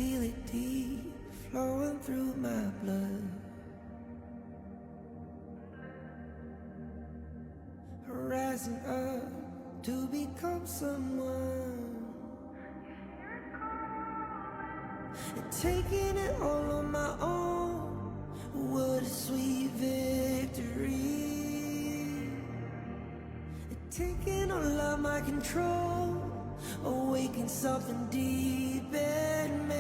feel it deep flowing through my blood. Rising up to become someone, and taking it all on my own. What a sweet victory. And taking all of my control, awaken something deep in me.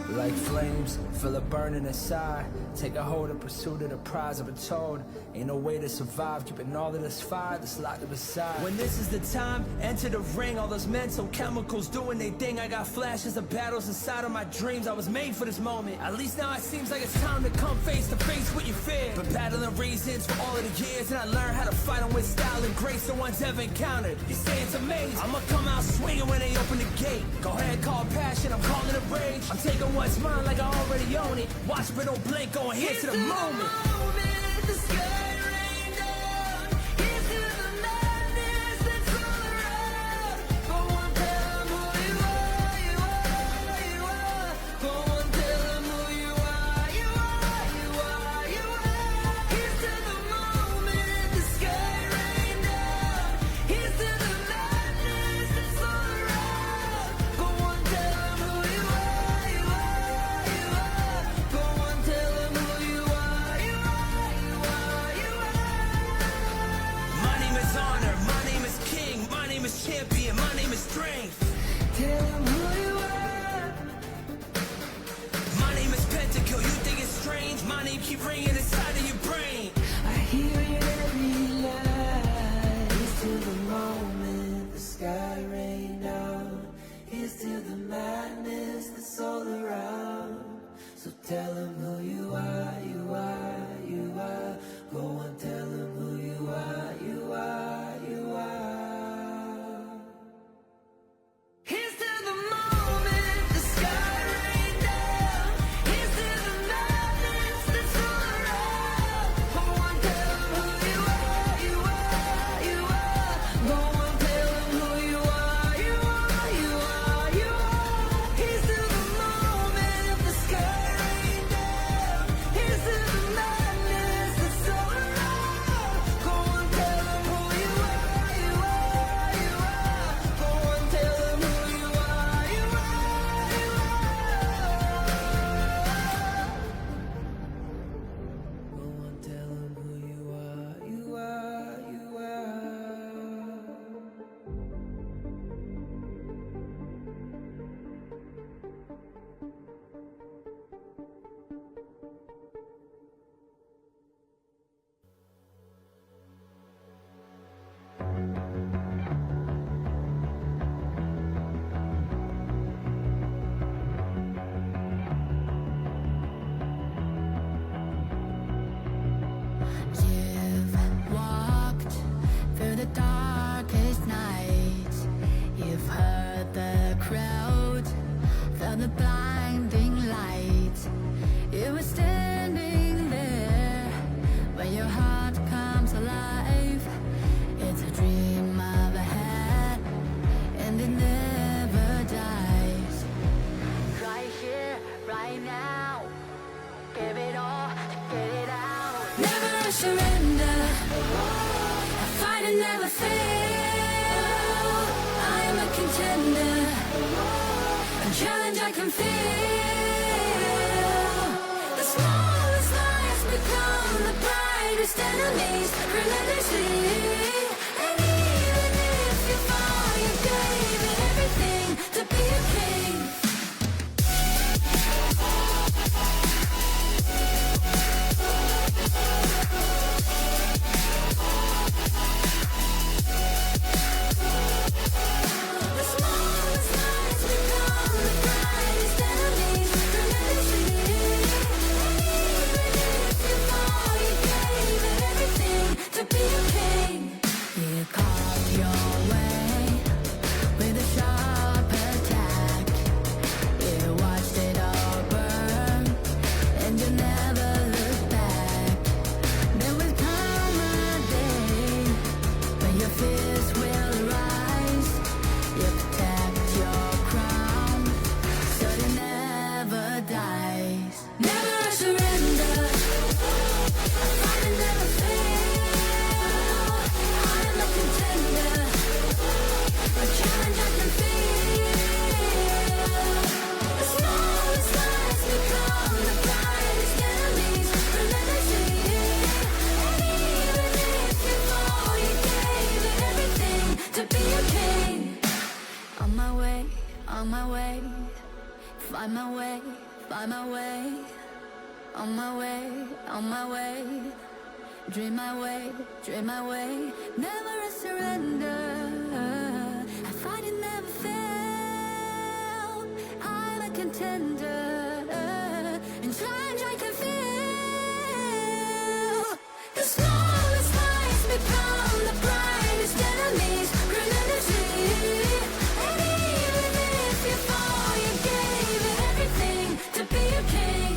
Like flames, feel it burning inside. Take a hold in pursuit of the prize. I've been told ain't no way to survive, keeping all of this fire that's locked up inside. When this is the time, enter the ring. All those mental chemicals doing their thing. I got flashes of battles inside of my dreams. I was made for this moment. At least now it seems like it's time to come face to face with your fear. Been battling reasons for all of the years, and I learned how to fight them with style and grace. No one's ever encountered. You say it's amazing. I'ma come out swinging when they open the gate. Go ahead, call passion, I'm calling it rage. I'm taking what's mine like I already own it. Watch but don't blink, going here to the moment. The sky rain down, here's to the madness that's all around. Go on, tell them who you are, you are, you are. Go on, tell them who you are, you are, you are, you are. Here's to the moment, the sky rain down, here's to the madness that's all around. Go on, tell them who you are, you are, you are. Go on, tell them who you are, you are, you are, you are. My name is honor, my name is king, my name is champion, my name is strength. Tell them who you are. My name is Pentakill, you think it's strange? My name keep ringing inside of your brain. I hear it every night. Here's to the moment the sky rain down. Here's to the madness that's all around. So tell them who you are, you are, you are. Go on, tell them who you are, you are, you are. Here's to the moment the sky rain down. Here's to the madness that's all around. Go on, tell them who you are, you are, you are. Go on, tell them who you are, you are, you are, you are. Here's to the moment the sky rain down. Here's to the madness that's all around. Go on, tell them who you are, you are, you are. Go on, tell them who you are, you are, you are. Go on, tell them who you are, you are, you are. You've walked through the darkest nights. You've heard the crowd, felt the blinding light. You were standing there when your heart comes alive. It's a dream of a head, and it never dies. Right here, right now, give it all, get it out. Never surrender, I fight and never fail. I am a contender, a challenge I can feel. The smallest lies become the brightest enemies, relentlessly. And even if you fall, you gave it everything to be a king. The smallest lies become the brightest enemies, relentlessly. And even if you fall, you gave it everything to be a king. find my way, on my way, on my way. Dream my way, never a surrender. I fight it never fail. I'm a contender, in change I can feel. The smallest lies become the brightest enemies. Relentlessly, and even if you fall, you gave it everything to be a king.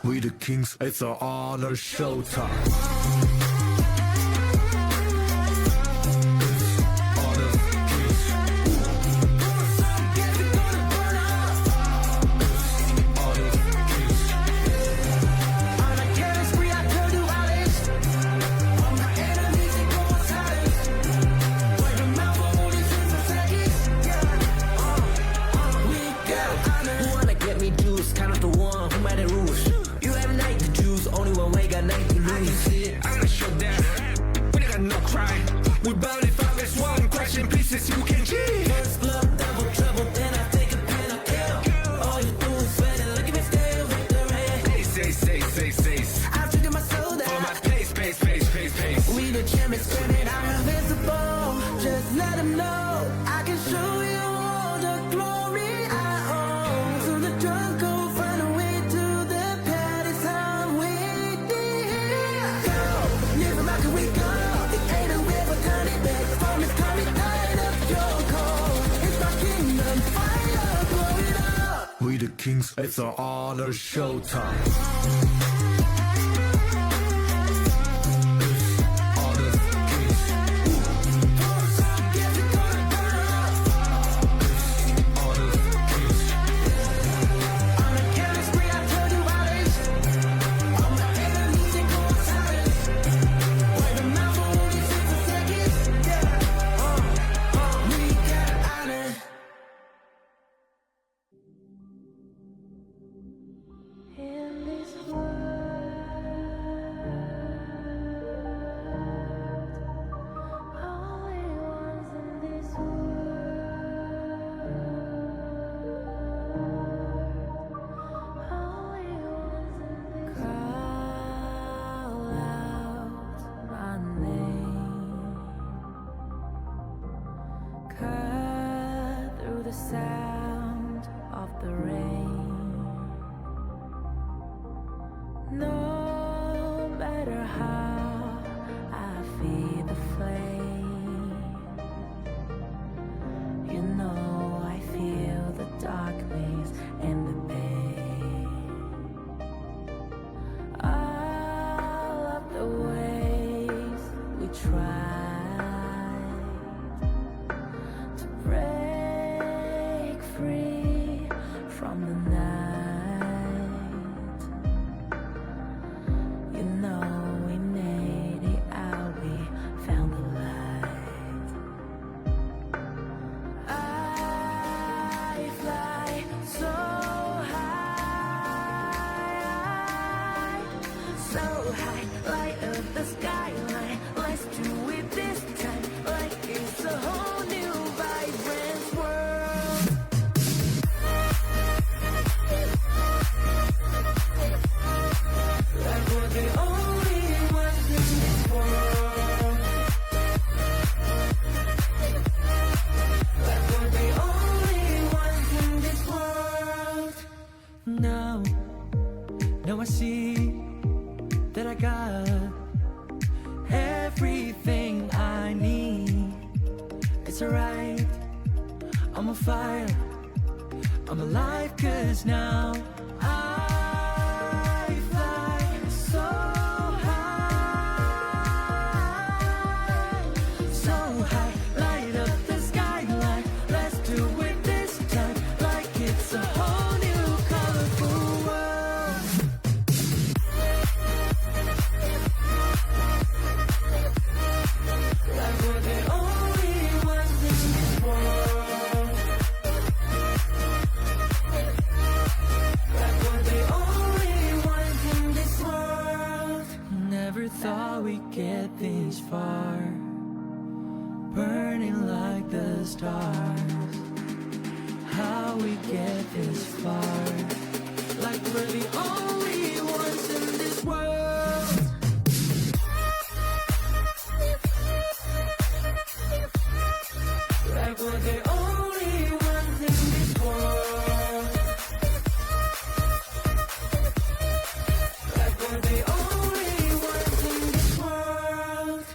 We the kings, it's our honor showtime. You can cheat. First blood, double trouble, then I take a pen, I kill. All you do is sweat and look at me still victory. Say. I've taken my soul down. For my pace. We the champions, screaming, I'm invincible. Just let them know I can show you all the glory I own. To the drunk, go find a way to the Paris, I'm waiting. Go, live like we go. It ain't a way for turning back. From it's coming tired of your cold. It's my kingdom, fire, blow it up. We the kings, it's our honor showtime. In this world, only ones in this world, only ones in this call out my name, cut through the sound of the rain. No matter how I feed the flame, you know I feel the darkness and the pain. All of the ways we tried to break free from the night. it's alright. I'm on fire, I'm alive, 'cause now I fly so high, so high. Light up the skyline, let's do it this time, like it's a whole new colorful world. Like we're the only ones in this world. Like we're the only ones in this world. Never thought we'd get this far, burning like the stars. How we get this far, like we're the only ones in this world. Like we're the only ones in this world. Like we're the only ones in this world.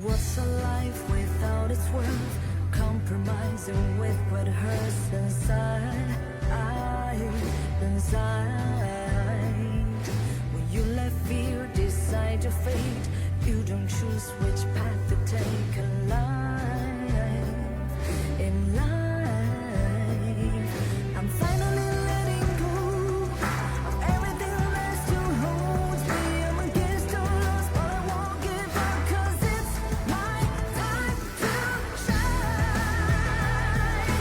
What's a life without its worth? Compromising with what hurts inside, inside. When you let fear decide your fate, you don't choose which path to take in life. In life, I'm finally letting go of everything that still holds me. I'm against all odds, but I won't give up, 'cause it's my time to shine.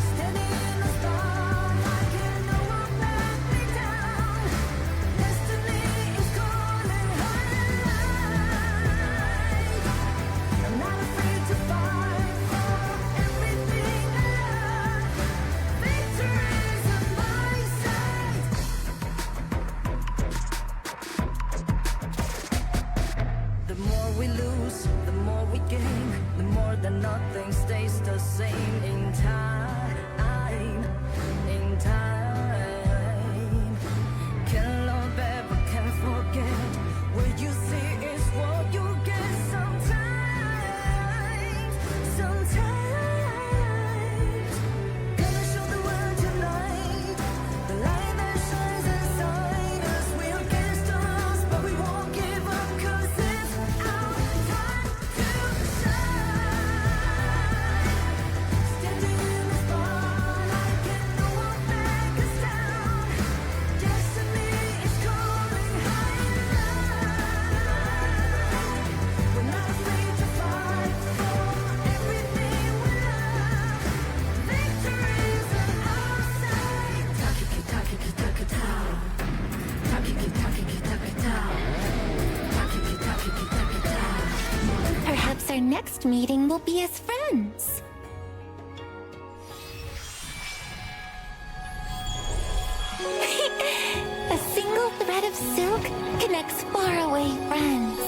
Standing in the spotlight, and no one let me down. Destiny is calling high. I'm not afraid to fight for everything I love. Victory's on my side. The more we lose, the more we gain, the more that nothing stays the same. In time, in time, can love ever, can forget. What you see is what you get. Sometimes, sometimes, gonna show the world tonight, the light that shines inside us. We're against the odds, but we won't give up, 'cause it's our time to shine. Standing in the spotlight, can no one back us down. Destiny is calling high. We're not afraid to fight for everything we love. Victory's on our side. Takiki-takiki-takita. Takiki-takiki-takita. Takiki-takiki-takita. Perhaps our next meeting will be as friends. A single thread of silk connects faraway friends.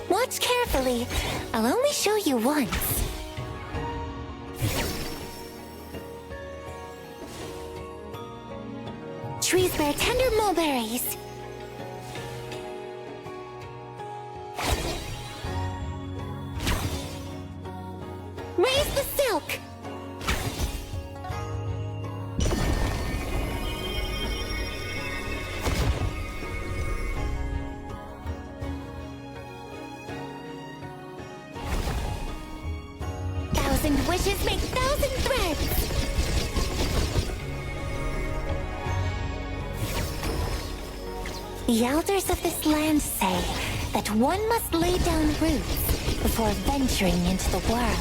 Watch carefully. I'll only show you once. Trees bear tender mulberries. Raise the silk. Thousand wishes make thousand threads. The elders of this land say that one must lay down roots before venturing into the world.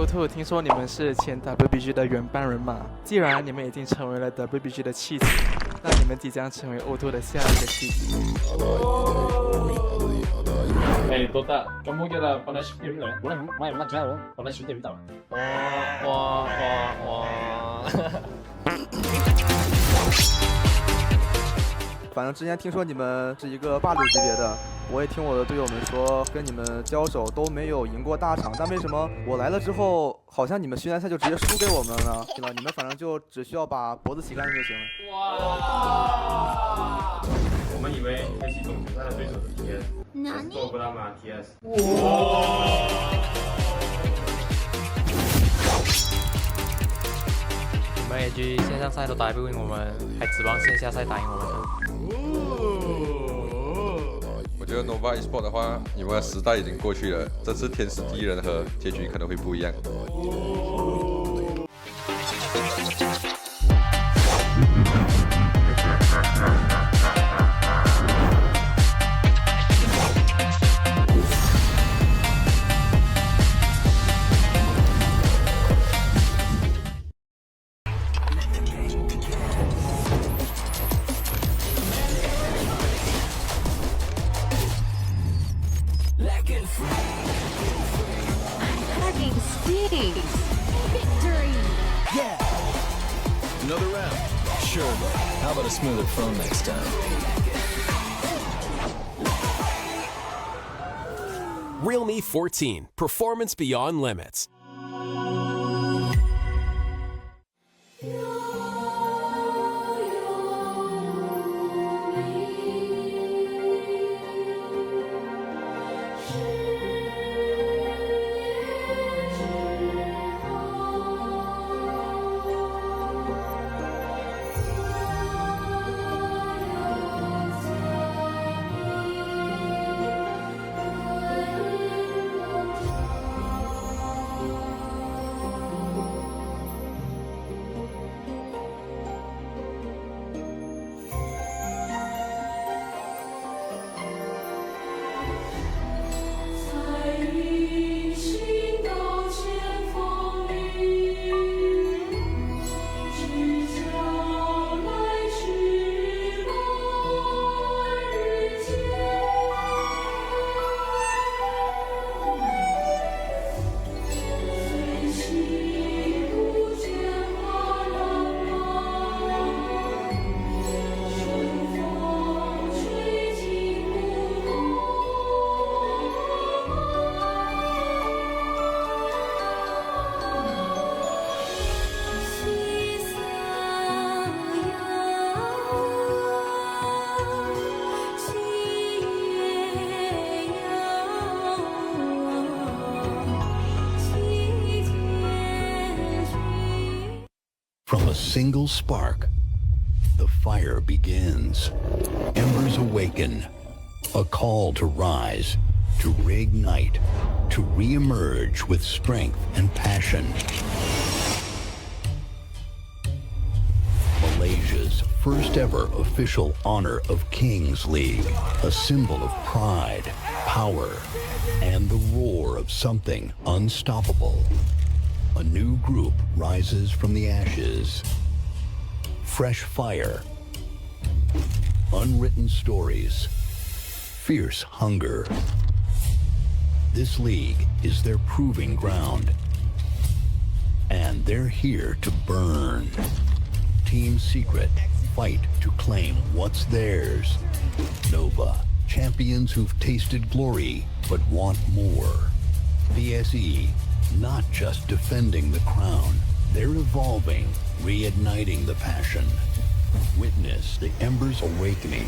兔，听说你们是前 WBG 的原班人马，既然你们已经成为了 WBG 的弃子，那你们即将成为O2的下一个弃子。哎，多大？咁我叫啦，本来是点的，我也不知道，本来是点的。哇！反正之前听说你们是一个霸主级别的，我也听我的队友们说，跟你们交手都没有赢过大场，但为什么我来了之后，好像你们训练赛就直接输给我们了呢？对吧？你们反正就只需要把脖子洗干净就行了。哇！我们以为黑系总决赛的对手是 TS， 做不到吗 ？TS。哇！我们 ENG 线上赛都打不赢我们，还指望线下赛打赢我们呢？我觉得 Nova Esports 的话，你们的时代已经过去了，这次天时地利人和，结局可能会不一样。Another round? Sure, but how about a smoother phone next time? Realme 14, performance beyond limits. From a single spark, the fire begins. Embers Awaken, a call to rise, to reignite, to re-emerge with strength and passion. Malaysia's first ever official Honor of Kings League, a symbol of pride, power, and the roar of something unstoppable. A new group rises from the ashes. Fresh fire. Unwritten stories. Fierce hunger. This league is their proving ground. And they're here to burn. Team Secret fight to claim what's theirs. Nova, champions who've tasted glory but want more. BSE, not just defending the crown, they're evolving, reigniting the passion. Witness the Embers Awakening.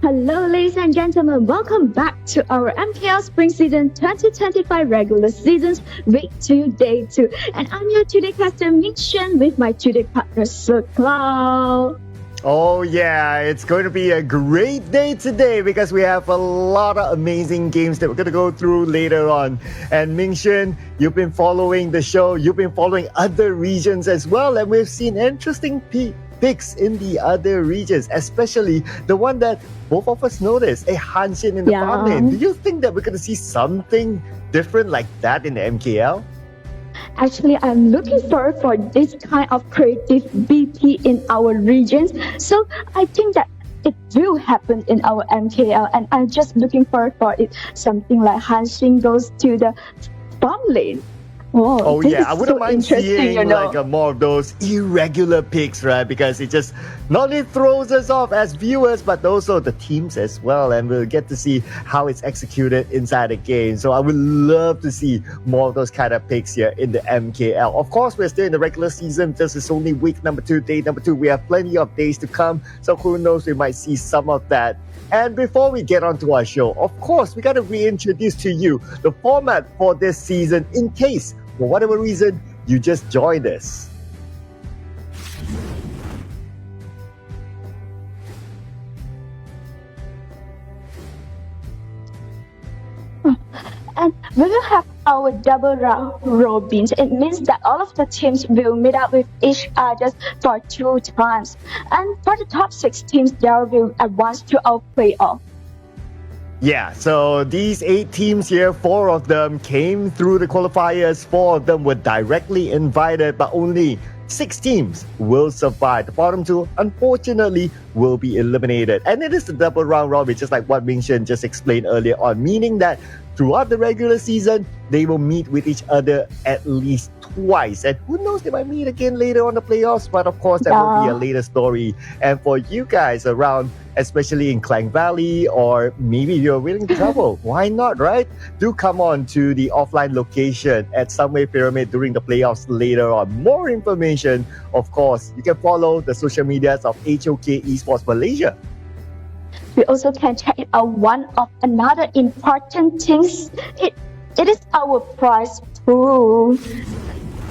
Hello ladies and gentlemen, welcome back to our MKL Spring Season 2025 Regular Seasons Week 2 Day 2, and I'm your today caster Min Xuan with my today partner Sir Cloud. Oh yeah, it's going to be a great day today because we have a lot of amazing games that we're going to go through later on. And Mingxuan, you've been following the show, you've been following other regions as well, and we've seen interesting picks in the other regions, especially the one that both of us noticed, a Hanshin in the farm lane. Do you think that we're going to see something different like that in the MKL? Actually, I'm looking forward for this kind of creative BP in our regions. So I think that it will happen in our MKL, and I'm just looking forward for it. Something like Hanshin goes to the farm lane. Oh yeah, I wouldn't mind seeing like more of those irregular picks, right? Because it just not only throws us off as viewers, but also the teams as well, and we'll get to see how it's executed inside the game. So I would love to see more of those kind of picks here in the MKL. Of course, we're still in the regular season. This is only week number 2, day number 2. We have plenty of days to come, so who knows, we might see some of that. And before we get on to our show, of course, we got to reintroduce to you the format for this season in case, for whatever reason, you just joined us. And we will have our double round robins. It means that all of the teams will meet up with each other for 2 times. And for the top 6 teams, they will advance to our playoff. Yeah, so these 8 teams here, 4 of them came through the qualifiers, 4 of them were directly invited, but only 6 teams will survive. The bottom 2, unfortunately, will be eliminated. And it is the double round robin, just like what Mingxuan just explained earlier on, meaning that throughout the regular season, they will meet with each other at least twice. And who knows, they might meet again later on the playoffs, but of course, that will be a later story. And for you guys around, especially in Klang Valley, or maybe you're willing to travel, why not, right? Do come on to the offline location at Sunway Pyramid during the playoffs later on. More information, of course, you can follow the social medias of HOK Esports Malaysia. We also can check out one of another important things. It is our prize pool.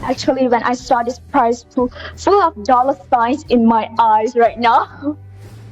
Actually, when I saw this prize pool full of dollar signs in my eyes right now.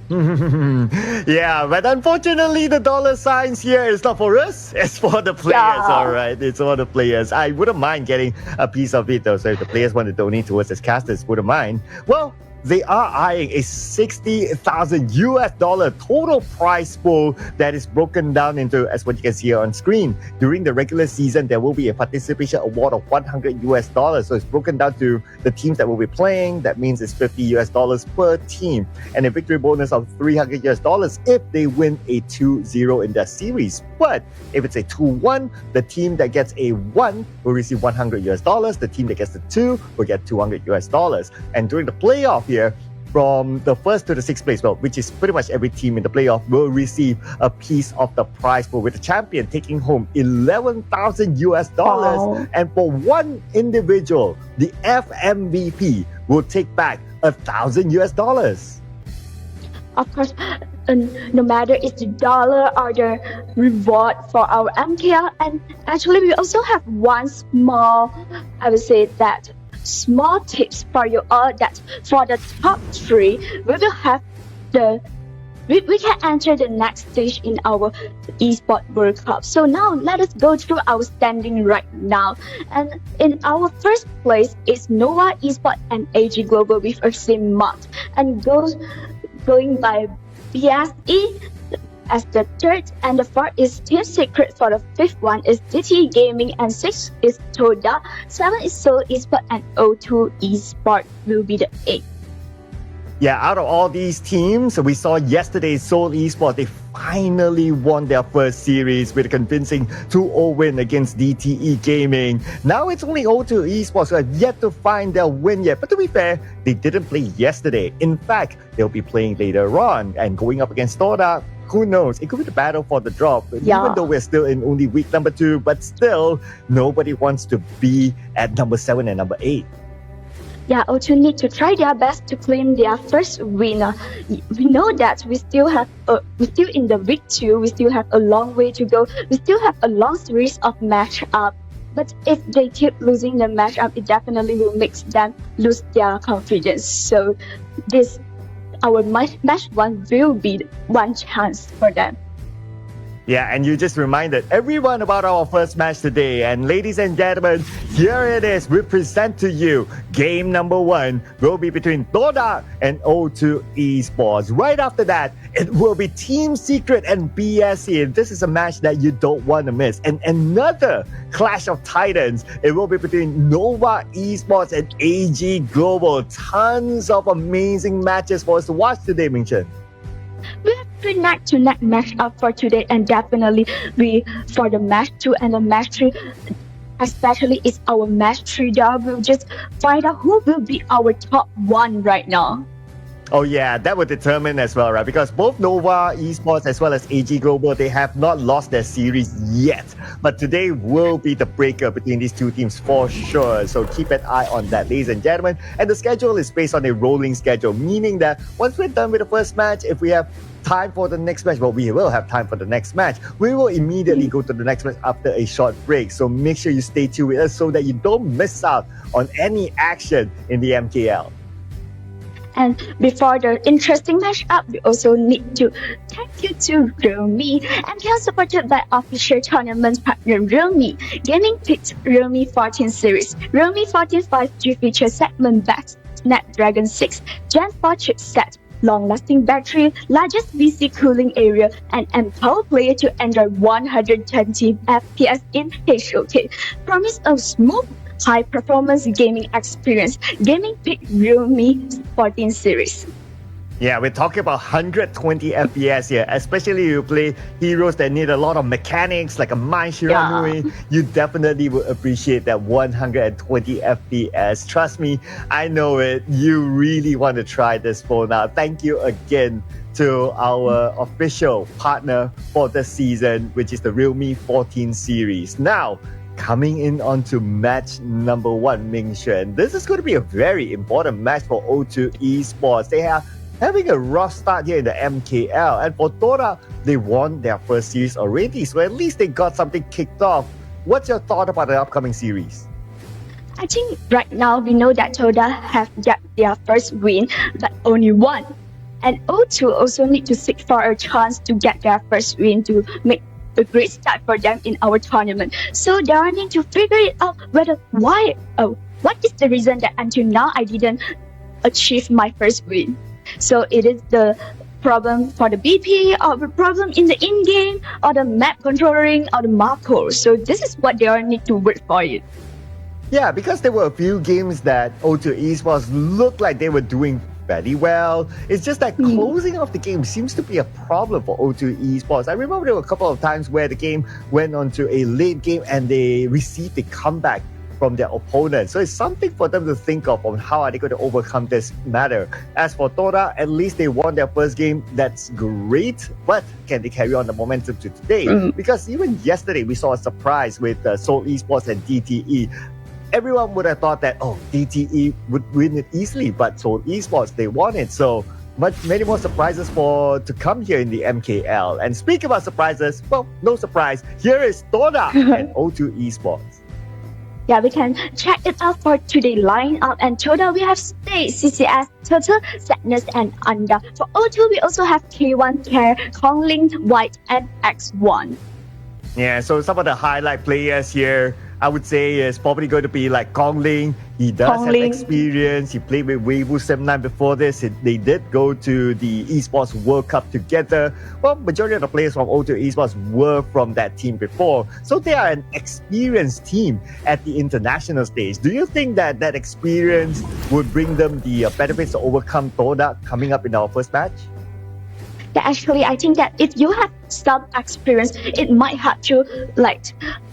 Yeah, but unfortunately, the dollar signs here is not for us. It's for the players, all right? It's for the players. I wouldn't mind getting a piece of it, though. So if the players want to donate towards us casters, wouldn't mind. Well, they are eyeing a $60,000 total prize pool that is broken down into, as what you can see here on screen. During the regular season, there will be a participation award of $100. So it's broken down to the teams that will be playing. That means it's $50 per team, and a victory bonus of $300 if they win a 2-0 in their series. But if it's a 2-1, the team that gets a 1 will receive $100. The team that gets the 2 will get $200. And during the playoff here, from the 1st to the 6th place, well, which is pretty much every team in the playoff, will receive a piece of the prize pool, with the champion taking home $11,000. Wow. And for one individual, the FMVP will take back $1,000. Of course, no matter it's the dollar or the reward for our MKL. And actually, we also have one small, I would say that, small tips for you all, that for the top 3, we will have we can enter the next stage in our Esports World Cup. So now let us go through our standing right now. And in our first place is Nova Esports and AG Global with a same mark, and going by BSE as the 3rd, and the 4th is Team Secret. For the 5th one is DT Gaming, and 6th is Toda, 7 is Seoul Esports, and O2 Esports will be the 8th. Yeah, out of all these teams, we saw yesterday Seoul Esports, they finally won their first series with a convincing 2-0 win against DTE Gaming. Now it's only O2 Esports who have yet to find their win yet. But to be fair, they didn't play yesterday. In fact, they'll be playing later on and going up against Toda. Who knows? It could be the battle for the drop. Yeah. Even though we're still in only week number 2, but still, nobody wants to be at number 7 and number 8. Yeah, O2 need to try their best to claim their first winner. We know that we're still in the week 2. We still have a long way to go. We still have a long series of matchup. But if they keep losing the matchup, it definitely will make them lose their confidence. So this our match one will be one chance for them. Yeah, and you just reminded everyone about our first match today. And ladies and gentlemen, here it is. We present to you game number 1 will be between Toda and O2 Esports. Right after that, it will be Team Secret and BSC. This is a match that you don't want to miss. And another Clash of Titans. It will be between Nova Esports and AG Global. Tons of amazing matches for us to watch today, Mingchen. We have 3 neck-to-neck matchup for today, and definitely for the match 2 and the match 3, especially it's our match 3 that we'll just find out who will be our top 1 right now. Oh yeah, that would determine as well, right? Because both Nova Esports as well as AG Global, they have not lost their series yet. But today will be the breaker between these two teams for sure. So keep an eye on that, ladies and gentlemen. And the schedule is based on a rolling schedule, meaning that once we're done with the first match, if we have time for the next match, well, we will have time for the next match. We will immediately go to the next match after a short break. So make sure you stay tuned with us so that you don't miss out on any action in the MKL. And before the interesting matchup, we also need to thank you to Realme. MKL supported by official tournament partner Realme. Gaming picked Realme 14 series. Realme 14 5G feature segment backs Snapdragon 6 Gen 4 chipset, long-lasting battery, largest VC cooling area, and empower player to enjoy 120 FPS in HOK. Promise of smooth, high-performance gaming experience. Gaming pick Realme 14 series. Yeah, we're talking about 120 FPS here, especially if you play heroes that need a lot of mechanics like a Mai Shiranui. You definitely will appreciate that 120 FPS. Trust me, I know it. You really want to try this phone out. Thank you again to our official partner for the season, which is the Realme 14 series. Now, coming in onto match number 1, Mingxuan. This is going to be a very important match for O2 Esports. They are having a rough start here in the MKL. And for Toda, they won their first series already. So at least they got something kicked off. What's your thought about the upcoming series? I think right now we know that Toda have got their first win, but only one. And O2 also need to seek for a chance to get their first win to make a great start for them in our tournament. So they are need to figure it out what is the reason that until now I didn't achieve my first win. So it is the problem for the BP, or the problem in the in-game, or the map controlling, or the macros. So this is what they are need to work for it. Yeah, because there were a few games that O2 Esports looked like they were doing very well. It's just that closing off the game seems to be a problem for O2 Esports. I remember there were a couple of times where the game went on to a late game and they received a comeback from their opponent. So it's something for them to think of on how are they going to overcome this matter. As for Toda, at least they won their first game. That's great. But can they carry on the momentum to today? Because even yesterday, we saw a surprise with Seoul Esports and DTE. Everyone would have thought that, DTE would win it easily, but Seoul Esports, they won it. So many more surprises to come here in the MKL. And speaking about surprises, well, no surprise. Here is Toda and O2 Esports. Yeah, we can check it out for today's lineup. And Toda, we have Stay, CCS, Turtle, Sadness, and Anda. For O2, we also have K1, Care, Kongling, White, and X1. Yeah, so some of the highlight players here, I would say, is probably going to be like Kongling. He does have experience. He played with Weiwu 79 before this. They did go to the Esports World Cup together. Well, majority of the players from O2 Esports were from that team before. So they are an experienced team at the international stage. Do you think that that experience would bring them the benefits to overcome Toda coming up in our first match? Yeah, actually, I think that if you have some experience, it might help you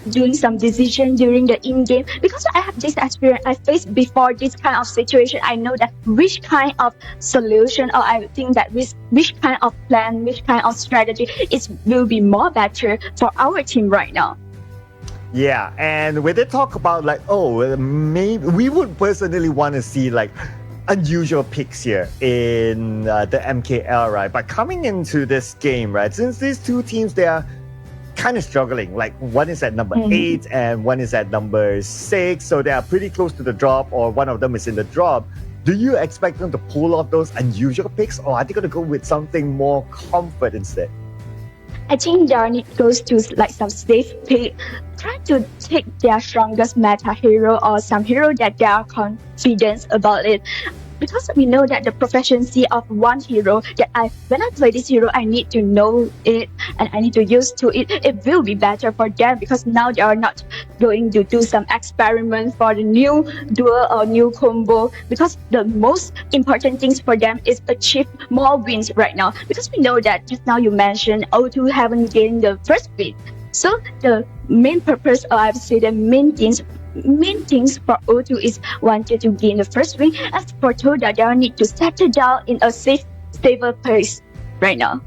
doing some decision during the in-game. Because I have this experience, I faced before this kind of situation. I know that which kind of solution, or I think that which kind of plan, which kind of strategy will be more better for our team right now. Yeah, and when they talk about maybe we would personally want to see unusual picks here in the MKL, right? But coming into this game, right, since these two teams, they are kind of struggling. One is at number 8 and one is at number 6. So they are pretty close to the drop, or one of them is in the drop. Do you expect them to pull off those unusual picks, or are they going to go with something more comfort instead? I think Darnit goes to like some safe pick, try to take their strongest meta hero or some hero that they are confident about it. Because we know that the proficiency of one hero when I play this hero, I need to know it and I need to use to it. It will be better for them because now they are not going to do some experiment for the new duel or new combo, because the most important things for them is achieve more wins right now. Because we know that just now you mentioned O2 haven't gained the first win. So the main purpose, or I would say the main things for O2 is wanted to gain the first win. As for Toda, they need to settle down in a stable place right now.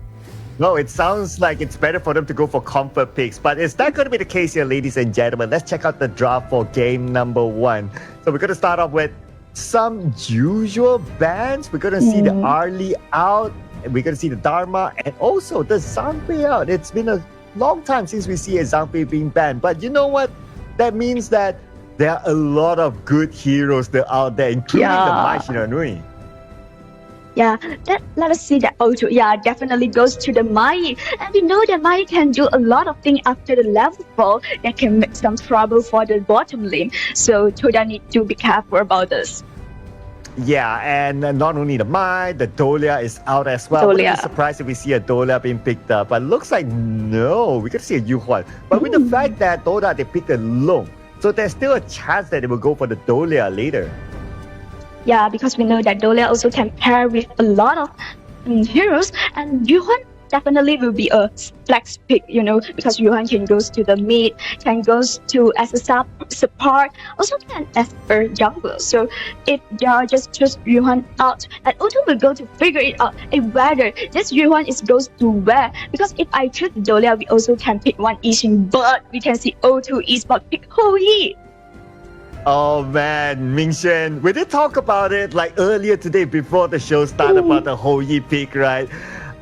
No, it sounds like it's better for them to go for comfort picks, but is that going to be the case here, ladies and gentlemen? Let's check out the draft for game number 1. So we're going to start off with some usual bans. We're going to see the Arlie out, and we're going to see the Dharma, and also the Zhangfei out. It's been a long time since we see a Zhangfei being banned, but you know what? That means that there are a lot of good heroes out there, including the Mai Shinranui. Yeah, let us see that O2. Yeah, definitely goes to the Mai. And we know that Mai can do a lot of things after the level 4 that can make some trouble for the bottom lane. So Toda need to be careful about this. Yeah, and not only the Mai, the Dolia is out as well. I wouldn't be surprised if we see a Dolia being picked up, but looks like no, we could see a Yuhuan. But with the fact that Toda, they picked a Long, so there's still a chance that they will go for the Dolia later. Yeah, because we know that Dolia also can pair with a lot of heroes, and Yuhuan definitely will be a flex pick, because Yuhuan can go to the mid, can go to as a support, also can as a jungle. So if they are just Yuhuan out, and O2 will go to figure it out whether this Yuhuan goes to where. Because if I choose Dolia, we also can pick one Ishin, but we can see O2 Esports pick Hou-Yi. Oh man, Mingxuan, we did talk about it like earlier today before the show started about the Hou-Yi pick, right?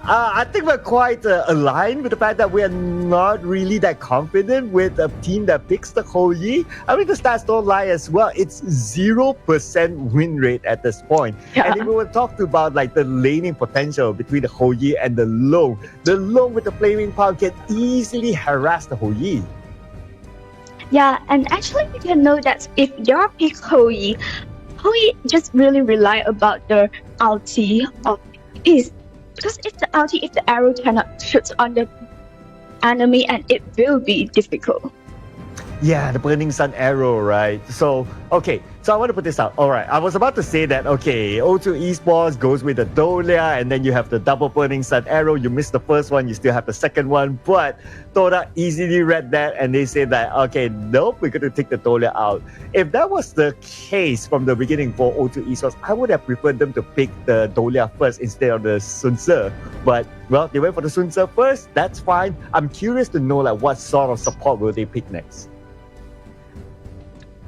I think we're quite aligned with the fact that we are not really that confident with a team that picks the Hou-Yi. I mean, the stats don't lie as well. It's 0% win rate at this point. Yeah. And if we were talking about like the laning potential between the Hou-Yi and the Long with the flaming power can easily harass the Hou-Yi. Yeah, and actually we can know that if you pick Hou-Yi just really rely about the ulti of his. Because if the arrow cannot shoot on the enemy, and it will be difficult. Yeah, the Burning Sun arrow, right? So I want to put this out. All right, I was about to say that, O2 Esports goes with the Dolia, and then you have the double Burning Sun arrow. You missed the first one, you still have the second one, but Toda easily read that, and they said that, nope, we're going to take the Dolia out. If that was the case from the beginning for O2 Esports, I would have preferred them to pick the Dolia first instead of the Sun Ce. But, well, they went for the Sun Ce first. That's fine. I'm curious to know what sort of support will they pick next.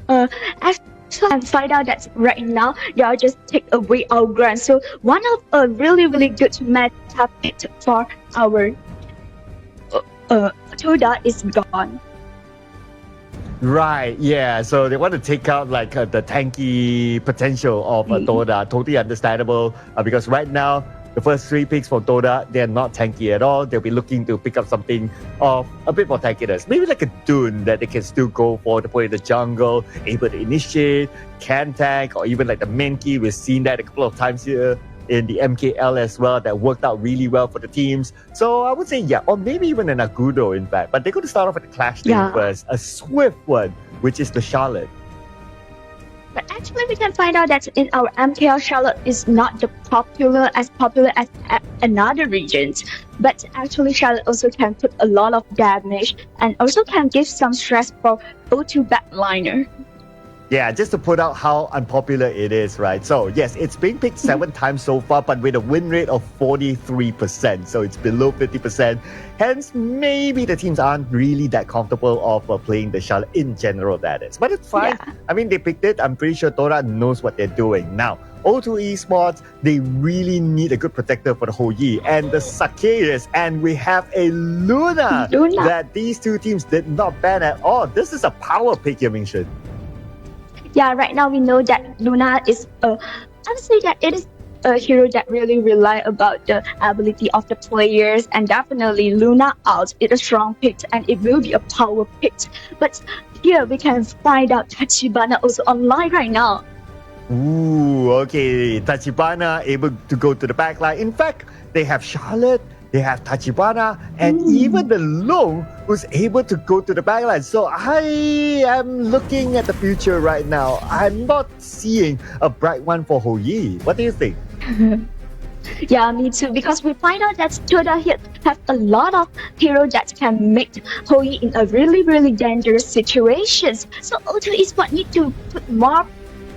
Actually, I find out that right now they are just take away our grant. So one of a really, really good meta pick for our Toda is gone. Right, yeah. So they want to take out the tanky potential of Toda. Totally understandable because right now, the first 3 picks for Toda, they're not tanky at all. They'll be looking to pick up something of a bit more tankiness. Maybe like a Dune that they can still go for to put in the jungle, able to initiate, can tank, or even like the Menki. We've seen that a couple of times here in the MKL as well. That worked out really well for the teams. So I would say, yeah, or maybe even an Agudo, in fact. But they're going to start off with the Clash team first. A swift one, which is the Charlotte. But actually, we can find out that in our MKL, Charlotte is not popular as another regions. But actually, Charlotte also can put a lot of damage and also can give some stress for O2 backliner. Yeah, just to put out how unpopular it is, right? So yes, it's been picked 7 times so far, but with a win rate of 43%. So it's below 50%. Hence, maybe the teams aren't really that comfortable of playing the Charlotte in general, that is. But it's fine. Yeah. I mean, they picked it. I'm pretty sure Toda knows what they're doing. Now, O2 Esports, they really need a good protector for the Hou-Yi and the Zacchaeus. And we have a Luna that these two teams did not ban at all. This is a power pick, you mentioned. Yeah, right now we know that Luna is a I would say that it is a hero that really rely about the ability of the players, and definitely Luna out is a strong pick and it will be a power pick. But here we can find out Tachibana also online right now. Ooh, okay. Tachibana able to go to the backline. In fact, they have Charlotte, they have Tachibana, and even the Long who's able to go to the backline. So I am looking at the future right now. I'm not seeing a bright one for Hou Yi. What do you think? Yeah, me too. Because we find out that Toda here have a lot of heroes that can make Hou Yi in a really dangerous situations. So O2 Esports need to put more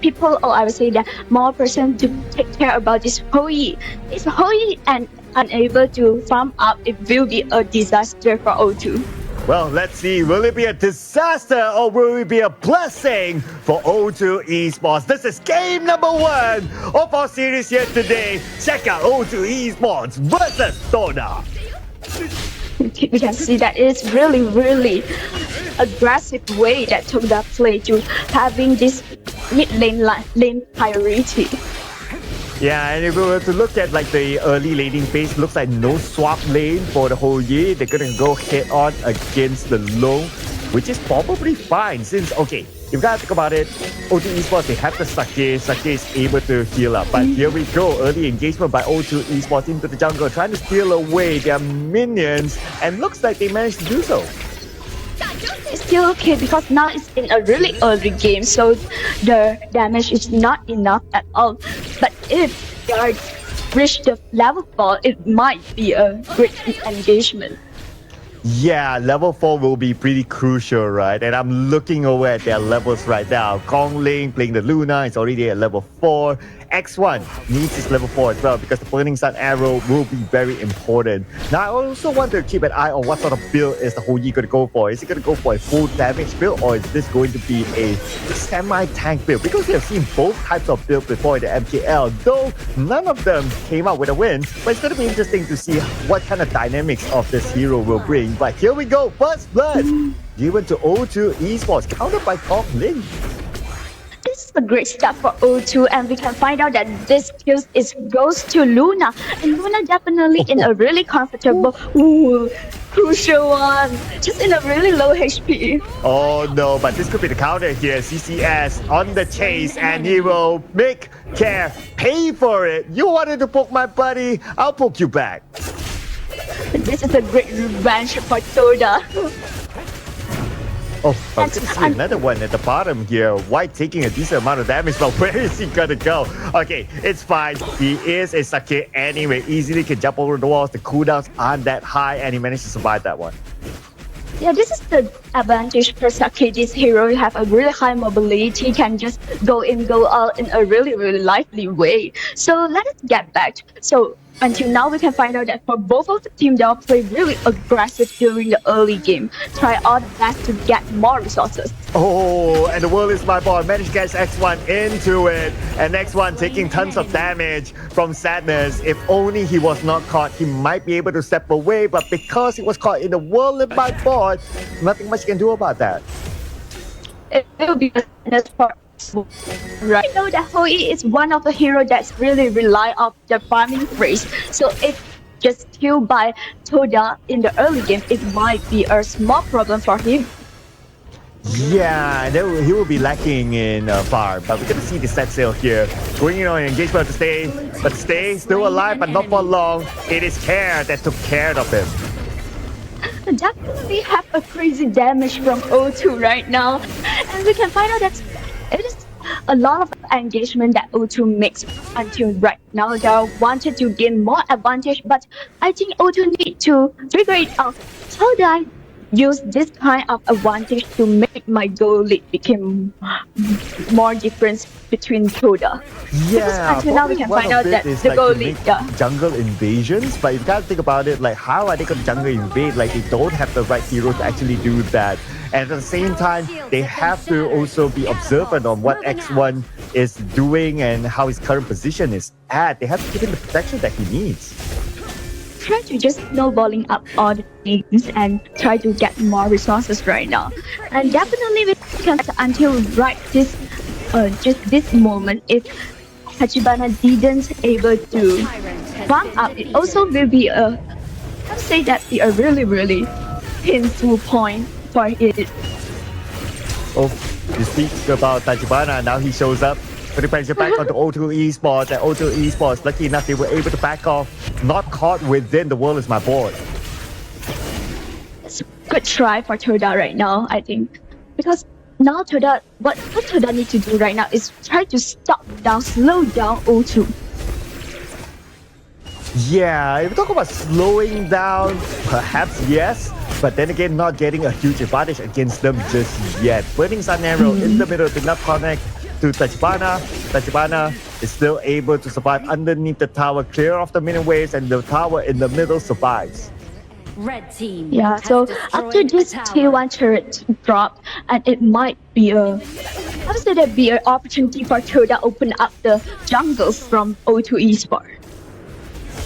people, or I would say that more person to take care about this Hou Yi. If Hou Yi and unable to farm up, it will be a disaster for O2. Well, let's see. Will it be a disaster or will it be a blessing for O2 Esports? This is game number 1 of our series here today. Check out O2 Esports versus Toda. We can see that it's really aggressive way that Toda play to having this mid lane priority. Yeah, and if we were to look at like the early laning phase, looks like no swap lane for the Hou Yi. They're gonna go head on against the Long, which is probably fine since, okay, you gotta think about it, O2 Esports, they have the Sake. Sake is able to heal up. But here we go, early engagement by O2 Esports into the jungle, trying to steal away their minions, and looks like they managed to do so. It's still okay because now it's in a really early game, so the damage is not enough at all. But if they reach the level 4, it might be a great engagement. Yeah, level 4 will be pretty crucial, right? And I'm looking over at their levels right now. Kong Ling playing the Luna is already at level 4. X1 needs his level 4 as well because the Burning Sun Arrow will be very important. Now, I also want to keep an eye on what sort of build is the Hou Yi going to go for. Is he going to go for a full damage build or is this going to be a semi-tank build? Because we have seen both types of builds before in the MKL, though none of them came out with a win. But it's going to be interesting to see what kind of dynamics of this hero will bring. But here we go, First Blood given to O2 Esports, countered by Kong Ling. This is a great start for O2, and we can find out that this kills goes to Luna, and Luna definitely in a really comfortable, crucial one, just in a really low HP. Oh no, but this could be the counter here. CCS on the chase, and he will make Care pay for it. You wanted to poke my buddy, I'll poke you back. This is a great revenge for Toda. Oh, I'm going to see another one at the bottom here. White taking a decent amount of damage, but where is he gonna go? Okay, it's fine. He is a Sake anyway. Easily can jump over the walls. The cooldowns aren't that high, and he managed to survive that one. Yeah, this is the advantage for Sake. This hero you have a really high mobility, can just go in, go out in a really lively way. So let us get back. So until now, we can find out that for both of the teams, they'll play really aggressive during the early game. Try all the best to get more resources. Oh, and the world is my ball. Managed to catch X1 into it. And X1 taking tons of damage from Sadness. If only he was not caught, he might be able to step away. But because he was caught in the whirlwind by board, nothing much he can do about that. It will be a for right. I know that Hou Yi is one of the heroes that's really rely on the farming phase. So if just killed by Toda in the early game, it might be a small problem for him. Yeah, he will be lacking in farm, but we're gonna see the set sail here. Going in on engagement to stay, but stay still alive, but not for long. It is Care that took care of him. Definitely have a crazy damage from O2 right now, and we can find out that it is a lot of engagement that O2 makes until right now. They wanted to gain more advantage, but I think O2 need to figure it out. How do I use this kind of advantage to make my goal lead become more difference between Toda? Yeah, until now we can find out that the goal lead, jungle invasions, but you gotta think about it, like how are they gonna jungle invade? Like they don't have the right hero to actually do that. And at the same time, they have to also be observant on what X1 is doing and how his current position is at. They have to give him the protection that he needs. Try to just snowballing up all the things and try to get more resources right now. And definitely we can until right this just this moment, if Tachibana didn't able to farm up, it also will be a, I'd say that be a really painful point for it. Oh, you speak about Tachibana, now he shows up. Putting pressure back onto O2 Esports, and O2 Esports, lucky enough, they were able to back off, not caught within the world is my board. It's a good try for Toda right now, I think. Because now Toda, what Toda need to do right now is try to slow down O2. Yeah, if you talk about slowing down, perhaps yes, but then again, not getting a huge advantage against them just yet. Burning Sun Arrow in the middle did not connect to Tachibana. Tachibana is still able to survive underneath the tower, clear off the minion waves, and the tower in the middle survives. Red team. Yeah, so after this T1 turret drop, and it might be I would say that be an opportunity for Toda open up the jungles from O2 Esports.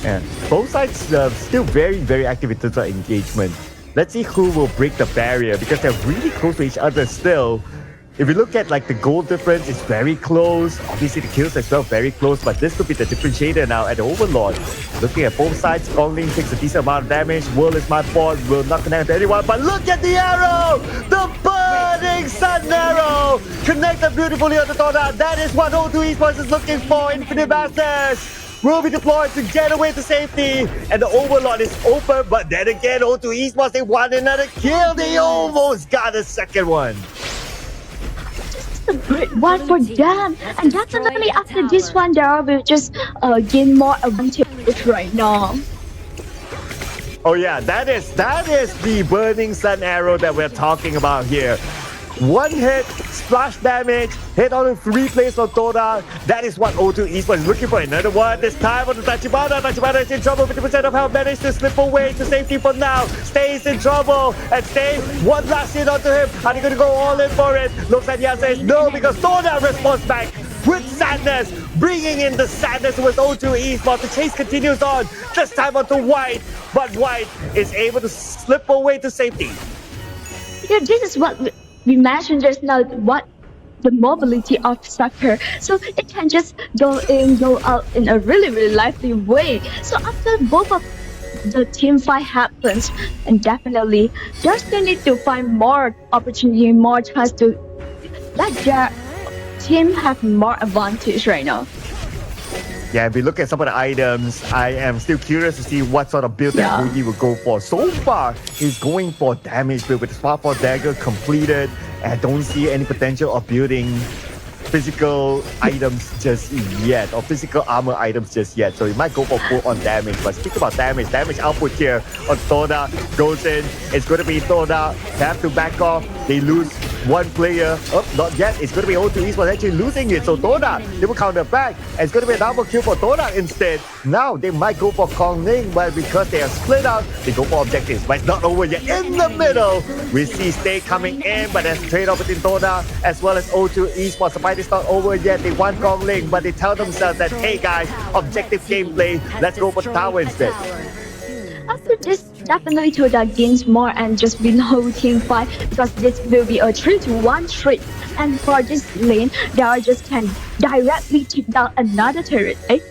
Yeah, both sides still very active in terms of engagement. Let's see who will break the barrier because they're really close to each other still. If you look at like the goal difference, it's very close. Obviously the kills as well, very close. But this could be the differentiator now at the Overlord. Looking at both sides, Gongling takes a decent amount of damage. World is my board, will not connect to anyone. But look at the arrow! The burning sun arrow! Connected beautifully on the Toda. That is what O2 Esports is looking for. Infinite Masters will be deployed to get away to safety. And the Overlord is open. But then again, O2 Esports, they won another kill. They almost got a second one. A great one for them, and definitely after this one, they will just gain more advantage right now. Oh yeah, that is the burning sun arrow that we're talking about here. One hit, splash damage, hit on the 3 plays on Toda. That is what O2 Esports is looking for. Another one, this time on the Tachibana. Tachibana is in trouble, 50% of health, managed to slip away to safety for now. Stays in trouble, and Stay, one last hit onto him. Are they going to go all in for it? Looks like Yan says no, because Toda responds back with sadness, bringing in the sadness with O2 Esports. The chase continues on, this time onto White, but White is able to slip away to safety. Yeah, this is what we mentioned just now, what the mobility of soccer. So it can just go in, go out in a really lively way. So after both of the team fight happens, and definitely they still need to find more opportunity, more chance to let their team have more advantage right now. Yeah, if we look at some of the items, I am still curious to see what sort of build that Boogie will go for. So far, he's going for damage build with the Smart 4 Dagger completed. And I don't see any potential of building physical items just yet, or physical armor items just yet. So he might go for full on damage. But speak about damage output here on Toda goes in. It's going to be Toda. They have to back off. They lose one player. Oh, not yet. It's going to be O2 Esports actually losing it. So Toda, they will counter back. And it's going to be a double kill for Toda instead. Now they might go for Gongling, but because they are split out, they go for objectives. But it's not over yet. In the middle, we see Stay coming in, but there's trade-off between Toda as well as O2 Esports. The fight is not over yet. They want Gongling, but they tell themselves that, hey guys, objective gameplay, let's go for the tower instead. After this, definitely Toda gains more and just win whole team fight, because this will be a 3-1 trade. And for this lane, they are just can directly take down another turret, right?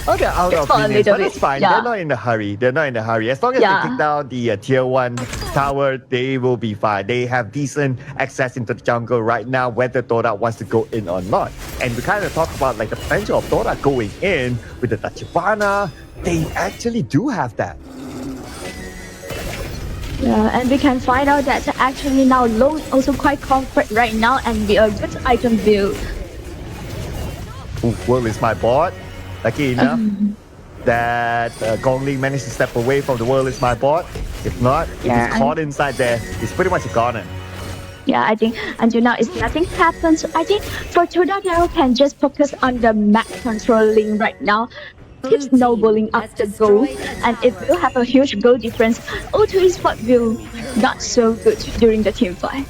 Oh, they're out Just of for a minions, little but it's bit, fine. yeah. They're not in a hurry. As long as they take down the tier 1 tower, they will be fine. They have decent access into the jungle right now, whether Toda wants to go in or not. And we kind of talk about like the potential of Toda going in with the Tachibana. They actually do have that. Yeah, and we can find out that actually now Lone also quite comfort right now and be a good item build. Ooh, world is my board. Lucky enough that Gongling managed to step away from the world is my board. If not, if he's caught inside there, he's pretty much a goner. Yeah, I think until now it's nothing happened. So I think for Toda, they can just focus on the map controlling right now. Keep snowballing up the goal, and it will have a huge goal difference. O2 Esports will not so good during the team fight.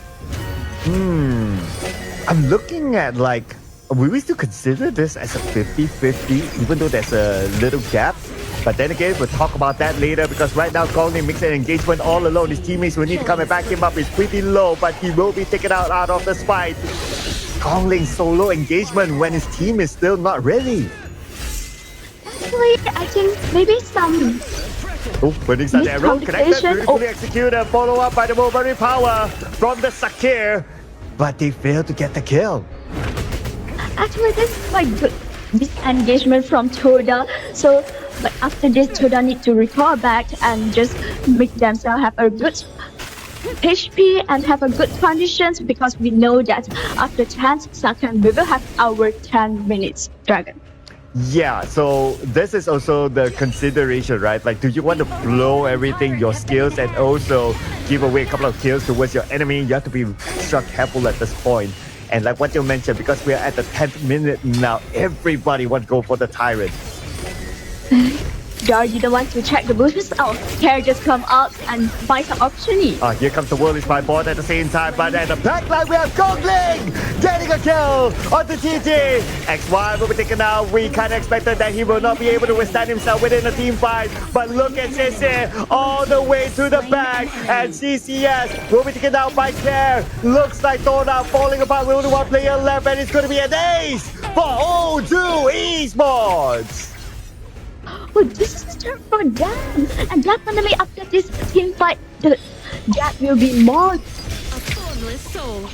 I'm looking at like, will we still consider this as a 50-50, even though there's a little gap? But then again, we'll talk about that later, because right now Gongling makes an engagement all alone. His teammates will need to come and back him up. He's pretty low, but he will be taken out of the fight. Gongling solo engagement when his team is still not ready? Actually, I think maybe some Oh, Burning Sun Arrow connected, beautifully executed, follow up by the Wolverine power from the Sakir, but they failed to get the kill. Actually, this is quite good disengagement from Toda. So, but after this, Toda need to recall back and just make themselves have a good HP and have a good conditions, because we know that after 10 seconds we will have our 10 minutes dragon. Yeah, so this is also the consideration, right? Like, do you want to blow everything, your skills, and also give away a couple of kills towards your enemy? You have to be extra careful at this point. And like what you mentioned, because we are at the 10th minute now, everybody wants to go for the Tyrant. Dar, you don't want to check the bushes out. Care just come out and find some opportunity. Here comes the World Spy board at the same time, but at the back line we have Gongling getting a kill on the TT. X1 will be taken out. We kind of expected that he will not be able to withstand himself within a team fight, but look at Sisse all the way to the back, and CCS will be taken out by Claire. Looks like Toda falling apart with only one player left, and it's going to be an ace for O2 Esports. Oh, this is the turn for them. And definitely after this team fight, the gap will be more. A formless soul.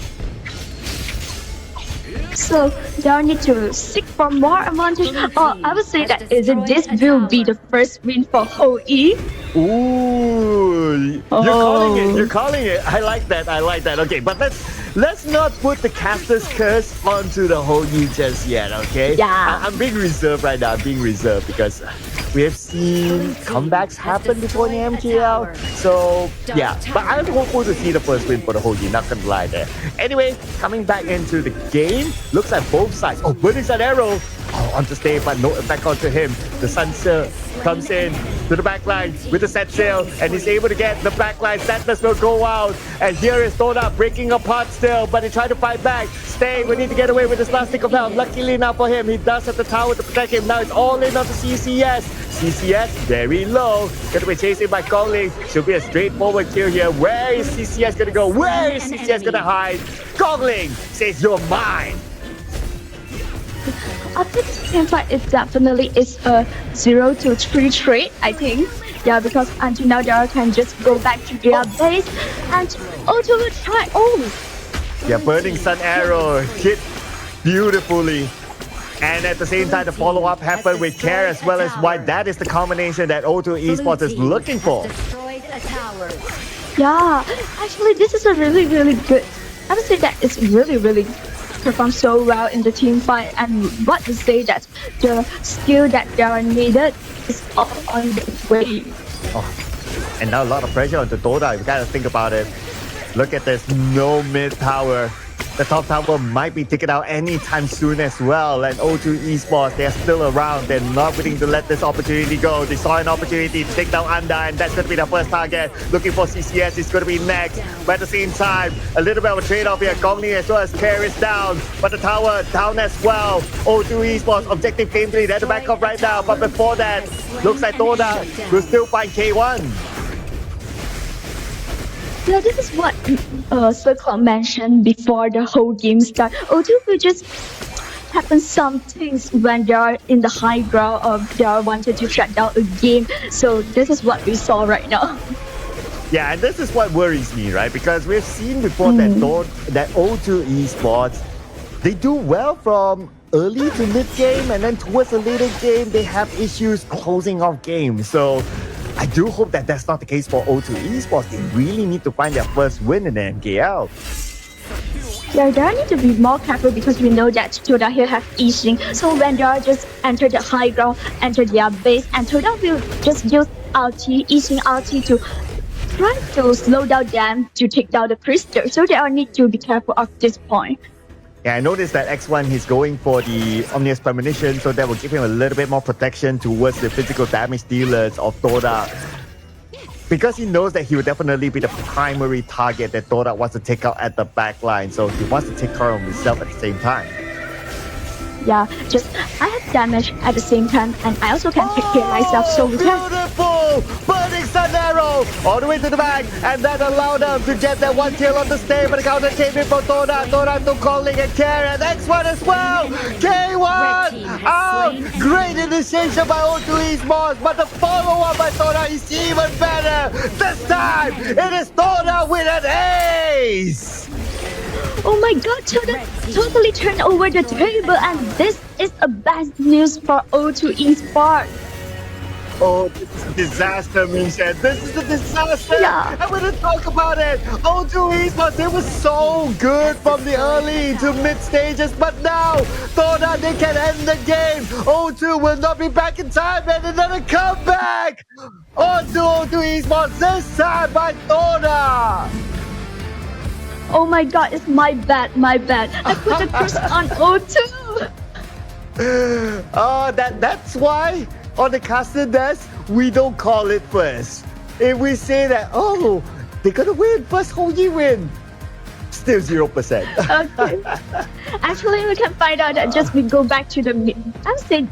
So they need to seek for more advantage. Or I would say that this will be the first win for HOE. Ooh, you're calling it. I like that. Okay, but let's not put the caster's curse onto the HOE just yet, okay? Yeah. I'm being reserved right now. I'm being reserved because we have seen comebacks happen before in the MKL. So, yeah. But I'm hopeful to see the first win for the HOE, not gonna lie there. Anyway, coming back into the game, looks like both sides. Oh, Burning Sun Arrow onto stay, but no effect onto him. The Sunset comes in to the backline with the set sail, and he's able to get the backline. Sadness will go out, and here is Toda breaking apart still, but he tried to fight back. Stay, we need to get away with this last stick of health. Luckily enough for him, he does have the tower to protect him. Now it's all in onto CCS. CCS very low, gonna be chasing by Gongling. Should be a straightforward kill here. Where is CCS gonna go? Where is CCS gonna hide? Gongling says you're mine. After this team fight, it definitely is a 0-3 trade, I think. Yeah, because until now they can just go back to their base and O2 will try. Yeah, Burning Sun Arrow hit beautifully. And at the same time, the follow-up happened with Care as well as White. That is the combination that O2 Esports is looking for. Yeah, actually this is a really, really good. I would say that it's really performed so well in the team fight, and what to say that the skill that they are needed is all on the way. And now a lot of pressure onto Toda. You gotta think about it. Look at this, no mid tower. The top tower might be taken out anytime soon as well. And O2 Esports, they're still around. They're not willing to let this opportunity go. They saw an opportunity to take down Anda, and that's going to be the first target. Looking for CCS is going to be next. But at the same time, a little bit of a trade-off here. Gongling as well as Care is down. But the tower down as well. O2 Esports, objective gameplay. They're the backup right now. But before that, looks like Toda will still find K1. Yeah, this is what Circle mentioned before the whole game start. O2 will just happen some things when they are in the high ground or they are wanted to shut down a game. So this is what we saw right now. Yeah, and this is what worries me, right? Because we've seen before that O2 Esports, they do well from early to mid game, and then towards the later game, they have issues closing off games. So I do hope that that's not the case for O2 Esports. They really need to find their first win in the MKL. Yeah, they need to be more careful because we know that Toda here have Yixing. So when they just enter the high ground, enter their base, and Toda will just use ulti, Yixing ulti to try to slow down them to take down the crystal. So they all need to be careful at this point. Yeah, I noticed that X1, he's going for the Omnious Premonition, so that will give him a little bit more protection towards the physical damage dealers of Toda. Because he knows that he will definitely be the primary target that Toda wants to take out at the back line, so he wants to take care of himself at the same time. Yeah, just I have damage at the same time, and I also can take care of myself, so we can. Beautiful! Burning Sun an arrow all the way to the back, and that allowed them to get that one kill on the stage. But the counter came in for Toda. Toda took Calling and Karen. X1 as well. K1 out. Great initiation by O2 Esports, but the follow-up by Toda is even better. This time, it is Toda with an ace. Oh my god, Toda totally turned over the table, and this is a bad news for O2 Esports. Oh, this is a disaster, Misha. This is a disaster. Yeah. I'm going to talk about it. O2 Esports, they were so good from the early to mid stages, but now, Toda, they can end the game. O2 will not be back in time, and another comeback onto O2 Esports, this time by Toda. Oh my god, it's my bad. I put the curse on O2. Oh, that's why on the caster desk, we don't call it first. If we say that, oh, they're gonna win, first whole year win, still 0%. Okay. Actually, we can find out that just we go back to the, I would say,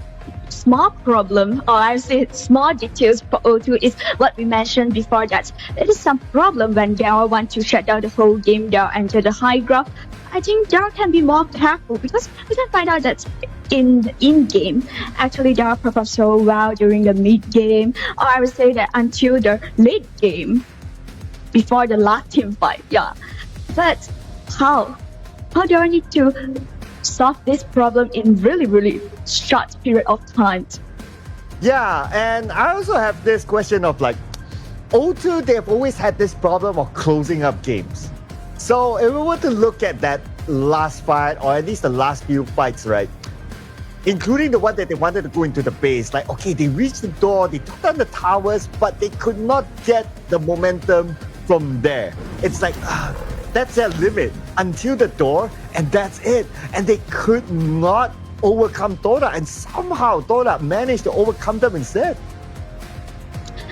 small problem, or I would say small details for O2 is what we mentioned before, that it is some problem when they all want to shut down the whole game, they'll enter the high ground. I think they can be more careful, because we can find out that in game, actually they perform so well during the mid game, or I would say that until the late game, before the last team fight. Yeah, but how do I need to solve this problem in really short period of time? Yeah, and I also have this question of like, O2, they've always had this problem of closing up games. So if we were to look at that last fight, or at least the last few fights, right, including the one that they wanted to go into the base, like, okay, they reached the door, they took down the towers, but they could not get the momentum from there. It's like, that's their limit until the door, and that's it. And they could not overcome Toda, and somehow Toda managed to overcome them instead.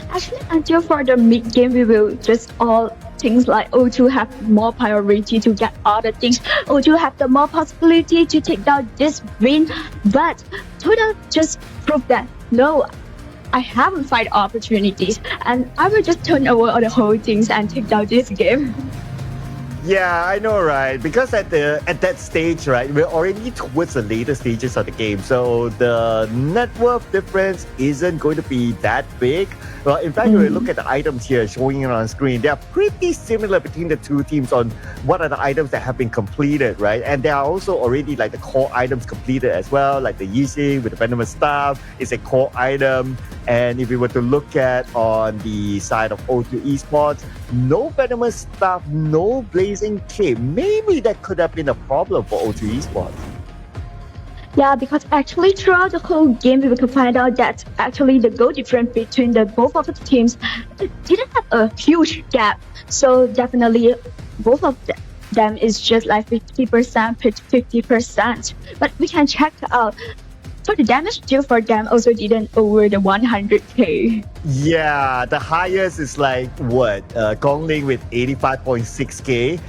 Actually, until for the mid game, we will just all things like O2 have more priority to get other things. O2 have the more possibility to take down this win, but Toda just proved that no, I haven't find opportunities, and I will just turn over all the whole things and take down this game. Yeah, I know, right? Because at that stage, right, we're already towards the later stages of the game, so the net worth difference isn't going to be that big. Well, in fact, when we look at the items here showing it on screen, they are pretty similar between the two teams on what are the items that have been completed, right? And there are also already like the core items completed as well, like the Yixing with the Venomous Staff is a core item. And if we were to look at on the side of O2 Esports, no Venomous Staff, no Blazing Cape. Maybe that could have been a problem for O2 Esports. Yeah, because actually throughout the whole game, we could find out that actually the goal difference between the both of the teams didn't have a huge gap. So definitely both of them is just like 50%, 50%. But we can check out. For the damage deal for them also didn't over the 100k. Yeah, the highest is like what? Gongling with 85.6k.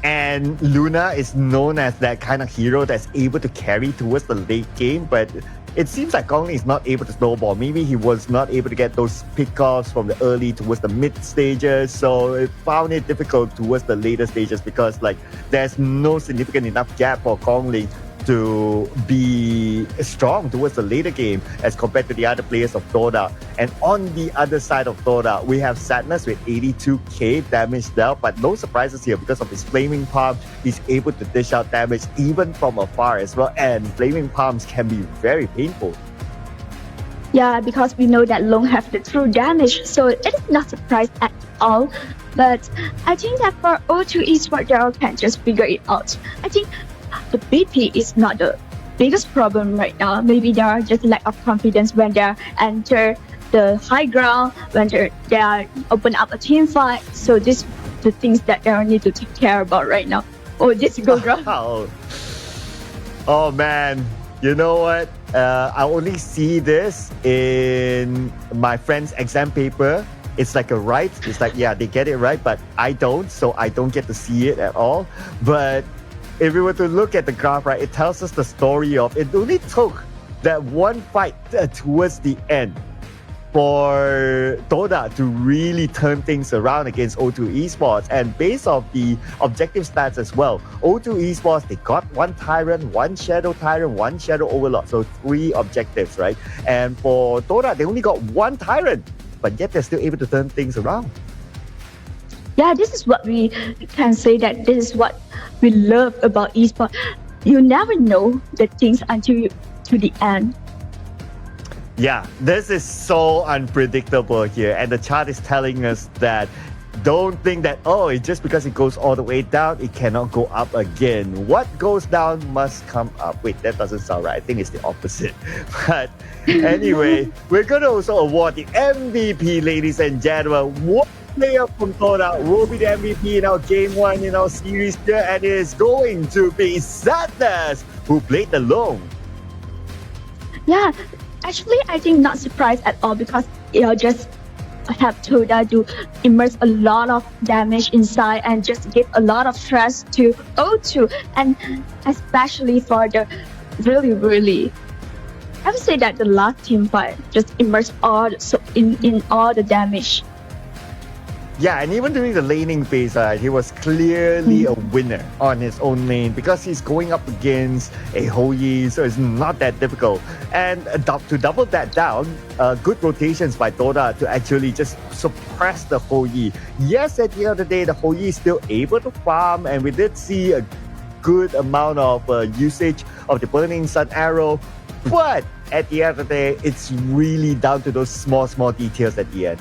And Luna is known as that kind of hero that's able to carry towards the late game, but it seems like Gongling is not able to snowball. Maybe he was not able to get those pickoffs from the early towards the mid stages, so it found it difficult towards the later stages because like there's no significant enough gap for Gongling to be strong towards the later game as compared to the other players of Toda. And on the other side of Toda, we have Sadness with 82k damage dealt, but no surprises here because of his Flaming Palm. He's able to dish out damage even from afar as well, and Flaming Palms can be very painful. Yeah, because we know that Long have the true damage, so it is not surprised at all. But I think that for O2 Esports, they all can just figure it out. I think the BP is not the biggest problem right now. Maybe there are just lack of confidence when they enter the high ground, when they are open up a team fight. So this the things that they need to take care about right now. Oh, this go wrong. Oh man, you know what? I only see this in my friend's exam paper. It's like a right. It's like, yeah, they get it right, but I don't, so I don't get to see it at all. But if we were to look at the graph, right, it tells us the story of it only took that one fight towards the end for Toda to really turn things around against O2 Esports. And based off the objective stats as well, O2 Esports, they got one Tyrant, one Shadow Tyrant, one Shadow Overlord. So 3 objectives, right? And for Toda, they only got one Tyrant, but yet they're still able to turn things around. Yeah, this is what we can say, that this is what we love about esports. You never know the things until to the end. Yeah, this is so unpredictable here, and the chart is telling us that don't think that, oh, it's just because it goes all the way down, it cannot go up again. What goes down must come up. Wait, that doesn't sound right. I think it's the opposite. But anyway, we're going to also award the MVP, ladies and gentlemen. What player from Toda will be the MVP in our Game 1 in our series here, and it is going to be Sadness, who played alone. Yeah, actually, I think not surprised at all, because just have Toda to immerse a lot of damage inside and just give a lot of stress to O2, and especially for the really, I would say that the last team fight just immersed all in all the damage. Yeah, and even during the laning phase, he was clearly a winner on his own lane because he's going up against a Houyi, so it's not that difficult. And to double that down, good rotations by Toda to actually just suppress the Houyi. Yes, at the end of the day, the Houyi is still able to farm, and we did see a good amount of usage of the Burning Sun Arrow, but at the end of the day, it's really down to those small details at the end.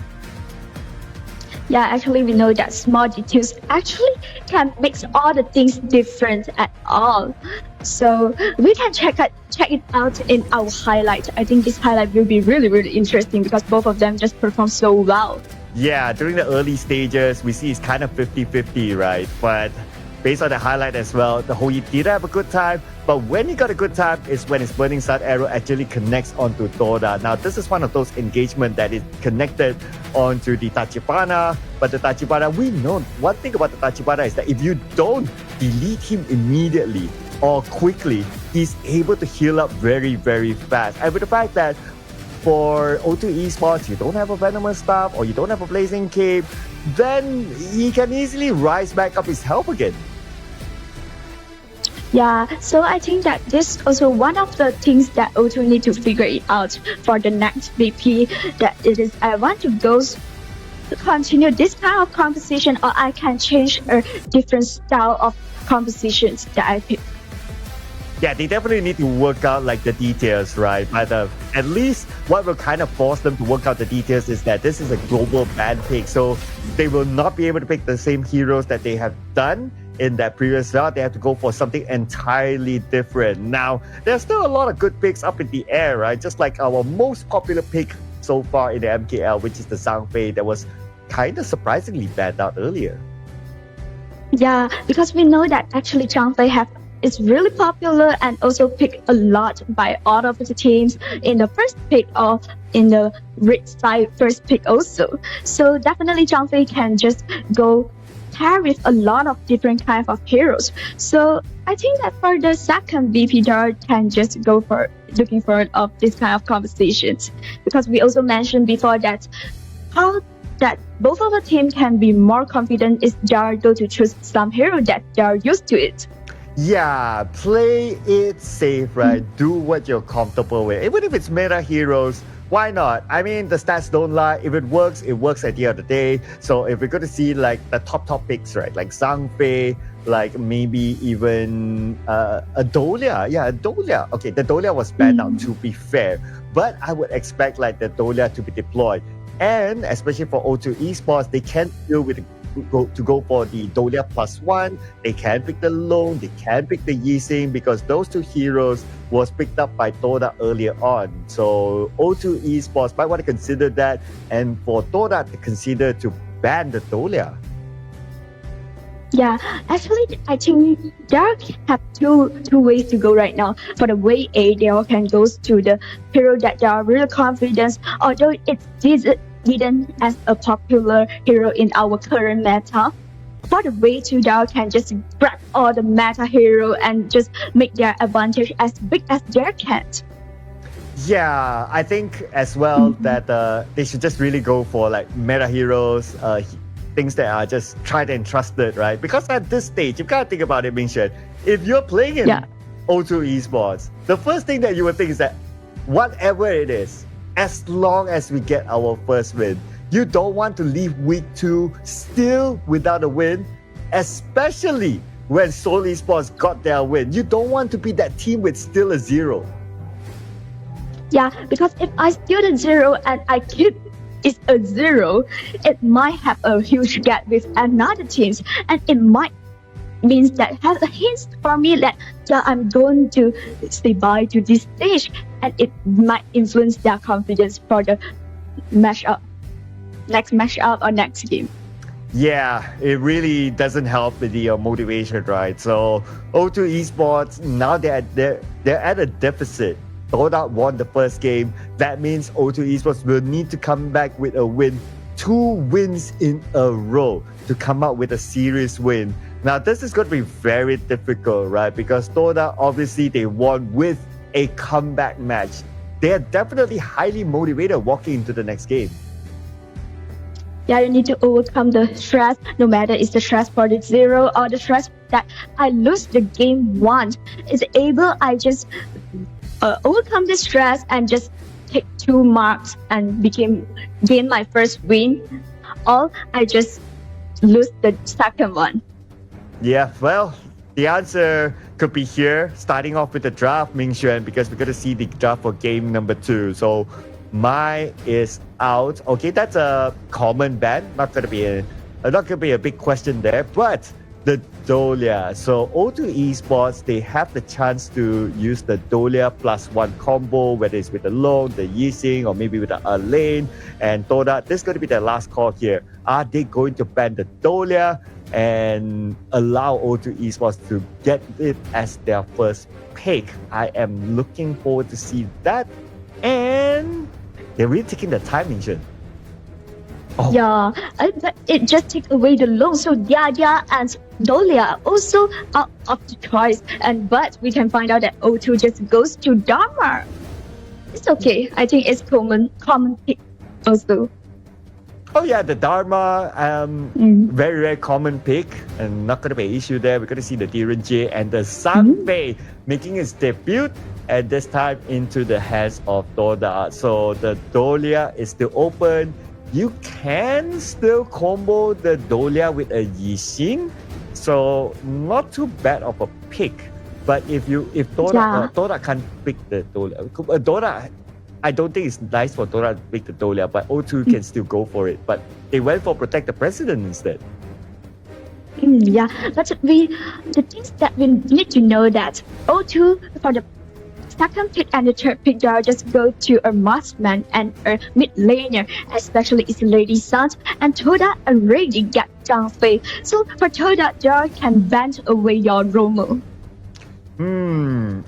Yeah, actually, we know that small details actually can make all the things different at all. So we can check it out in our highlight. I think this highlight will be really interesting because both of them just perform so well. Yeah, during the early stages, we see it's kind of 50-50, right? But based on the highlight as well, the Houyi did have a good time. But when he got a good time is when his Burning Sun Arrow actually connects onto Toda. Now, this is one of those engagements that is connected onto the Tachibana. But the Tachibana, we know one thing about the Tachibana is that if you don't delete him immediately or quickly, he's able to heal up very fast. And with the fact that for O2 Esports, you don't have a Venomous Staff or you don't have a Blazing Cape, then he can easily rise back up his health again. Yeah, so I think that this is also one of the things that O2 need to figure it out for the next VP, that it is, I want to continue this kind of composition, or I can change a different style of compositions that I pick. Yeah, they definitely need to work out like the details, right? But at least what will kind of force them to work out the details is that this is a global ban pick, so they will not be able to pick the same heroes that they have done in that previous round. They have to go for something entirely different. Now, there's still a lot of good picks up in the air, right? Just like our most popular pick so far in the MKL, which is the Zhang Fei, that was kind of surprisingly banned out earlier. Yeah, because we know that actually Zhang Fei is really popular and also picked a lot by all of the teams in the first pick or in the red side first pick also. So definitely Zhang Fei can just go pair with a lot of different kinds of heroes. So I think that for the second VP, Dart can just go for looking for of this kind of conversations, because we also mentioned before that how that both of the team can be more confident is Dart go to choose some hero that they are used to it. Yeah, play it safe, right? Do what you're comfortable with. Even if it's meta heroes, why not? I mean, the stats don't lie. If it works at the end of the day. So if we're going to see like the top picks, right? Like Zhang Fei, like maybe even Adolia. Yeah, Adolia. Okay, the Adolia was banned out, to be fair. But I would expect like the Adolia to be deployed. And especially for O2 Esports, they can deal with to go for the Dolia +1. They can pick the Long, they can pick the Yixing, because those two heroes was picked up by Toda earlier on. So O2 Esports might want to consider that, and for Toda to consider to ban the Dolia. Yeah, actually, I think there have two ways to go right now. For the way A, they all can go to the hero that they are really confident, although it didn't as a popular hero in our current meta. For the way 2, they can just grab all the meta hero and just make their advantage as big as they can. Yeah, I think as well that they should just really go for like meta heroes, things that are just tried and trusted, right? Because at this stage, you gotta think about it, Ming-Xuan. If you're playing in O2 Esports, the first thing that you would think is that whatever it is, as long as we get our first win, you don't want to leave week 2 still without a win, especially when Seoul Esports got their win. You don't want to be that team with still a 0. Yeah, because if I steal the 0 and I keep it a 0, it might have a huge gap with another teams, and it might means that has a hint for me that I'm going to say bye to this stage, and it might influence their confidence for the next matchup or next game. Yeah, it really doesn't help with the motivation, right? So O2 Esports, now they're at a deficit. Toda won the first game. That means O2 Esports will need to come back with a win, 2 wins in a row to come out with a serious win. Now, this is going to be very difficult, right? Because Toda, obviously, they won with a comeback match. They are definitely highly motivated walking into the next game. Yeah, you need to overcome the stress, no matter it's the stress for the 0 or the stress that I lose the game once. I just overcome the stress and just take 2 marks and gain my first win, or I just lose the second one. Yeah, well, the answer could be here, starting off with the draft, Ming-Xuan, because we're going to see the draft for game number 2. So Mai is out. Okay, that's a common ban. Not going to be a big question there, but the Dolia. So O2 Esports, they have the chance to use the Dolia +1 combo, whether it's with the Lone, the Yixing, or maybe with the Lane and Toda. This is going to be their last call here. Are they going to ban the Dolia and allow O2 Esports to get it as their first pick? I am looking forward to see that. And they're really taking the time, Ming-Xuan. Oh. Yeah, it just takes away the loan. So Yaya and Dolia also out of the choice. But we can find out that O2 just goes to Dharma. It's okay. I think it's common pick also. Oh yeah, the Dharma, very, very common pick, and not going to be an issue there. We're going to see the Diren J and the Sanfei making its debut, and this time into the hands of Toda. So the Dolia is still open. You can still combo the Dolia with a Yixing, so not too bad of a pick. But if Toda can't pick the Dolia, I don't think it's nice for Toda to pick the Dolia, but O2 can still go for it. But they went for Protect the President instead. Yeah, but the things that we need to know that O2 for the second pick and the third pick, they'll just go to a marksman and a mid laner, especially it's Lady Sun, and Toda already got Zhang Fei. So for Toda, they can bend away your roamer.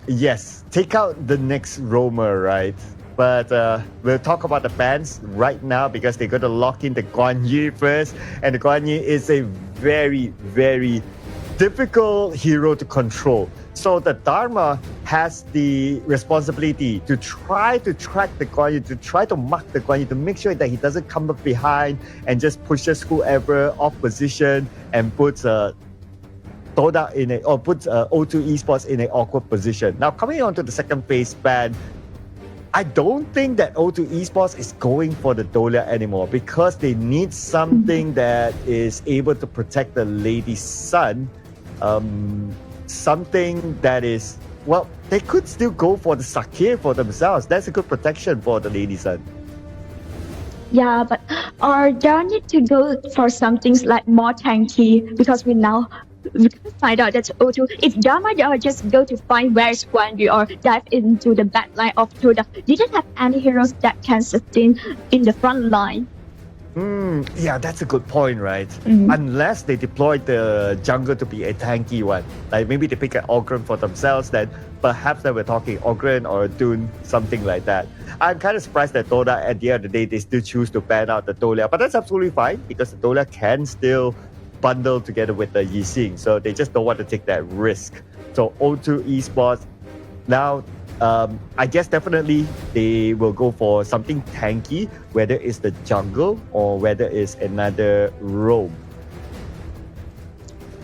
Yes, take out the next roamer, right? But we'll talk about the bans right now because they're going to lock in the Guan Yu first. And the Guan Yu is a very, very difficult hero to control. So the Dharma has the responsibility to try to track the Guan Yu, to try to mark the Guan Yu, to make sure that he doesn't come up behind and just pushes whoever off position and puts Toda in puts O2 Esports in an awkward position. Now coming on to the second phase ban, I don't think that O2 Esports is going for the Dolia anymore because they need something that is able to protect the Lady Sun. Something that is, well, they could still go for the Sakir for themselves. That's a good protection for the Lady Sun. Yeah, but they need to go for some things like more tanky because we can find out that O2, if Dharma they'll just go to find where's Guan Yu or dive into the backline of Toda. They don't have any heroes that can sustain in the front line. Yeah, that's a good point, right? Unless they deploy the jungle to be a tanky one. Like maybe they pick an Ogren for themselves, then perhaps they were talking Ogren or Dune, something like that. I'm kind of surprised that Toda, at the end of the day, they still choose to ban out the Dolia. But that's absolutely fine because the Dolia can still bundle together with the Yixing. So they just don't want to take that risk. So O2 Esports, now I guess definitely they will go for something tanky, whether it's the jungle or whether it's another roam.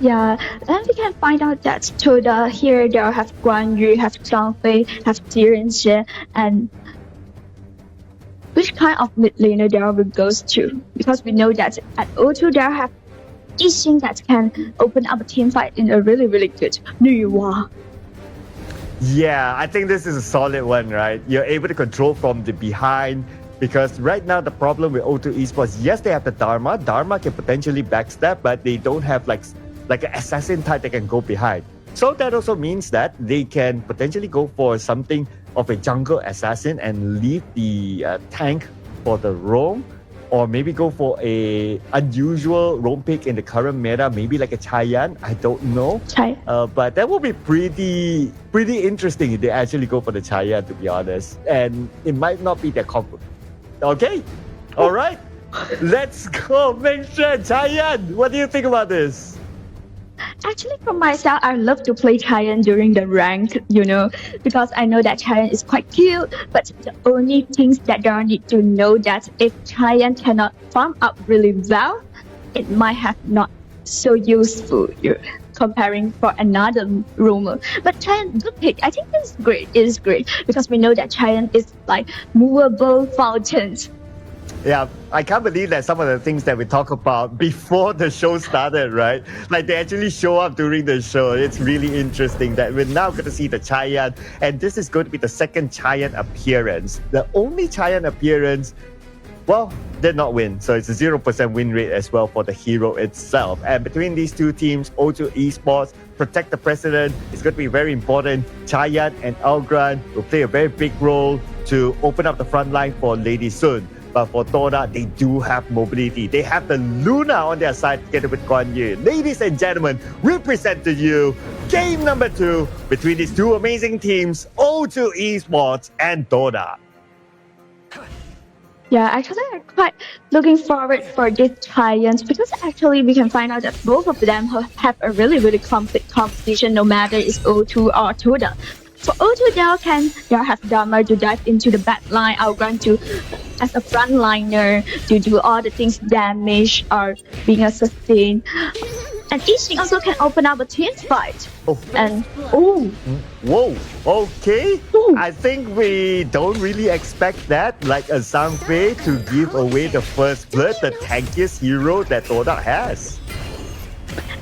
Yeah, and we can find out that Toda here they'll have Guan Yu, have Zhang Fei, have Jiren, and which kind of mid laner there will goes to, because we know that at O2 there have Yixing that can open up a team fight in a really, really good Nuyuwa. Yeah, I think this is a solid one, right? You're able to control from the behind, because right now the problem with O2 Esports, yes, they have the Dharma. Dharma can potentially backstab, but they don't have like an assassin type that can go behind. So that also means that they can potentially go for something of a jungle assassin and leave the tank for the roam, or maybe go for a unusual roam pick in the current meta, maybe like a Chayan. I don't know. But that will be pretty interesting if they actually go for the Chayan, to be honest. And it might not be their comfort. Okay, all right. Let's go, mention Chayan. What do you think about this? Actually, for myself, I love to play Chayan during the rank, because I know that Chayan is quite cute. But the only things that you need to know that if Chayan cannot farm up really well, it might have not so useful comparing for another roamer. But Chayan, good pick. I think it's great. It is great because we know that Chayan is like movable fountains. Yeah, I can't believe that some of the things that we talk about before the show started, right? Like they actually show up during the show. It's really interesting that we're now going to see the Chayan, and this is going to be the second Chayan appearance. The only Chayan appearance, well, did not win. So it's a 0% win rate as well for the hero itself. And between these two teams, O2 Esports, protect the president, is going to be very important. Chayan and Algran will play a very big role to open up the front line for Lady Sun. But for Toda, they do have mobility. They have the Luna on their side together with Guan Yu. Ladies and gentlemen, we present to you game number 2 between these two amazing teams, O2 Esports and Toda. Yeah, actually, I'm quite looking forward for this Giants because actually we can find out that both of them have a really, really competition, no matter it's O2 or Toda. For O2, they'll have Dharma to dive into the back line, Algran to as a frontliner to do all the things damage or being a sustain. And each thing also can open up a team fight. Whoa, okay. I think we don't really expect that, like a Zhang Fei to give away the first blood, the tankiest hero that Toda has.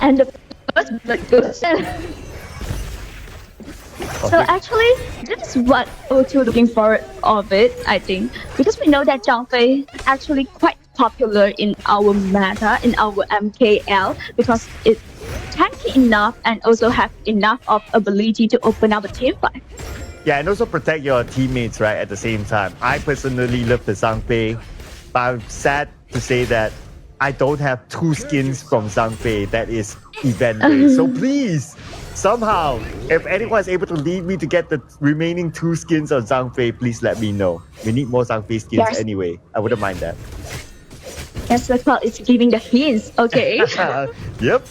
And the first blood goes. So actually, this is what O2 looking forward of it, I think, because we know that Zhang Fei is actually quite popular in our meta, in our MKL, because it's tanky enough and also have enough of ability to open up a team fight. Yeah, and also protect your teammates, right, at the same time. I personally love the Zhang Fei, but I'm sad to say that I don't have 2 skins from Zhang Fei that is event-based. So please, somehow, if anyone is able to lead me to get the remaining 2 skins of Zhang Fei, please let me know. We need more Zhang Fei skins anyway. I wouldn't mind that. Yes, that's what it's giving the hints, okay? Yep.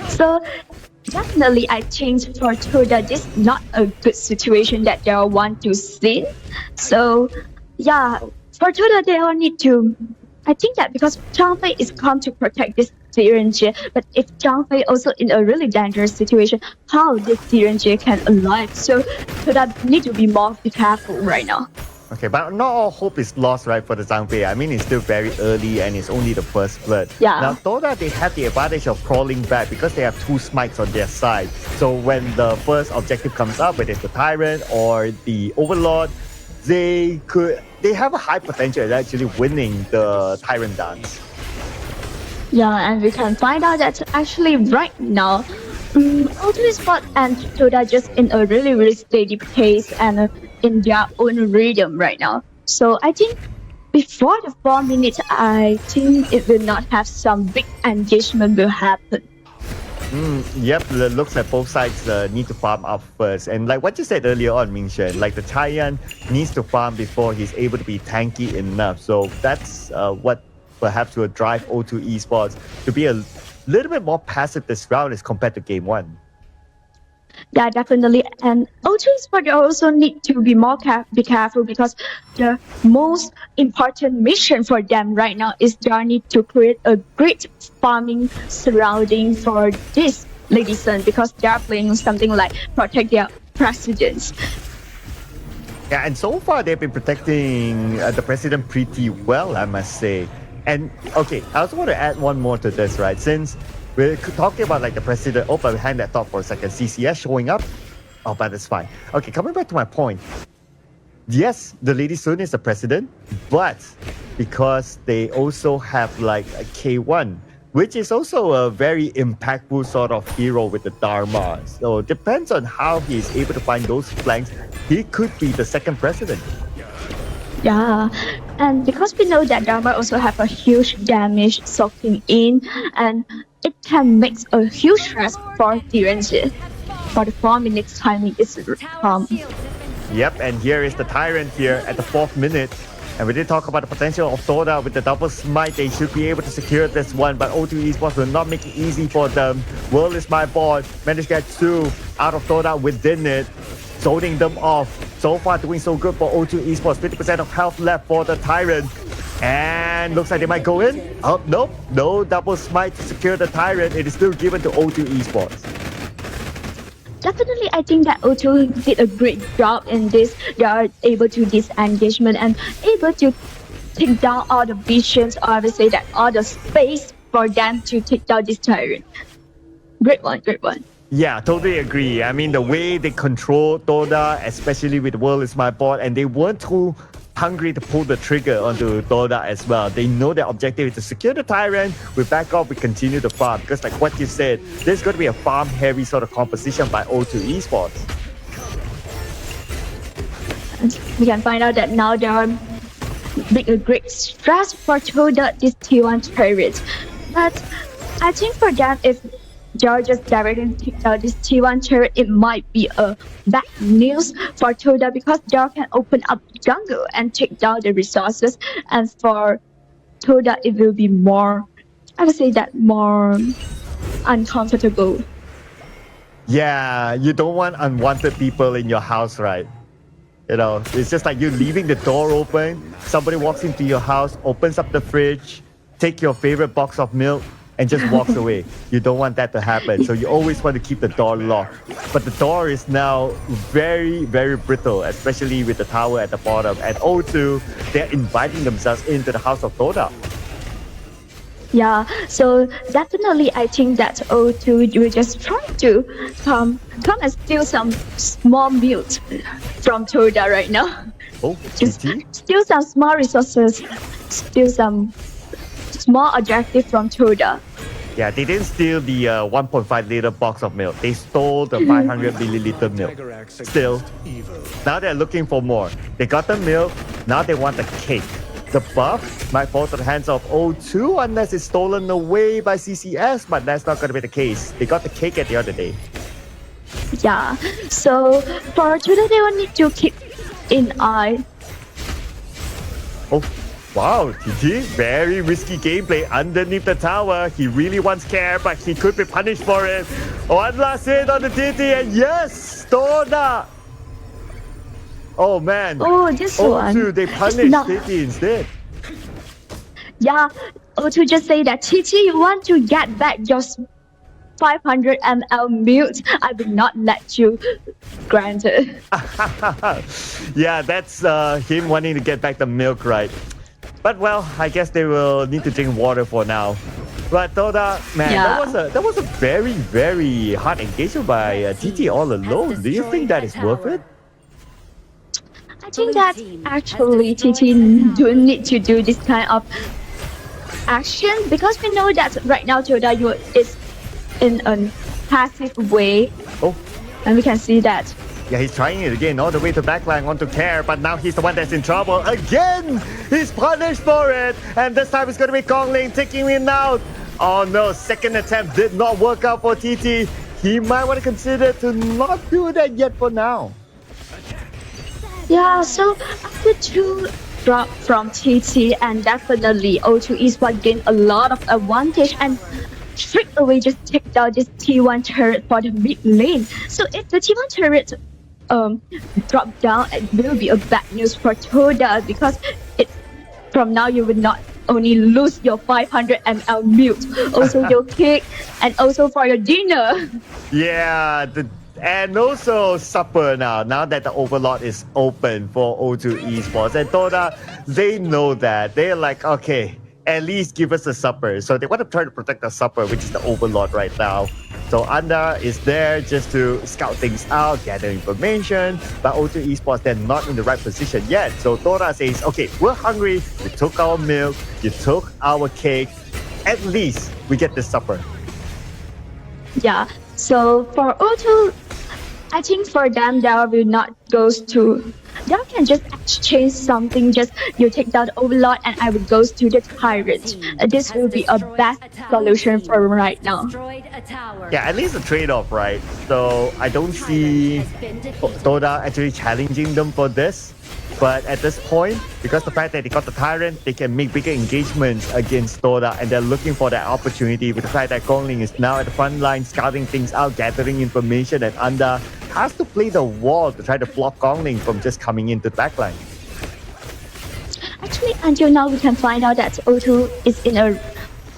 So definitely I think for Toda, this is not a good situation that they all want to see. So yeah, for Toda, they all need to, I think that because Zhang Fei is come to protect this Jiren, but if Zhang Fei also in a really dangerous situation, how this Jiren can alive? So Toda need to be more careful right now. Okay, but not all hope is lost, right, for the Zhang Fei. I mean, it's still very early and it's only the first blood. Yeah. Now, Toda, they have the advantage of crawling back because they have 2 smites on their side. So when the first objective comes up, whether it's the Tyrant or the Overlord, they have a high potential at actually winning the Tyrant dance. Yeah, and we can find out that actually right now, O2 Esports and Toda just in a really, really steady pace and in their own rhythm right now. So I think before the 4 minutes, I think it will not have some big engagement will happen. Yep, it looks like both sides need to farm up first. And like what you said earlier on, Mingshen, like the Chayan needs to farm before he's able to be tanky enough. So that's what perhaps will drive O2 Esports to be a little bit more passive this round as compared to game 1. Yeah, definitely. And O2 Esports also need to be more be careful because the most important mission for them right now is they need to create a great farming surrounding for this lady son because they are playing something like protect their presidents. Yeah, and so far they've been protecting the president pretty well, I must say. And okay, I also want to add one more to this, right? Since we're talking about like the president, but behind that thought for a second, CCS showing up. Oh, but that's fine. Okay, coming back to my point. Yes, the Lady Sun is the president, but because they also have like a K1, which is also a very impactful sort of hero with the Dharma. So it depends on how he's able to find those flanks. He could be the second president. Yeah, and because we know that Dharma also have a huge damage soaking in, and it can make a huge stress for DNG for the 4 minutes timing is come. Yep, and here is the Tyrant here at the 4th minute. And we did talk about the potential of Toda with the double smite. They should be able to secure this one, but O2 Esports will not make it easy for them. World is my board. Managed to get 2 out of Toda within it, zoning them off. So far doing so good for O2 Esports. 50% of health left for the Tyrant. And looks like they might go in. Oh, nope. No double smite to secure the Tyrant. It is still given to O2 Esports. Definitely, I think that O2 did a great job in this. They are able to disengagement and able to take down all the visions, or I would say that all the space for them to take down this tyrant. Great one, great one. Yeah, totally agree. I mean, the way they control Toda, especially with World is my board, and they weren't too hungry to pull the trigger onto Toda as well. They know their objective is to secure the Tyrant. We back off, we continue to farm. Because like what you said, there's going to be a farm-heavy sort of composition by O2 Esports. And we can find out that now there are a great stress for Toda, this T1 turret. But I think for them, if they're just directly take down this T1 turret, it might be a bad news for Toda because they can open up jungle and take down the resources. And for Toda, it will be more, I would say that more uncomfortable. Yeah, you don't want unwanted people in your house, right? You know, it's just like you leaving the door open. Somebody walks into your house, opens up the fridge, take your favorite box of milk, and just walks away. You don't want that to happen. So you always want to keep the door locked. But the door is now very, very brittle, especially with the tower at the bottom. And O2, they're inviting themselves into the house of Toda. Yeah, so definitely I think that O2 will just try to come and steal some small meat from Toda right now. Oh, just steal some small resources, steal some small objective from Toda. Yeah, they didn't steal the 1.5 liter box of milk. They stole the 500 milliliter milk. Still, now they're looking for more. They got the milk, now they want the cake. The buff might fall to the hands of O2 unless it's stolen away by CCS, but that's not going to be the case. They got the cake at the other day. Yeah, so for Toda, they will need to keep in eye. Oh. Wow, TT, very risky gameplay underneath the tower. He really wants care, but he could be punished for it. One last hit on the TT, and yes, Toda. Oh man. Oh, this one. O2, they punished TT instead. Yeah, O2 just say that TT, you want to get back your 500 ml milk. I will not let you. Granted. Yeah, that's him wanting to get back the milk, right? But well, I guess they will need to drink water for now. But Toda, man, yeah. that was a very, very hard engagement by TT all alone. Do you think that is worth it? I think that actually TT do need to do this kind of action because we know that right now Toda is in a passive way. Oh. And we can see that. Yeah, he's trying it again, all the way to backline onto Care, but now he's the one that's in trouble. Again! He's punished for it! And this time it's going to be Kongling taking him out. Oh no, second attempt did not work out for TT. He might want to consider to not do that yet for now. Yeah, so after 2 drop from TT, and definitely O2 Esports gained a lot of advantage. And straight away just take down this T1 turret for the mid lane. So if the T1 turret drop down, it will be a bad news for Toda, because from now you will not only lose your 500 ml mute, also your cake, and also for your dinner. Yeah, and also supper now that the Overlord is open for O2 Esports. And Toda, they know that. They're like, okay, at least give us a supper. So they want to try to protect the supper, which is the Overlord right now. So Anda is there just to scout things out, gather information. But O2 Esports, they're not in the right position yet. So Toda says, okay, we're hungry. You took our milk. You took our cake. At least we get the supper. Yeah, so for O2, I think for them, there will not goes to... They can just exchange something, just you take down the Overlord and I will go to the Tyrant. This will be a best solution for right now. Yeah, at least a trade-off, right? So I don't see Toda actually challenging them for this. But at this point, because the fact that they got the Tyrant, they can make bigger engagements against Toda, and they're looking for that opportunity with the fact that Gongling is now at the front line, scouting things out, gathering information, and Anda has to play the wall to try to block Gongling from just coming into the backline. Actually, until now, we can find out that O2 is in a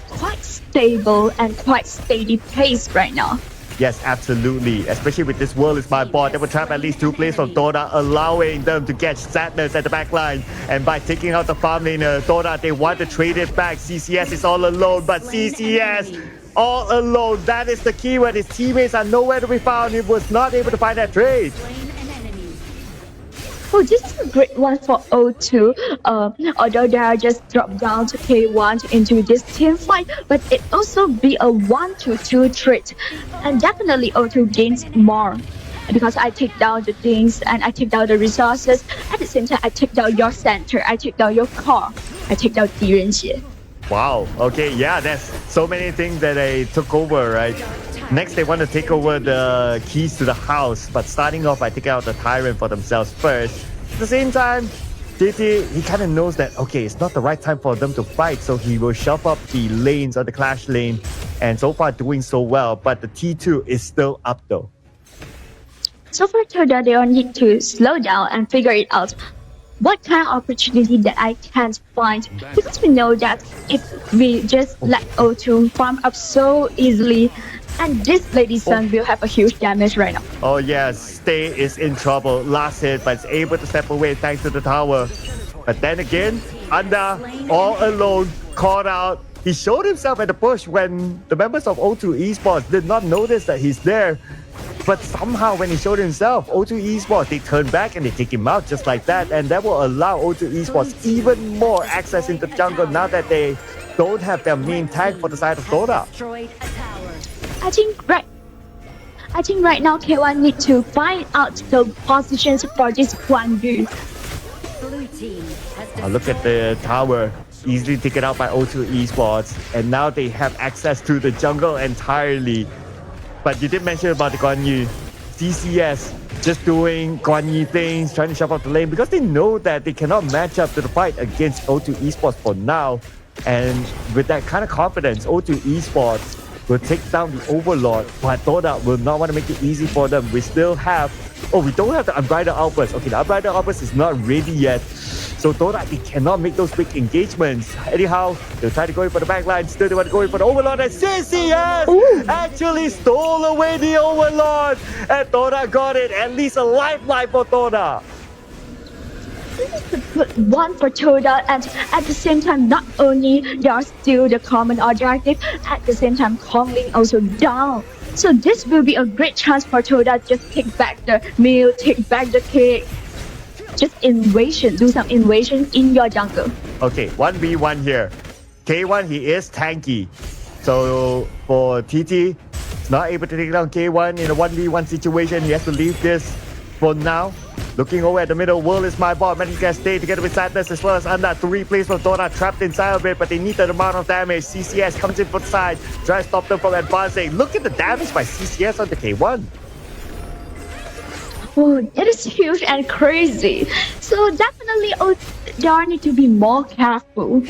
quite stable and quite steady pace right now. Yes, absolutely. Especially with this world is my board. They will trap at least 2 plays from Toda, allowing them to catch Sadness at the back line. And by taking out the farm laner, Toda, they want to trade it back. CCS is all alone, but CCS all alone. That is the keyword. His teammates are nowhere to be found. He was not able to find that trade. Oh, this is a great one for O2. Although they are just dropped down to K1 into this team fight, but it also be a 1-2 trade. And definitely O2 gains more, because I take down the things and I take down the resources. At the same time, I take down your center, I take down your core, I take down 狄仁杰. Wow. Okay, yeah, there's so many things that they took over, right? Next, they want to take over the keys to the house, but starting off by taking out the Tyrant for themselves first. At the same time, JT, he kind of knows that, okay, it's not the right time for them to fight, so he will shove up the lanes on the clash lane, and so far doing so well, but the T2 is still up though. So for Toda, they all need to slow down and figure it out. What kind of opportunity that I can find? Because we know that if we just let O2 farm up so easily, and this Lady Sun will have a huge damage right now. Oh yes, Stay is in trouble. Last hit, but is able to step away thanks to the tower. But then again, Anda, all alone, caught out. He showed himself at the push when the members of O2 Esports did not notice that he's there. But somehow when he showed himself, O2 Esports, they turn back and they take him out just like that. And that will allow O2 Esports even more access into the jungle now that they don't have their main tank for the side of Toda. I think right now K1 need to find out the positions for this Guan Yu. Look at the tower, easily taken out by O2 Esports, and now they have access to the jungle entirely. But you did mention about the Guan Yu. CCS just doing Guan Yu things, trying to shove up the lane because they know that they cannot match up to the fight against O2 Esports for now. And with that kind of confidence, O2 Esports will take down the Overlord, but Toda will not want to make it easy for them. We still have... Oh, we don't have the Unbridled Outburst. Okay, the Unbridled Outburst is not ready yet. So Toda, they cannot make those big engagements. Anyhow, they'll try to go in for the backline. Still, they want to go in for the Overlord. And CCS actually stole away the Overlord. And Toda got it. At least a lifeline for Toda. This is a good one for Toda, and at the same time, not only they are still the common objective, at the same time, Gongling also down. So this will be a great chance for Toda. Just take back the meal, take back the cake. Just invasion, do some invasion in your jungle. Okay, 1v1 here. K1, he is tanky. So for TT, he's not able to take down K1 in a 1v1 situation. He has to leave this for now. Looking over at the middle, world is my bot. Managed to stay together with Sadness as well as Anda. 3 plays from Toda trapped inside of it, but they need that amount of damage. CCS comes in from the side, tries to stop them from advancing. Look at the damage by CCS on the K1. Oh, it is huge and crazy. So definitely, they need to be more careful.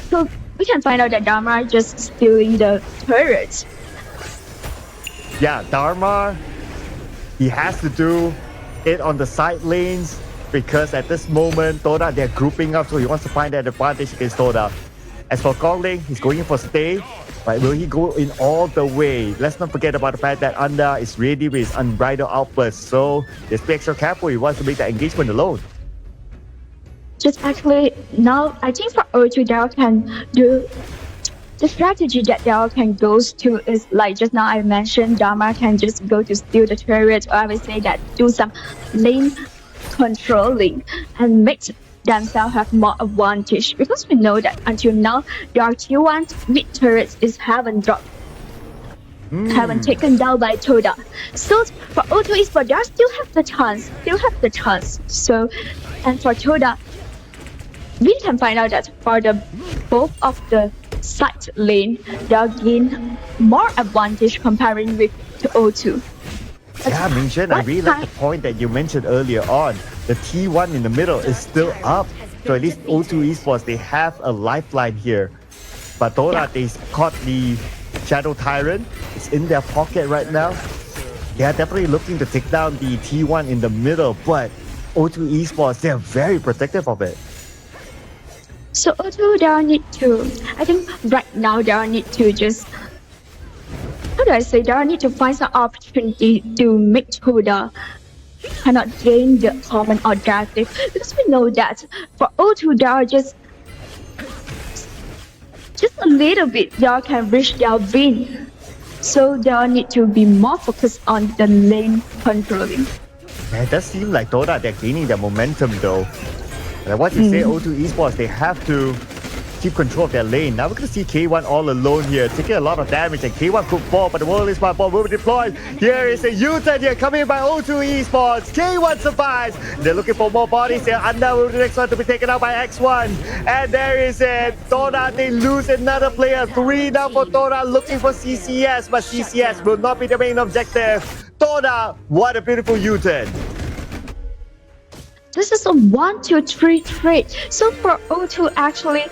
So we can find out that Dharma just stealing the turrets. Yeah, Dharma, he has to do it on the side lanes because at this moment, Toda, they're grouping up, so he wants to find that advantage against Toda. As for Gongling, he's going in for stay, but will he go in all the way? Let's not forget about the fact that Anda is ready with his unbridled outburst, so just be extra careful. He wants to make the engagement alone. Just actually, now I think for O2, Daryl can do the strategy that Daryl can goes to is like just now I mentioned, Dharma can just go to steal the turret, or I would say that do some lane controlling and make themselves have more advantage, because we know that until now their T1 mid turrets haven't dropped, haven't taken down by Toda. So for O2 Esports, they still have the chance. So, and for Toda, we can find out that for the both of the side lane, they'll gain more advantage comparing with to O2. Yeah, Ming-Shen, I really like the point that you mentioned earlier on. The T1 in the middle is still up. So at least O2 Esports, they have a lifeline here. But Toda, they caught the Shadow Tyrant. It's in their pocket right now. They are definitely looking to take down the T1 in the middle, but O2 Esports, they're very protective of it. So O2, they need to, I think right now they need to just, how do I say, they need to find some opportunity to make Toda cannot gain the common objective, because we know that for O2 they are just a little bit they can reach their win, so they need to be more focused on the lane controlling. Yeah, it does seem like Toda, they're gaining their momentum though. Like what you say, O2 Esports, they have to keep control of their lane. Now we're going to see K1 all alone here, taking a lot of damage, and K1 could fall, but the World is my ball will be deployed. Here is a U-turn here coming in by O2 Esports. K1 survives. They're looking for more bodies here. Anda will be the next one to be taken out by X1. And there is it. Toda, they lose another player. 3 now for Toda, looking for CCS, but CCS will not be the main objective. Toda, what a beautiful U-turn. This is a 1-2-3 trade. So for O2 actually,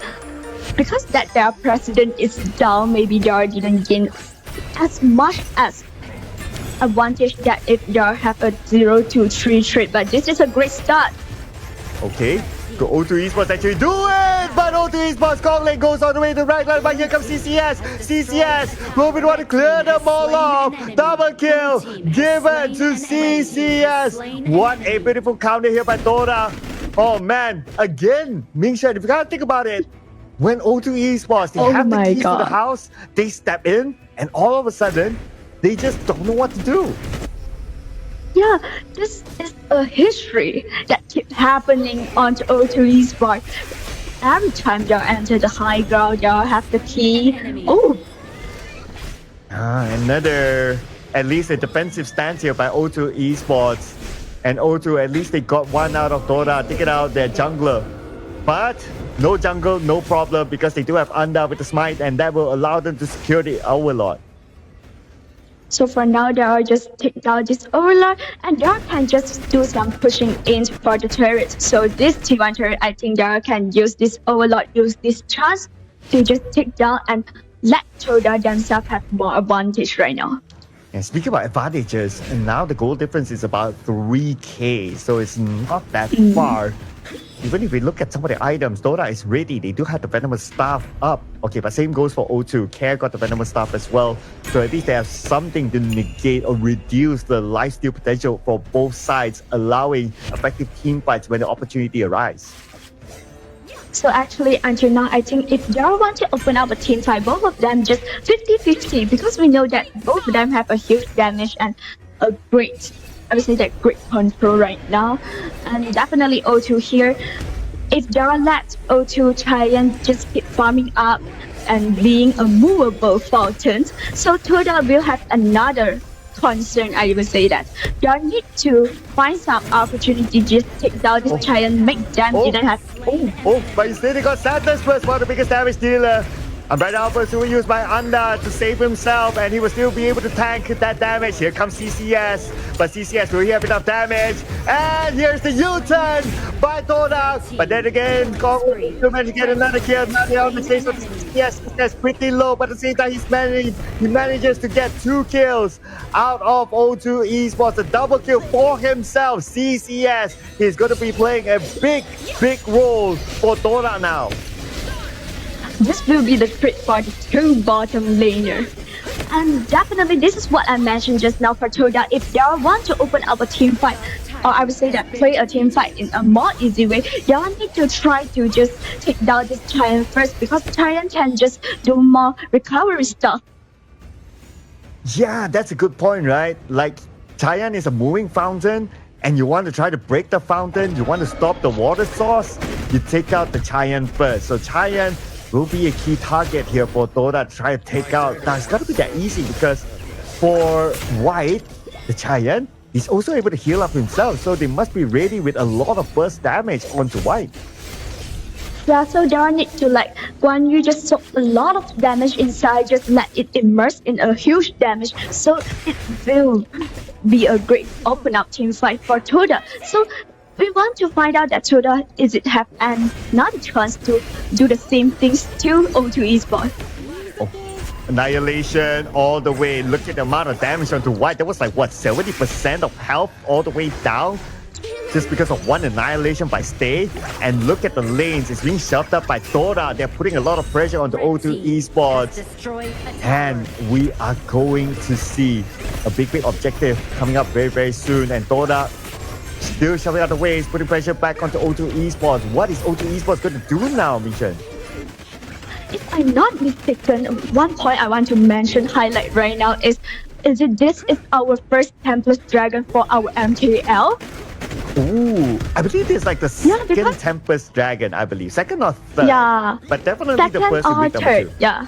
because that their president is down, maybe they didn't gain as much as advantage that if they have a 0-2-3 trade. But this is a great start. Okay, go O2 Esports actually do it! But O2 Esports Gongling goes all the way to the right line, but here comes CCS. CCS will be the one to clear them all off. Double kill given to CCS. What a beautiful counter here by Toda. Oh man, again, Ming-Shen, if you gotta think about it, when O2 Esports, they have the keys to the house, they step in, and all of a sudden, they just don't know what to do. Yeah, this is a history that keeps happening on O2 Esports. Every time they enter the high ground, they have the key. Oh! Another, at least a defensive stance here by O2 Esports. And O2, at least they got one out of Toda, taking out their jungler. But no jungle, no problem, because they do have Anda with the smite, and that will allow them to secure the Overlord. So for now, they are just take down this Overlord, and they can just do some pushing in for the turret. So this T1 turret, I think they can use this Overlord, use this chance to just take down and let Toda themselves have more advantage right now. And speaking about advantages, and now the goal difference is about 3k, so it's not that far. Even if we look at some of the items, Toda is ready. They do have the Venomous Staff up. Okay, but same goes for O2. Care got the Venomous Staff as well. So at least they have something to negate or reduce the lifesteal potential for both sides, allowing effective team fights when the opportunity arises. So actually, until now, I think if they want to open up a team fight, both of them just 50-50, because we know that both of them have a huge damage and a great, I would say that great control right now. And definitely O2 here, if they let O2 try and just keep farming up and being a movable fountain, so Toda will have another concern, I would say that. They need to find some opportunity to just take down this giant, make them didn't have. But instead they got Santa's first, one of the biggest damage dealer. And right now, first will be used by Anda to save himself, and he will still be able to tank that damage. Here comes CCS, but CCS will he have enough damage? And here's the U-turn by Toda. But then again, Gong will manage to get another kill. Now they're on the chase of CCS is pretty low, but at the same time he manages to get 2 kills out of O2 Esports, a double kill for himself. CCS is going to be playing a big role for Dota now. This will be the trick for the 2 bottom laner. And definitely this is what I mentioned just now for Toda. If they want to open up a team fight, or I would say that play a team fight in a more easy way, they need to try to just take down this Giant first, because Giant can just do more recovery stuff. Yeah, that's a good point, right? Like, Giant is a moving fountain, and you want to try to break the fountain, you want to stop the water source, you take out the Giant first. So Giant will be a key target here for Dota to try to take out. Now, it's got to be that easy because for White, the Giant, he's also able to heal up himself. So they must be ready with a lot of burst damage onto White. Yeah, so they need to, like, when you just soak a lot of damage inside, just let it immerse in a huge damage. So it will be a great open up team fight for Toda. So we want to find out that Toda is it have another chance to do the same things to O2 Esports. Annihilation all the way. Look at the amount of damage onto White. That was like, what, 70% of health all the way down? Just because of one Annihilation by Stay. And look at the lanes. It's being shoved up by Dota. They're putting a lot of pressure onto O2 Esports. And we are going to see a big objective coming up very soon. And Dota still shoving out the ways, putting pressure back onto O2 Esports. What is O2 Esports going to do now, Mission? If I'm not mistaken, one point I want to mention, highlight right now is it this is our first Tempest Dragon for our MKL? Ooh, I believe it's like the second Tempest Dragon, I believe. Second or third? Yeah. But definitely second the first in Big third, 2.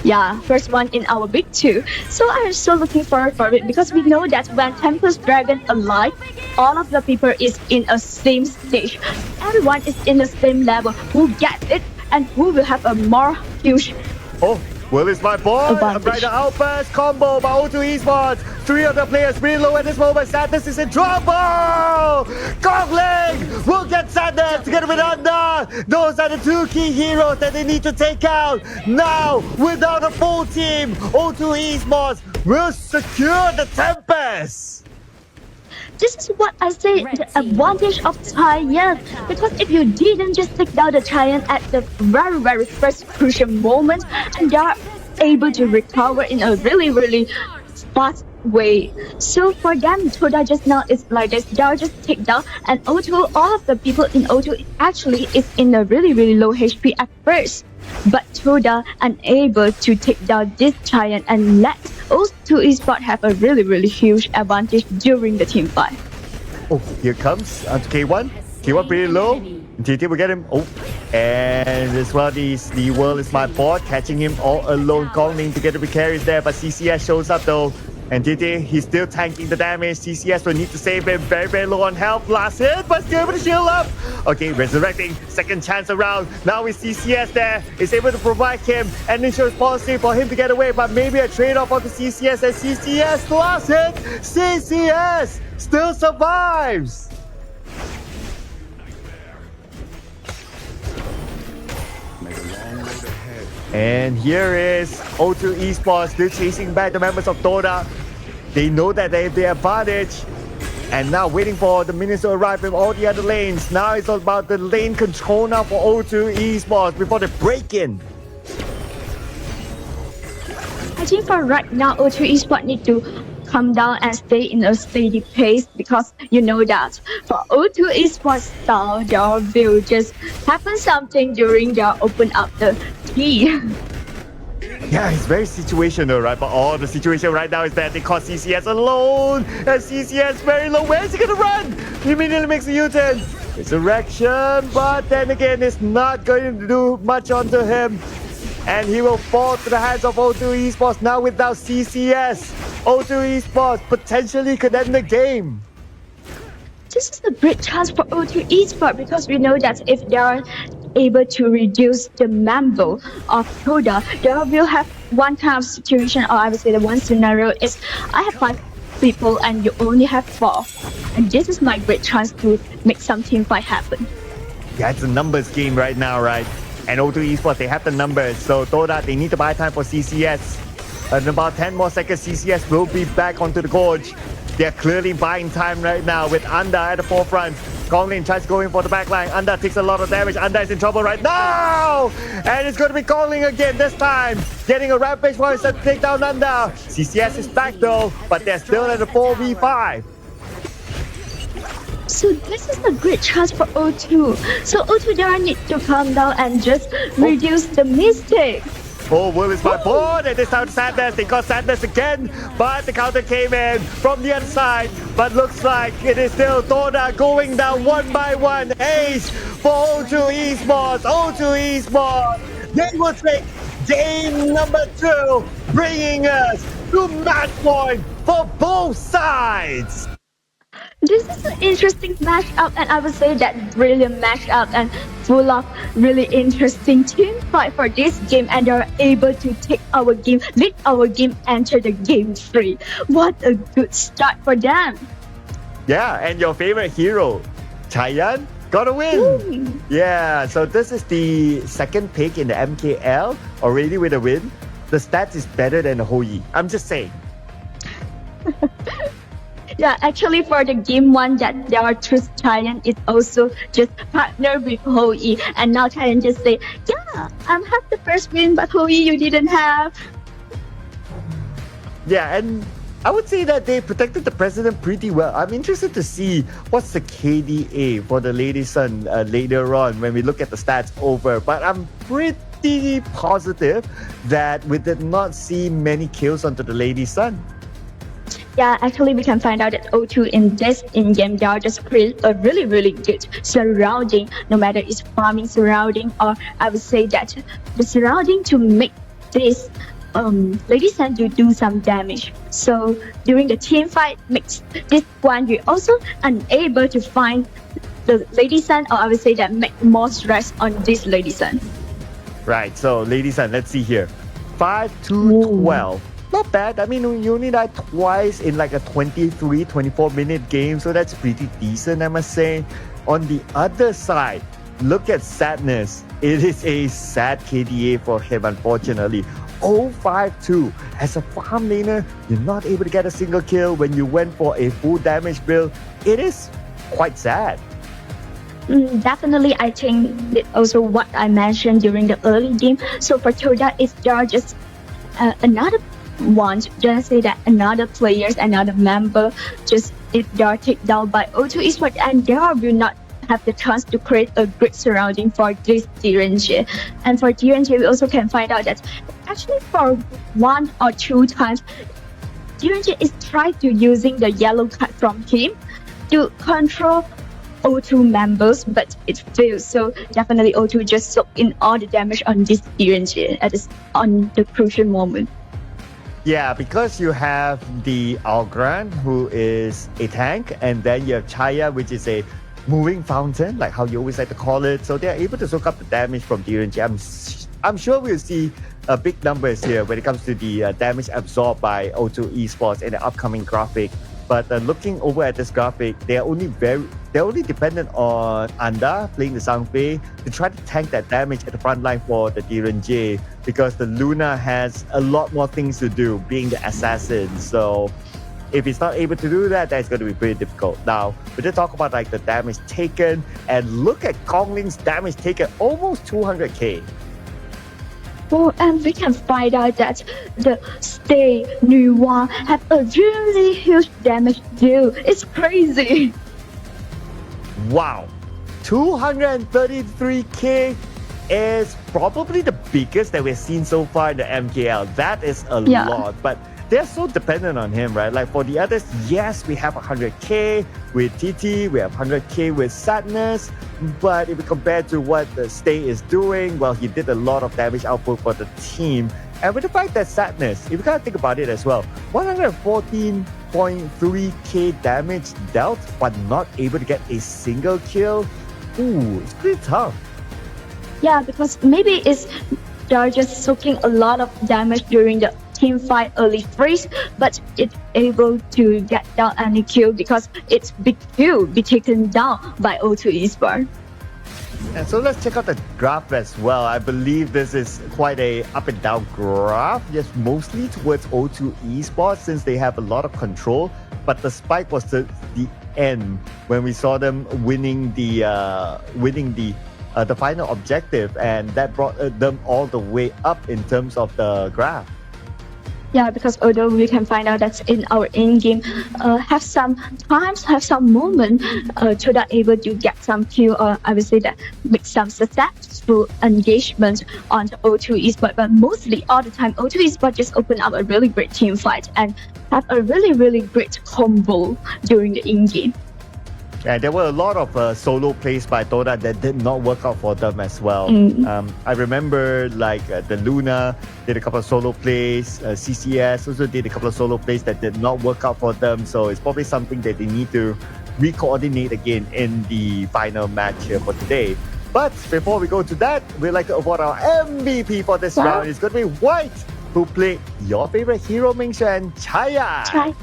Yeah, first one in our Big 2. So I'm so looking forward for it, because we know that when Tempest Dragon alive, all of the people is in a same stage. Everyone is in the same level. Who gets it and who will have a more huge... Oh, well, it's my boy. Right now, outburst combo by O2 Esports. 3 of the players really low at this moment. Sadness is in trouble. Gongling will get Sadness together with Under. Those are the 2 key heroes that they need to take out. Now, without a full team, O2 Esports will secure the Tempest. This is what I say, the advantage of Giant. Because if you didn't just take down the Giant at the very first crucial moment, and they are able to recover in a really fast way. So for them, Toda just now is like this. They are just take down, and O2, all of the people in O2 actually is in a really low HP at first. But Toda unable to take down this Giant and let O2 Esports have a really huge advantage during the team fight. Oh, here comes onto K1. K1 pretty low. TT will get him. Oh, and as well, the world is my bot, catching him all alone. Gongling together with carries there, but CCS shows up though. And TT, he's still tanking the damage. CCS will need to save him. Very low on health. Last hit, but still able to shield up. Okay, resurrecting. Second chance around. Now with CCS there, is able to provide him an insurance policy for him to get away, but maybe a trade-off onto CCS, and CCS last hit. CCS still survives. And here is O2 Esports still chasing back the members of Dota. They know that they have the advantage. And now waiting for the minions to arrive from all the other lanes. Now it's all about the lane control now for O2 Esports before they break in. I think for right now, O2 Esports need to come down and stay in a steady pace, because you know that for O2 Esports style, they will just happen something during their open up the key. Yeah, it's very situational, right? But all the situation right now is that they caught CCS alone. And CCS very low. Where is he gonna run? He immediately makes a U-turn. Resurrection, but then again, it's not going to do much onto him. And he will fall to the hands of O2 Esports now without CCS. O2 Esports potentially could end the game. This is a great chance for O2 Esports, because we know that if they are able to reduce the member of Toda, they will have one kind of situation, or I would say the one scenario is, I have 5 people and you only have 4. And this is my great chance to make some team fight happen. Yeah, it's a numbers game right now, right? And O2 Esports, they have the numbers. So Toda, they need to buy time for CCS. In about 10 more seconds, CCS will be back onto the gorge. They're clearly buying time right now with Anda at the forefront. Konglin tries to go in for the backline. Anda takes a lot of damage. Anda is in trouble right now. And it's going to be Konglin again this time. Getting a rampage for his to take down Anda. CCS is back though, but they're still at a 4v5. So this is a great chance for O2. So O2 don't need to calm down and just reduce the mistake. Oh, Will is by board, and this time Sadness. They got Sadness again, but the counter came in from the other side. But looks like it is still Toda going down one by one. Ace for O2 Esports. O2 Esports. They will take game number 2, bringing us to match point for both sides. This is an interesting matchup, and I would say that brilliant matchup and full of really interesting team fight for this game, and they're able to take our game, lead our game, enter the game 3. What a good start for them. Yeah, and your favorite hero, Chayan, got a win. Ooh. Yeah, so this is the second pick in the MKL, already with a win. The stats is better than the Hoi. I'm just saying. Yeah, actually for the game 1 that their choose Chayan is also just partner with Hoi, and now Chayan just say, yeah, I'm have the first win, but Hoi you didn't have. Yeah, and I would say that they protected the president pretty well. I'm interested to see what's the KDA for the Lady Sun later on when we look at the stats over, but I'm pretty positive that we did not see many kills onto the Lady Sun. Yeah, actually we can find out that O2 in this in-game, they are just create a really, really good surrounding, no matter it's farming surrounding, or I would say that the surrounding to make this Lady Sun to do some damage. So during the team fight, makes this one you also unable to find the Lady Sun, or I would say that make more stress on this Lady Sun. Right, so Lady Sun, let's see here. 5-12. Not bad. I mean, you only died twice in like a 24 minute game, so that's pretty decent, I must say. On the other side, look at Sadness. It is a sad KDA for him, unfortunately. 0-5-2. As a farm laner, you're not able to get a single kill when you went for a full damage build. It is quite sad. Definitely, I think that also what I mentioned during the early game. So for Toda, it's just another one, just say that another players, another member, just if they are taken down by O2 Esports, and they will not have the chance to create a great surrounding for this DRNG. And for DRNG, we also can find out that actually for 1 or 2 times, DRNG is trying to using the yellow card from him to control O2 members, but it fails. So definitely O2 just soak in all the damage on this DRNG on the crucial moment. Yeah, because you have the Algran, who is a tank, and then you have Chaya, which is a moving fountain, like how you always like to call it. So they're able to soak up the damage from DRNG. I'm sure we'll see big numbers here when it comes to the damage absorbed by O2 Esports in the upcoming graphic. But looking over at this graphic, they're only dependent on Anda playing the Sangfei to try to tank that damage at the front line for the DRNG, because the Luna has a lot more things to do, being the assassin. So if he's not able to do that, that's going to be pretty difficult. Now, we did talk about like the damage taken, and look at Kongling's damage taken, almost 200k. Oh, and we can find out that the Stay Nuwa have a really huge damage deal. It's crazy. Wow, 233k is probably the biggest that we've seen so far in the MKL. That is a lot, but they're so dependent on him, right? Like for the others, yes, we have 100k with TT, we have 100k with Sadness, but if we compare to what the Stay is doing, well, he did a lot of damage output for the team. And with the fact that Sadness, if you kind of think about it as well, 114.3k damage dealt, but not able to get a single kill. Ooh, it's pretty tough. Yeah, because maybe they're just soaking a lot of damage during the team fight early freeze, but it's able to get down any kill because it's big kill be taken down by O2 Esports. And so let's check out the graph as well. I believe this is quite a up and down graph, yes, mostly towards O2 Esports since they have a lot of control. But the spike was the end when we saw them winning the final objective, and that brought them all the way up in terms of the graph. Yeah, because although we can find out that in our in-game, have some moment to that able to get some kill, or I would say that make some successful engagement on the O2 Esports, but mostly all the time O2 Esports just open up a really great team fight and have a really great combo during the in-game. And there were a lot of solo plays by Toda that did not work out for them as well. I remember like the Luna did a couple of solo plays, CCS also did a couple of solo plays that did not work out for them. So it's probably something that they need to re-coordinate again in the final match here for today. But before we go to that, we'd like to award our MVP for this round. It's going to be White, who played your favorite hero, Mingsha, and Chaya.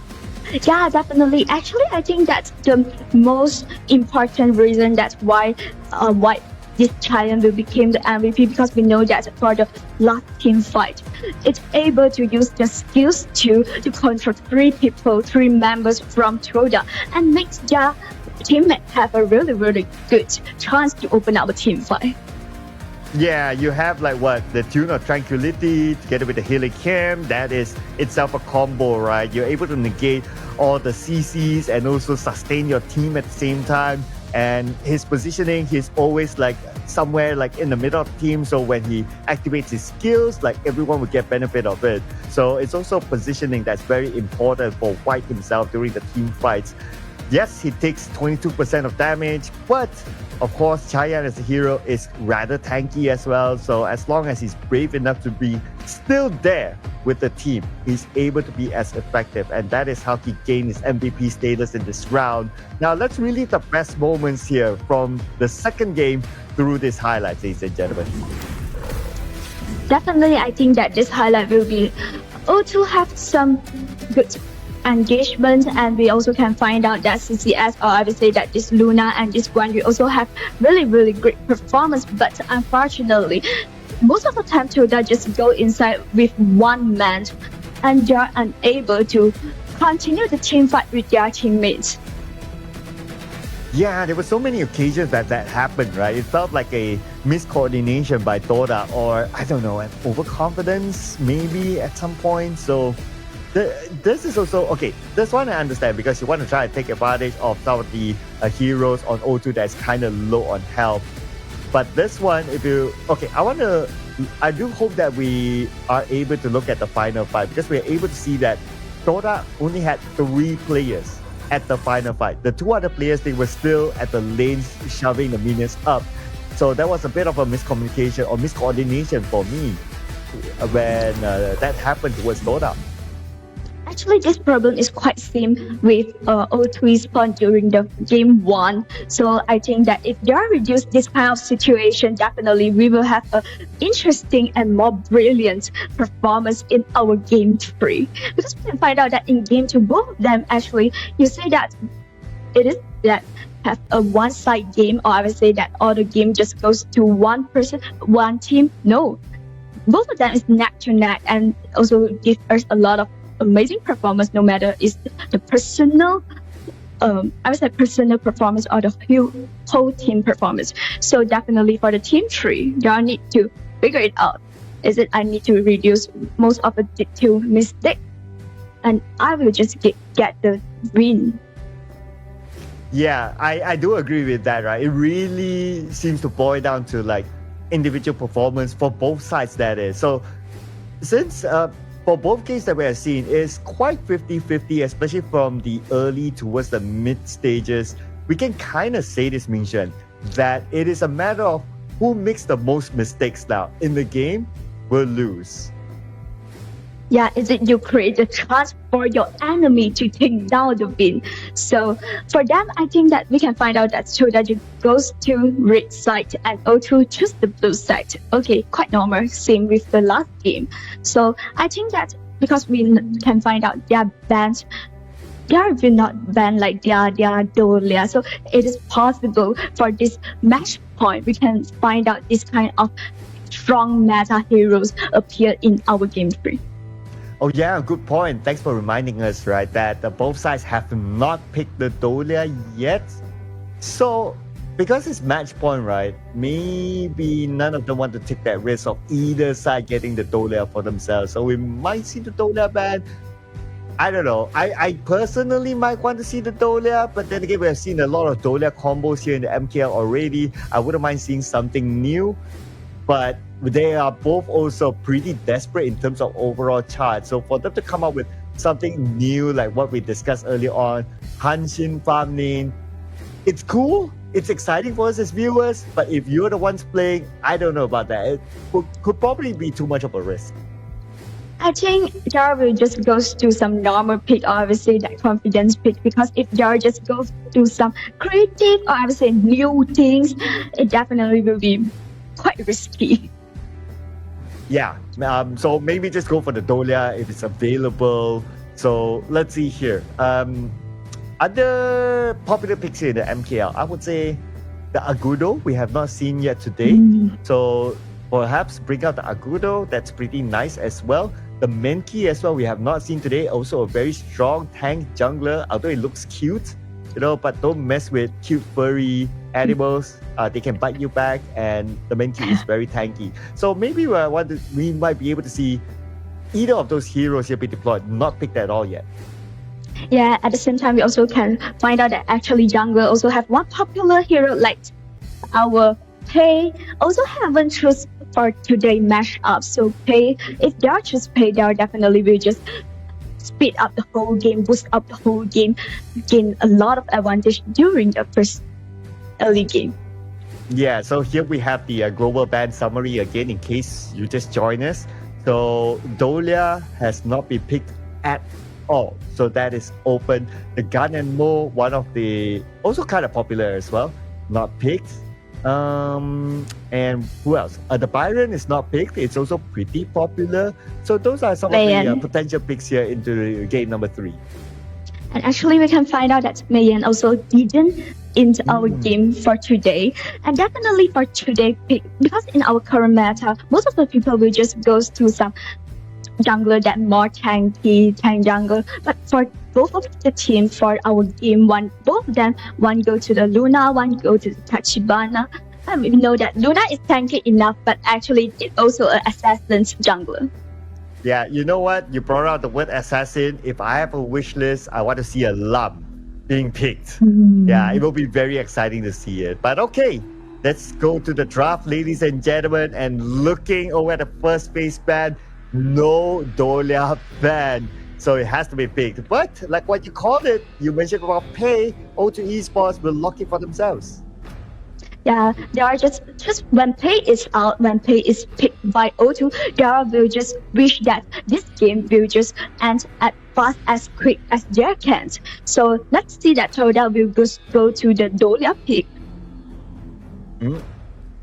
Yeah, definitely. Actually, I think that's the most important reason that's why this Giant will become the MVP, because we know that for the last team fight, it's able to use the skills to control three members from Troda and makes their teammates have a really good chance to open up a team fight. Yeah, you have like the Tune of Tranquility together with the Healing Camp. That is itself a combo, right? You're able to negate all the CCs and also sustain your team at the same time. And his positioning, he's always like somewhere like in the middle of the team. So when he activates his skills, like everyone will get benefit of it. So it's also positioning that's very important for White himself during the team fights. Yes, he takes 22% of damage, but of course, Chayan as a hero is rather tanky as well. So as long as he's brave enough to be still there with the team, he's able to be as effective. And that is how he gained his MVP status in this round. Now let's relive the best moments here from the second game through this highlight, ladies and gentlemen. Definitely, I think that this highlight will be O2 have some good engagement, and we also can find out that CCS, or I would say that this Luna and this one, we also have really great performance, but unfortunately most of the time Toda just go inside with one man and they're unable to continue the team fight with their teammates. Yeah, there were so many occasions that happened, right? It felt like a miscoordination by Toda, or I don't know, an overconfidence maybe at some point. So this is also, okay, this one I understand because you want to try to take advantage of some of the heroes on O2 that's kind of low on health. But this one, I do hope that we are able to look at the final fight, because we are able to see that Toda only had 3 players at the final fight. The 2 other players, they were still at the lanes shoving the minions up. So that was a bit of a miscommunication or miscoordination for me when that happened towards Toda. Actually, this problem is quite same with O2 Esports during the game 1. So I think that if they reduce this kind of situation, definitely we will have an interesting and more brilliant performance in our game 3. Because we can find out that in game 2, both of them actually, you say that it is that have a one-side game, or I would say that all the game just goes to one person, one team. No, both of them is neck to neck, and also give us a lot of amazing performance, no matter is the personal I would say personal performance or the whole team performance. So definitely for the team 3, y'all need to figure it out. Is it I need to reduce most of the 2 mistakes, and I will just get the win. Yeah, I do agree with that, right? It really seems to boil down to like individual performance for both sides, that is. So since for both games that we have seen, is quite 50-50, especially from the early towards the mid stages. We can kind of say this, Mingshan, that it is a matter of who makes the most mistakes now in the game will lose. Yeah, is it you create the chance for your enemy to take down the win. So for them, I think that we can find out that Toda goes to red side and O2 choose the blue side. Okay, quite normal, same with the last game. So I think that because we can find out their bans There will not ban like their Dolia. So it is possible for this match point we can find out this kind of strong meta heroes appear in our game tree. Oh yeah, good point. Thanks for reminding us, right, that both sides have not picked the Dolia yet. So because it's match point, right, maybe none of them want to take that risk of either side getting the Dolia for themselves. So we might see the Dolia ban. I don't know. I personally might want to see the Dolia, but then again, we have seen a lot of Dolia combos here in the MKL already. I wouldn't mind seeing something new, but they are both also pretty desperate in terms of overall chart. So for them to come up with something new, like what we discussed earlier on, Hanshin farm lane, it's cool. It's exciting for us as viewers, but if you're the ones playing, I don't know about that. It could probably be too much of a risk. I think Jar will just go to some normal pick, or I would say that confidence pick, because if Jar just goes to some creative, or I would say new things, it definitely will be quite risky. Yeah, so maybe just go for the Dolia if it's available. So let's see here. Other popular picks here in the MKL, I would say the Agudo we have not seen yet today. So perhaps bring out the Agudo, that's pretty nice as well. The Menki as well, we have not seen today. Also a very strong tank jungler, although it looks cute, but don't mess with cute furry animals. They can bite you back, and the Menki is very tanky. So maybe we might be able to see either of those heroes here be deployed, not picked at all yet. Yeah, at the same time, we also can find out that actually jungle also have one popular hero like our Pei. Also haven't choose for today mashup. So Pei, if they are choose Pei, they are definitely will just speed up the whole game, boost up the whole game, gain a lot of advantage during the first early game. Yeah, so here we have the global ban summary again in case you just join us. So Dolia has not been picked at all. So that is open. The Gun and Mo, one of the also kind of popular as well, not picked. And who else? The Byron is not picked. It's also pretty popular. So those are some of the potential picks here into game number 3. And actually, we can find out that Mayan also didn't into our game for today. And definitely for today pick, because in our current meta, most of the people will just go to some jungler that more tank jungler. But for both of the team for our game one, both of them, one go to the Luna, one go to the Tachibana. And we know that Luna is tanky enough, but actually it's also an assassin's jungler. Yeah, you know what? You brought out the word assassin. If I have a wish list, I want to see a Lam being picked. Yeah, it will be very exciting to see it. But okay, let's go to the draft, ladies and gentlemen. And looking over at the first phase ban, no Dolia ban. So it has to be picked. But like what you called it, you mentioned about Pei, O2 Esports will lock it for themselves. Yeah, they are just when Pei is out, when Pei is picked by O2, they will just wish that this game will just end as fast as quick as they can. So let's see that Toda will just go to the Dolia pick.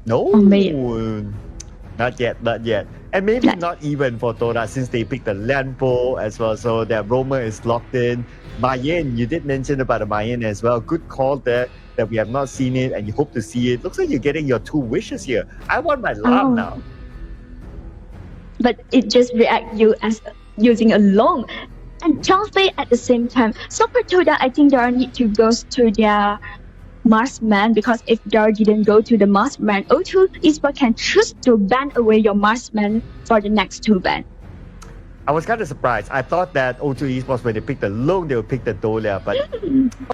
No, not yet. And maybe not even for Toda, since they picked the Lanpo as well. So their roamer is locked in. Mayen, you did mention about the Mayen as well. Good call there that we have not seen it and you hope to see it. Looks like you're getting your 2 wishes here. I want my Lam now. But it just react you as using a long. And Zhangfei at the same time. So for Toda, I think they need to go to their Marsman, because if they didn't go to the Marsman, O2 Esports can choose to ban away your Marsman for the next 2 ban. I was kind of surprised. I thought that O2 Esports, when they picked the Long, they would pick the Dolia. But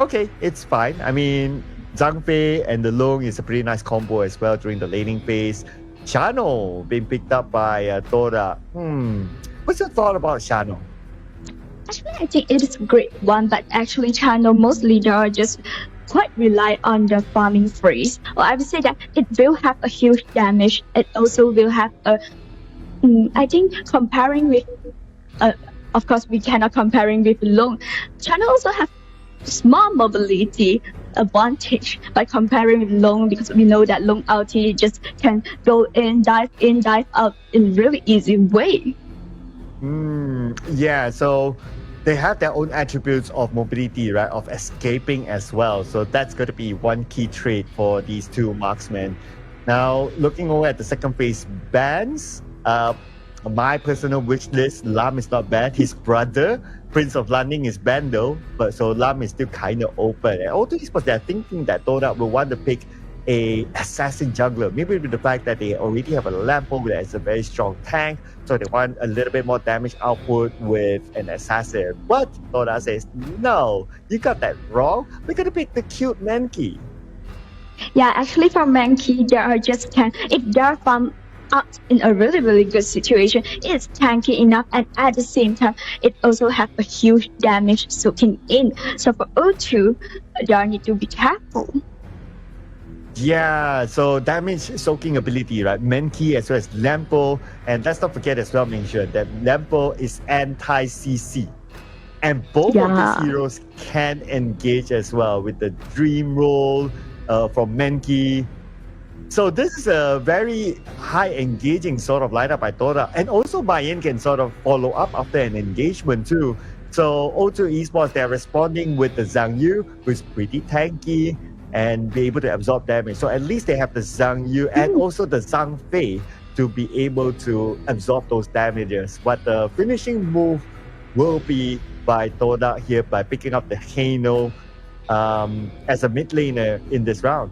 okay, it's fine. I mean, Zhang Fei and the Long is a pretty nice combo as well during the laning phase. Shano being picked up by Toda. What's your thought about Shano? Actually, I think it is a great one, but actually Chano mostly they are just quite rely on the farming freeze. Or I would say that it will have a huge damage. It also will have a, I think comparing with, of course we cannot comparing with Long. Chano also have small mobility advantage by comparing with Long, because we know that Long ulti just can go in, dive out in really easy way. Yeah, so they have their own attributes of mobility, right? Of escaping as well. So that's going to be one key trait for these two marksmen. Now, looking over at the second phase bans, my personal wish list, Lam is not bad. His brother, Prince of Landing, is banned though, but so Lam is still kind of open. And also, Esports, they're thinking that Toda will want to pick a assassin jungler, maybe with the fact that they already have a Lampo that is a very strong tank, so they want a little bit more damage output with an assassin. But Toda says, no, you got that wrong. We're gonna pick the cute Mankey. Yeah, actually for Mankey, there are just 10. If they're found out in a really good situation, it's tanky enough, and at the same time, it also has a huge damage soaking in. So for O2, they need to be careful. Yeah, so damage soaking ability, right? Mankey as well as Lampo. And let's not forget as well, mention that Lampo is anti-CC. And both of these heroes can engage as well with the Dream Roll from Mankey. So this is a very high engaging sort of lineup by Toda. And also Mayan can sort of follow up after an engagement too. So O2 Esports, they're responding with the Zhang Yu, who's pretty tanky and be able to absorb damage. So at least they have the Zhang Yu and also the Zhang Fei to be able to absorb those damages. But the finishing move will be by Toda here by picking up the Hano as a mid laner in this round.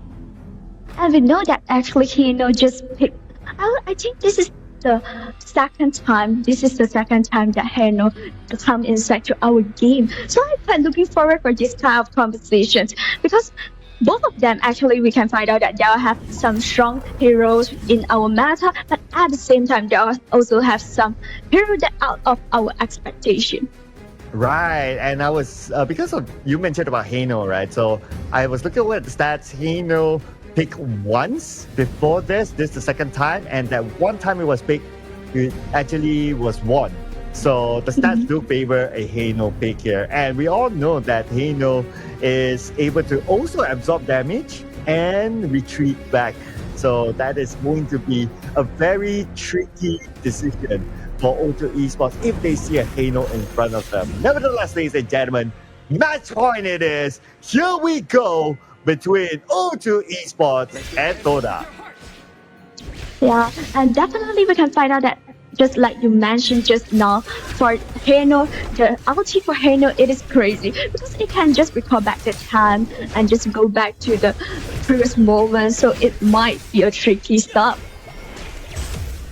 And we know that actually Hano just picked. I think this is the second time. This is the second time that Hano come inside to our game. So I'm quite looking forward for this kind of conversations, because both of them actually we can find out that they have some strong heroes in our meta, but at the same time they also have some heroes that out of our expectation. Right, and I was because of you mentioned about Hano, right? So I was looking at the stats. Hano picked once before this is the second time, and that one time it was picked, it actually was won. So the stats do favor a Hano pick here, and we all know that Hano is able to also absorb damage and retreat back. So that is going to be a very tricky decision for O2 Esports if they see a Hano in front of them. Nevertheless, ladies and gentlemen, match point it is. Here we go between O2 Esports and Toda. Yeah, and definitely we can find out that just like you mentioned just now, for Hano, the ulti for Hano, it is crazy because it can just recall back the time and just go back to the previous moment. So it might be a tricky stuff.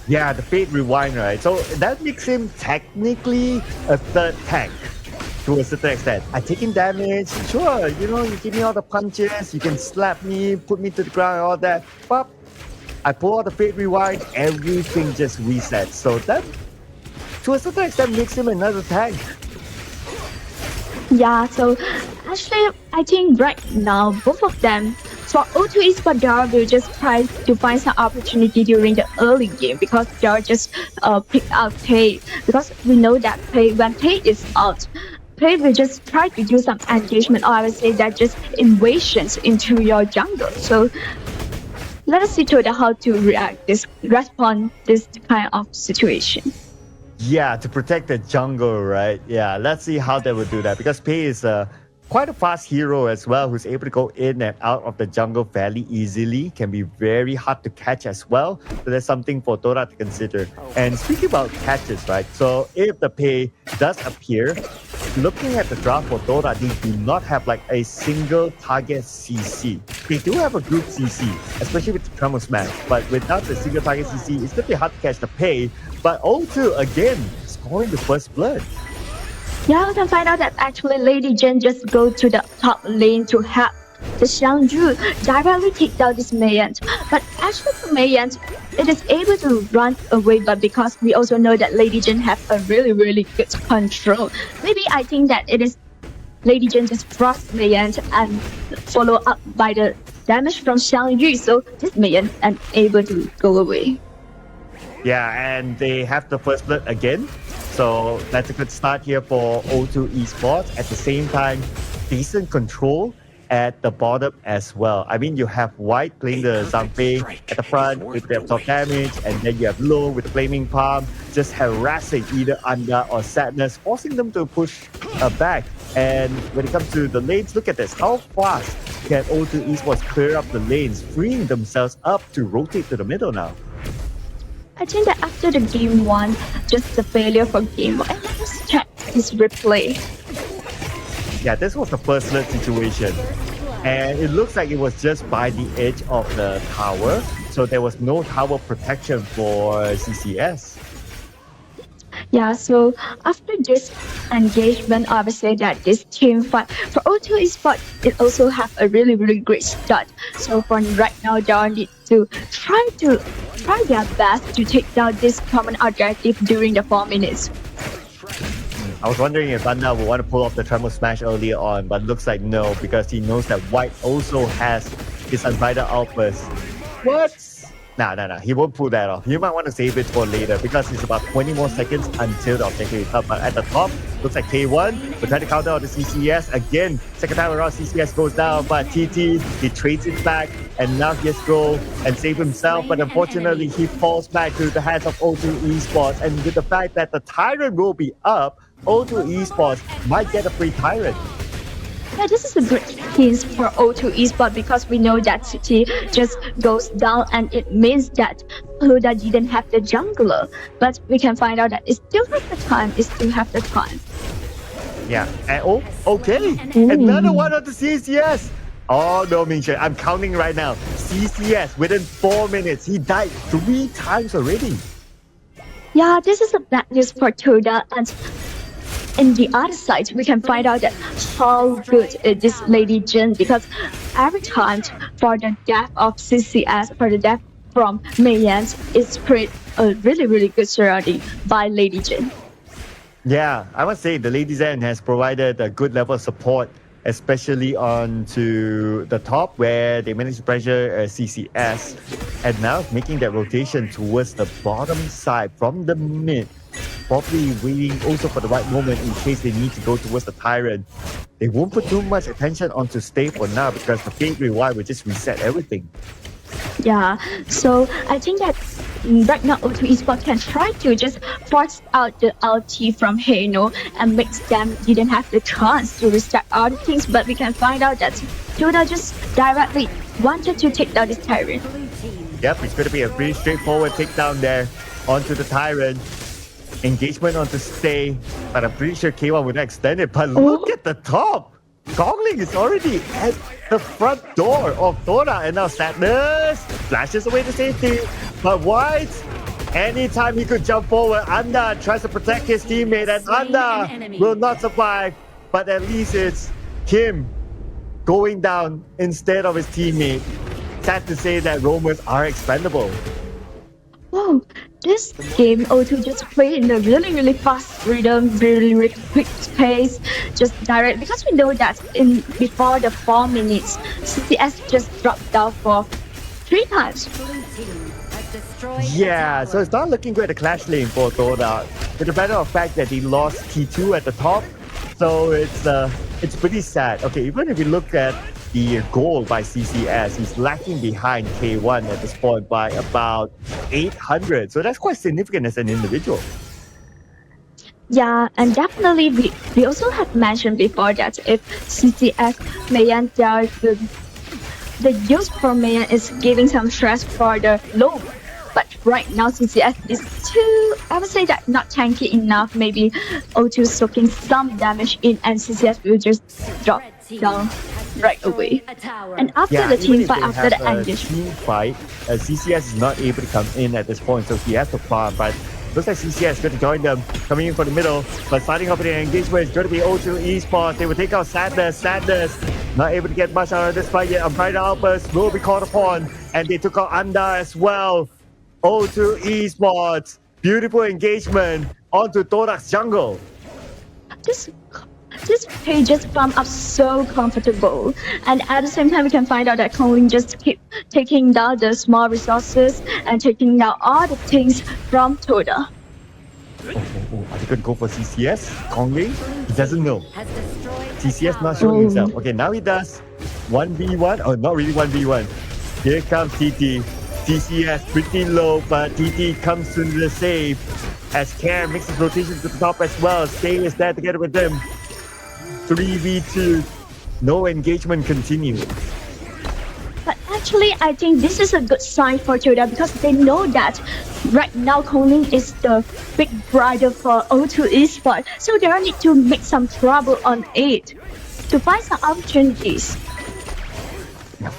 Yeah, the Fate Rewind, right? So that makes him technically a third tank to a certain extent. I take in damage, sure, you know, you give me all the punches, you can slap me, put me to the ground and all that, but I pull out the Fate Rewind, everything just resets. So that, to a certain extent, makes him another tank. Yeah, so actually, I think right now, both of them, for O2 Esports, they will just try to find some opportunity during the early game because they are just pick out Pei. Because we know that Pei, when Pei is out, Pei will just try to do some engagement, or I would say that just invasions into your jungle. So let us see Toda how to respond this kind of situation. Yeah, to protect the jungle, right? Yeah, let's see how they will do that, because Pei is quite a fast hero as well, who's able to go in and out of the jungle fairly easily, can be very hard to catch as well. So that's something for Toda to consider. And speaking about catches, right? So if the Pei does appear, looking at the draft for Toda, they do not have like a single target CC. They do have a group CC, especially with the Tremor Smash, but without the single target CC, it's going to be hard to catch the Pei. But O2, again, scoring the first blood. Yeah, we can find out that actually Lady Jane just go to the top lane to help the Xiangju directly take down this Mayan. But actually for Mayan, it is able to run away, but because we also know that Lady Jane have a really good control. Maybe I think that it is Lady Jane just frost Mayan and follow up by the damage from Xiangju, so this Mayan is able to go away. Yeah, and they have the first blood again. So that's a good start here for O2 Esports. At the same time, decent control at the bottom as well. I mean, you have White playing the Zhang Fei at the front with the absorb damage, and then you have Low with the Flaming Palm, just harassing either Anda or Sadness, forcing them to push back. And when it comes to the lanes, look at this. How fast can O2 Esports clear up the lanes, freeing themselves up to rotate to the middle now? I think that after the game 1, just the failure for game 1, and let's check this replay. Yeah, this was the first alert situation. And it looks like it was just by the edge of the tower. So there was no tower protection for CCS. Yeah, so after this engagement, I would say that this team fight for O2 Esports, it also have a really, really great start. So for right now, they need to try their best to take down this common objective during the 4 minutes. I was wondering if Anda would want to pull off the Tremor Smash earlier on, but looks like no, because he knows that White also has his Untitled Outburst. What? Nah. He won't pull that off. You might want to save it for later because it's about 20 more seconds until the objective is up. But at the top, looks like K1 will try to counter out the CCS. Again, second time around, CCS goes down, but TT, he trades it back, and now he has to go and save himself. But unfortunately, he falls back to the hands of O2 Esports. And with the fact that the Tyrant will be up, O2 Esports might get a free Tyrant. Yeah, this is a good hint for O2 Esports because we know that City just goes down and it means that Huda didn't have the jungler. But we can find out that it still has the time, Yeah, and oh, okay, another one of the CCS. Oh no, Mingxuan, I'm counting right now. CCS, within 4 minutes, he died 3 times already. Yeah, this is a bad news for Toda, and in the other side, we can find out that how good is this Lady Jin, because every time for the death of CCS, for the death from Meiyan, it's create a really, really good strategy by Lady Jin. Yeah, I must say the Lady Zen has provided a good level of support, especially onto the top where they managed to pressure CCS, and now making that rotation towards the bottom side from the mid. Probably waiting also for the right moment in case they need to go towards the Tyrant. They won't put too much attention onto Stay for now because the Fate Rewind will just reset everything. Yeah, so I think that right now O2 Esports can try to just force out the LT from Heino and makes them didn't have the chance to restart all the things, but we can find out that Toda just directly wanted to take down this Tyrant. Yep, it's going to be a pretty straightforward takedown there onto the Tyrant. Engagement onto Stay, but I'm pretty sure K1 would extend it. But look at the top! Gongling is already at the front door of Toda, and now Sadness flashes away to safety. But White, anytime he could jump forward, Anda tries to protect his teammate, and Anda will not survive. But at least it's Kim going down instead of his teammate. Sad to say that roamers are expendable. Wow, this game O2 just played in a really, really fast rhythm, really, really quick pace, just direct, because we know that before the 4 minutes, CCS just dropped down for 3 times. Yeah, so it's not looking good at the clash lane for Toda. With the matter of fact that he lost T2 at the top, so it's pretty sad. Okay, even if you look at the goal by CCS, he's lacking behind K1 at this point by about 800. So that's quite significant as an individual. Yeah, and definitely we also have mentioned before that if CCS Meiyan, the use for Meiyan is giving some stress for the low. But right now CCS is too, I would say that not tanky enough. Maybe O2 soaking some damage in and CCS will just drop down right away. And after the team fight, after the engagement, CCS is not able to come in at this point, so he has to farm. But looks like CCS is going to join them, coming in from the middle. But starting off with the engagement is going to be O2 Esports. They will take out Sadness. Sadness not able to get much out of this fight yet. Untitled Outburst will be called upon, and they took out Anda as well. O2 Esports, beautiful engagement onto Torak's jungle. This page just farm up so comfortable, and at the same time we can find out that Kongling just keep taking down the small resources and taking down all the things from Toda. Are they going to go for CCS? Kongling? He doesn't know. CCS not showing himself. Okay, now he does 1v1. Oh, not really 1v1. Here comes TT. CCS pretty low, but TT comes to the save as Cam makes his rotation to the top as well. Stay is there together with them. 3v2. No engagement continued. But actually, I think this is a good sign for Toyota because they know that right now Kongling is the big brother for O2 Esports, so they need to make some trouble on it to find some opportunities.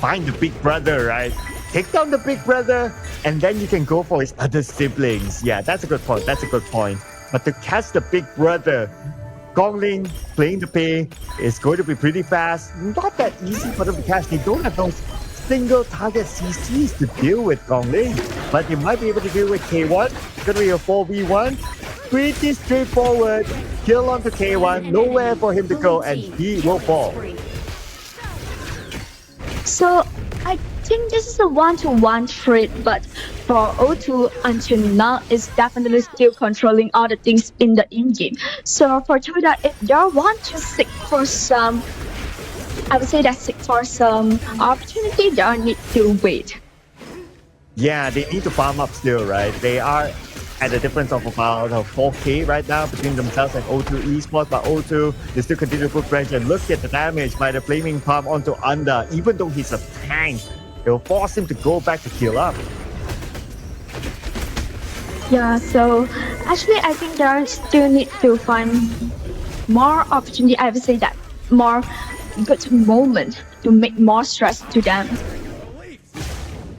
Find the big brother, right? Take down the big brother, and then you can go for his other siblings. Yeah, that's a good point. That's a good point. But to catch the big brother, Kongling playing the pay is going to be pretty fast. Not that easy for them to catch. They don't have those single target CCs to deal with Kongling, but they might be able to deal with K1. It's going to be a 4v1. Pretty straightforward. Kill onto K1. Nowhere for him to go, and he will fall. So I think this is a one-to-one trade, but for O2 until now is definitely still controlling all the things in the in-game. So for Toyota, if they want to seek for some, I would say that seek for some opportunity, they need to wait. Yeah, they need to farm up still, right? They are at a difference of about 4k right now between themselves and O2 Esports, but O2, they still continue to put pressure. Look at the damage by the Flaming Palm onto Under. Even though he's a tank, it will force him to go back to kill up. Yeah, so actually I think they still need to find more opportunity, I would say that more good moment to make more stress to them.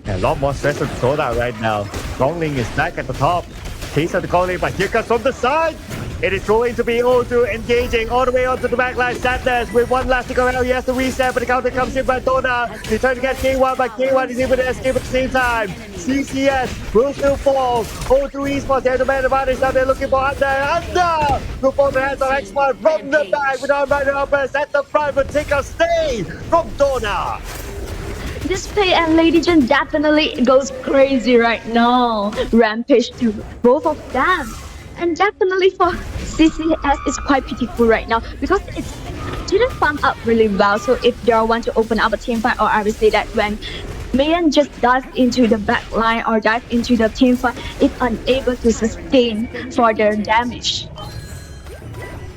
Yeah, a lot more stress on Soda right now. Kongling is back at the top. Chase of the Kongling, but here comes from the side. It is going to be O2 engaging all the way onto the backline. Sadness with one last tick around. He has to reset, but the counter comes in by Dona. He's trying to get K1, but K1 is able to escape at the same time. CCS will still fall. O2 Esports, they have the man advantage. Now they're looking for Under. Will fall the hands of X1 from the back with Untitled Chapter at the front, but take a stay from Dona. This play and Lady Jane definitely goes crazy right now. Rampage to both of them. And definitely for CCS, it's quite pitiful right now because it didn't farm up really well. So if they want to open up a team fight, or I would say that when Mayan just dives into the back line or dive into the team fight, it's unable to sustain for their damage.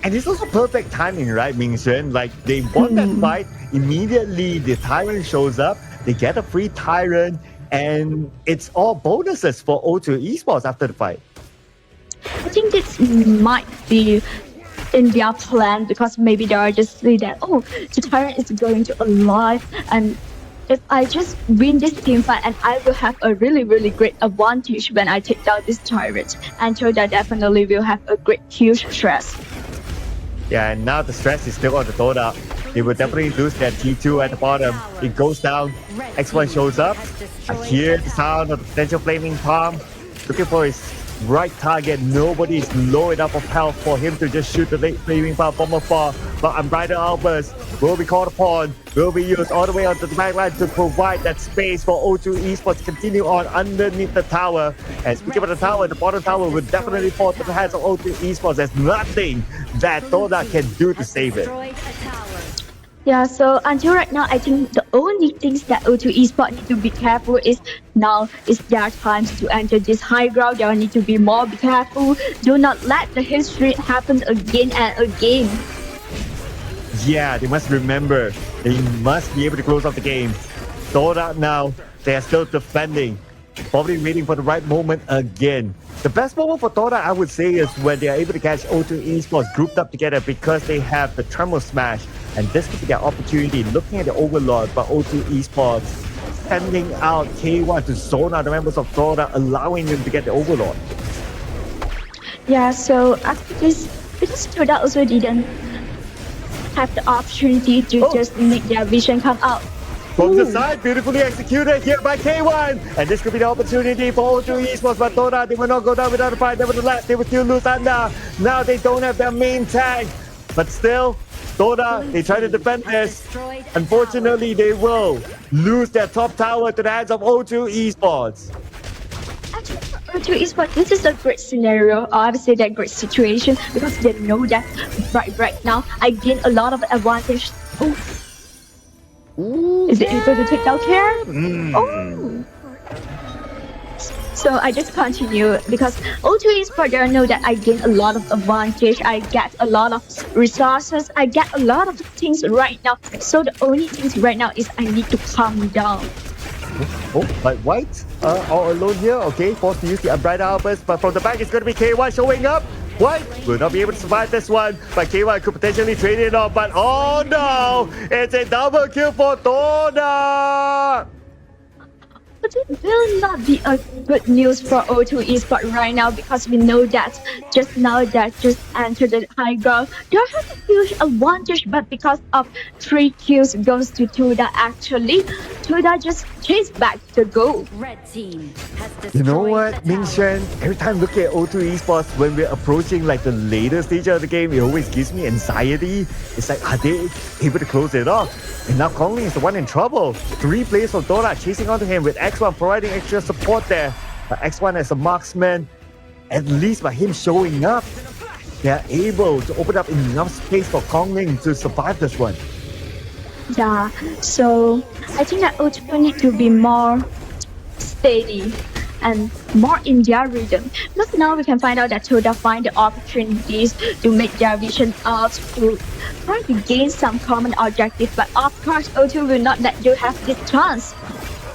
And it's also perfect timing, right, Ming-Shen? Like, they won that fight, immediately the Tyrant shows up, they get a free Tyrant, and it's all bonuses for O2 Esports after the fight. I think this might be in their plan because maybe they are just saying that, oh, the Tyrant is going to alive, and if I just win this team fight, and I will have a really, really great advantage when I take down this Tyrant. And so that definitely will have a great, huge stress. Yeah, and now the stress is still on the Dota. They will definitely lose their T2 at the bottom. It goes down. X1 shows up. I hear the sound of the potential Flaming Palm. Looking for his right target. Nobody is low enough of health for him to just shoot the late Flaming Palm from afar. But Unbridled Outburst will be called upon, will be used all the way onto the backline to provide that space for O2 Esports to continue on underneath the tower. And speaking of the tower, the bottom tower will definitely fall to the hands of O2 Esports. There's nothing that Dota can do to save it. Yeah, so until right now, I think the only things that O2 Esports need to be careful is now is their times to enter this high ground. They need to be more careful. Do not let the history happen again and again. Yeah, they must remember, they must be able to close off the game. Dota now, they are still defending, probably waiting for the right moment again. The best moment for Dota, I would say, is when they are able to catch O2 Esports grouped up together because they have the Tremor Smash. And this could be their opportunity, looking at the Overlord, but O2 Esports sending out K1 to zone out the members of Dota, allowing them to get the Overlord. Yeah, so after this, because Dota also didn't have the opportunity to just make their vision come out. From the side, beautifully executed here by K1. And this could be the opportunity for O2 Esports, but Dota, they will not go down without a fight. Nevertheless, they will still lose Under. Now they don't have their main tag. But still, Dota, they try to defend this. Unfortunately, they will lose their top tower to the hands of O2 Esports. Actually, for O2 Esports, this is a great scenario, or I would say that great situation, because they know that right now, I gain a lot of advantage. Oh. Ooh, is it able to take down care? Mm. Oh. So I just continue because O2 Esports, I know that I gain a lot of advantage. I get a lot of resources. I get a lot of things right now. So the only thing right now is I need to calm down. Oh, but White all alone here. Okay, forced to use the Unbridled Outburst, but from the back it's going to be K1 showing up. White will not be able to survive this one, but K1 could potentially trade it off. But oh no, it's a double kill for Toda. But it will not be a good news for O2 Esports right now because we know that just now that just entered the high ground, they have a huge advantage, but because of 3 kills goes to Toda actually, Toda just chased back the goal. Red team has You know what, Ming Shen? Every time looking at O2 Esports, when we're approaching like the later stage of the game, it always gives me anxiety. It's like, are they able to close it off? And now Kongling is the one in trouble. 3 players from Dota chasing onto him with X1 providing extra support there. But X1 as a marksman, at least by him showing up, they're able to open up enough space for Kongling to survive this one. Yeah, so I think that O2 need to be more steady and more in their rhythm. Because now we can find out that Toda find the opportunities to make their vision out to try to gain some common objective. But of course, O2 will not let you have this chance.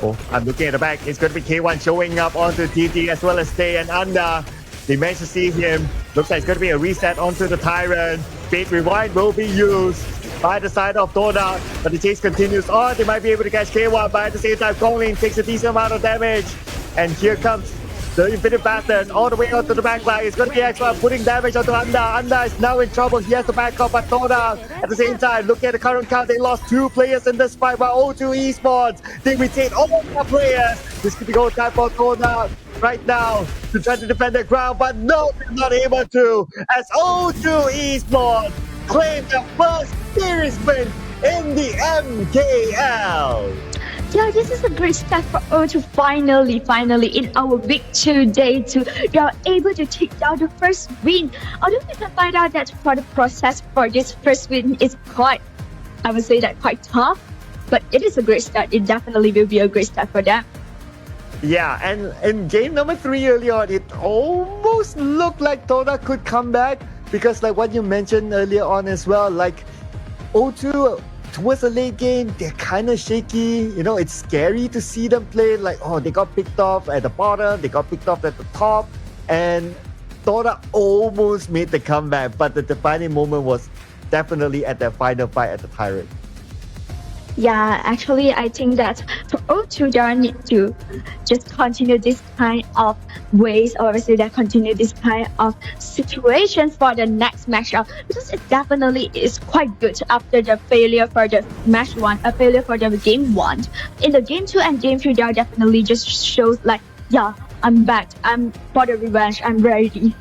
Oh, I'm looking at the back. It's going to be K1 showing up onto TT as well as Stay and Anda. They managed to see him. Looks like it's going to be a reset onto the Tyrant. Fate Rewind will be used by the side of Toda, but the chase continues on. They might be able to catch K1, but at the same time, Kongling takes a decent amount of damage. And here comes the Infinite Bastard all the way onto the backline. It's going to be X1 putting damage onto Anda. Anda is now in trouble. He has to back up, but Toda at the same time, look at the current count. They lost 2 players in this fight, while O2 Esports, they retain all their players. This could be go time for Toda right now to try to defend their ground, but no, they're not able to, as O2 Esports claim the first series win in the MKL. Yeah, this is a great step for O2 finally in our week 2 day they are able to take down the first win. Although we can find out that for the process for this first win is quite, I would say that quite tough, but it is a great start. It definitely will be a great start for them. Yeah, and in game number 3 early on, it almost looked like Toda could come back because like what you mentioned earlier on as well, like O2 towards the late game, they're kind of shaky. You know, it's scary to see them play like, oh, they got picked off at the bottom, they got picked off at the top, and Toda almost made the comeback, but the defining moment was definitely at their final fight at the Tyrant. Yeah, actually, I think that for O2, they need to just continue this kind of ways, or obviously they continue this kind of situation for the next matchup, because it definitely is quite good after the failure for the match 1, a failure for the game 1. In the game 2 and game 3, they definitely just shows like, yeah, I'm back, I'm for the revenge, I'm ready.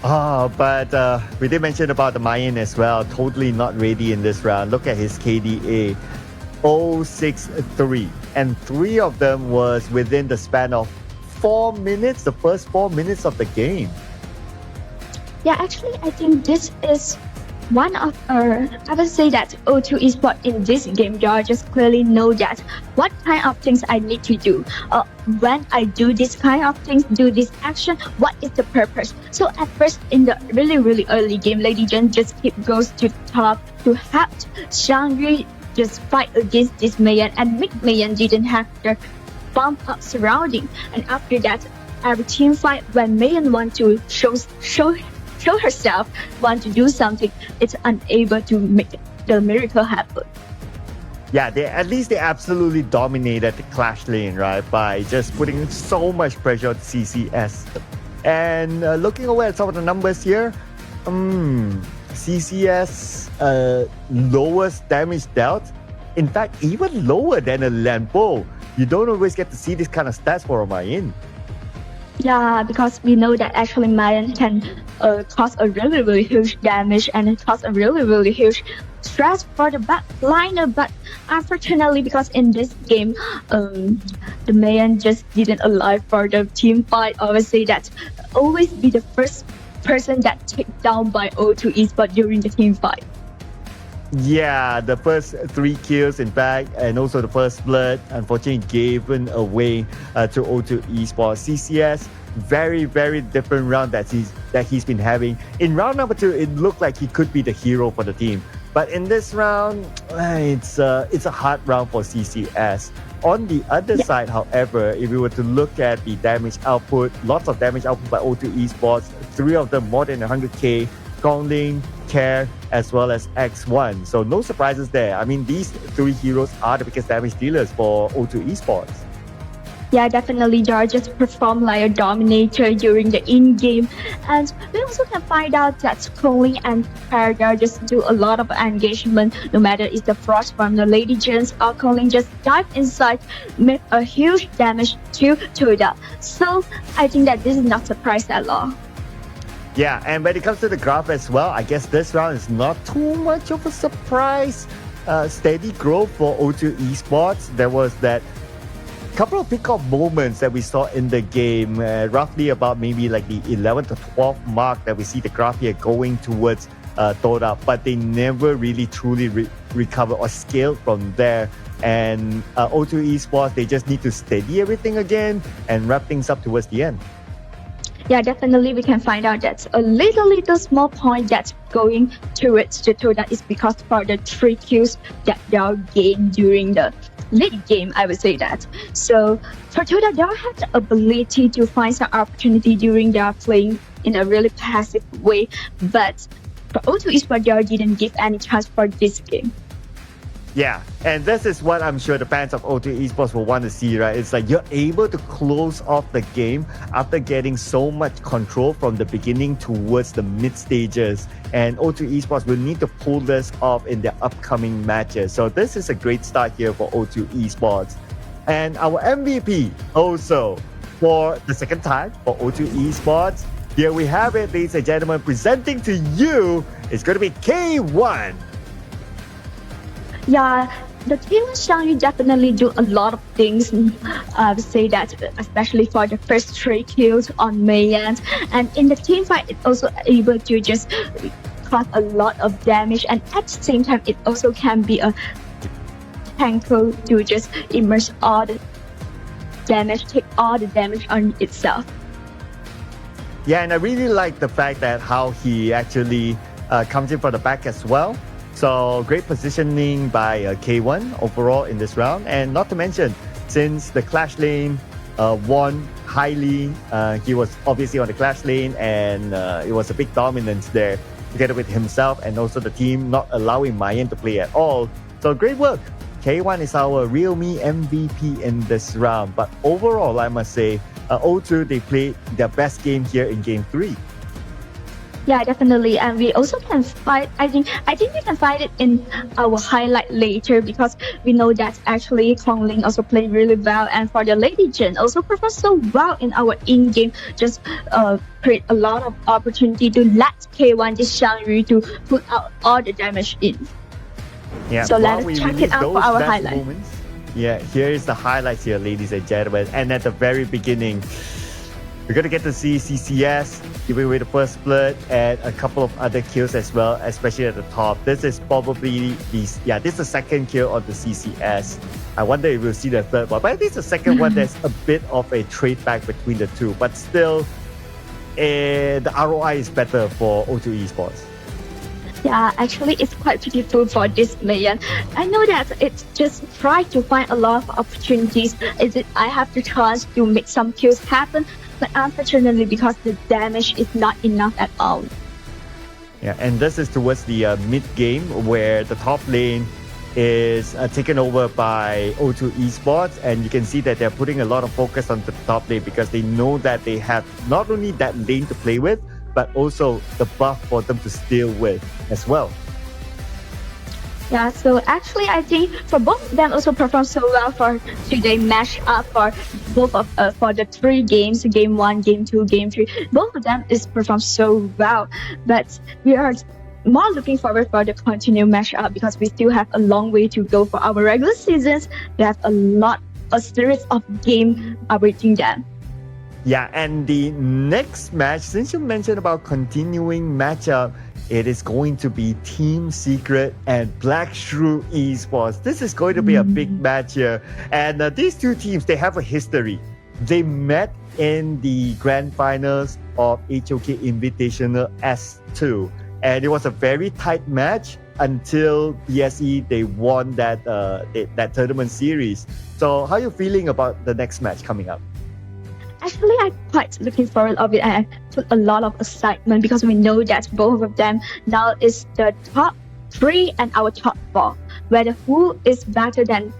But we did mention about the Mayan as well. Totally not ready in this round. Look at his KDA. 063, and 3 of them was within the span of 4 minutes, the first 4 minutes of the game. Yeah, actually, I think this is one of I would say that O2 Esports in this game, they just clearly know that what kind of things I need to do. When I do this kind of things, do this action, what is the purpose? So at first, in the really early game, Lady Jen just goes to top to help Shangri just fight against this Mayan, and Mayan didn't have the bump up surrounding. And after that, every team fight, when Mayan want to show herself, want to do something, it's unable to make the miracle happen. Yeah, they absolutely dominated the clash lane, right, by just putting so much pressure on CCS. And looking away at some of the numbers here, CCS lowest damage dealt, in fact even lower than a Lampo. You don't always get to see this kind of stats for a Mayan. Yeah, because we know that actually Mayan can cause a really huge damage and cause a really huge stress for the back liner, but unfortunately because in this game the Mayan just didn't allow for the team fight. Obviously that always be the first person that taken down by O2 Esports during the team fight. Yeah, the first 3 kills, in fact, and also the first blood, unfortunately given away to O2 Esports. CCS, very, very different round that he's been having. In round number 2, it looked like he could be the hero for the team. But in this round, it's a hard round for CCS. On the other side, however, if we were to look at the damage output, lots of damage output by O2 Esports, 3 of them more than 100k, Gongling, Care, as well as X1. So no surprises there. I mean, these 3 heroes are the biggest damage dealers for O2 Esports. Yeah, definitely. They just perform like a dominator during the in-game. And we also can find out that Gongling and Paragar just do a lot of engagement, no matter it's the Frost from the Lady Gens or Gongling just dive inside, make a huge damage to Toda. So I think that this is not surprise at all. Yeah, and when it comes to the graph as well, I guess this round is not too much of a surprise. Steady growth for O2 Esports. There was that couple of pick-up moments that we saw in the game, roughly about maybe like the 11th to 12th mark that we see the graph here going towards Toda, but they never really truly recover or scale from there. And O2 Esports, they just need to steady everything again and wrap things up towards the end. Yeah, definitely we can find out that a little small point that's going towards the Toda is because for the 3 kills that they are gained during the late game, I would say that. So for Toda, they have the ability to find some opportunity during their playing in a really passive way, but for O2 Esports, they didn't give any chance for this game. Yeah, and this is what I'm sure the fans of O2 Esports will want to see, right? It's like you're able to close off the game after getting so much control from the beginning towards the mid stages. And O2 Esports will need to pull this off in their upcoming matches. So this is a great start here for O2 Esports. And our MVP also for the second time for O2 Esports. Here we have it, ladies and gentlemen, presenting to you is going to be K1. Yeah, the team Xiangyu definitely do a lot of things. I would say that, especially for the first 3 kills on Mei Yan. And in the team fight, it's also able to just cause a lot of damage. And at the same time, it also can be a tanker to just immerse all the damage, take all the damage on itself. Yeah, and I really like the fact that how he actually comes in from the back as well. So great positioning by K1 overall in this round. And not to mention, since the Clash lane won highly, he was obviously on the Clash lane and it was a big dominance there together with himself and also the team not allowing Mayan to play at all. So great work. K1 is our Realme MVP in this round. But overall, I must say, O2, they played their best game here in Game 3. Yeah, definitely, and we also can find. I think we can find it in our highlight later because we know that actually Gongling also played really well, and for the Lady Gen also performed so well in our in-game. Just create a lot of opportunity to let K1 this Xiangyu to put out all the damage in. Yeah. So let us check it out for our highlight. Moments. Yeah, here is the highlights here, ladies and gentlemen, and at the very beginning, we're going to get to see CCS giving away the first blood and a couple of other kills as well, especially at the top. This is probably this is the second kill on the CCS. I wonder if we'll see the third one. But I think the second one, there's a bit of a trade back between the two. But still, the ROI is better for O2 Esports. Yeah, actually, it's quite beautiful for this player. I know that it's just try to find a lot of opportunities. I have the chance to make some kills happen, but unfortunately, because the damage is not enough at all. Yeah, and this is towards the mid game where the top lane is taken over by O2 Esports, and you can see that they're putting a lot of focus on the top lane because they know that they have not only that lane to play with, but also the buff for them to steal with as well. Yeah, so actually I think for both of them also performed so well for today match up for both of for the 3 games, game 1, game 2, game 3. Both of them is performed so well, but we are more looking forward for the continued match up because we still have a long way to go for our regular seasons. We have a series of games awaiting them. Yeah, and the next match, since you mentioned about continuing matchup, It is going to be Team Secret and Black Shrew Esports. This is going to be a big match here. And these two teams, they have a history. They met in the grand finals of HOK Invitational S2. And it was a very tight match until BSE, they won that tournament series. So how are you feeling about the next match coming up? Actually, I'm quite looking forward of it. I put a lot of excitement because we know that both of them now is the top 3 and our top 4. Whether who is better than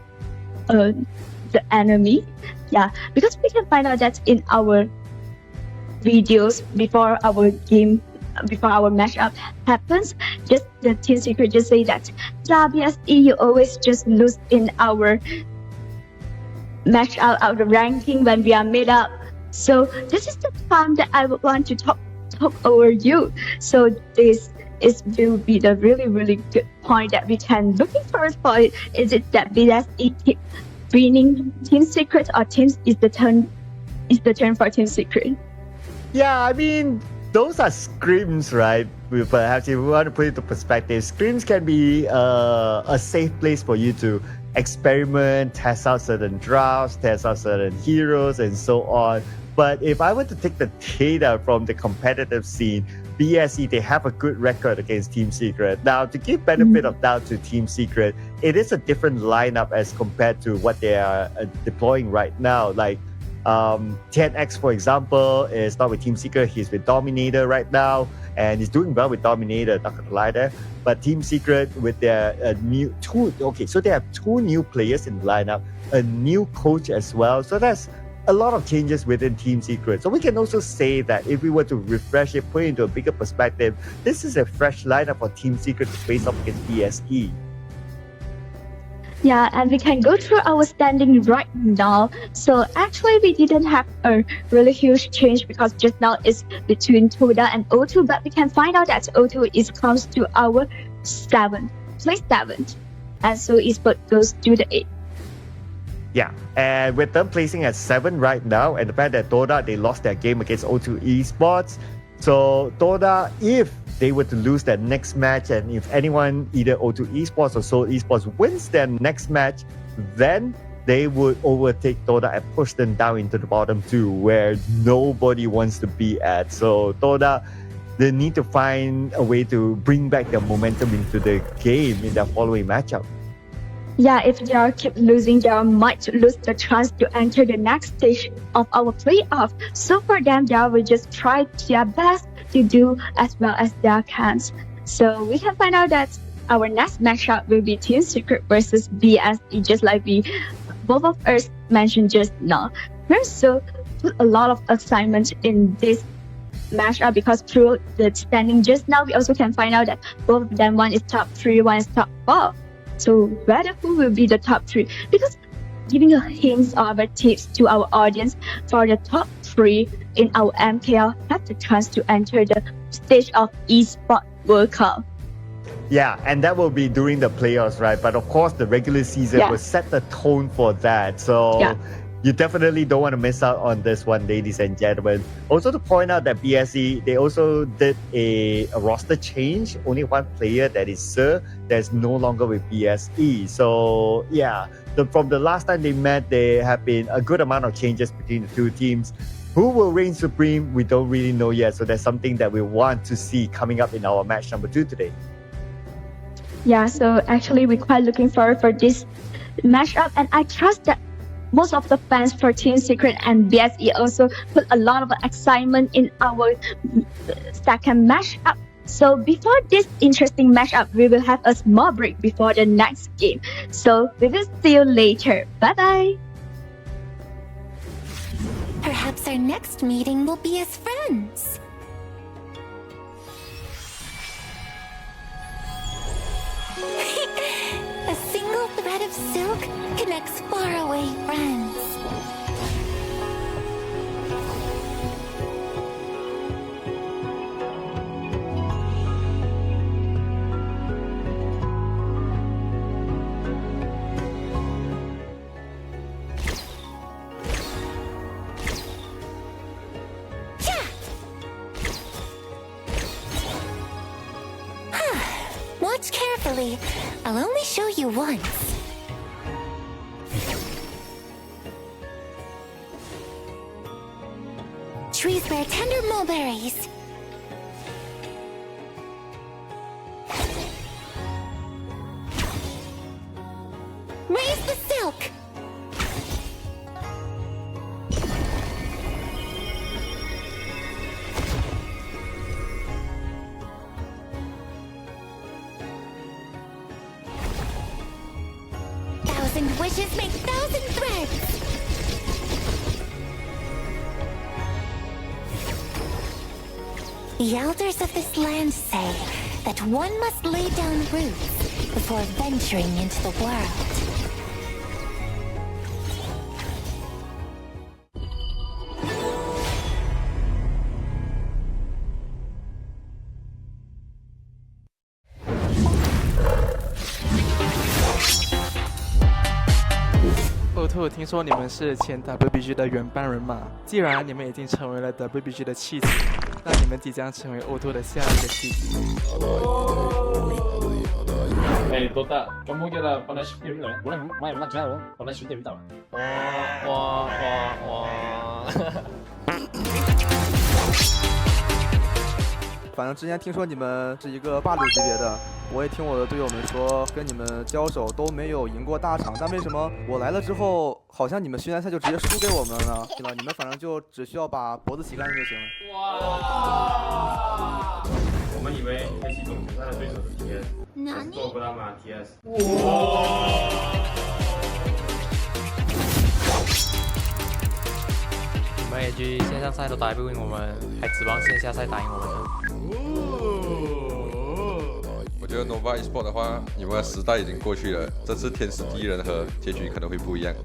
the enemy. Yeah, because we can find out that in our videos before our game, before our matchup happens, just the Team Secret just say that, yeah, BSE, you always just lose in our match out the ranking when we are made up. So this is the time that I would want to talk over you. So this will be the really good point that we can looking forward for it. Is it that BSE keep winning Team Secret, or is the turn for Team Secret? Yeah, I mean, those are scrims, right? Perhaps if we want to put it into perspective, scrims can be a safe place for you to experiment, test out certain drafts, test out certain heroes, and so on. But if I were to take the data from the competitive scene, BSE, they have a good record against Team Secret. Now, to give benefit of doubt to Team Secret, it is a different lineup as compared to what they are deploying right now. Like 10X, for example, is not with Team Secret. He's with Dominator right now, and he's doing well with Dominator, not gonna lie there. But Team Secret with their so they have 2 new players in the lineup, a new coach as well. So that's a lot of changes within Team Secret. So we can also say that if we were to refresh it, put it into a bigger perspective, this is a fresh lineup for Team Secret to face off against BSE. Yeah, and we can go through our standing right now. So actually, we didn't have a really huge change because just now it's between Toda and O2, but we can find out that O2 is close to our 7th, place 7th. And so Esports goes to the 8th. Yeah, and with them placing at 7 right now, and the fact that Toda, they lost their game against O2 Esports. So Toda, if they were to lose that next match, and if anyone, either O2 Esports or Seoul Esports, wins their next match, then they would overtake Toda and push them down into the bottom 2, where nobody wants to be at. So Toda, they need to find a way to bring back their momentum into the game in their following matchup. Yeah, if they keep losing, they might lose the chance to enter the next stage of our playoff. So for them, they will just try their best to do as well as they can. So we can find out that our next matchup will be Team Secret versus BSE, just like we both of us mentioned just now. We also put a lot of excitement in this matchup because through the standing just now, we also can find out that both of them, one is top 3, one is top 4. So whether who will be the top 3, because giving a hint of our tips to our audience, for the top 3 in our MKL have the chance to enter the stage of Esports World Cup. Yeah, and that will be during the playoffs, right? But of course, the regular season will set the tone for that. So you definitely don't want to miss out on this one, ladies and gentlemen. Also to point out that BSE, they also did a roster change. Only one player, that is Sir, that's no longer with BSE. So yeah, from the last time they met, there have been a good amount of changes between the two teams. Who will reign supreme? We don't really know yet. So that's something that we want to see coming up in our match number 2 today. Yeah, so actually we're quite looking forward for this matchup, and I trust that most of the fans for Team Secret and BSE also put a lot of excitement in our second matchup. So before this interesting matchup, we will have a small break before the next game. So we will see you later. Bye-bye. Perhaps our next meeting will be as friends. A single thread of silk connects faraway friends. carefully. I'll only show you once. Trees bear tender mulberries. Raise the silk. Thousand wishes make thousand threads. The elders of this land say that one must lay down roots before venturing into the world.兔，听说你们是前 WBG 的原班人马，既然你们已经成为了 WBG 的弃子，那你们即将成为 O2 的下一个弃子。Tota, kamu kira pernah shoot game tak? Bukan, main pernah jual. Pernah shoot game tak? 反正之前听说你们是一个霸主级别的，我也听我的队友们说，跟你们交手都没有赢过大场，但为什么我来了之后，好像你们训练赛就直接输给我们了呢？对吧？你们反正就只需要把脖子洗干净就行了。哇！我们以为黑系总决赛的对手是 TS， 但是做不到吗 ？TS。你们 ENG 线上赛都打不赢我们，还指望线下赛打赢我们呢？我觉得 Nova Esports 的话，你们的时代已经过去了，这次天时地利人和，结局可能会不一样。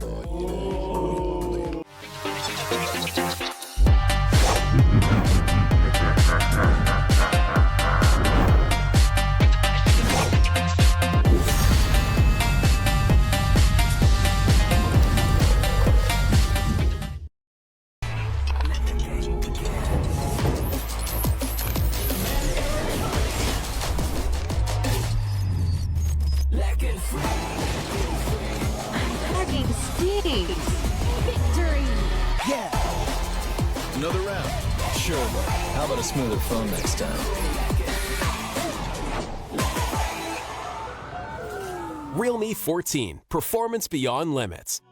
Another round? Sure, but how about a smoother phone next time? Realme 14, performance beyond limits.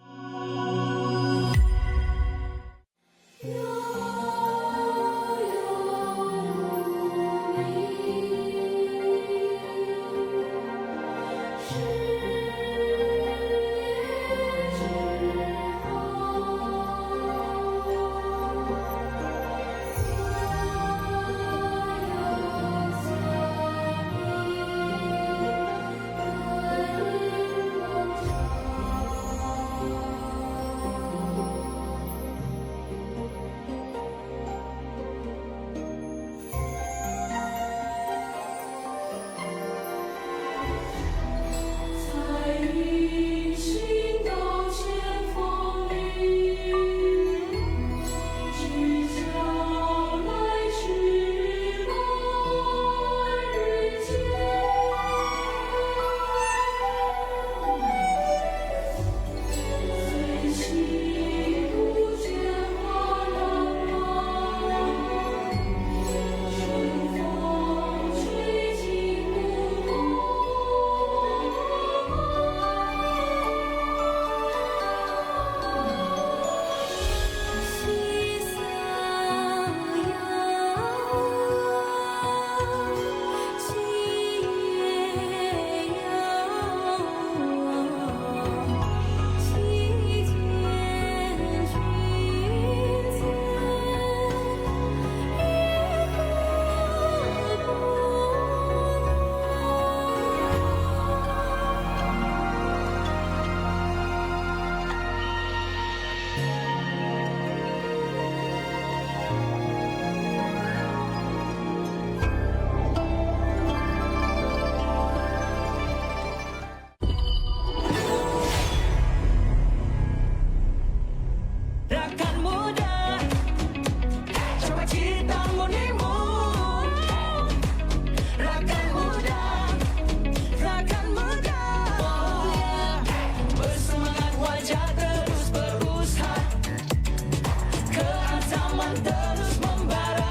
terus membara.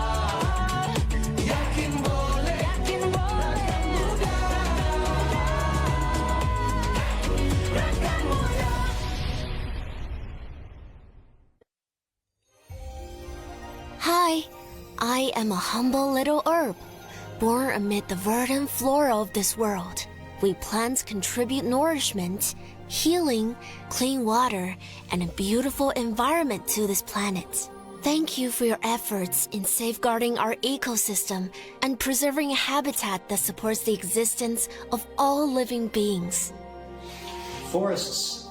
Yakin boleh, rakan muda. Rakan muda. Hi, I am a humble little herb, born amid the verdant flora of this world. We plants contribute nourishment, healing, clean water, and a beautiful environment to this planet. Thank you for your efforts in safeguarding our ecosystem and preserving a habitat that supports the existence of all living beings. Forests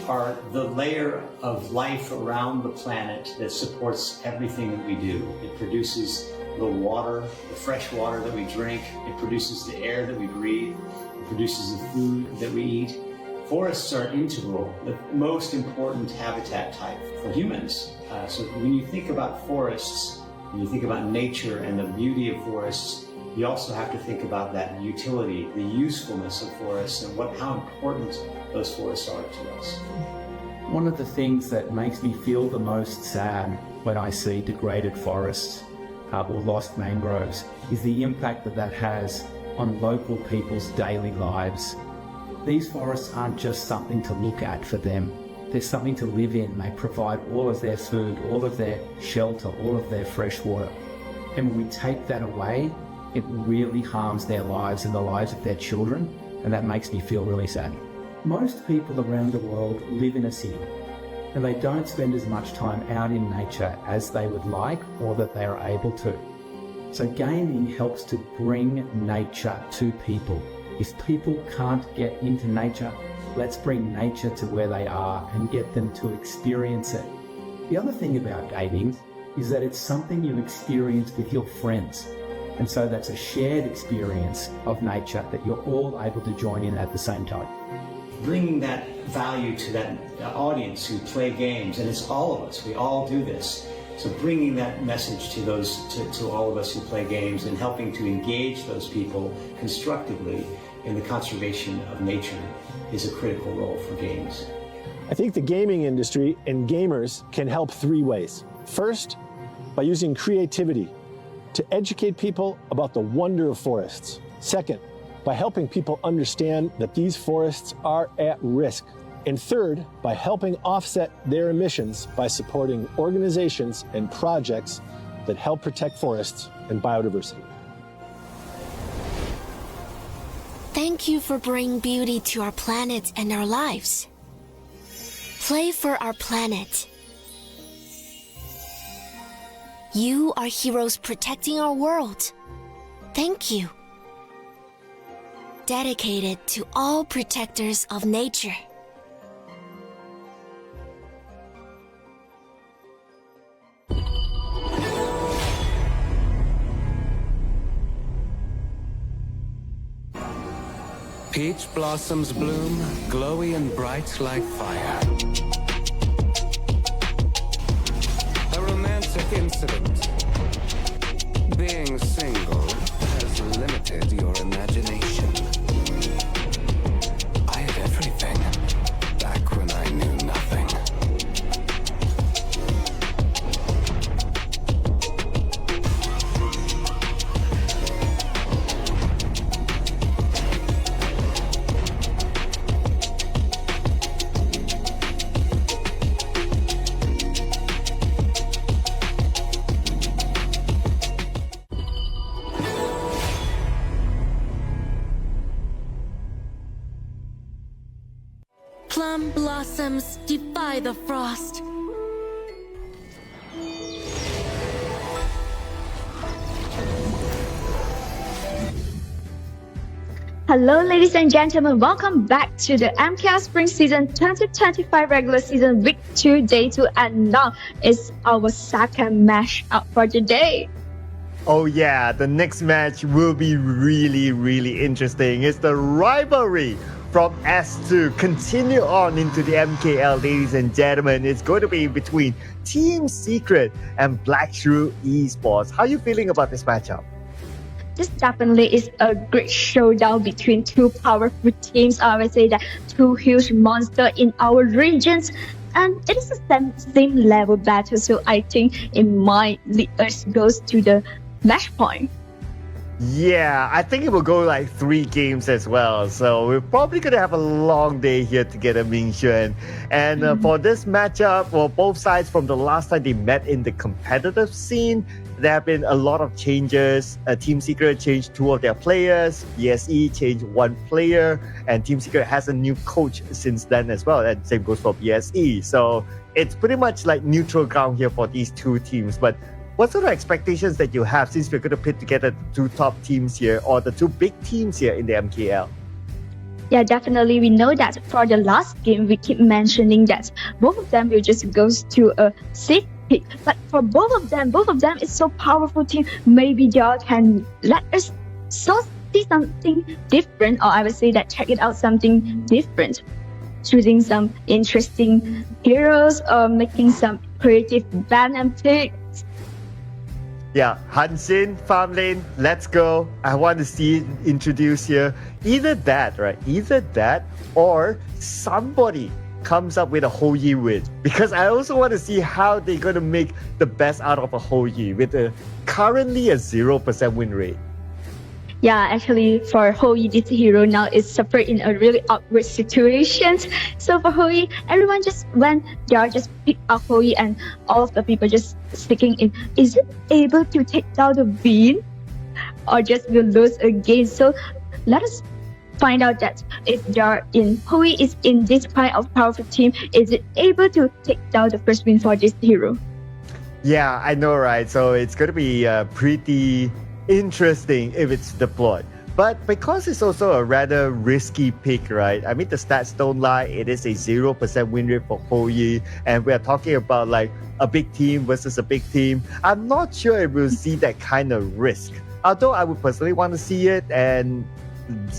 are the layer of life around the planet that supports everything that we do. It produces the water, the fresh water that we drink. It produces the air that we breathe. It produces the food that we eat. Forests are integral, the most important habitat type for humans. So when you think about forests, when you think about nature and the beauty of forests, you also have to think about that utility, the usefulness of forests, and how important those forests are to us. One of the things that makes me feel the most sad when I see degraded forests or lost mangroves is the impact that has on local people's daily lives. These forests aren't just something to look at for them. They're something to live in. They provide all of their food, all of their shelter, all of their fresh water. And when we take that away, it really harms their lives and the lives of their children, and that makes me feel really sad. Most people around the world live in a city, and they don't spend as much time out in nature as they would like or that they are able to. So gaming helps to bring nature to people. If people can't get into nature, let's bring nature to where they are and get them to experience it. The other thing about gaming is that it's something you experience with your friends. And so that's a shared experience of nature that you're all able to join in at the same time. Bringing that value to that audience who play games, and it's all of us, we all do this. So bringing that message to all of us who play games and helping to engage those people constructively in the conservation of nature is a critical role for games. I think the gaming industry and gamers can help three ways. First, by using creativity to educate people about the wonder of forests. Second, by helping people understand that these forests are at risk. And third, by helping offset their emissions by supporting organizations and projects that help protect forests and biodiversity. Thank you for bringing beauty to our planet and our lives. Play for our planet. You are heroes protecting our world. Thank you. Dedicated to all protectors of nature. Peach blossoms bloom, glowy and bright like fire. A romantic incident. Being single has limited your imagination. I had everything back when I knew nothing. Plum blossoms defy the frost. Hello, ladies and gentlemen. Welcome back to the MKL Spring Season 2025 regular season week 2, day 2, and now is our second match up for today. Oh yeah, the next match will be really interesting. It's the rivalry from S2 continue on into the MKL, ladies and gentlemen. It's going to be between Team Secret and Black Shrew Esports. How are you feeling about this matchup? This definitely is a great showdown between two powerful teams. I would say that two huge monsters in our regions. and it is the same level battle. So I think it might lead us goes to the match point. Yeah, I think it will go like 3 games as well. So we're probably going to have a long day here together, Ming-Xuan. And for this matchup, well, both sides from the last time they met in the competitive scene, there have been a lot of changes. Team Secret changed 2 of their players. BSE changed 1 player. And Team Secret has a new coach since then as well. And same goes for BSE. So it's pretty much like neutral ground here for these 2 teams. But what sort of expectations that you have since we're going to put together the 2 top teams here or the 2 big teams here in the MKL? Yeah, definitely. We know that for the last game, we keep mentioning that both of them will just go to a safe pick. But for both of them is so powerful team. Maybe y'all can let us see something different, or I would say that check it out something different. Choosing some interesting heroes or making some creative ban and pick. Yeah, Hansin, Farm Lane, let's go. I want to see it introduced here. Either that, right? Either that or somebody comes up with a Hou-Yi win. Because I also want to see how they're going to make the best out of a Hou-Yi with currently a 0% win rate. Yeah, actually, for Hou-Yi, this hero now is suffering in a really awkward situation. So for Hou-Yi, everyone just when they are just pick up Hou-Yi and all of the people just sticking in, is it able to take down the win or just will lose again? So let us find out that if they are in Hou-Yi is in this kind of powerful team, is it able to take down the first win for this hero? Yeah, I know, right? So it's going to be pretty interesting if it's deployed. But because it's also a rather risky pick, right? I mean, the stats don't lie. It is a 0% win rate for Hou-Yi. And we are talking about like a big team versus a big team. I'm not sure if we'll see that kind of risk. Although I would personally want to see it, and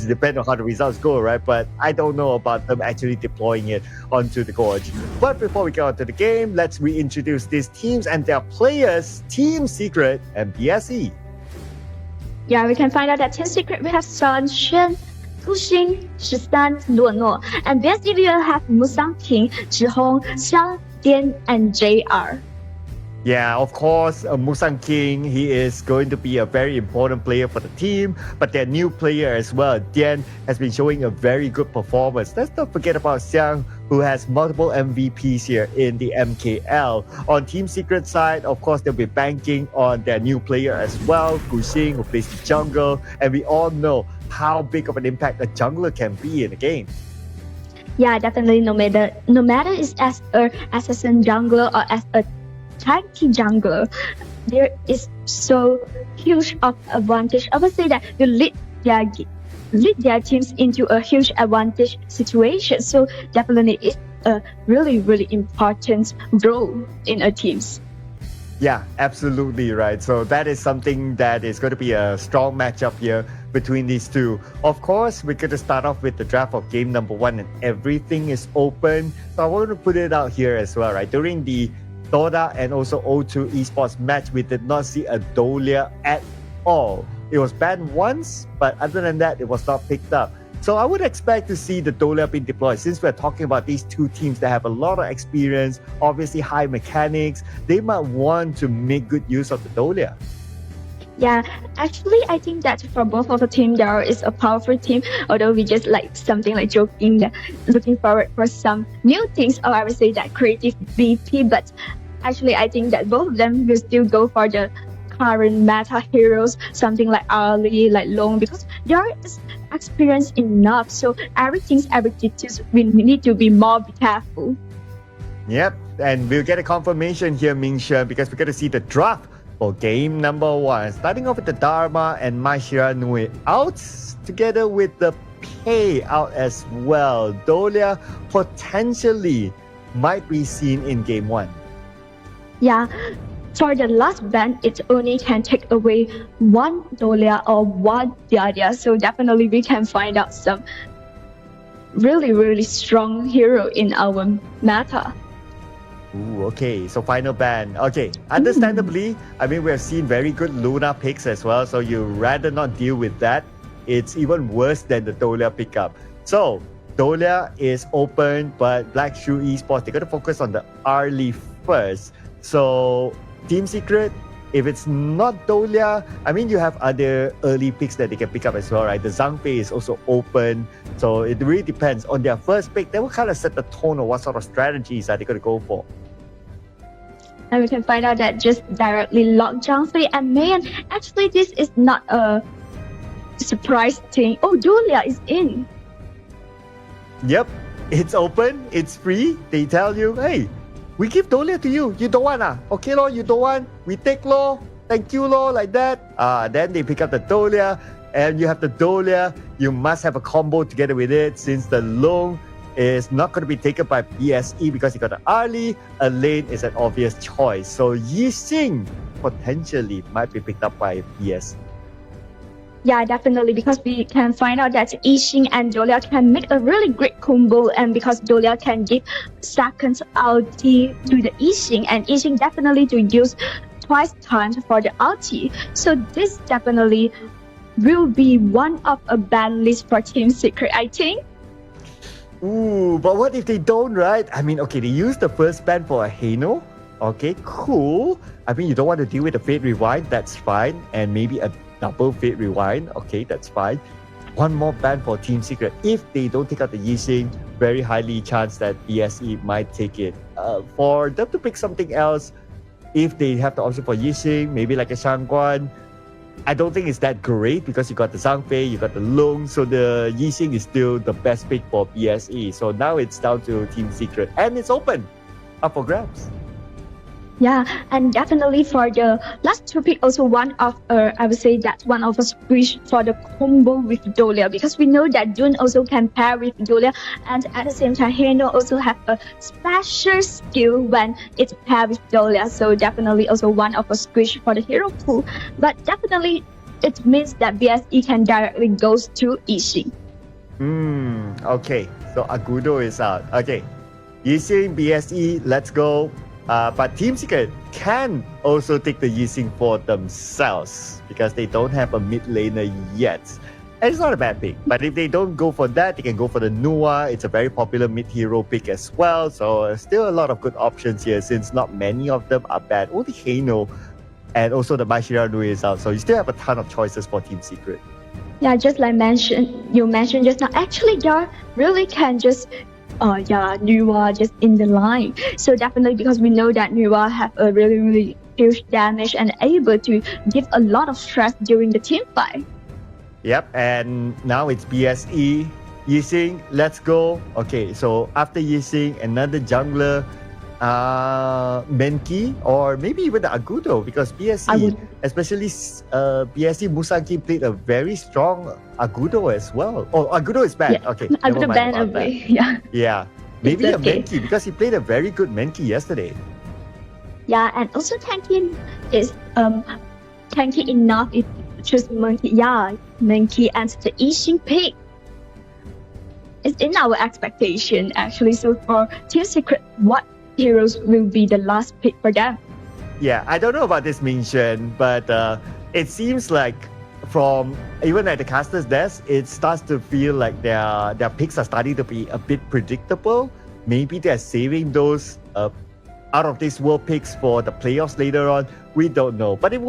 depend on how the results go, right? But I don't know about them actually deploying it onto the Gorge. But before we get on to the game, let's reintroduce these teams and their players, Team Secret and BSE. Yeah, we can find out that Team Secret we have Sun Shen, Guxing, Shisan, Luo, and BSE we will have Musang King, Zhihong, Xiang, Dian, and JR. Yeah, of course, Musang King, he is going to be a very important player for the team, but their new player as well, Dian, has been showing a very good performance. Let's not forget about Xiang, who has multiple MVPs here in the MKL. On Team Secret side, of course, they'll be banking on their new player as well, Guxing, who plays the jungle, and we all know how big of an impact a jungler can be in a game. Yeah, definitely, no matter is as a assassin jungler or as a tanky jungler, there is so huge of advantage. I would say that you lead their teams into a huge advantage situation. So definitely it's a really, really important role in a teams. Yeah, absolutely right. So that is something that is going to be a strong matchup here between these two. Of course, we're going to start off with the draft of game number 1 and everything is open. So I want to put it out here as well, right? During the Dota and also O2 Esports match, we did not see a Dolia at all. It was banned once, but other than that, it was not picked up. So I would expect to see the Dolia being deployed. Since we're talking about these 2 teams that have a lot of experience, obviously high mechanics, they might want to make good use of the Dolia. Yeah, actually, I think that for both of the team, there is a powerful team. Although we just like something like joking, that looking forward for some new things, or I would say that creative BP. But actually, I think that both of them will still go for the current meta heroes, something like Ali, like Long, because they are experienced enough. So everything's we need to be more careful. Yep, and we'll get a confirmation here, Ming-Xuan, because we're going to see the draft for game number 1. Starting off with the Dharma and Mai Shiranui out together with the Pei out as well. Dolia potentially might be seen in game 1. Yeah, for the last ban, it only can take away 1 Dolia or 1 Diadia. So definitely we can find out some really, really strong hero in our meta. Ooh, okay, so final ban. Okay, understandably, I mean, we have seen very good Luna picks as well, so you rather not deal with that. It's even worse than the Dolia pickup. So, Dolia is open, but Black Shoe Esports, they're going to focus on the early first. So Team Secret, if it's not Dolia, I mean, you have other early picks that they can pick up as well, right? The Zhangfei is also open. So it really depends. On their first pick, they will kind of set the tone of what sort of strategies are they going to go for. And we can find out that just directly lock Zhangfei and Mayan. Actually, this is not a surprise thing. Oh, Dolia is in. Yep, it's open, it's free. They tell you, hey, we give Dolia to you. You don't want, okay, lo, you don't want. We take, lo. Thank you, lo, like that. Then they pick up the Dolia, and you have the Dolia. You must have a combo together with it, since the Long is not going to be taken by BSE because you got an early. A lane is an obvious choice. So Yixing potentially might be picked up by BSE. Yeah, definitely, because we can find out that Yixing and Dolia can make a really great combo, and because Dolia can give second ulti to the Yixing, and Yixing definitely to use twice times for the ulti. So this definitely will be one of a ban list for Team Secret, I think. Ooh, but what if they don't, right? I mean, okay, they use the first ban for a Hano. Okay, cool. I mean, you don't want to deal with a Fate Rewind, that's fine. And maybe a double Fate Rewind, okay, that's fine. One more ban for Team Secret. If they don't take out the Yixing, very highly chance that BSE might take it. For them to pick something else, if they have the option for Yixing, maybe like a Shangguan, I don't think it's that great because you got the Zhangfei, you got the Long, so the Yixing is still the best pick for BSE. So now it's down to Team Secret, and it's open, up for grabs. Yeah, and definitely for the last two pick, also one of I would say that's one of a squish for the combo with Dolia, because we know that Dune also can pair with Dolia, and at the same time Hano also have a special skill when it's paired with Dolia. So definitely also one of a squish for the hero pool, but definitely it means that BSE can directly goes to Yixing. Okay, so Agudo is out. Okay, Yixing, BSE, let's go. But Team Secret can also take the Yixing for themselves because they don't have a mid laner yet. And it's not a bad pick. But if they don't go for that, they can go for the Nua. It's a very popular mid hero pick as well. So still a lot of good options here since not many of them are bad. Only Hano and also the Maishira Nui is out. So you still have a ton of choices for Team Secret. Yeah, just like you mentioned just now, actually they really can just Nua just in the line. So definitely because we know that Nua have a really, really huge damage and able to give a lot of stress during the team fight. Yep, and now it's BSE. Yixing, let's go. Okay, so after Yixing, another jungler, Menki, or maybe even the Agudo, because BSE, especially BSE Musanki played a very strong Agudo as well. Oh, Agudo is banned. Yeah. Okay, Agudo banned away. Yeah. Yeah, maybe it's a Menki because he played a very good Menki yesterday. Yeah, and also tanky is tanky enough if choose Menki. Yeah, Menki and the Yixing pick. It's in our expectation actually. So for Team Secret, what heroes will be the last pick for them? Yeah, I don't know about this Ming-Xuan, but it seems like from even at the caster's desk, it starts to feel like their picks are starting to be a bit predictable. Maybe they're saving those out of this world picks for the playoffs later on. We don't know, but if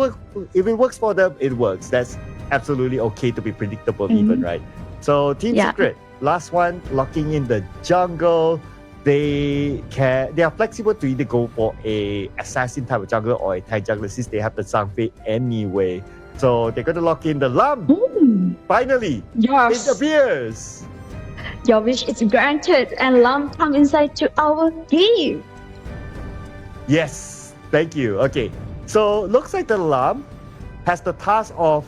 it works for them, it works. That's absolutely okay to be predictable, even, right? So Team Secret, last one, locking in the jungle. They are flexible to either go for a assassin type of jungler or a tank jungler since they have the Zhangfei anyway. So they're going to lock in the Lam. Finally, it appears. Your wish is granted and Lam come inside to our game. Yes, thank you. Okay, so looks like the Lam has the task of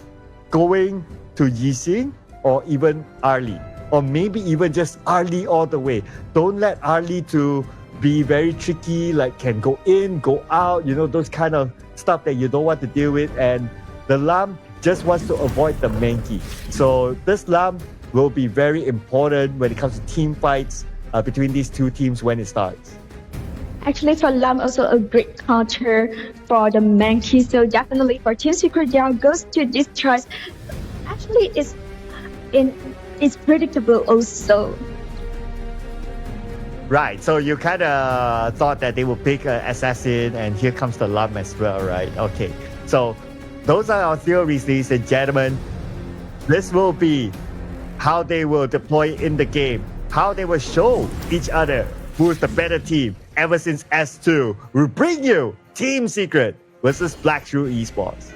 going to Yixing or even Arlie. Or maybe even just Arlie all the way. Don't let Arlie to be very tricky, like can go in, go out, those kind of stuff that you don't want to deal with. And the Lam just wants to avoid the Menki. So this Lam will be very important when it comes to team fights between these two teams when it starts. Actually, for Lam, also a great counter for the Menki. So definitely for Team Secret, there goes to this choice. Actually, it's predictable also. Right, so you kind of thought that they would pick an assassin, and here comes the lump as well, right? Okay, so those are our theories, ladies and gentlemen. This will be how they will deploy in the game, how they will show each other who's the better team. Ever since S2 will bring you Team Secret versus Black Shrew Esports.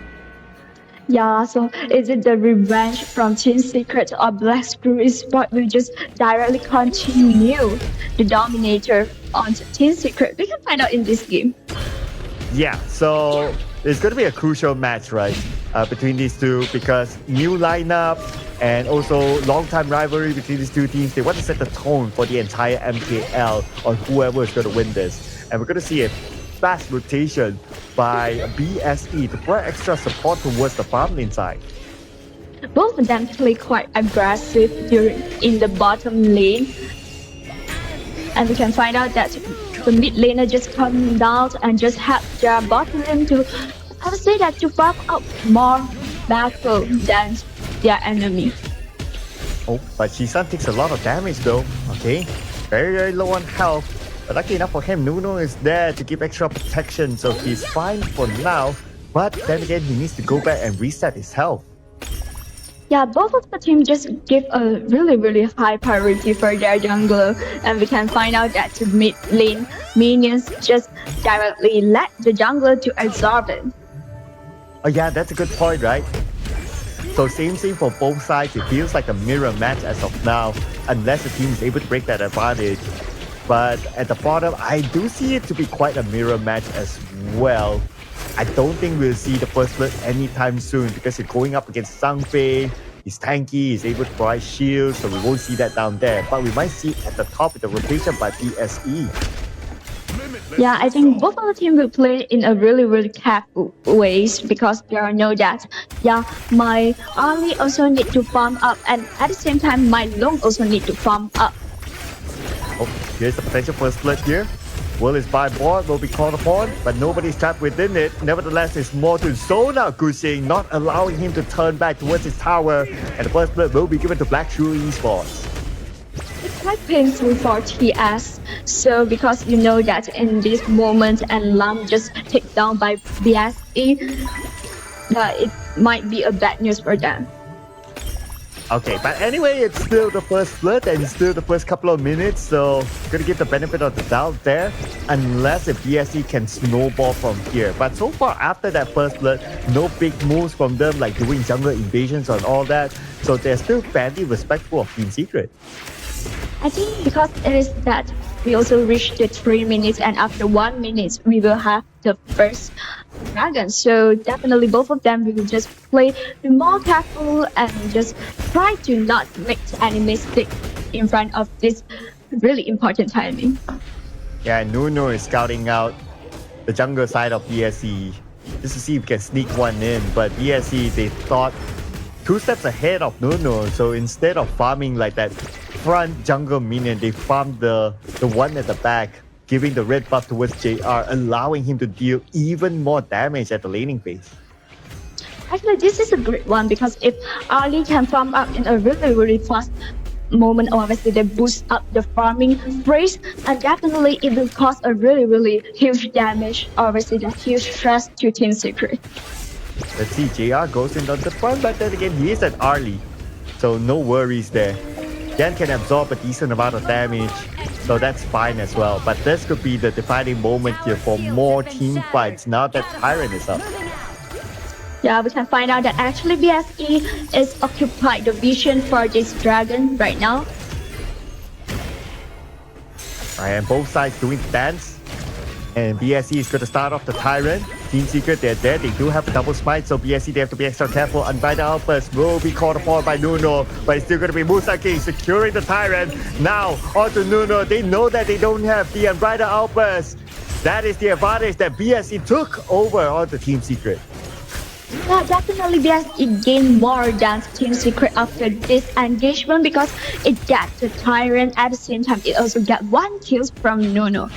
Yeah, so is it the revenge from Team Secret or Black Shrew Esports will just directly continue the dominator on Team Secret? We can find out in this game. Yeah, so it's going to be a crucial match, right, between these two, because new lineup and also long-time rivalry between these two teams. They want to set the tone for the entire MKL on whoever is going to win this. And we're going to see a fast rotation by BSE to provide extra support towards the farm lane side. Both of them play quite aggressive in the bottom lane. And we can find out that the mid laner just come down and just help their bottom lane to, I would say that, to farm out more battle than their enemy. Oh, but Shisan takes a lot of damage though. Okay, very low on health. But lucky enough for him, Nuno is there to give extra protection, so he's fine for now. But then again, he needs to go back and reset his health. Yeah, both of the teams just give a really high priority for their jungler, and we can find out that the mid lane minions just directly let the jungler to absorb it. Oh yeah, that's a good point, right? So same thing for both sides. It feels like a mirror match as of now, unless the team is able to break that advantage. But at the bottom, I do see it to be quite a mirror match as well. I don't think we'll see the first blood anytime soon because it's going up against Zhangfei. He's tanky, he's able to provide shields, so we won't see that down there. But we might see it at the top with the rotation by BSE. Yeah, I think both of the teams will play in a really careful ways because they know that, yeah, my early also need to farm up, and at the same time, my long also need to farm up. Oh, here's the potential first blood here. Will is by board, will be called upon, but nobody's trapped within it. Nevertheless, it's more to Zona Gushing, not allowing him to turn back towards his tower, and the first blood will be given to Black Shrew Esports. It's quite painful for TS, so because you know that in this moment and Lam just taken down by BSE, it might be a bad news for them. Okay, but anyway, it's still the first blood and it's still the first couple of minutes, so gonna give the benefit of the doubt there, unless if BSE can snowball from here. But so far, after that first blood, no big moves from them like doing jungle invasions and all that, so they're still fairly respectful of Team Secret. I think because it is that we also reached the 3 minutes, and after 1 minute we will have the first dragon. So definitely both of them will just play more careful and just try to not make any mistake in front of this really important timing. Yeah, Nuno is scouting out the jungle side of BSE just to see if we can sneak one in, but BSE, they thought 2 steps ahead of Nuno, so instead of farming like that front jungle minion, they farmed the one at the back, giving the red buff towards JR, allowing him to deal even more damage at the laning phase. Actually, this is a great one because if Ali can farm up in a really fast moment, obviously they boost up the farming phase, and definitely it will cause a really huge damage, obviously the huge stress to Team Secret. Let's see, JR goes in on the front, but then again, he is at Arlie, so no worries there. Jan can absorb a decent amount of damage, so that's fine as well. But this could be the defining moment here for more team fights now that Tyrant is up. Yeah, we can find out that actually BSE is occupied the vision for this dragon right now. And both sides doing the dance. And BSE is going to start off the Tyrant. Team Secret, they're there. They do have a double smite, so BSE, they have to be extra careful. Untitled Outburst will be called upon by Nuno, but it's still going to be Musa King securing the Tyrant. Now, onto Nuno. They know that they don't have the Unbridled Outburst. That is the advantage that BSE took over onto Team Secret. Yeah, definitely BSE gained more than Team Secret after this engagement because it got the Tyrant. At the same time, it also got 1 kill from Nuno.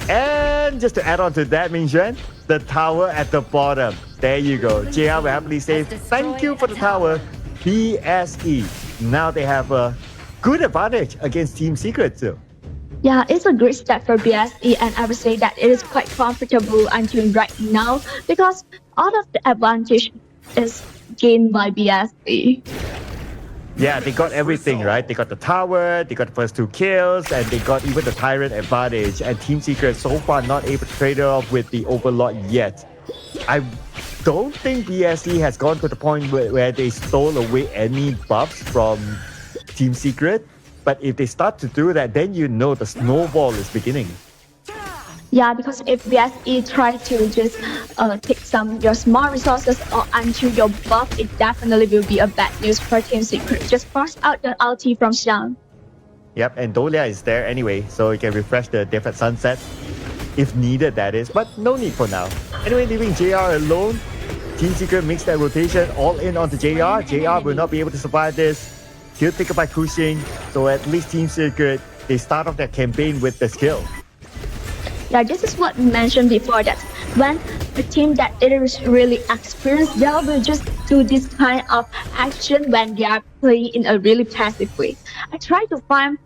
And just to add on to that, Mingxuan, the tower at the bottom. There you go. JR will happily say, thank you for the tower. BSE. Now they have a good advantage against Team Secret too. Yeah, it's a great step for BSE, and I would say that it is quite comfortable until right now because all of the advantage is gained by BSE. Yeah, they got everything, right? They got the tower, they got the first 2 kills, and they got even the Tyrant advantage. And Team Secret so far not able to trade it off with the Overlord yet. I don't think BSE has gone to the point where they stole away any buffs from Team Secret. But if they start to do that, then you know the snowball is beginning. Yeah, because if BSE try to just take some your small resources or until your buff, it definitely will be a bad news for Team Secret. Just force out the ulti from Xiang. Yep, and Dolia is there anyway, so you can refresh the Death at Sunset if needed, that is, but no need for now. Anyway, leaving JR alone, Team Secret makes that rotation all in onto JR. JR will not be able to survive this. Kill taken by Kuxing, so at least Team Secret, they start off their campaign with the skill. Yeah, this is what we mentioned before, that when a team that is really experienced, they will just do this kind of action when they are playing in a really passive way. I try to find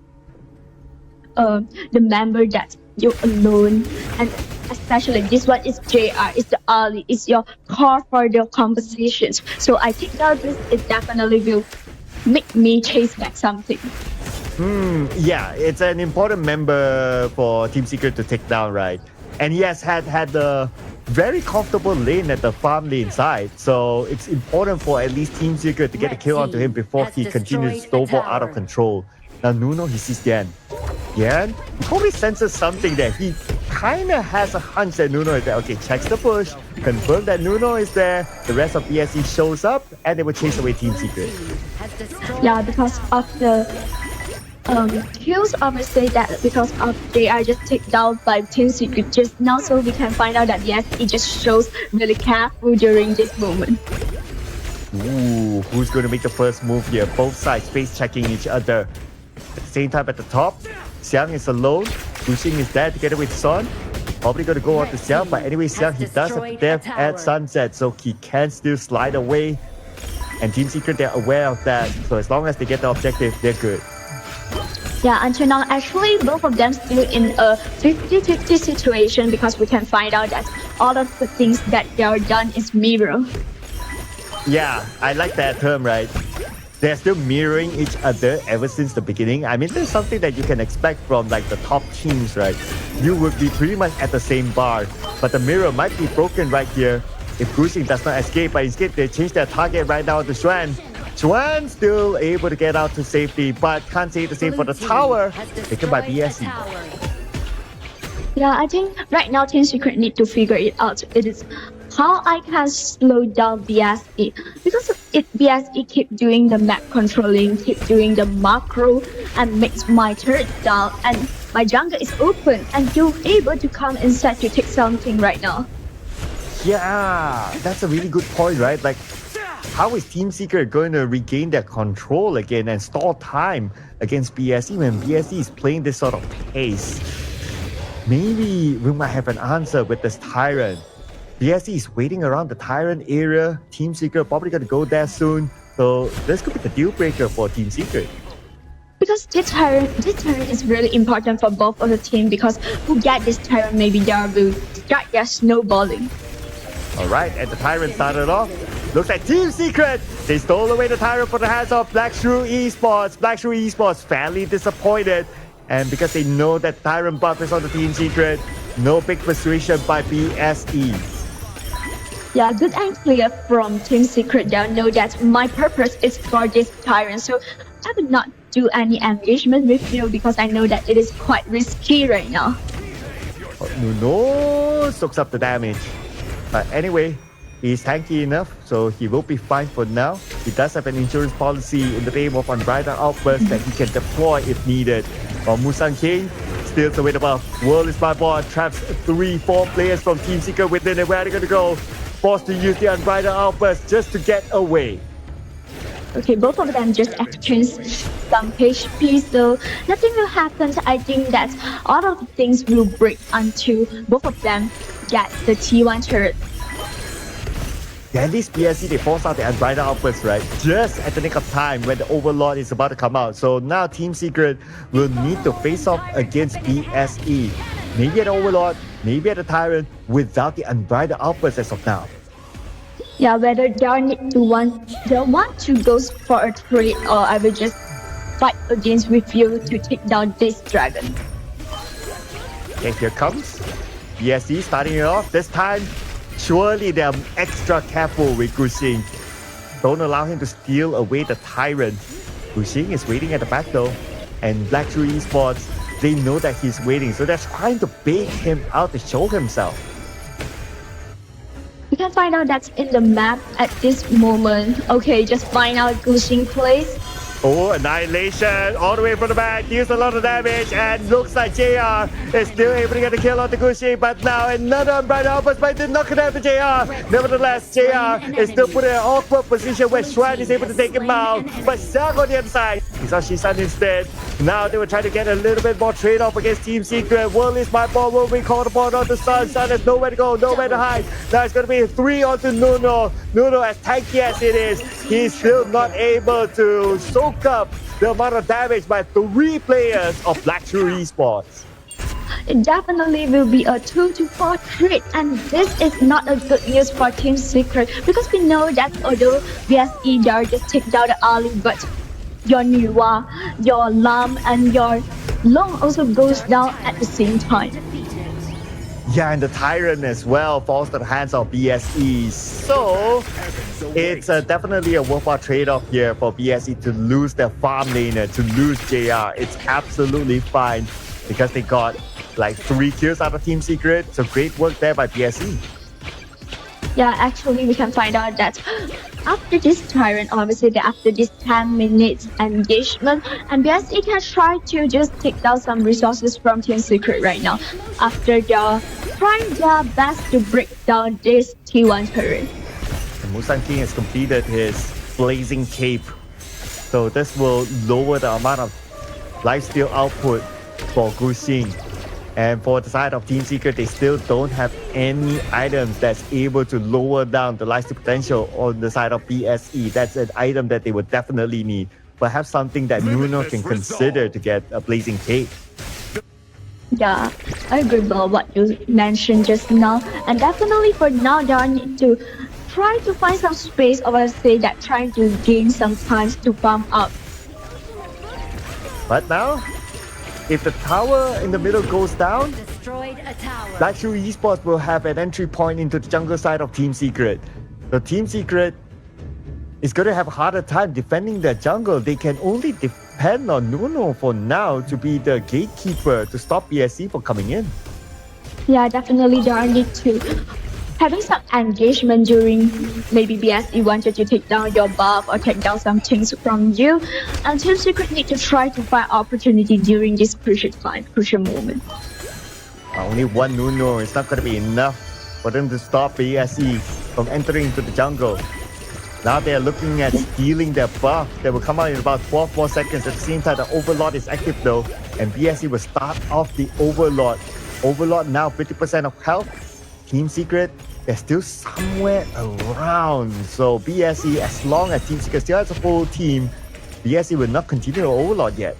the member that you're alone, and especially this one is JR, it's the early, it's your core for the compositions. So I think that this it definitely will make me chase back something. Yeah, it's an important member for Team Secret to take down, right? And he has had a very comfortable lane at the farm lane side, so it's important for at least Team Secret to get a kill onto him before he continues to snowball out of control. Now Nuno, he sees Yan. Yan probably senses something there. He kind of has a hunch that Nuno is there. Okay, checks the push, confirm that Nuno is there. The rest of BSE shows up, and they will chase away Team Secret. Yeah, because of the kills, obviously that because of they are just taken down by Team Secret just now, so we can find out that yes, it just shows really careful during this moment. Ooh, who's going to make the first move here? Both sides face checking each other. At the same time at the top, Xiang is alone. Kuxing is there together with Son. Probably going to go on to Xiang, but anyway, Xiang, he does have Death at Sunset, so he can still slide away. And Team Secret, they're aware of that, so as long as they get the objective, they're good. Yeah, until now, actually, both of them still in a 50-50 situation because we can find out that all of the things that they are done is mirror. Yeah, I like that term, right? They're still mirroring each other ever since the beginning. I mean, there's something that you can expect from like the top teams, right? You would be pretty much at the same bar, but the mirror might be broken right here if Kuxing does not escape, but instead they change their target right now to Xuan. Xuan still able to get out to safety, but can't say the same for the tower taken by BSE. Yeah, I think right now Team Secret need to figure it out. It is how I can slow down BSE, because if BSE keep doing the map controlling, keep doing the macro, and makes my turret down, and my jungle is open, and you're able to come inside to take something right now. Yeah, that's a really good point, right? Like, how is Team Secret going to regain their control again and stall time against BSE when BSE is playing this sort of pace? Maybe we might have an answer with this Tyrant. BSE is waiting around the Tyrant area. Team Secret probably going to go there soon. So this could be the deal breaker for Team Secret. Because this Tyrant is really important for both of the team, because who get this Tyrant, maybe they will start their snowballing. Alright, and the Tyrant started off. Looks like Team Secret, they stole away the Tyrant from the hands of Black Shrew Esports. Black Shrew Esports fairly disappointed. And because they know that Tyrant buff is on the Team Secret, no big persuasion by BSE. Yeah, good and clear from Team Secret. They'll know that my purpose is for this Tyrant, so I will not do any engagement with you because I know that it is quite risky right now. Nuno soaks up the damage. But anyway, he's tanky enough, so he will be fine for now. He does have an insurance policy in the name of Unbridled Outburst that he can deploy if needed. While Musang King steals away the buff. World is my board, traps 3-4 players from Team Secret within it. Where are they going to go? Forced to use the Unbridled Outburst just to get away. Okay, both of them just exchange some HP, so nothing will happen. I think that all of the things will break until both of them get the T1 turret. Yeah, at least BSC, they force out the Unbridled Outburst, right? Just at the nick of time when the Overlord is about to come out. So now Team Secret will need to face off against BSE. Maybe at the Overlord, maybe at the Tyrant, without the Unbridled Outburst as of now. Yeah, whether they want to go for a trade, or I will just fight against with you to take down this dragon. Okay, here comes BSE starting it off. This time, surely they're extra careful with Guxing. Don't allow him to steal away the Tyrant. Guxing is waiting at the back though. And Black True Esports, they know that he's waiting. So they're trying to bait him out to show himself. You can find out that's in the map at this moment. Okay, just find out Guxing place. Oh, Annihilation all the way from the back, deals a lot of damage, and looks like JR is still able to get the kill on the Guxing, but now another Unbridled Outburst, but did not connect to JR. Nevertheless, JR is still put in an awkward position where Xuan is able to take him out, but Xiang on the other side, he saw Shisan instead. Now they were trying to get a little bit more trade-off against Team Secret. World is my ball, will be called upon on the Sun. Sun has nowhere to go, nowhere to hide. Now it's going to be 3 onto Nuno. Nuno, as tanky as it is, he's still not able to soak up the amount of damage by 3 players of Black True Esports. It definitely will be a 2-4 trade, and this is not a good news for Team Secret, because we know that although BSE there just take down the Ali, but your Nuwa, your Lam, and your Long also goes down at the same time. Yeah, and the Tyrant as well falls to the hands of BSE. So it's definitely a worthwhile trade-off here for BSE to lose their farm laner, to lose JR. It's absolutely fine because they got like 3 kills out of Team Secret. So great work there by BSE. Yeah, actually we can find out that after this Tyrant, obviously after this 10 minutes engagement, and BSE can try to just take down some resources from Team Secret right now after they're trying their best to break down this T1 turret. And Musan King has completed his Blazing Cape. So this will lower the amount of lifesteal output for Guxing. And for the side of Team Secret, they still don't have any items that's able to lower down the lifesteal potential on the side of BSE. That's an item that they would definitely need. Perhaps something that Nuno can consider to get a Blazing Cape. Yeah, I agree with what you mentioned just now. And definitely for now, they need to try to find some space, or I say that trying to gain some time to farm up. But now, if the tower in the middle goes down, Black True Esports will have an entry point into the jungle side of Team Secret. So Team Secret is going to have a harder time defending their jungle. They can only depend on Nuno for now to be the gatekeeper to stop BSE from coming in. Yeah, definitely they need to having some engagement during maybe BSE wanted to take down your buff or take down some things from you, and Team Secret need to try to find opportunity during this crucial time, crucial moment. Only one Nuno is not going to be enough for them to stop BSE from entering into the jungle. Now they are looking at stealing their buff that will come out in about 12 more seconds. At the same time, the Overlord is active though, and BSE will start off the Overlord. Overlord now 50% of health. Team Secret, they're still somewhere around. So BSE, as long as Team Secret still has a full team, BSE will not continue to Overlord yet.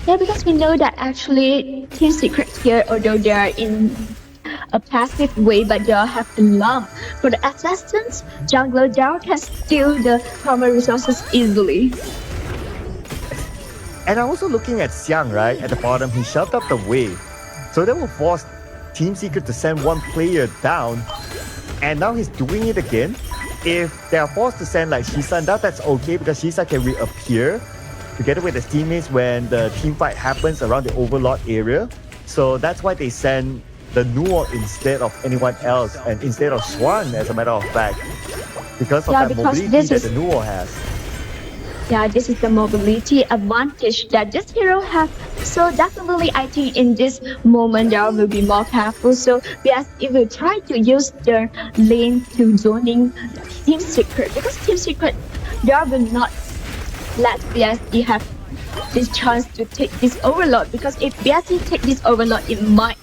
Yeah, because we know that actually Team Secret here, although they are in a passive way, but they have the lump. For the assistants, jungler there can steal the primary resources easily. And I'm also looking at Xiang, right? At the bottom, he shoved up the wave. So that will force Team Secret to send one player down. And now he's doing it again. If they are forced to send like Shisan down, that's okay because Shisan can reappear together with his teammates when the team fight happens around the Overlord area. So that's why they send the Nuo instead of anyone else, and instead of Xuan, as a matter of fact, because of that mobility that the Nuo has. Yeah, this is the mobility advantage that this hero has. So definitely, I think in this moment, there will be more careful. So BSE will try to use their lane to zoning Team Secret, because Team Secret, they will not let BSE have this chance to take this Overlord, because if BSE take this Overlord, it might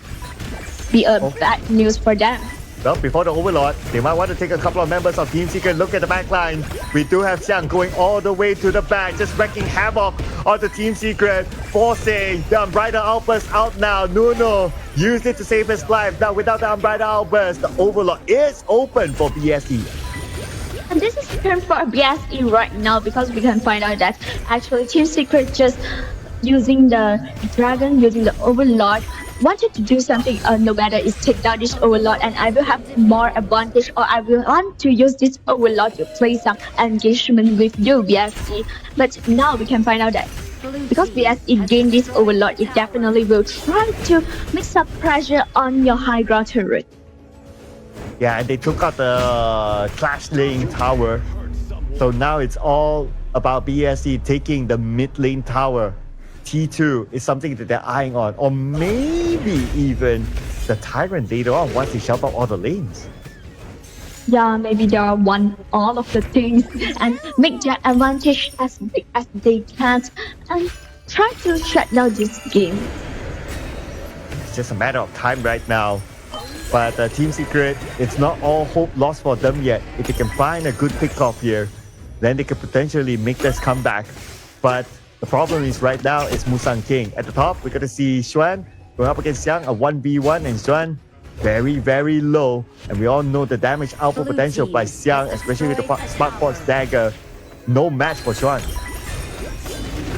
be a bad news for them. Well, before the Overlord, they might want to take a couple of members of Team Secret. Look at the back line. We do have Xiang going all the way to the back, just wrecking havoc on the Team Secret, forcing the Unbridled Outburst out now. Nuno used it to save his life. Now, without the Unbridled Outburst, the Overlord is open for BSE. And this is turn for BSE right now because we can find out that actually Team Secret just using the dragon, using the Overlord, wanted to do something no matter is take down this Overlord and I will have more advantage or I will want to use this Overlord to play some engagement with you BSE. But now we can find out that because BSE gained this Overlord, it definitely will try to make some pressure on your high ground turret. Yeah, and they took out the Clash Lane tower. So now it's all about BSE taking the mid lane tower. T2 is something that they're eyeing on. Or maybe even the Tyrant later on once they shove out all the lanes. Yeah, maybe they are want all of the things and make their advantage as big as they can and try to shut down this game. It's just a matter of time right now. But Team Secret, it's not all hope lost for them yet. If they can find a good pick-off here, then they could potentially make this comeback. But the problem is right now is Musang King. At the top, we're going to see Xuan going up against Xiang, a 1v1, and Xuan very, very low. And we all know the damage output potential by Xiang, especially with the Spark Force Dagger. No match for Xuan.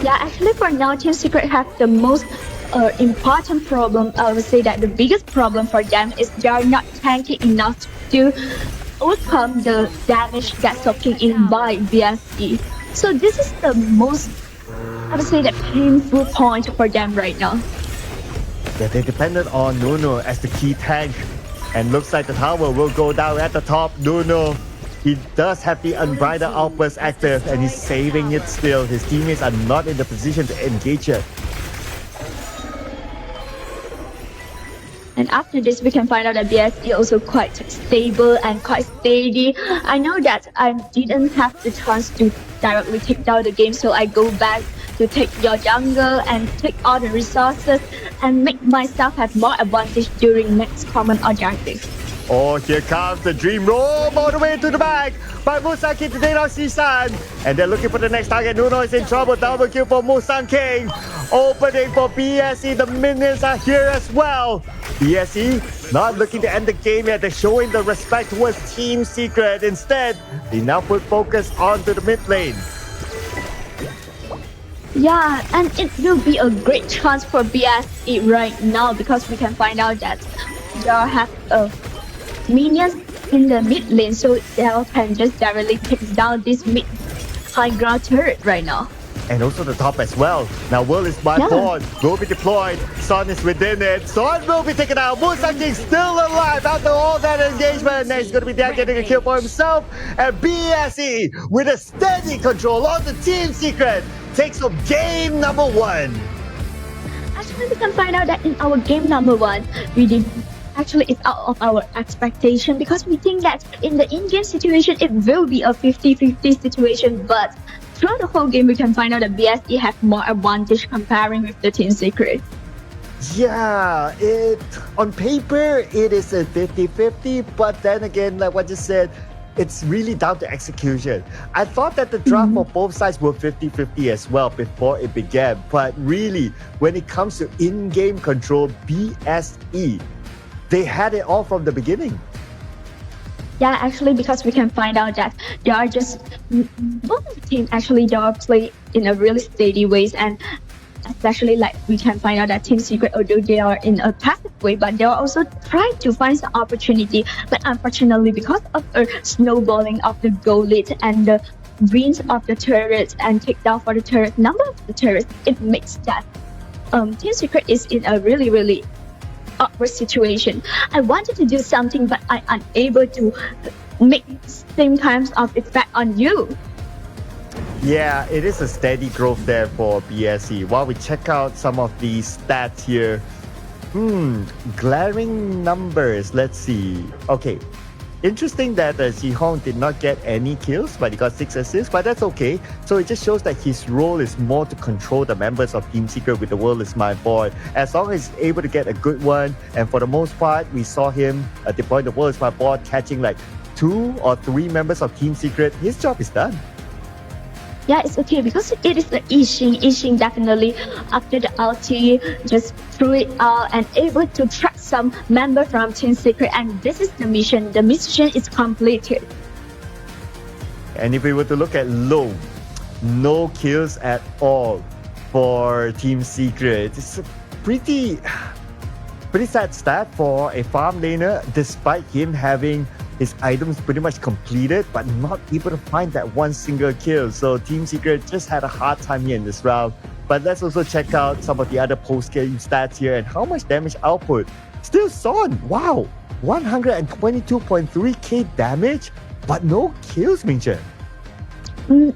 Yeah, actually for now, Team Secret have the most important problem. I would say that the biggest problem for them is they are not tanky enough to overcome the damage that's soaking in by BSE. So this is the most, I would say, that painful point for them right now. Yeah, they depended on Nuno as the key tank. And looks like the tower will go down at the top. Nuno, he does have the Unbridled Outburst active and he's saving it still. His teammates are not in the position to engage it. And after this, we can find out that BSE also quite stable and quite steady. I know that I didn't have the chance to directly take down the game, so I go back to take your jungle and take all the resources and make myself have more advantage during next common objective. Oh, here comes the dream roam all the way to the back by Musang King to take out Sisan. And they're looking for the next target. Nuno is in trouble. Double kill for Musang King. Opening for BSE. The minions are here as well. BSE not looking to end the game yet. They're showing the respect towards Team Secret. Instead, they now put focus onto the mid lane. Yeah, and it will be a great chance for BSE right now because we can find out that they have minions in the mid lane, so they can just directly take down this mid high ground turret right now. And also the top as well. Now Will is by board, will be deployed. Son is within it. Son will be taken out. Musang King still alive after all that engagement. Next, going to be there getting a kill for himself. And BSE with a steady control on the Team Secret takes up game number 1. Actually, we can find out that in our game number 1, we did. Actually, it's out of our expectation because we think that in the in-game situation, it will be a 50-50 situation. But throughout the whole game, we can find out that BSE have more advantage comparing with the Team Secret. Yeah, on paper, it is a 50-50. But then again, like what you said, it's really down to execution. I thought that the draft for both sides were 50-50 as well before it began. But really, when it comes to in-game control, BSE, they had it all from the beginning. Yeah, actually, because we can find out that they are just both of the teams actually they are play in a really steady ways, and especially like we can find out that Team Secret, although they are in a passive way, but they are also trying to find some opportunity. But unfortunately, because of a snowballing of the goal lead and the wins of the turrets and takedown for the turret number of the turrets, it makes that Team Secret is in a really awkward situation. I wanted to do something, but I'm unable to make same kinds of effect on you. Yeah, it is a steady growth there for BSE. While we check out some of the stats here, glaring numbers. Let's see. Okay, Interesting that Ji-Hong did not get any kills, but he got 6 assists, but that's okay. So it just shows that his role is more to control the members of Team Secret with the World is My Board. As long as he's able to get a good one, and for the most part, we saw him deploy the World is My Board, catching like 2 or 3 members of Team Secret. His job is done. Yeah, it's okay because it is the Yixing. Yixing definitely after the ulti just threw it out and able to track some member from Team Secret, and this is the mission. The mission is completed. And if we were to look at low, no kills at all for Team Secret. It's a pretty sad stat for a farm laner, despite him having his items pretty much completed, but not able to find that one single kill. So Team Secret just had a hard time here in this round. But let's also check out some of the other post-game stats here and how much damage output. Still Son, wow, 122.3k damage, but no kills, Mingchen.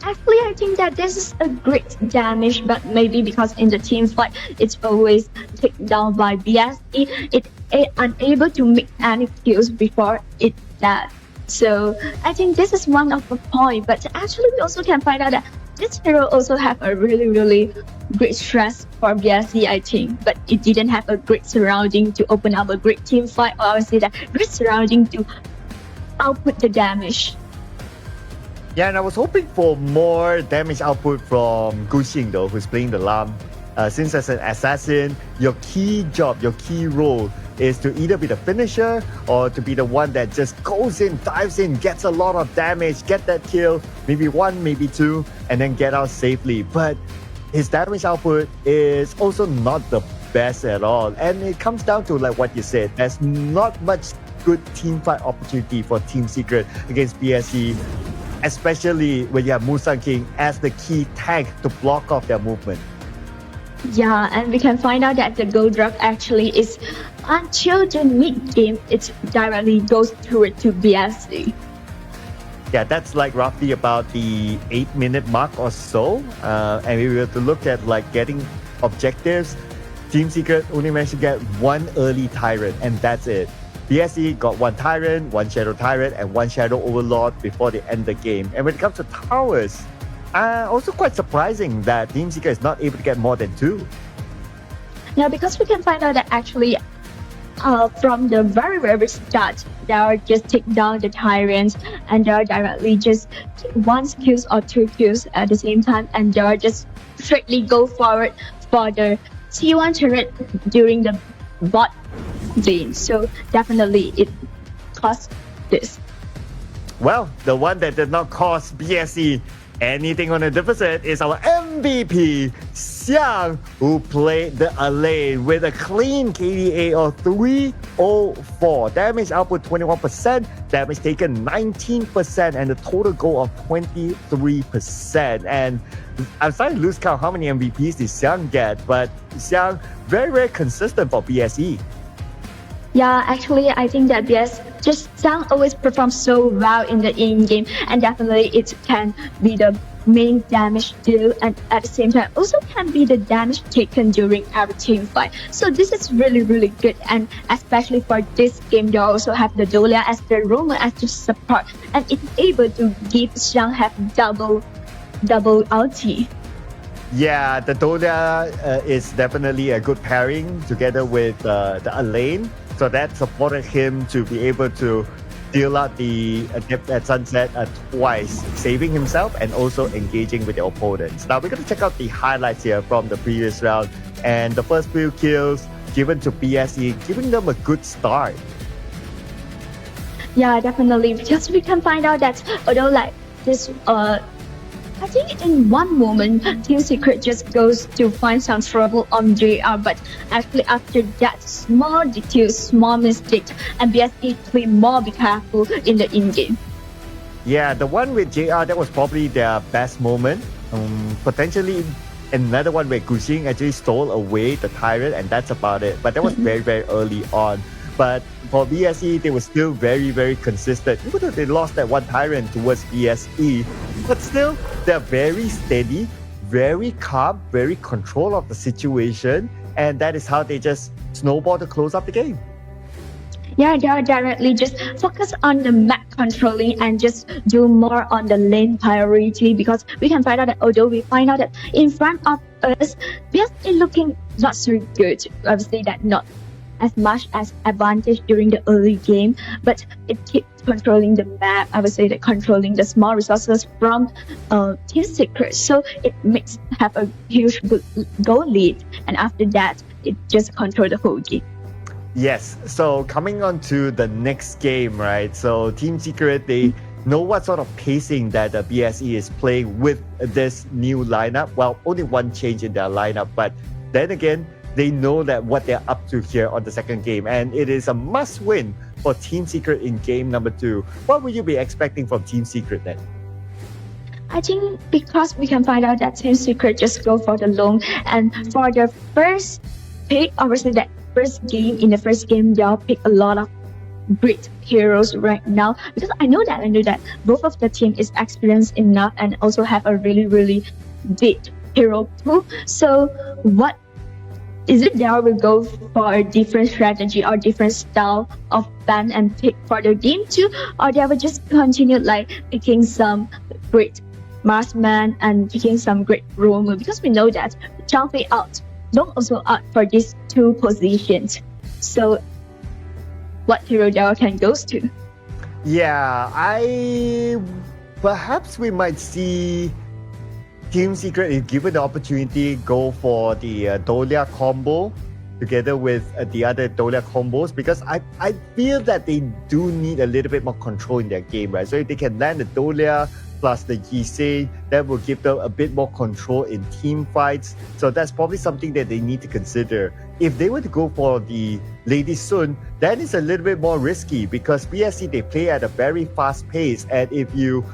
Actually, I think that this is a great damage, but maybe because in the team fight, it's always taken down by BSE. It unable to make any kills before it that. So I think this is one of the point. But actually, we also can find out that this hero also have a really great stress for BSE, I think. But it didn't have a great surrounding to open up a great team fight, or I would say that great surrounding to output the damage. Yeah, and I was hoping for more damage output from Guxing though, who's playing the Lam. Since as an assassin, your key job, your key role is to either be the finisher or to be the one that just goes in, dives in, gets a lot of damage, get that kill, maybe 1, maybe 2, and then get out safely. But his damage output is also not the best at all. And it comes down to like what you said, there's not much good team fight opportunity for Team Secret against BSE, especially when you have Musang King as the key tank to block off their movement. Yeah, and we can find out that the gold drop actually is until the mid game, it directly goes through to BSE. Yeah, that's like roughly about the 8-minute mark or so. And we were to look at like getting objectives. Team Secret only managed to get 1 early Tyrant, and that's it. BSE got 1 Tyrant, 1 Shadow Tyrant, and 1 Shadow Overlord before they end the game. And when it comes to towers, also quite surprising that Team Secret is not able to get more than 2. Yeah, because we can find out that actually from the very start, they are just take down the Tyrants, and they are directly just 1 kills or 2 kills at the same time, and they are just straightly go forward for the T1 turret during the bot lane. So definitely it cost this. Well, the one that did not cost BSE anything on a deficit is our MVP, Xiang, who played the lane with a clean KDA of 304. Damage output 21%, damage taken 19%, and a total goal of 23%. And I'm starting to lose count how many MVPs did Xiang get, but Xiang very consistent for BSE. Yeah, actually, I think that Xiang always performs so well in the in-game, and definitely it can be the main damage deal, and at the same time also can be the damage taken during our team fight. So this is really good, and especially for this game, they also have the Dolia as the roamer as the support, and it's able to give Xiang have double ulti. Yeah, the Dolia is definitely a good pairing together with the Elaine. So that supported him to be able to deal out the Adept at Sunset twice, saving himself and also engaging with the opponents. Now we're going to check out the highlights here from the previous round. And the first few kills given to BSE, giving them a good start. Yeah, definitely. Because we can find out that although like this I think in one moment, Team Secret just goes to find some trouble on JR, but actually after that small detail, small mistake, and BSE play more be careful in the in-game. Yeah, the one with JR, that was probably their best moment. Potentially another one where Guxing actually stole away the Tyrant, and that's about it. But that was very early on. But for BSE, they were still very consistent. Even though they lost that 1 Tyrant towards BSE, but still, they're very steady, very calm, very control of the situation, and that is how they just snowball to close up the game. Yeah, they are directly just focus on the map controlling and just do more on the lane priority, because we can find out that although we find out that in front of us, we are still looking not so good. Obviously, that not as much as advantage during the early game, but it keeps controlling the map. I would say that controlling the small resources from Team Secret, so it makes have a huge goal lead, and after that, it just control the whole game. Yes, so coming on to the next game, right? So Team Secret, they know what sort of pacing that the BSE is playing with this new lineup. Well, only one change in their lineup, but then again, they know that what they're up to here on the second game, and it is a must-win for Team Secret in game number 2. What would you be expecting from Team Secret then? I think because we can find out that Team Secret just go for the long, and for the first pick, obviously that first game, in the first game, they'll pick a lot of great heroes right now, because I know that both of the team is experienced enough and also have a really big hero pool. So what is it, they will go for a different strategy or different style of ban and pick for the game 2, or they will just continue like picking some great marksman and picking some great roamer, because we know that Zhang Fei out, Dong also out for these 2 positions. So what hero Daryl can goes to? Yeah, perhaps we might see Team Secret, if given the opportunity, go for the Dolia combo together with the other Dolia combos, because I feel that they do need a little bit more control in their game, right? So if they can land the Dolia plus the Yisei, that will give them a bit more control in team fights. So that's probably something that they need to consider. If they were to go for the Lady Sun, then it's a little bit more risky, because BSC, they play at a very fast pace, and if you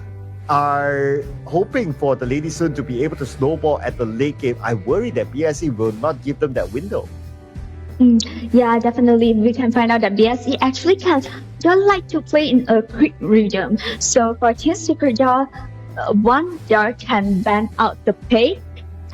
are hoping for the Lady Sun to be able to snowball at the late game, I worry that BSC will not give them that window. Yeah, definitely. We can find out that BSE actually don't like to play in a quick rhythm. So for Team Secret, one there can ban out the pay,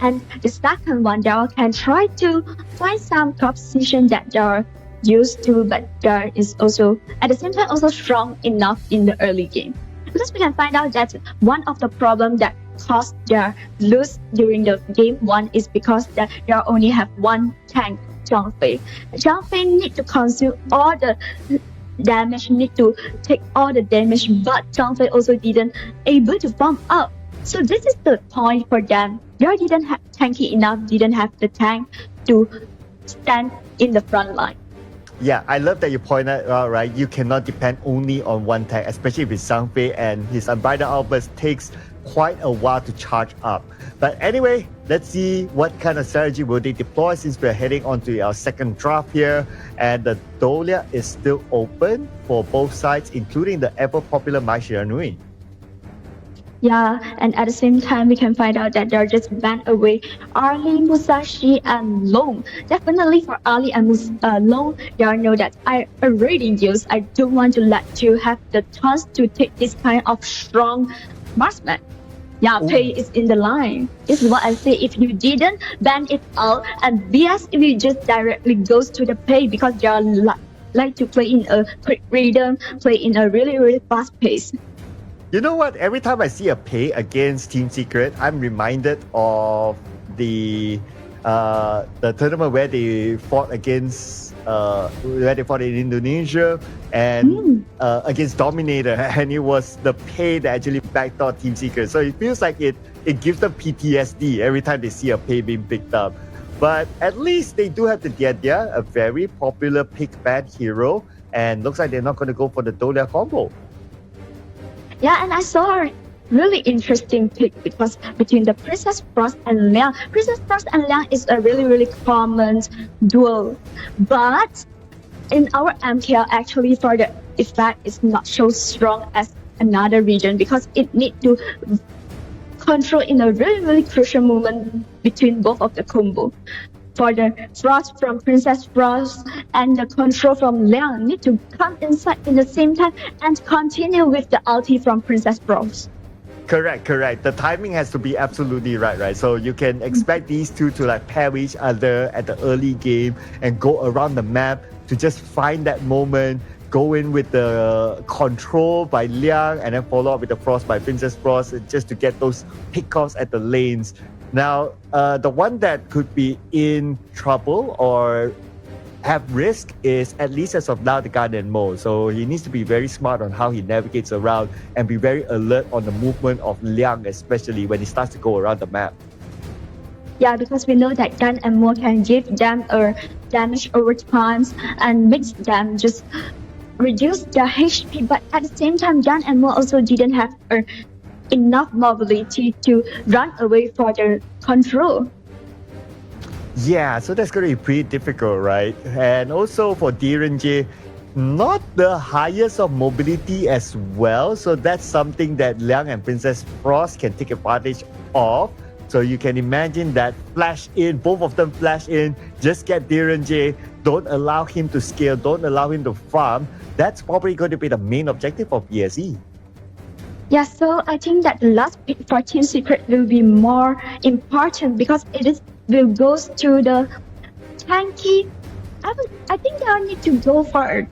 and the second one there can try to find some top position that they're used to, but there is also at the same time also strong enough in the early game. Because we can find out that one of the problems that caused their lose during the game 1 is because that they only have one tank, Zhang Fei. Zhang Fei need to consume all the damage, need to take all the damage, but Zhang Fei also didn't able to bump up. So this is the point for them. They didn't have tanky enough, didn't have the tank to stand in the front line. Yeah, I love that you pointed out, right? You cannot depend only on one tank, especially with Zhang Fei, and his Unbridled Outburst takes quite a while to charge up. But anyway, let's see what kind of strategy will they deploy, since we're heading on to our second draft here. And the Dolia is still open for both sides, including the ever-popular Mai Shiranui. Yeah, and at the same time, we can find out that they're just banned away Ali, Musashi, and Long. Definitely for Ali and Long, they know that I already used. I don't want to let you have the chance to take this kind of strong marksman. Yeah, pay is in the line. This is what I say. If you didn't ban it out, and BS, if it just directly goes to the pay, because they are like to play in a quick rhythm, play in a really fast pace. You know what? Every time I see a pay against Team Secret, I'm reminded of the tournament where they fought against in Indonesia and against Dominator, and it was the pay that actually backdoored Team Secret. So it feels like it gives them PTSD every time they see a pay being picked up. But at least they do have the Diadia, a very popular pick ban hero, and looks like they're not going to go for the Dolia combo. Yeah, and I saw a really interesting pick, because between the Princess Frost and Liang. Princess Frost and Liang is a really common duel. But in our MKL, actually, for the effect is not so strong as another region, because it needs to control in a really crucial moment between both of the combo. For the Frost from Princess Frost and the control from Liang need to come inside in the same time and continue with the ulti from Princess Frost. Correct. The timing has to be absolutely right? So you can expect these two to like pair with each other at the early game and go around the map to just find that moment go in with the control by Liang and then follow up with the Frost by Princess Frost just to get those pickoffs at the lanes. Now, the one that could be in trouble or have risk is, at least as of now, the Garden Mo. So he needs to be very smart on how he navigates around and be very alert on the movement of Liang, especially when he starts to go around the map. Yeah, because we know that gun and more can give them a damage over time and makes them just reduce their HP. But at the same time, gun and more also didn't have enough mobility to run away for the control. Yeah, so that's going to be pretty difficult, right? And also for DRNG, not the highest of mobility as well. So that's something that Liang and Princess Frost can take advantage of. So you can imagine that flash in, both of them flash in, just get DRNG, don't allow him to scale, don't allow him to farm. That's probably going to be the main objective of BSE. Yeah, so I think that the last pick for Team Secret will be more important because will go to the tanky. I think they'll need to go for a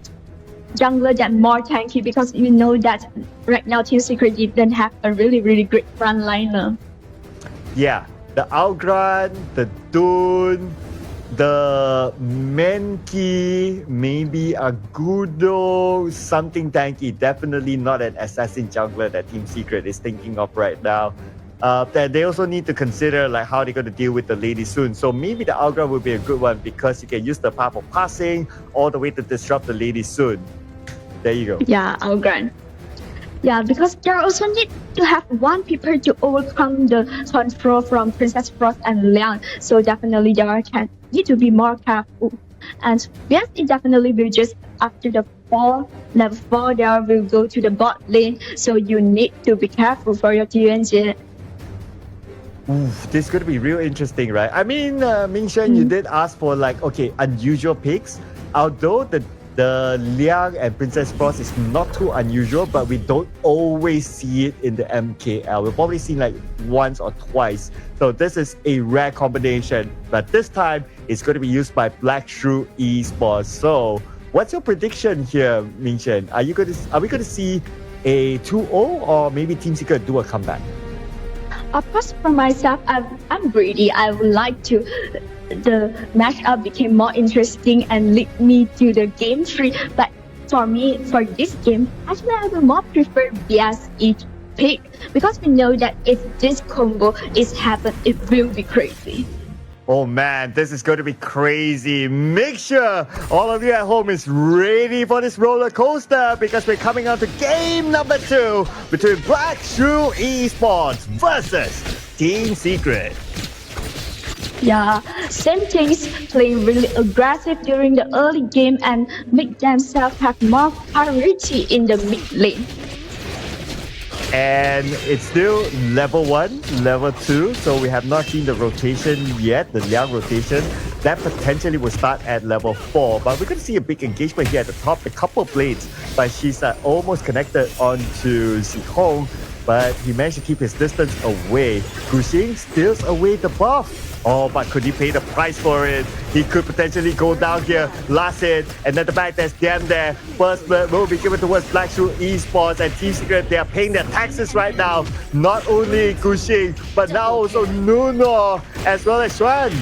jungler that more tanky because you know that right now Team Secret didn't have a really great frontliner. Yeah, the Algran, the Dune, the Menki, maybe a Gudo, something tanky. Definitely not an assassin jungler that Team Secret is thinking of right now. That they also need to consider like how they're going to deal with the Lady Soon. So maybe the Algran will be a good one because you can use the path of passing all the way to disrupt the Lady Soon. There you go. Yeah, Algran. Yeah, because there also need to have one people to overcome the control from Princess Frost and Liang. So definitely there need to be more careful. And yes, it definitely will just after the level 4 there will go to the bot lane. So you need to be careful for your TNG. Oof, this is going to be real interesting, right? I mean, Ming-Shen, you did ask for like, okay, unusual picks. Although the Liang and Princess Frost is not too unusual, but we don't always see it in the MKL. We've probably seen like once or twice. So this is a rare combination, but this time it's going to be used by Black Shrew Esports. So what's your prediction here, Ming-Shen? Are we going to see a 2-0 or maybe Team Secret do a comeback? Of course, for myself, I'm greedy. I would like to the matchup became more interesting and lead me to the game 3. But for me, for this game, actually I will more prefer BSE pick because we know that if this combo is happen, it will be crazy. Oh man, this is going to be crazy. Make sure all of you at home is ready for this roller coaster because we're coming on to game number 2 between Black Shrew Esports versus Team Secret. Yeah, same things, playing really aggressive during the early game and make themselves have more priority in the mid lane. And it's still level 1, level 2, so we have not seen the rotation yet, the Liang rotation. That potentially will start at level 4, but we're going to see a big engagement here at the top, a couple of blades, but she's almost connected onto Zihong, but he managed to keep his distance away. Guxing steals away the buff. Oh, but could he pay the price for it? He could potentially go down here. Last hit, and then the back there's Dian there. First blood will be given towards Black Shrew Esports and Team Secret. They are paying their taxes right now. Not only Guxing, but now also Nuno as well as Xuan.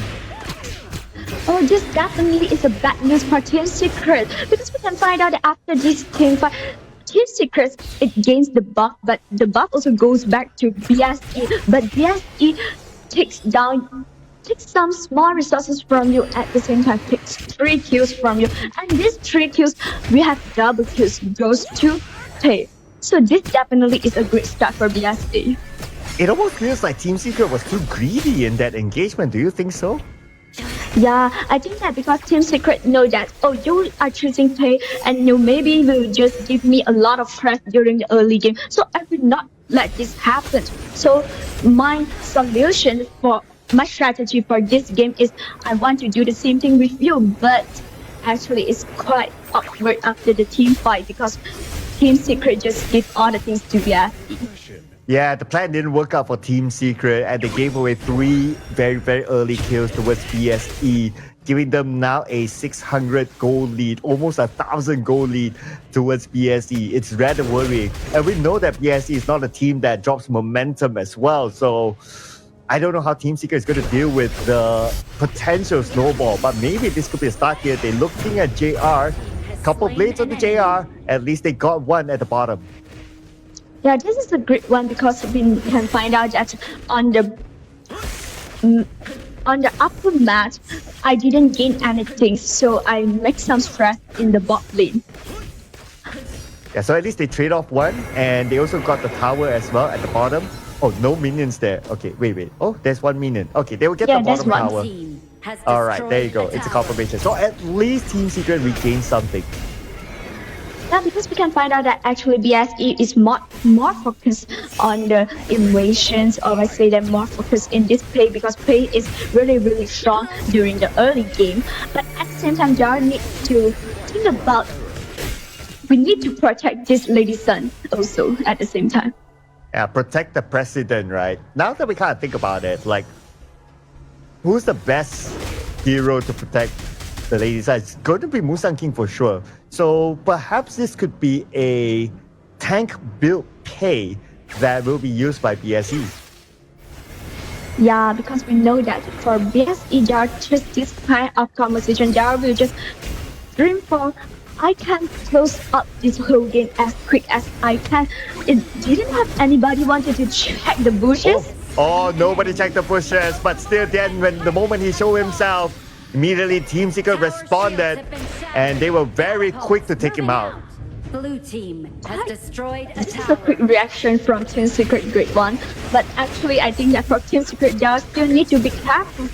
Oh, this definitely is a bad news for Team Secret because we can find out that after this team fight, Team Secret it gains the buff, but the buff also goes back to BSE. But BSE takes some small resources from you at the same time, takes 3 kills from you, and these 3 kills we have double kills goes to pay. So this definitely is a great start for BSE. It almost feels like Team Secret was too greedy in that engagement. Do you think so? Yeah, I think that because Team Secret know that, oh, you are choosing play and you maybe will just give me a lot of press during the early game. So I will not let this happen. So my solution for my strategy for this game is I want to do the same thing with you, but actually it's quite awkward after the team fight because Team Secret just give all the things to BSE. Yeah, the plan didn't work out for Team Secret and they gave away 3 very early kills towards BSE. giving them now a 600 goal lead, almost 1,000 goal lead towards BSE. It's rather worrying. And we know that BSE is not a team that drops momentum as well. So I don't know how Team Secret is going to deal with the potential snowball, but maybe this could be a start here. They're looking at JR, couple blades on the JR, at least they got one at the bottom. Yeah, this is a great one because we can find out that on the upper mat, I didn't gain anything, so I make some stress in the bot lane. Yeah, so at least they trade off one, and they also got the tower as well at the bottom. Oh, no minions there. Okay, wait. Oh, there's one minion. Okay, they will get the bottom tower. All right, there you go. It's a confirmation. So at least Team Secret regained something. Yeah, because we can find out that actually BSE is more focused on the invasions, or I say that more focused in this play because play is really strong during the early game. But at the same time, y'all need to think about we need to protect this Lady Sun also at the same time. Yeah, protect the president, right? Now that we kind of think about it, like, who's the best hero to protect the Lady Sun? It's going to be Musang King for sure. So perhaps this could be a tank build K that will be used by BSE. Yeah, because we know that for BSE, there are just this kind of conversation. There will just dream for I can close up this whole game as quick as I can. It didn't have anybody wanted to check the bushes. Oh, nobody checked the bushes, but still then when the moment he showed himself, immediately Team Secret responded and they were very quick to take him out. Blue team has destroyed a This is a quick reaction from Team Secret Grade 1, but actually I think that for Team Secret they still need to be careful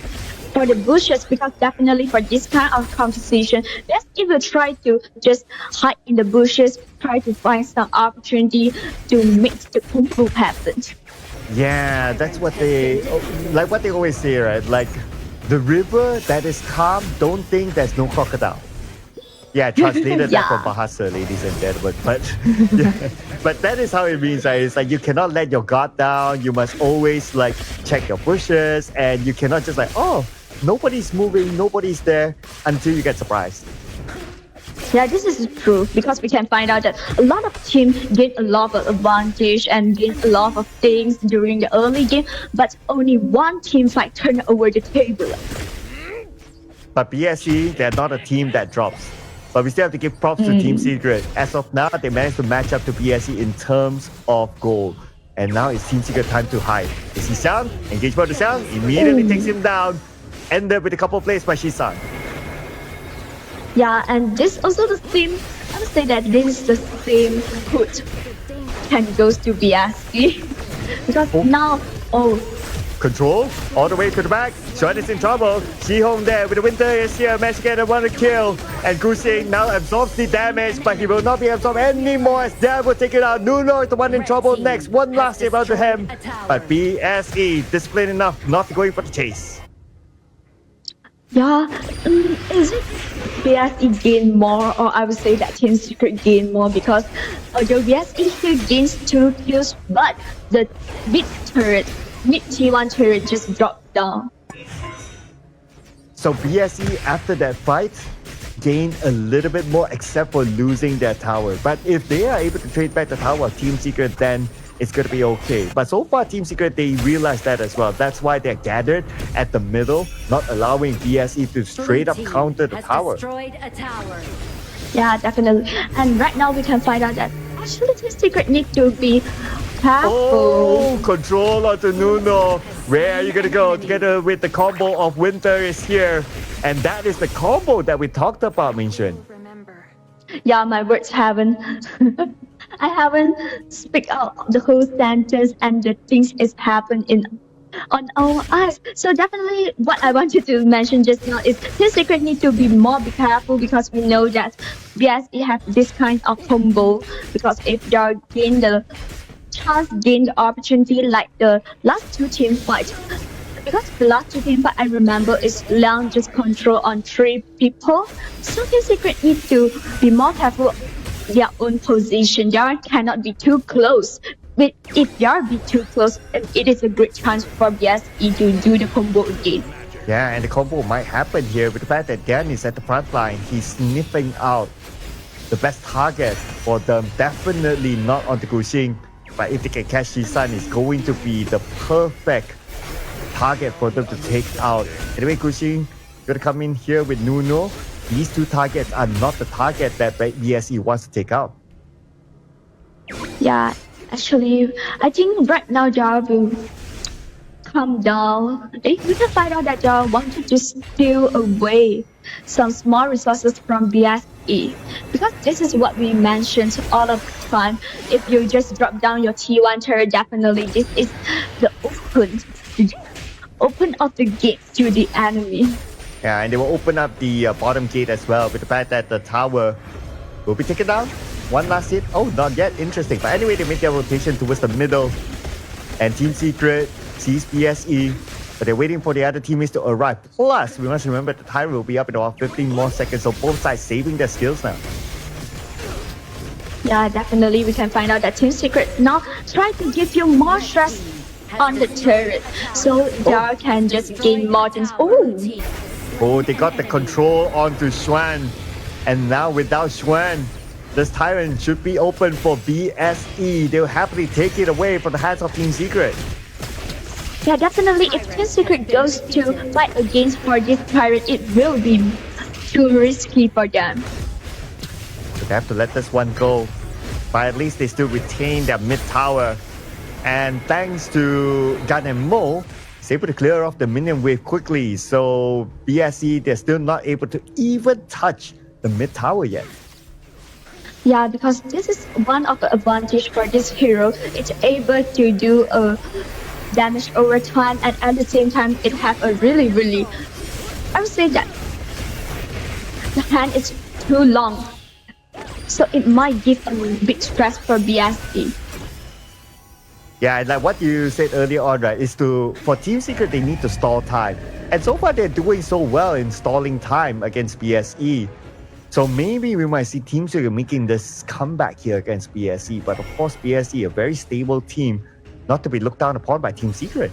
for the bushes because definitely for this kind of conversation, let's even try to just hide in the bushes, try to find some opportunity to make the combo happen. Yeah, that's what they always say, right? Like the river that is calm, don't think there's no crocodile. Yeah, translated that from Bahasa, ladies and gentlemen. But but that is how it means, right? It's like you cannot let your guard down. You must always like check your bushes, and you cannot just like, oh, nobody's moving, nobody's there until you get surprised. Yeah, this is true because we can find out that a lot of teams gain a lot of advantage and gain a lot of things during the early game, but only one team fight turn over the table. But BSE, they're not a team that drops. But we still have to give props to Team Secret. As of now, they managed to match up to BSE in terms of goal. And now it's Team Secret time to hide. You see Xiang, engage mode to Xiang, immediately takes him down. Ended with a couple of plays by Shisan. Yeah, and this also the same, I would say that this is the same put can goes to BSE. Because now, Control, all the way to the back. Sean is in trouble. Shi-Hong there with the winter is here. Managed to get a one kill. And Gu-Sing now absorbs the damage, but he will not be absorbed anymore as Dad will take it out. Nuno is the one in trouble next. One last save out to him. But BSE disciplined enough not going for the chase. Yeah, is it BSE gain more, or I would say that Team Secret gain more because although BSE still gains 2 kills, but the mid T1 turret just dropped down. So BSE after that fight gained a little bit more except for losing their tower. But if they are able to trade back the tower of Team Secret, then it's going to be okay. But so far Team Secret, they realize that as well. That's why they're gathered at the middle, not allowing BSE to straight up counter the tower. Yeah, definitely. And right now we can find out that actually Team Secret need to be careful. Oh, control onto Nuno. Where are you going to go? Together with the combo of Winter is here. And that is the combo that we talked about, Minxuan. Yeah, my words haven't. I haven't speak out the whole sentence and the things is happened on our eyes. So definitely what I wanted to mention just now is Team Secret need to be more careful because we know that BSE have this kind of combo because if they gain the chance, gain the opportunity like the last 2 team fight. Because the last 2 team fight I remember is Liang just control on 3 people. So Team Secret need to be more careful their own position. They cannot be too close. But if they be too close, it is a great chance for BSE to do the combo again. Yeah, and the combo might happen here with the fact that Dan is at the front line. He's sniffing out the best target for them. Definitely not on the Guxing, but if they can catch Shisan, it's going to be the perfect target for them to take out. Anyway, Guxing gonna come in here with Nuno. These two targets are not the target that BSE wants to take out. Yeah, actually, I think right now Jar will calm down. We can find out that Jar wanted to steal away some small resources from BSE, because this is what we mentioned all of the time. If you just drop down your T1 turret, definitely this is the open of the gate to the enemy. Yeah, and they will open up the bottom gate as well with the fact that the tower will be taken down. One last hit. Oh, not yet. Interesting. But anyway, they make their rotation towards the middle. And Team Secret sees BSE, but they're waiting for the other teammates to arrive. Plus, we must remember the timer will be up in about 15 more seconds, so both sides saving their skills now. Yeah, definitely we can find out that Team Secret now try to give you more stress on the turret, so Jar can just gain more things. Oh, they got the control onto Xuan. And now without Xuan, this Tyrant should be open for BSE. They'll happily take it away from the hands of Team Secret. Yeah, definitely if Team Secret goes to fight against for this Tyrant, it will be too risky for them. So they have to let this one go. But at least they still retain their mid tower. And thanks to Gan and Mo, is able to clear off the minion wave quickly. So BSE, they're still not able to even touch the mid tower yet. Yeah, because this is one of the advantage for this hero. It's able to do a damage over time, and at the same time it have a really, I would say that the hand is too long, so it might give a big stress for BSE. Yeah, like what you said earlier on, right, is for Team Secret, they need to stall time. And so far, they're doing so well in stalling time against BSE. So maybe we might see Team Secret making this comeback here against BSE. But of course, BSE, a very stable team, not to be looked down upon by Team Secret.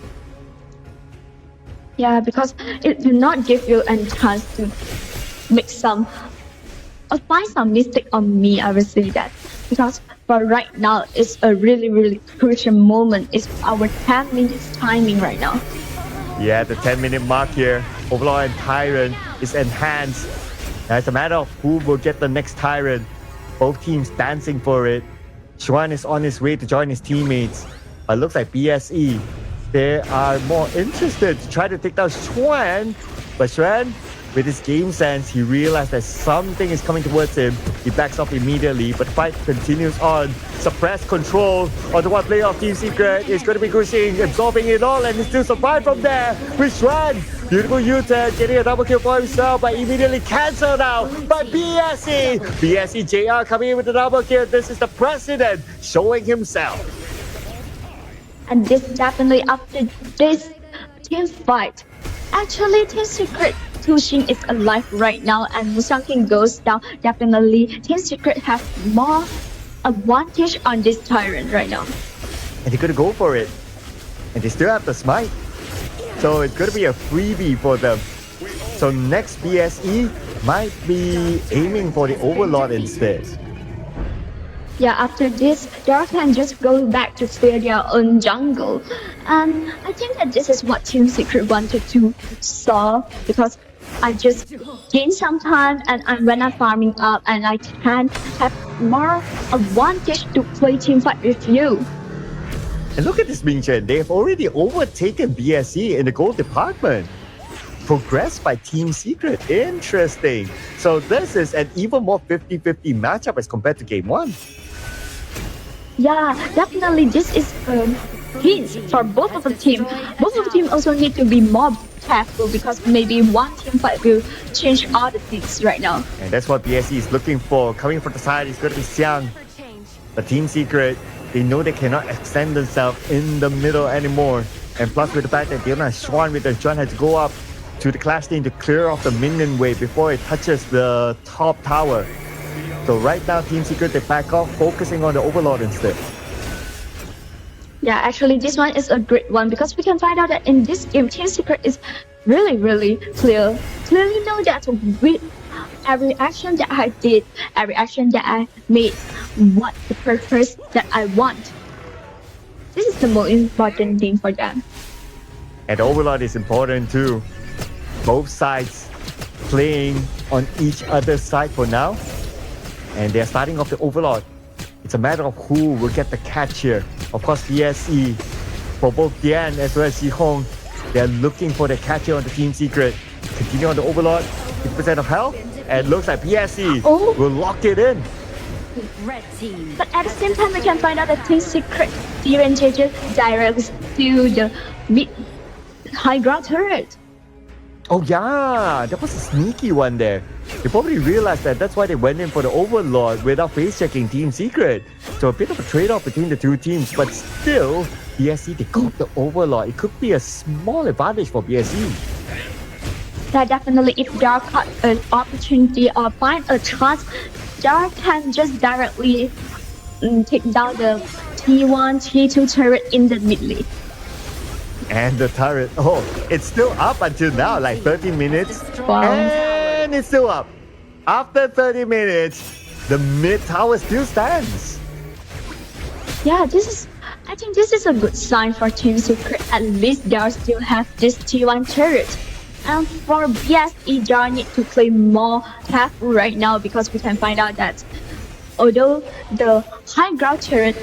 Yeah, because it will not give you a chance to make some or find some mistake on me, I will say that. Because for right now, it's a really crucial moment. It's our 10 minutes timing right now. Yeah, the 10-minute mark here. Overlord and Tyrant is enhanced. Now it's a matter of who will get the next Tyrant. Both teams dancing for it. Xuan is on his way to join his teammates. But it looks like BSE, they are more interested to try to take down Xuan. But Xuan, with his game sense, he realized that something is coming towards him. He backs off immediately, but the fight continues on. Suppressed control on the one player of Team Secret is going to be Guxing, absorbing it all, and he still survived from there with Xuan. Beautiful U-turn, getting a double kill for himself, but immediately cancelled out by BSE. BSE JR coming in with the double kill. This is the president showing himself. And this definitely after this team fight, actually Team Secret Guxing is alive right now, and Musang King goes down. Definitely Team Secret have more advantage on this Tyrant right now. And they're gonna go for it. And they still have the smite. So it's gonna be a freebie for them. So next BSE might be aiming for the Overlord instead. Yeah, after this, they can just go back to clear their own jungle. And I think that this is what Team Secret wanted to solve, because I just gain some time, and when I'm farming up, and I can have more advantage to play team fight with you. And look at this Ming-Chen, they have already overtaken BSE in the gold department. Progressed by Team Secret, interesting. So this is an even more 50-50 matchup as compared to game 1. Yeah, definitely this is a hint for both of the team. Both of the team also need to be more careful, because maybe one team fight will change all the things right now. And that's what BSE is looking for. Coming from the side is going to be Xiang. But Team Secret, they know they cannot extend themselves in the middle anymore. And plus with the fact that they don't have Xuan with them, Xuan has to go up to the Clash Lane to clear off the minion wave before it touches the top tower. So right now Team Secret, they back off, focusing on the Overlord instead. Yeah, actually, this one is a great one because we can find out that in this game, Team Secret is really clear. Clearly know that with every action that I did, every action that I made, what the purpose that I want. This is the most important thing for them. And Overlord is important too. Both sides playing on each other's side for now. And they're starting off the Overlord. It's a matter of who will get the catch here. Of course, BSE, for both Dian as well as Xihong, they're looking for the catch here on the Team Secret. Continue on the Overlord, 50% of health, and looks like BSE will lock it in. Red team. But at the same time, we can find out that Team Secret advantages directs to the mid high ground turret. Oh yeah, that was a sneaky one there. They probably realized that that's why they went in for the Overlord without face checking Team Secret. So a bit of a trade-off between the two teams, but still, BSE, they got the Overlord. It could be a small advantage for BSE. Yeah, definitely, if there got an opportunity or find a chance, there can just directly take down the T1, T2 turret in the mid lane. And the turret, it's still up until now, like 30 minutes. Wow. And it's still up. After 30 minutes, the mid tower still stands. Yeah, I think this is a good sign for Team Secret. At least they still have this T1 turret. And for BSE, they need to play more careful right now because we can find out that although the high ground turret,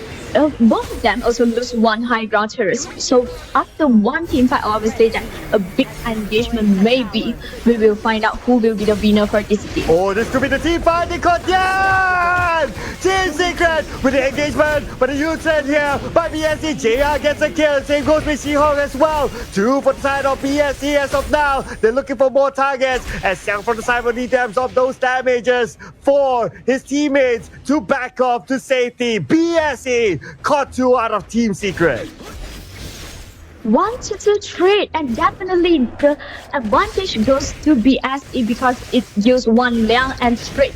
both of them also lose one high ground turret. So after one team fight, I would say that a big engagement, maybe we will find out who will be the winner for this team. Oh, this could be the team fight. They caught Team Secret with the engagement, but the huge trend here by BSE. JR gets a kill. Same goes with Xihong as well. 2 for the side of BSE as of now. They're looking for more targets. As Xiang from the side will need to absorb those damages for his teammates to back off to safety. BSE caught 2 out of Team Secret. 1-2 trade, and definitely the advantage goes to BSE because it used one Liang and straight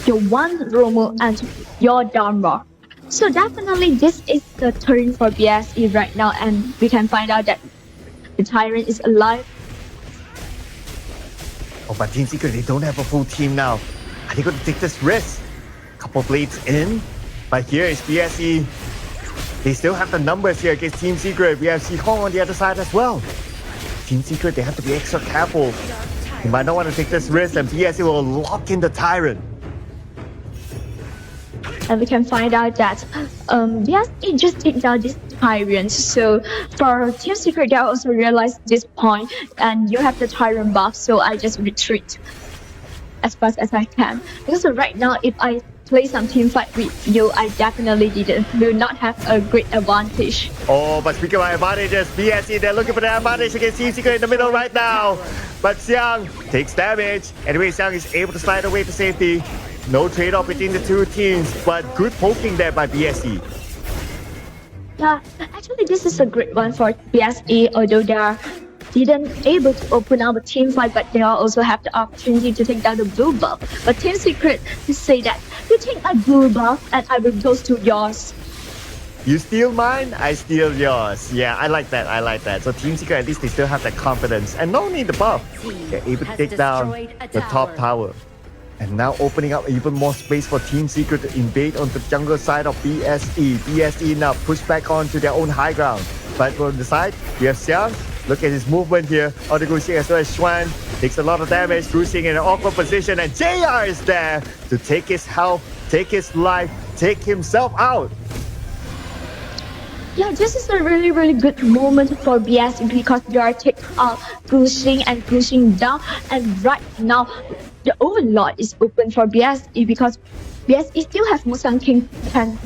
your one Romo and your Dharma. So definitely this is the turn for BSE right now, and we can find out that the Tyrant is alive. Oh, but Team Secret, they don't have a full team now. Are they going to take this risk? Couple blades in, but here is BSE. They still have the numbers here against Team Secret. We have Xihong on the other side as well. Team Secret, they have to be extra careful. They might not want to take this risk, and BSE will lock in the Tyrant. And we can find out that BSE just take down this Tyrant. So for Team Secret, they also realized this point, and you have the Tyrant buff, so I just retreat as fast as I can. Because right now, if I play some team fight with you, I definitely will not have a great advantage. Oh, but speaking of advantages, BSE, they're looking for the advantage against Team Secret in the middle right now. But Xiang takes damage. Anyway, Xiang is able to slide away to safety. No trade-off between the two teams, but good poking there by BSE. Yeah, actually this is a great one for BSE, although they are didn't able to open up a team fight, but they also have the opportunity to take down the blue buff. But Team Secret say that you take a blue buff and I will go to yours. You steal mine, I steal yours. Yeah, I like that, I like that. So Team Secret, at least they still have that confidence. And no need the buff. They're able to take down the top tower. And now opening up even more space for Team Secret to invade onto the jungle side of BSE. BSE now push back onto their own high ground. But from the side, we have Xiang. Look at his movement here on the Guxing as well as Xuan. Takes a lot of damage, cruising in an awkward position, and JR is there to take his health, take his life, take himself out. Yeah, this is a really good moment for BSE because they are pushing and pushing down, and right now the Overlord is open for BSE because BSE still have Musang King can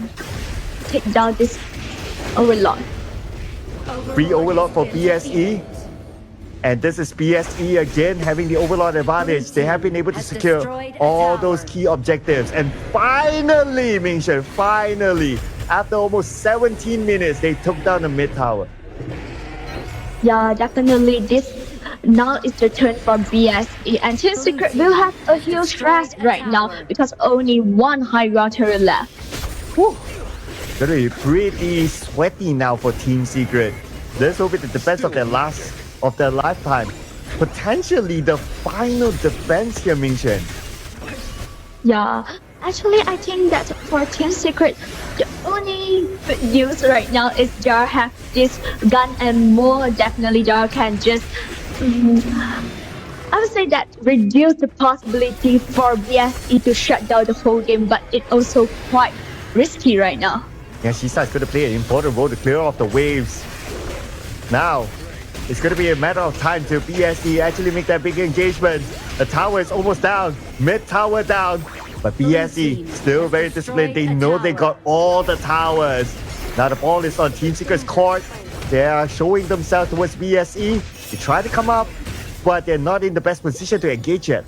take down this Overlord. Free Overlord for BSE. And this is BSE again having the Overlord advantage. They have been able to secure all those key objectives. And finally, Mingxuan, finally, after almost 17 minutes, they took down the mid tower. Yeah, definitely this now is the turn for BSE, and Team Secret will have a huge stress right now because only one high ground turret left. Whew. Gonna be pretty sweaty now for Team Secret. This will be the defense of their lifetime. Potentially the final defense here, Mingchen. Yeah, actually, I think that for Team Secret, the only good news right now is Jar have this gun and more. Definitely, Jar can just, I would say that reduce the possibility for BSE to shut down the whole game, but it's also quite risky right now. Yeah, Shisa is going to play an important role to clear off the waves. Now, it's going to be a matter of time till BSE actually make that big engagement. The tower is almost down, mid tower down, but BSE still very disciplined. They know they got all the towers. Now the ball is on Team Secret's court. They are showing themselves towards BSE. They try to come up, but they're not in the best position to engage yet.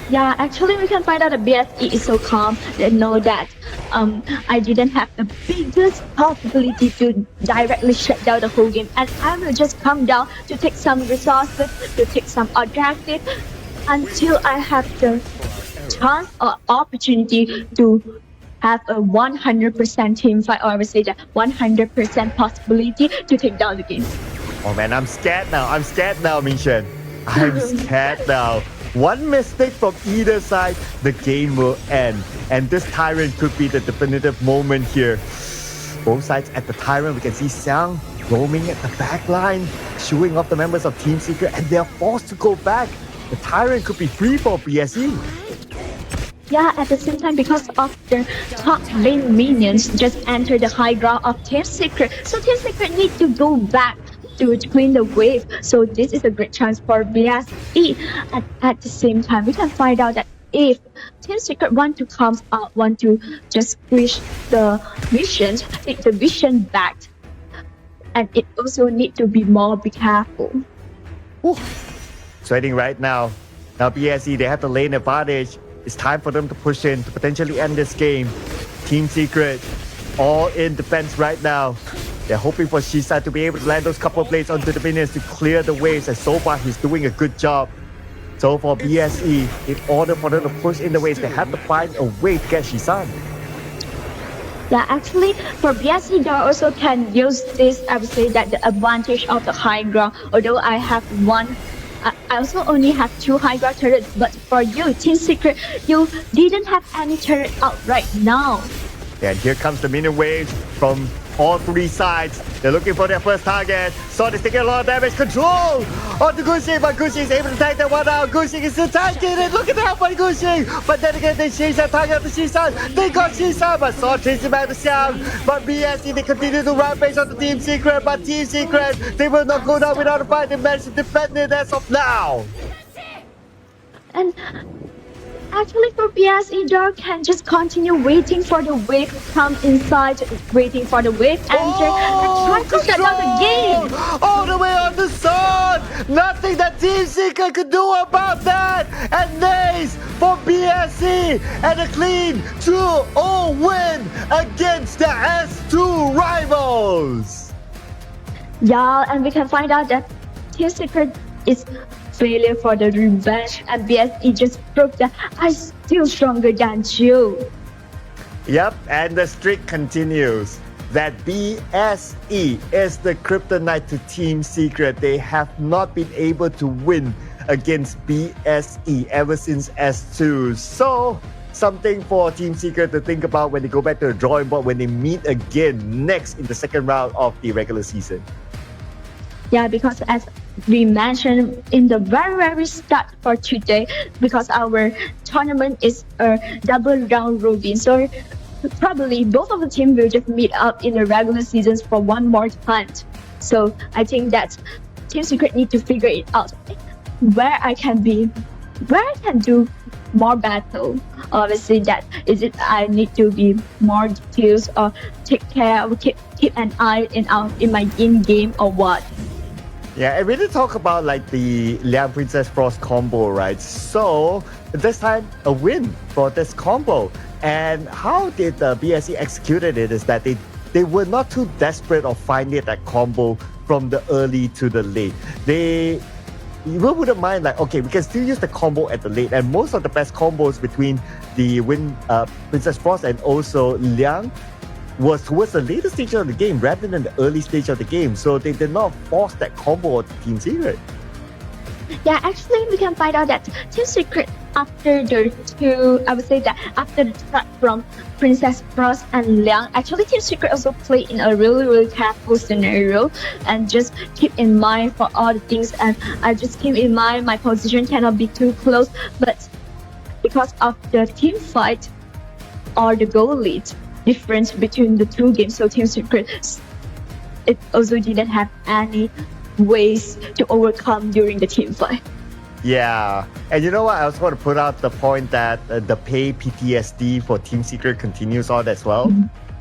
Yeah, actually we can find out that BSE is so calm. They know that I didn't have the biggest possibility to directly shut down the whole game, and I will just come down to take some resources, to take some objectives until I have the chance or opportunity to have a 100% team fight, or I would say that 100% possibility to take down the game. Oh man, I'm scared now, Mingchen. I'm scared now. One mistake from either side, the game will end. And this Tyrant could be the definitive moment here. Both sides at the Tyrant, we can see Xiang roaming at the back line, shooing off the members of Team Secret, and they're forced to go back. The Tyrant could be free for BSE. Yeah, at the same time, because of the top lane minions just enter the high ground of Team Secret, so Team Secret need to go back to clean the wave. So this is a great chance for BSE. And at the same time, we can find out that if Team Secret want to come out, want to just push the vision, take the vision back, and it also need to be more be careful. Sweating right now. Now BSE, they have the lane advantage. It's time for them to push in to potentially end this game. Team Secret, all in defense right now. They're hoping for Shisa to be able to land those couple of blades onto the minions to clear the waves, and so far he's doing a good job. So for BSE, in order for them to push in the waves, they have to find a way to get Shisan. Yeah, actually, for BSE, they also can use this, I would say that the advantage of the high ground. Although I have one, I also only have 2 high ground turrets, but for you, Team Secret, you didn't have any turret out right now. And here comes the minion waves from all 3 sides. They're looking for their first target. Sword is taking a lot of damage. Control onto Gushing, but Gushing is able to take that one out. Gushing is still tanking it. Look at that by Gushing. But then again, they change their target to Shisan. They got Shisan, but Sword chases back to Xiang. But BSE, they continue to rampage on the Team Secret. But Team Secret, they will not go down without a fight. They managed to defend it as of now. And actually, for BSE, Dark can just continue waiting for the wave to come inside, waiting for the wave enter, and try to shut down the game. All the way on the sword. Nothing that Team Secret could do about that. And Nace for BSE, and a clean 2-0 win against the S2 rivals. Yeah, and we can find out that Team Secret is failure for the revenge, and BSE just proved that I'm still stronger than you. Yep, and the streak continues. That BSE is the kryptonite to Team Secret. They have not been able to win against BSE ever since S2. So, something for Team Secret to think about when they go back to the drawing board when they meet again next in the second round of the regular season. Yeah, because as we mentioned in the very start for today, because our tournament is a double round robin, so probably both of the teams will just meet up in the regular seasons for one more time. So I think that Team Secret need to figure it out where I can do more battle. Obviously, that is it. I need to be more details or keep an eye in my in game or what. Yeah, and we did talk about like the Liang Princess Frost combo, right? So this time a win for this combo. And how did the BSE executed it is that they were not too desperate of finding that combo from the early to the late. You wouldn't mind like, okay, we can still use the combo at the late, and most of the best combos between the Princess Frost and also Liang was towards the later stage of the game rather than the early stage of the game. So they did not force that combo of Team Secret. Yeah, actually, we can find out that Team Secret, after the trap from Princess Frost and Liang, actually Team Secret also played in a really careful scenario and just keep in mind for all the things. And I just keep in mind my position cannot be too close. But because of the team fight or the goal lead difference between the two games, so Team Secret, it also didn't have any ways to overcome during the team fight. Yeah, and you know what? I was going to put out the point that the pay PTSD for Team Secret continues on as well.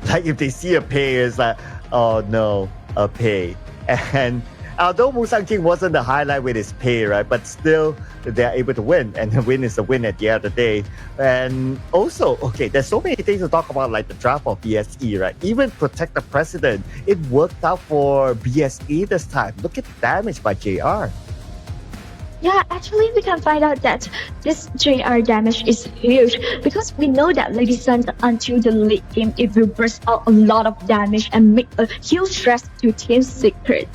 Like if they see a pay, it's like, oh no, a pay. And although Musang King wasn't the highlight with his pay, right? But still, they're able to win, and the win is the win at the end of the day. And also, okay, there's so many things to talk about, like the draft of BSE, right? Even Protect the President, it worked out for BSE this time. Look at the damage by JR. Yeah, actually, we can find out that this JR damage is huge because we know that Lady Sun, until the late game, it will burst out a lot of damage and make a huge stress to Team Secret.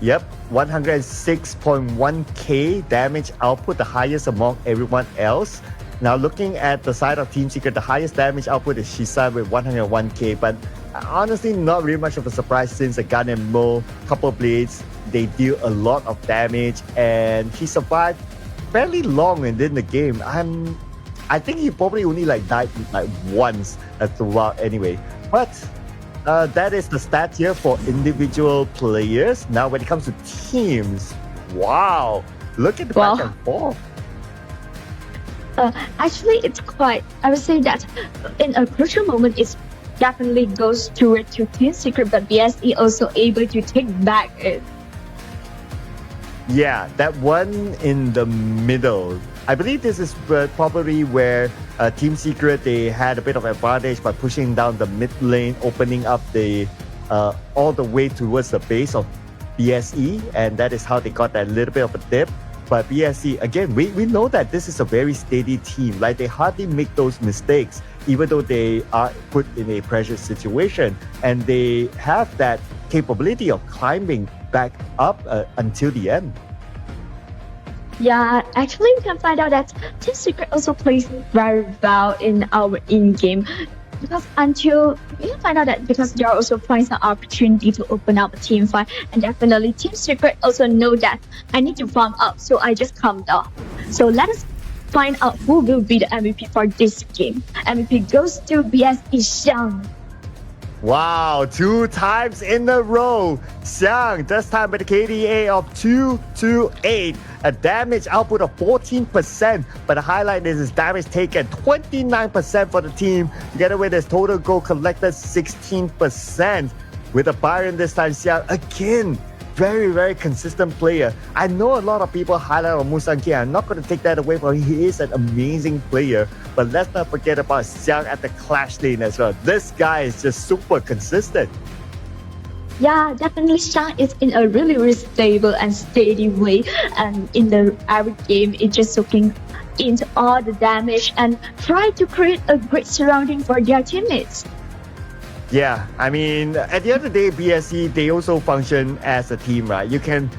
Yep, 106.1k damage output, the highest among everyone else. Now looking at the side of Team Secret, the highest damage output is Shisan with 101k, but honestly not really much of a surprise since the gun and Mo, couple blades, they deal a lot of damage and he survived fairly long within the game. I think he probably only died once throughout anyway. But that is the stat here for individual players. Now when it comes to teams, wow, look at the back and forth. Actually, it's quite, I would say that in a crucial moment, it definitely goes toward to Team Secret, but BSE also able to take back it. Yeah, that one in the middle. I believe this is probably where Team Secret, they had a bit of advantage by pushing down the mid lane, opening up the all the way towards the base of BSE, and that is how they got that little bit of a dip. But BSE, again, we know that this is a very steady team. Like, they hardly make those mistakes, even though they are put in a pressure situation. And they have that capability of climbing back up until the end. Yeah, actually, we can find out that Team Secret also plays very well in our in-game. Because until we can find out that because there are also finds an opportunity to open up a team fight, and definitely Team Secret also know that I need to farm up, so I just calmed down. So let us find out who will be the MVP for this game. MVP goes to BSE Xiang. Wow, 2 times in a row. Xiang, this time with a KDA of 228, a damage output of 14%, but the highlight is his damage taken, 29% for the team, together with his total goal collected, 16%. With a Byron this time, Xiang, again, very, very consistent player. I know a lot of people highlight on Musang King. I'm not going to take that away from him. He is an amazing player. But let's not forget about Xiang at the Clash lane as well. This guy is just super consistent. Yeah, definitely Xiang is in a really stable and steady way. And in the every game, it's just soaking into all the damage and try to create a great surrounding for their teammates. Yeah, I mean, at the end of the day, BSE, they also function as a team, right? You can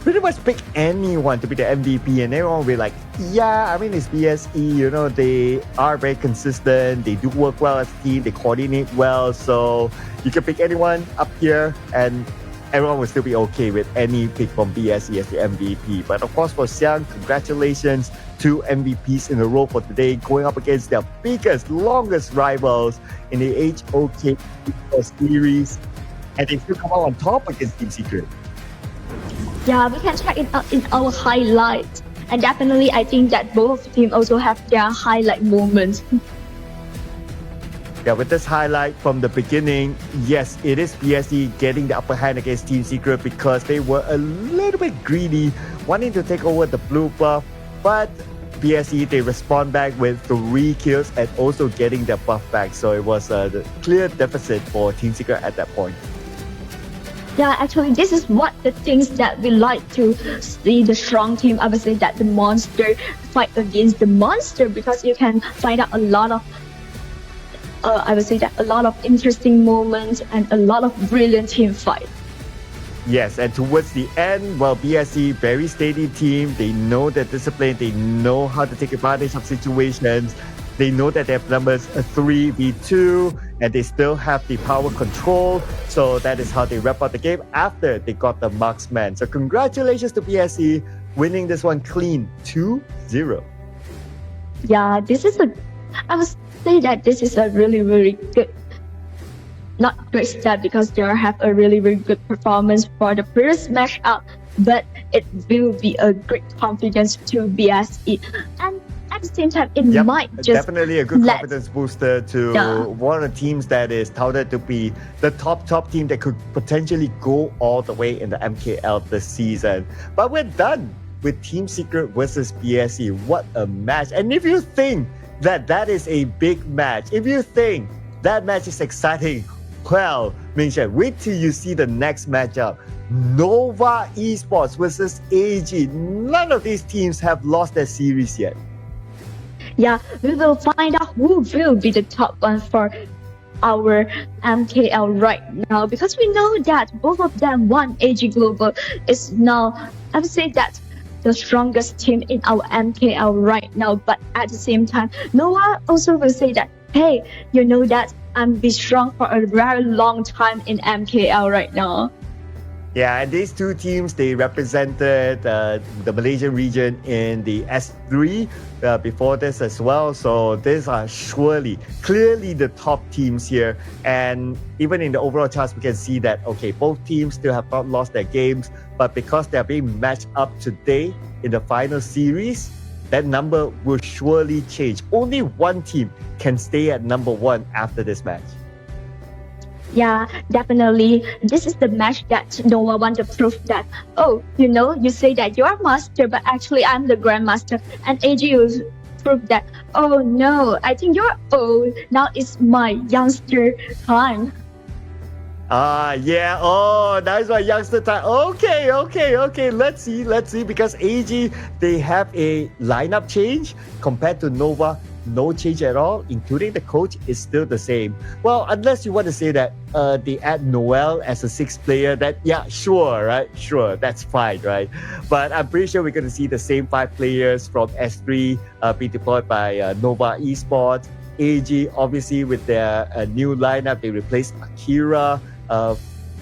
pretty much pick anyone to be the MVP and everyone will be like, yeah, I mean, it's BSE, you know, they are very consistent, they do work well as a team, they coordinate well, so you can pick anyone up here and everyone will still be okay with any pick from BSE as the MVP. But of course, for Xiang, congratulations, 2 MVPs in a row for today, going up against their biggest, longest rivals in the HOK series, and they still come out on top against Team Secret. Yeah, we can check it out in our highlights, and definitely I think that both teams also have their highlight moments. Yeah, with this highlight from the beginning, yes, it is BSE getting the upper hand against Team Secret because they were a little bit greedy, wanting to take over the blue buff, but BSE, they respond back with 3 kills and also getting their buff back. So it was a clear deficit for Team Secret at that point. Yeah, actually, this is what the things that we like to see the strong team. I would say that the monster fight against the monster, because you can find out a lot of I would say that a lot of interesting moments and a lot of brilliant team fight. Yes, and towards the end, well, BSC, very steady team. They know their discipline. They know how to take advantage of situations. They know that they have numbers 3v2, and they still have the power control. So that is how they wrap up the game after they got the marksman. So congratulations to BSC winning this one clean 2-0. Yeah, I would say that this is a really, really good, not great step, because they have a really, really good performance for the previous matchup, but it will be a great confidence to BSE. And at the same time, it might just definitely a good confidence booster to one of the teams that is touted to be the top team that could potentially go all the way in the MKL this season. But we're done with Team Secret versus BSE. What a match! And if you think that is a big match, if you think that match is exciting, well, Ming-Shen, wait till you see the next matchup. Nova Esports versus AG. None of these teams have lost their series yet. Yeah, we will find out who will be the top one for our MKL right now, because we know that both of them, one AG Global is now, I would say that, the strongest team in our MKL right now. But at the same time, Noah also will say that, hey, you know that I'm be strong for a very long time in MKL right now. Yeah, and these two teams, they represented the Malaysian region in the S3 before this as well. So these are clearly the top teams here. And even in the overall charts, we can see that, okay, both teams still have not lost their games, but because they're being matched up today in the final series, that number will surely change. Only one team can stay at number one after this match. Yeah, definitely. This is the match that Noah want to prove that, oh, you know, you say that you're master, but actually I'm the grandmaster. And AG will prove that, oh no, I think you're old. Now it's my youngster time. Yeah. Oh, that's my youngster time. Okay. Let's see. Because AG, they have a lineup change compared to Nova. No change at all, including the coach is still the same. Well, unless you want to say that they add Noel as a sixth player, that, yeah, sure, right? Sure, that's fine, right? But I'm pretty sure we're going to see the same 5 players from S3 be deployed by Nova Esports. AG, obviously, with their new lineup, they replaced Akira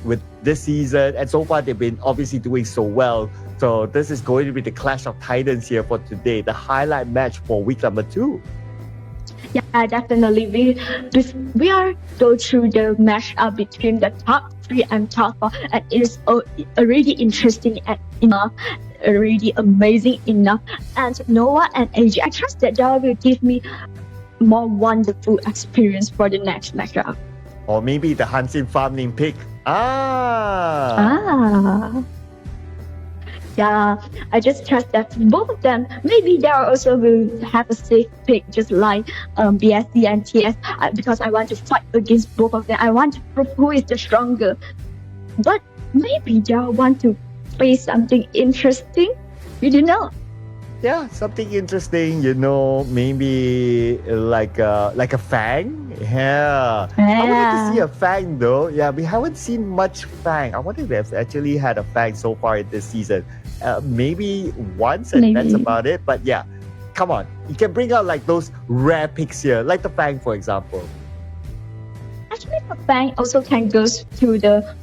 with this season. And so far, they've been obviously doing so well. So this is going to be the Clash of Titans here for today, the highlight match for week number 2. Yeah, definitely. We are go through the matchup between the top 3 and top 4, and it is already interesting enough, already amazing enough. And Noah and AG, I trust that they will give me more wonderful experience for the next matchup. Or maybe the Hansin farming pick. Yeah, I just trust that both of them, maybe they also will have a safe pick, just like BSC and TS, because I want to fight against both of them. I want to prove who is the stronger. But maybe they want to play something interesting. We don't know. Yeah, something interesting, maybe like a Fang. Yeah. I would like to see a Fang though. Yeah, we haven't seen much Fang. I wonder if we have actually had a Fang so far in this season. Maybe once, and that's about it. But yeah, come on. You can bring out like those rare picks here, like the Fang, for example. Actually, the Fang also can go to the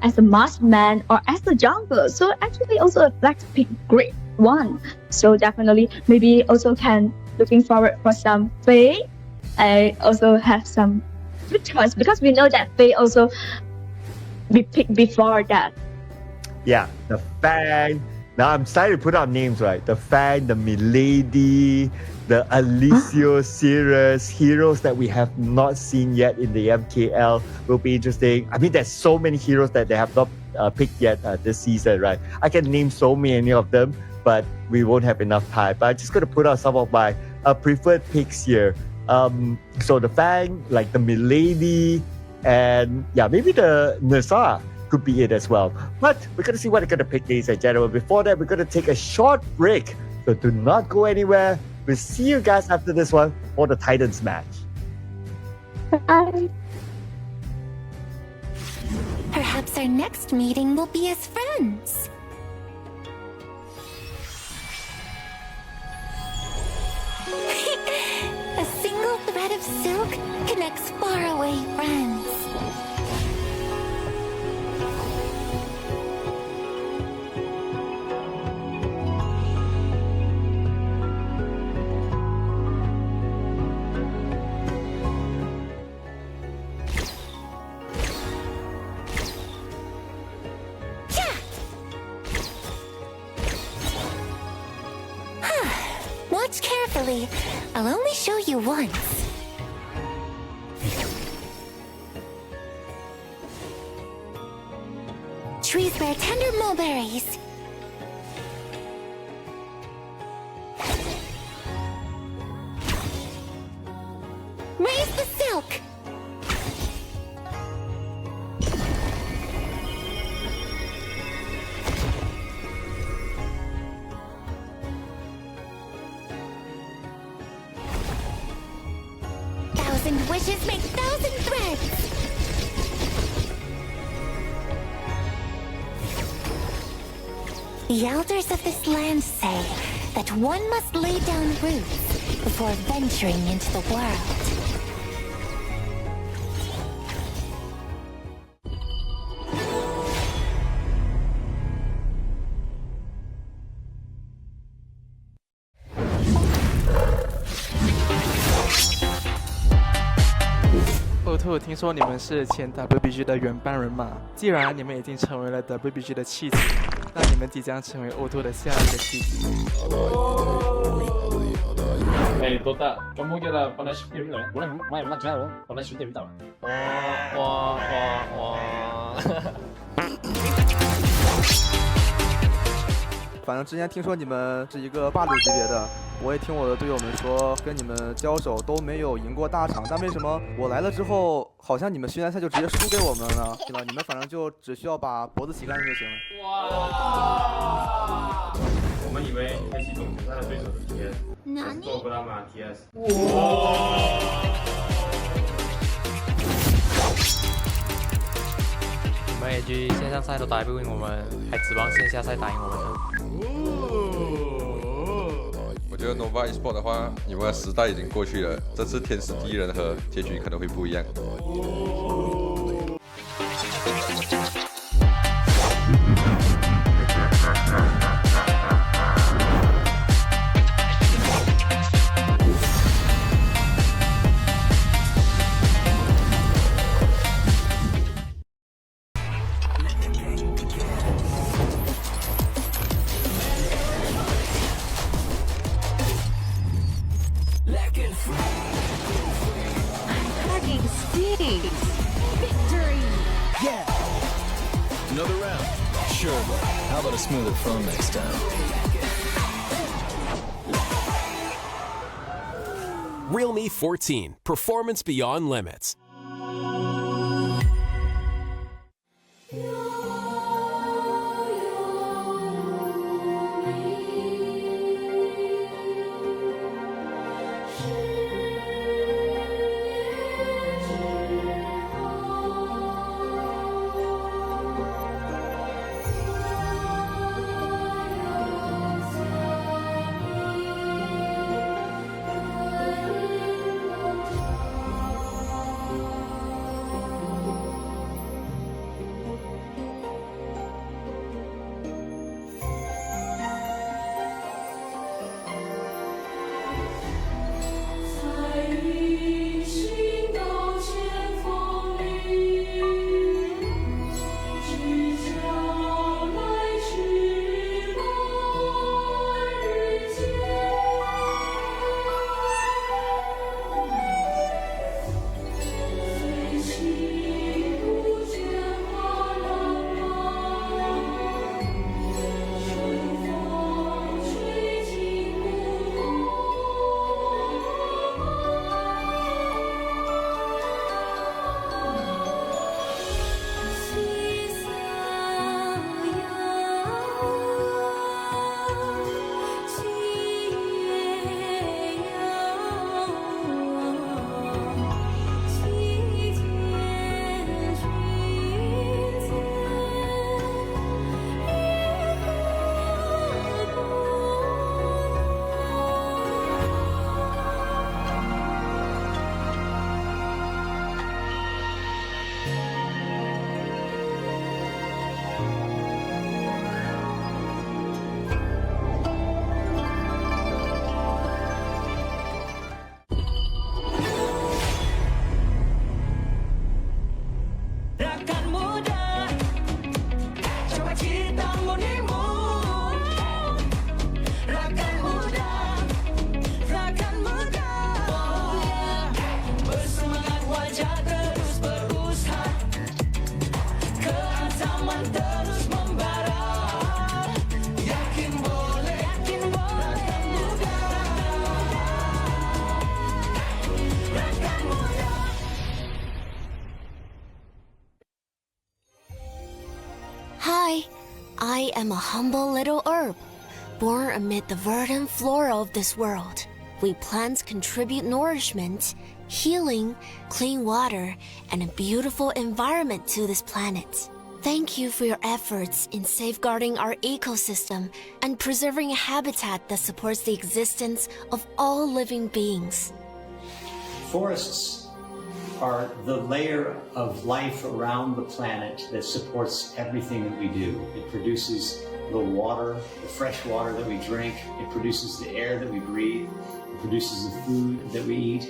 as a marksman or as a jungle. So actually also a flex pick, great one. So definitely maybe also can looking forward for some Faye. I also have some good choice, because we know that Faye also be picked before that. Yeah, the Fang. Now I'm starting to put out names, right? The Fang, the Milady, the Alicio series, heroes that we have not seen yet in the MKL will be interesting. I mean, there's so many heroes that they have not picked yet this season, right? I can name so many of them, but we won't have enough time. But I'm just going to put out some of my preferred picks here. So the Fang, like the Milady, and yeah, maybe the Nessa. could be it as well. But we're going to see what they're going to pick, ladies and gentlemen. Before that, we're going to take a short break. So do not go anywhere. We'll see you guys after this one for the Titans match. Bye. Perhaps our next meeting will be as friends. A single thread of silk connects faraway friends. Watch carefully. I'll only show you once. Trees bear tender mulberries. Raise the silk. Thousand wishes make thousand threads. The elders of this land say that one must lay down roots before venturing into the world.兔，听说你们是前 WBG 的原班人马，既然你们已经成为了 WBG 的弃子，那你们即将成为O2的下一个弃子。Tota, kamu kira pernah shoot game tak? Main macam pernah shoot game tak? Wah. 反正之前听说你们是一个霸主级别的，我也听我的队友们说，跟你们交手都没有赢过大场，但为什么我来了之后，好像你们训练赛就直接输给我们了呢？对吧？你们反正就只需要把脖子洗干净就行了。哇！我们以为黑系总决赛的对手是 TS， 做不到吗 ？TS。我们 ENG 线上赛都打不赢我们，还指望线下赛打赢我们呢。我觉得 Nova Esports 的话，你们的时代已经过去了，这次天时地利人和，结局可能会不一样。Another round? Sure, but how about a smoother phone next time? Realme 14, performance beyond limits. cita-citamu nimu. Rakan muda, rakan muda. Oh yeah. Bersemangat wajah terus berusaha, keazaman terus membara. Yakin boleh, rakan muda, rakan muda. Hi, I am a humble little herb, born amid the verdant flora of this world. We plants contribute nourishment, healing, clean water, and a beautiful environment to this planet. Thank you for your efforts in safeguarding our ecosystem and preserving a habitat that supports the existence of all living beings. Forests are the layer of life around the planet that supports everything that we do. It produces the water, the fresh water that we drink. It produces the air that we breathe. It produces the food that we eat.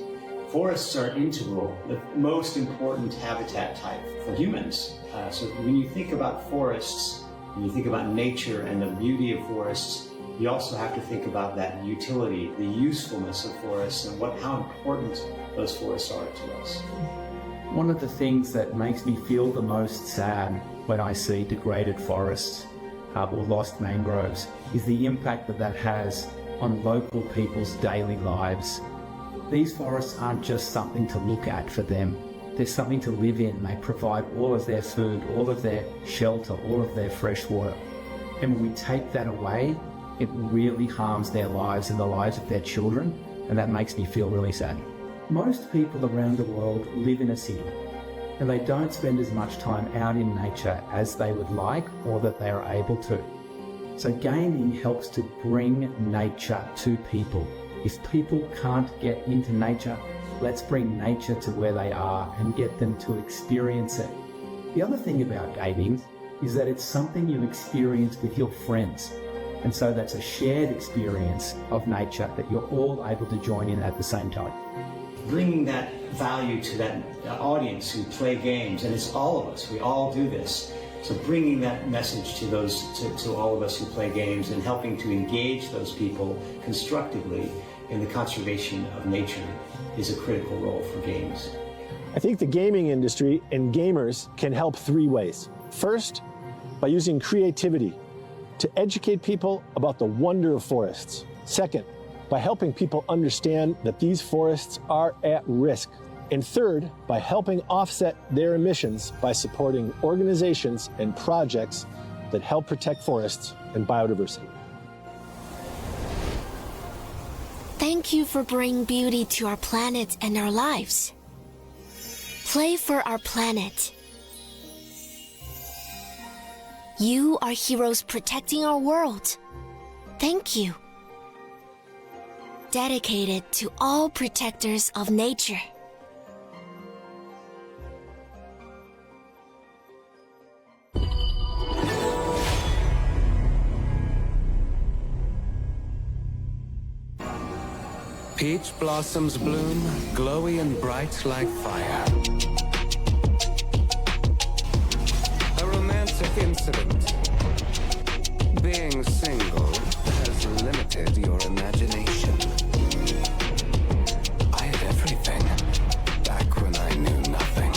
Forests are integral, the most important habitat type for humans. So when you think about forests, when you think about nature and the beauty of forests, you also have to think about that utility, the usefulness of forests, and how important those forests are to us. One of the things that makes me feel the most sad when I see degraded forests or lost mangroves is the impact that has on local people's daily lives. These forests aren't just something to look at for them. They're something to live in. They provide all of their food, all of their shelter, all of their fresh water. And when we take that away, it really harms their lives and the lives of their children, and that makes me feel really sad. Most people around the world live in a city, and they don't spend as much time out in nature as they would like or that they are able to. So gaming helps to bring nature to people. If people can't get into nature, let's bring nature to where they are and get them to experience it. The other thing about gaming is that it's something you experience with your friends. And so that's a shared experience of nature that you're all able to join in at the same time. Bringing that value to that audience who play games, and it's all of us, we all do this. So bringing that message to to all of us who play games and helping to engage those people constructively in the conservation of nature is a critical role for games. I think the gaming industry and gamers can help three ways. First, by using creativity to educate people about the wonder of forests. Second, by helping people understand that these forests are at risk. And third, by helping offset their emissions by supporting organizations and projects that help protect forests and biodiversity. Thank you for bringing beauty to our planet and our lives. Play for our planet. You are heroes protecting our world. Thank you. Dedicated to all protectors of nature. Peach blossoms bloom, glowy and bright like fire. A romantic incident. Being single has limited your imagination. I had everything back when I knew nothing.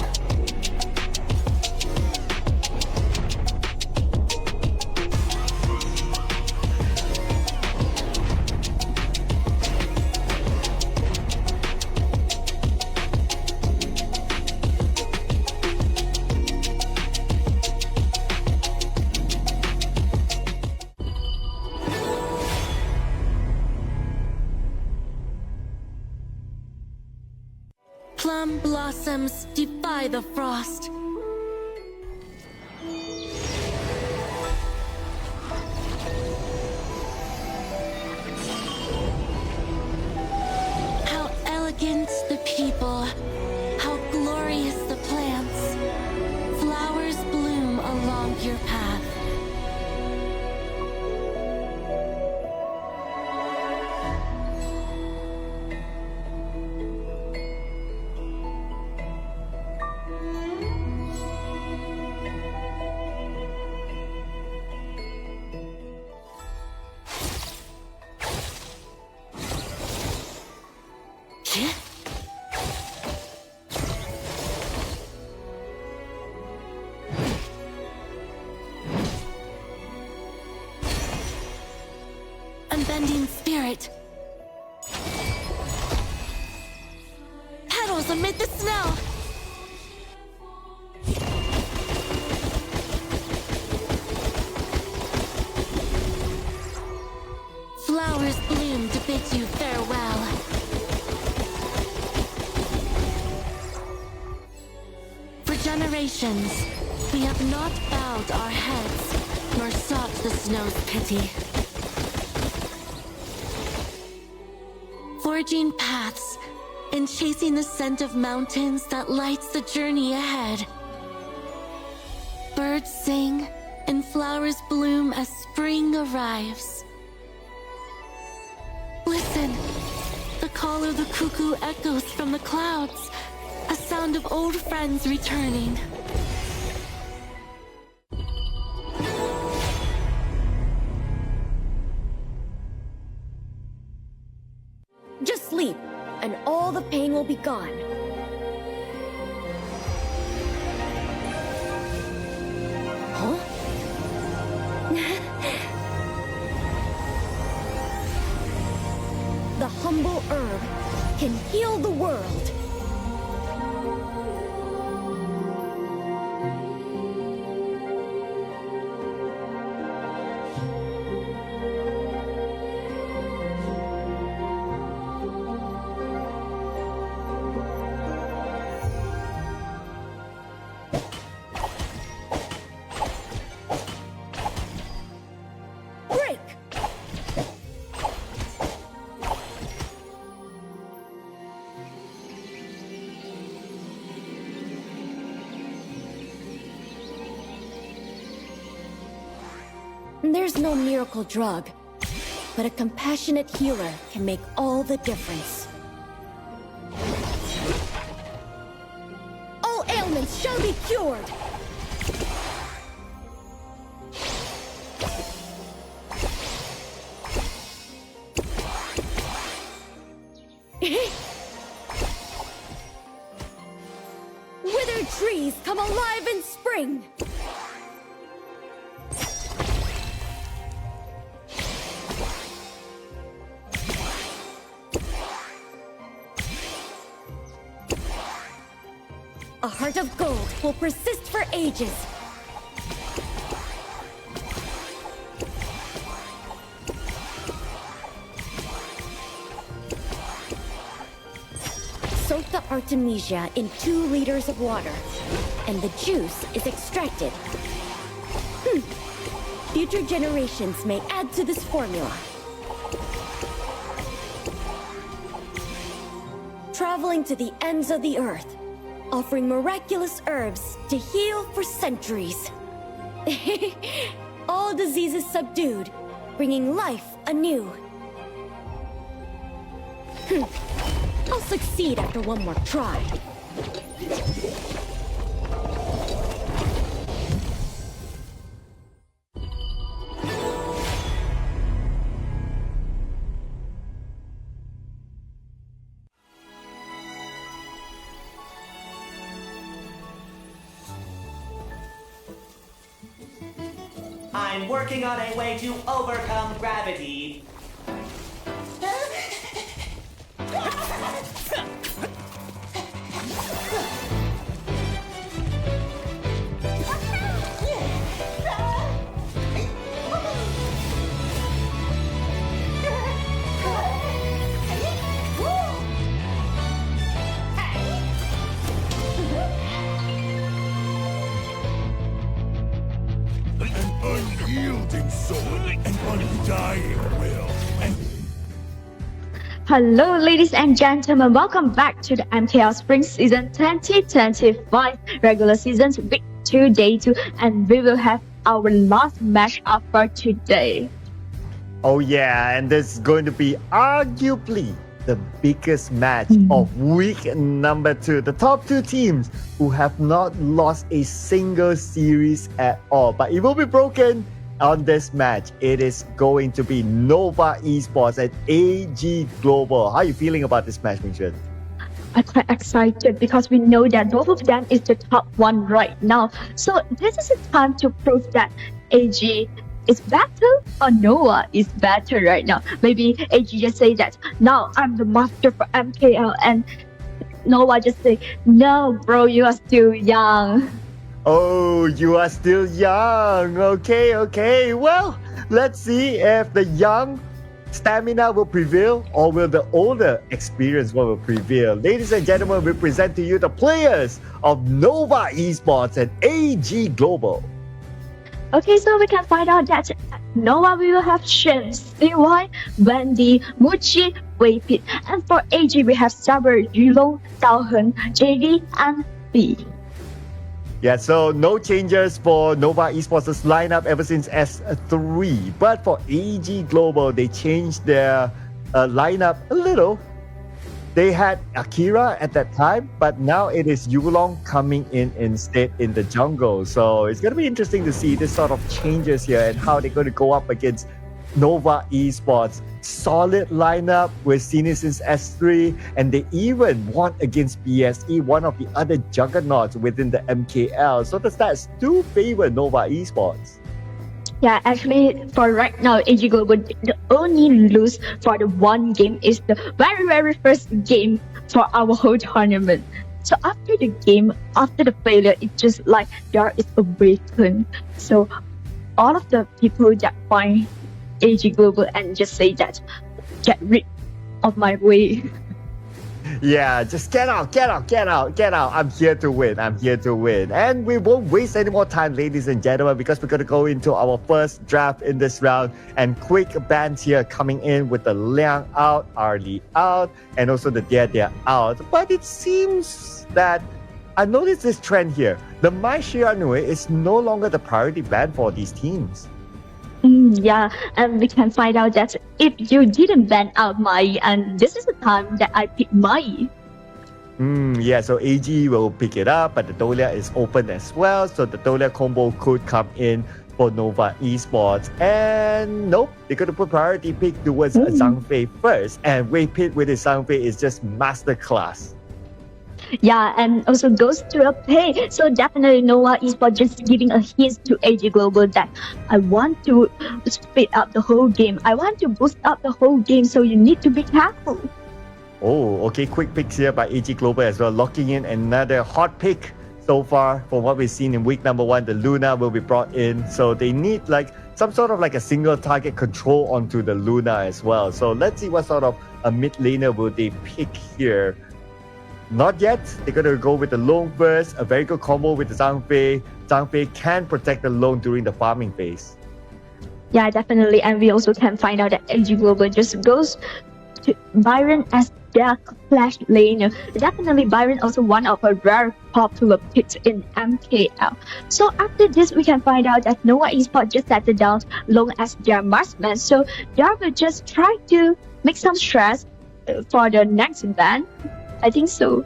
Plum blossoms defy the frost. How elegant the people, how glorious the plants. Flowers bloom along your path. unbending spirit. Petals amid the snow. Flowers bloom to bid you farewell. For generations, we have not bowed our heads, nor sought the snow's pity. Forging paths and chasing the scent of mountains that lights the journey ahead. Birds sing and flowers bloom as spring arrives. Listen, the call of the cuckoo echoes from the clouds, a sound of old friends returning. Just sleep, and all the pain will be gone. Huh? The humble herb can heal the world. There's no miracle drug, but a compassionate healer can make all the difference. All ailments shall be cured! Withered trees come alive in spring! A heart of gold will persist for ages. Soak the Artemisia in 2 liters of water, and the juice is extracted. Future generations may add to this formula. Traveling to the ends of the earth, offering miraculous herbs to heal for centuries. All diseases subdued, bringing life anew. I'll succeed after one more try. I'm working on a way to overcome gravity. Unyielding sword, an undying will, and Hello, ladies and gentlemen. Welcome back to the MKL Spring Season 2025 regular seasons week 2, day 2, and we will have our last match up for today. Oh yeah, and this is going to be arguably the biggest match of week number 2. The top 2 teams who have not lost a single series at all, but it will be broken on this match. It is going to be Nova Esports and AG Global. How are you feeling about this match, Mingxuan? I'm quite excited because we know that both of them is the top 1 right now. So this is a time to prove that AG is better or Noah is better right now. Maybe AG just say that now I'm the master for MKL, and Noah just say, no bro, you are still young. Oh, you are still young. Okay. Well, let's see if the young stamina will prevail or will the older experience will prevail. Ladies and gentlemen, we present to you the players of Nova Esports and AG Global. Okay, so we can find out that Nova will have Shen, CY, Wendy, Muchi, Weipit, and for AG we have Saber, Yulong, Daohen, JD, and B. Yeah, so no changes for Nova Esports' lineup ever since S3. But for AG Global, they changed their lineup a little. They had Akira at that time, but now it is Yulong coming in instead in the jungle. So it's going to be interesting to see this sort of changes here and how they're going to go up against Nova Esports. Solid lineup. We've seen it since S3, and they even won against BSE, one of the other juggernauts within the MKL. So the stats do favor Nova Esports. Yeah, actually, for right now, AG Global, the only lose for the one game is the very first game for our whole tournament. So after the game, after the failure, it's just like there is a break-in. So all of the people that find AG Global and just say that, get rid of my way. Yeah, just get out. I'm here to win. And we won't waste any more time, ladies and gentlemen, because we're going to go into our first draft in this round. And quick bands here coming in with the Liang out, Arlie out, and also the Dia out. But it seems that I noticed this trend here. The Mai Shiranui is no longer the priority ban for these teams. Yeah, and we can find out that if you didn't ban out Mai, and this is the time that I pick Mai. Yeah, so AG will pick it up, but the Dolia is open as well, so the Dolia combo could come in for Nova Esports. And nope, they're going to put priority pick towards Zhang Fei first, and Wei Pit with his Zhang Fei is just masterclass. Yeah, and also goes to a pay. So definitely Nova Esports just giving a hint to AG Global that I want to speed up the whole game. I want to boost up the whole game, so you need to be careful. Oh, okay, quick picks here by AG Global as well, locking in another hot pick so far. From what we've seen in week number 1, the Luna will be brought in. So they need like some sort of like a single target control onto the Luna as well. So let's see what sort of a mid laner will they pick here. Not yet. They're going to go with the Long first. A very good combo with the Zhang Fei. Zhang Fei can protect the Long during the farming phase. Yeah, definitely. And we also can find out that AG Global just goes to Byron as their flash laner. Definitely Byron also one of a rare popular picks in MKL. So after this, we can find out that Nova Esports just settled down Long as their marksman. So they will just try to make some stress for the next ban. I think so.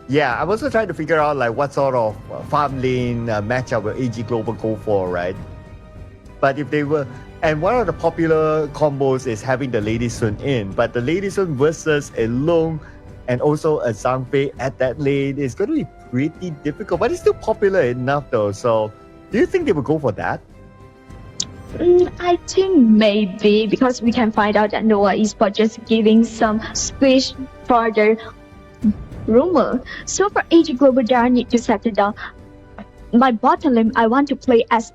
Yeah, I'm also trying to figure out like what sort of farm lane matchup will AG Global go for, right? But if they were, and one of the popular combos is having the Lady Sun in, but the Lady Sun versus a Long and also a Zhang Fei at that lane is going to be pretty difficult, but it's still popular enough though. So do you think they will go for that? I think maybe, because we can find out that Nova Esports just giving some space for the rumor. So for AG Global, they need to settle down. My bottom lane, I want to play as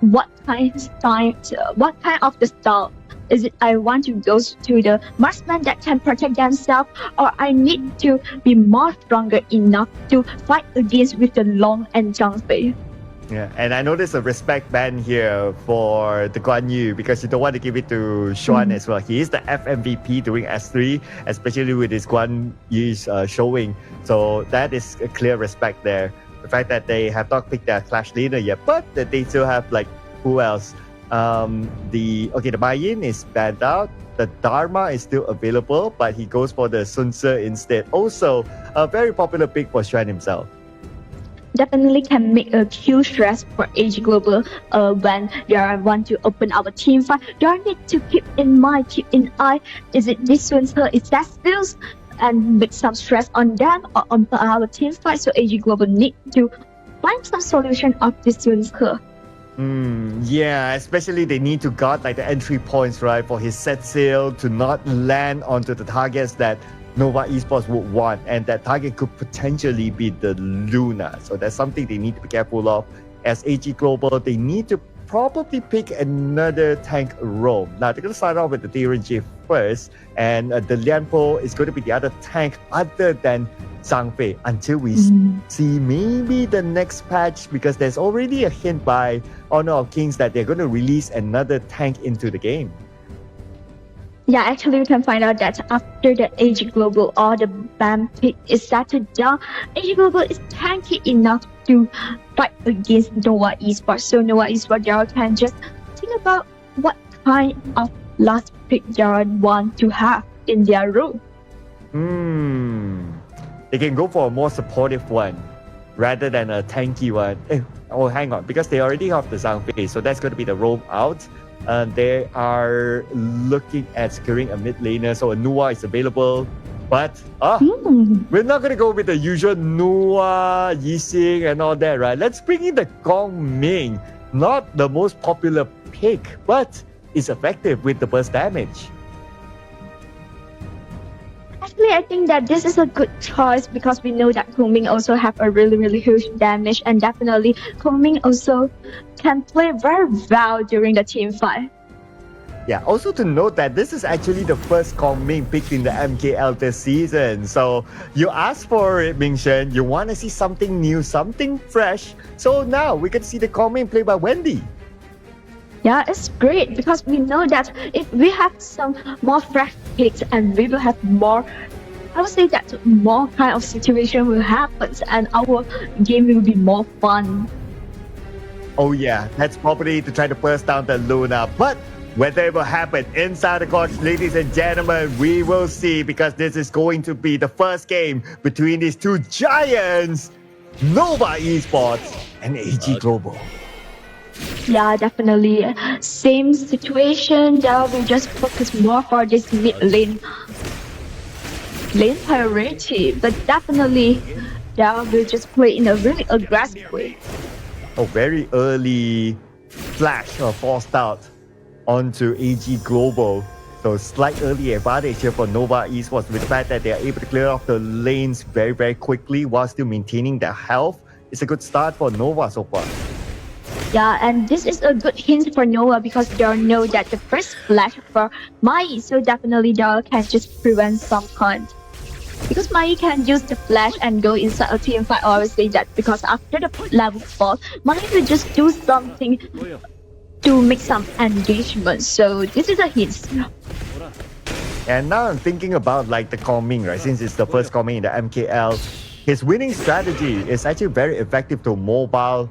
what kind of the style? Is it I want to go to the marksman that can protect themselves, or I need to be more stronger enough to fight against with the Long and Zhang Fei? Yeah, and I noticed a respect ban here for the Guan Yu because you don't want to give it to Xuan as well. He is the FMVP during S3, especially with his Guan Yu's showing. So that is a clear respect there. The fact that they have not picked their Clash leader yet, but that they still have like, who else? The Mayin is banned out. The Dharma is still available, but he goes for the Sun Ce instead. Also, a very popular pick for Xuan himself. Definitely can make a huge stress for AG Global when they want to open our team fight. They need to keep in mind, keep in eye, is it this Sun Ce, is that skills, and make some stress on them or on our team fight. So AG Global need to find some solution of this Sun Ce. Yeah, especially they need to guard like the entry points, right, for his set sail to not land onto the targets that Nova Esports would want, and that target could potentially be the Luna. So that's something they need to be careful of. As AG Global, they need to probably pick another tank role. Now they're going to start off with the DRNG first, and the Lianpo is going to be the other tank other than Zhang Fei until we see maybe the next patch, because there's already a hint by Honor of Kings that they're going to release another tank into the game. Yeah, actually, we can find out that after the AG Global or the BAM pick is settled down, AG Global is tanky enough to fight against Nova Esports. So Nova Esports, they can just think about what kind of last pick they want to have in their room. They can go for a more supportive one rather than a tanky one. Hang on, because they already have the Zhang Fei, so that's going to be the roam out. They are looking at securing a mid laner, so a Nua is available. But we're not going to go with the usual Nua, Yixing and all that, right? Let's bring in the Gong Ming. Not the most popular pick, but it's effective with the burst damage. Actually, I think that this is a good choice because we know that Kongming also have a really huge damage, and definitely Kongming also can play very well during the team fight. Yeah, also to note that this is actually the first Kongming picked in the MKL this season. So you asked for it, Mingshen. You want to see something new, something fresh. So now we can see the Kongming played by Wendy. Yeah, it's great because we know that if we have some more fresh picks and we will have more, I would say that more kind of situation will happen and our game will be more fun. Oh yeah, that's probably to try to burst down the Luna. But whether it will happen inside the court, ladies and gentlemen, we will see, because this is going to be the first game between these two giants, Nova Esports and AG Global. Yeah, definitely. Same situation. That will just focus more for this mid lane priority, but definitely that will just play in a really aggressive way. A very early flash or forced out onto AG Global. So slight early advantage here for Nova Esports with the fact that they are able to clear off the lanes very quickly while still maintaining their health. It's a good start for Nova so far. Yeah, and this is a good hint for Nova because they know that the first flash for Mai, so definitely they can just prevent some hunt. Because Mai can use the flash and go inside a team fight, I always say that because after the level 4, Mai will just do something to make some engagement. So this is a hint. And now I'm thinking about like the Kongming, right? Since it's the first Kongming in the MKL, his winning strategy is actually very effective to mobile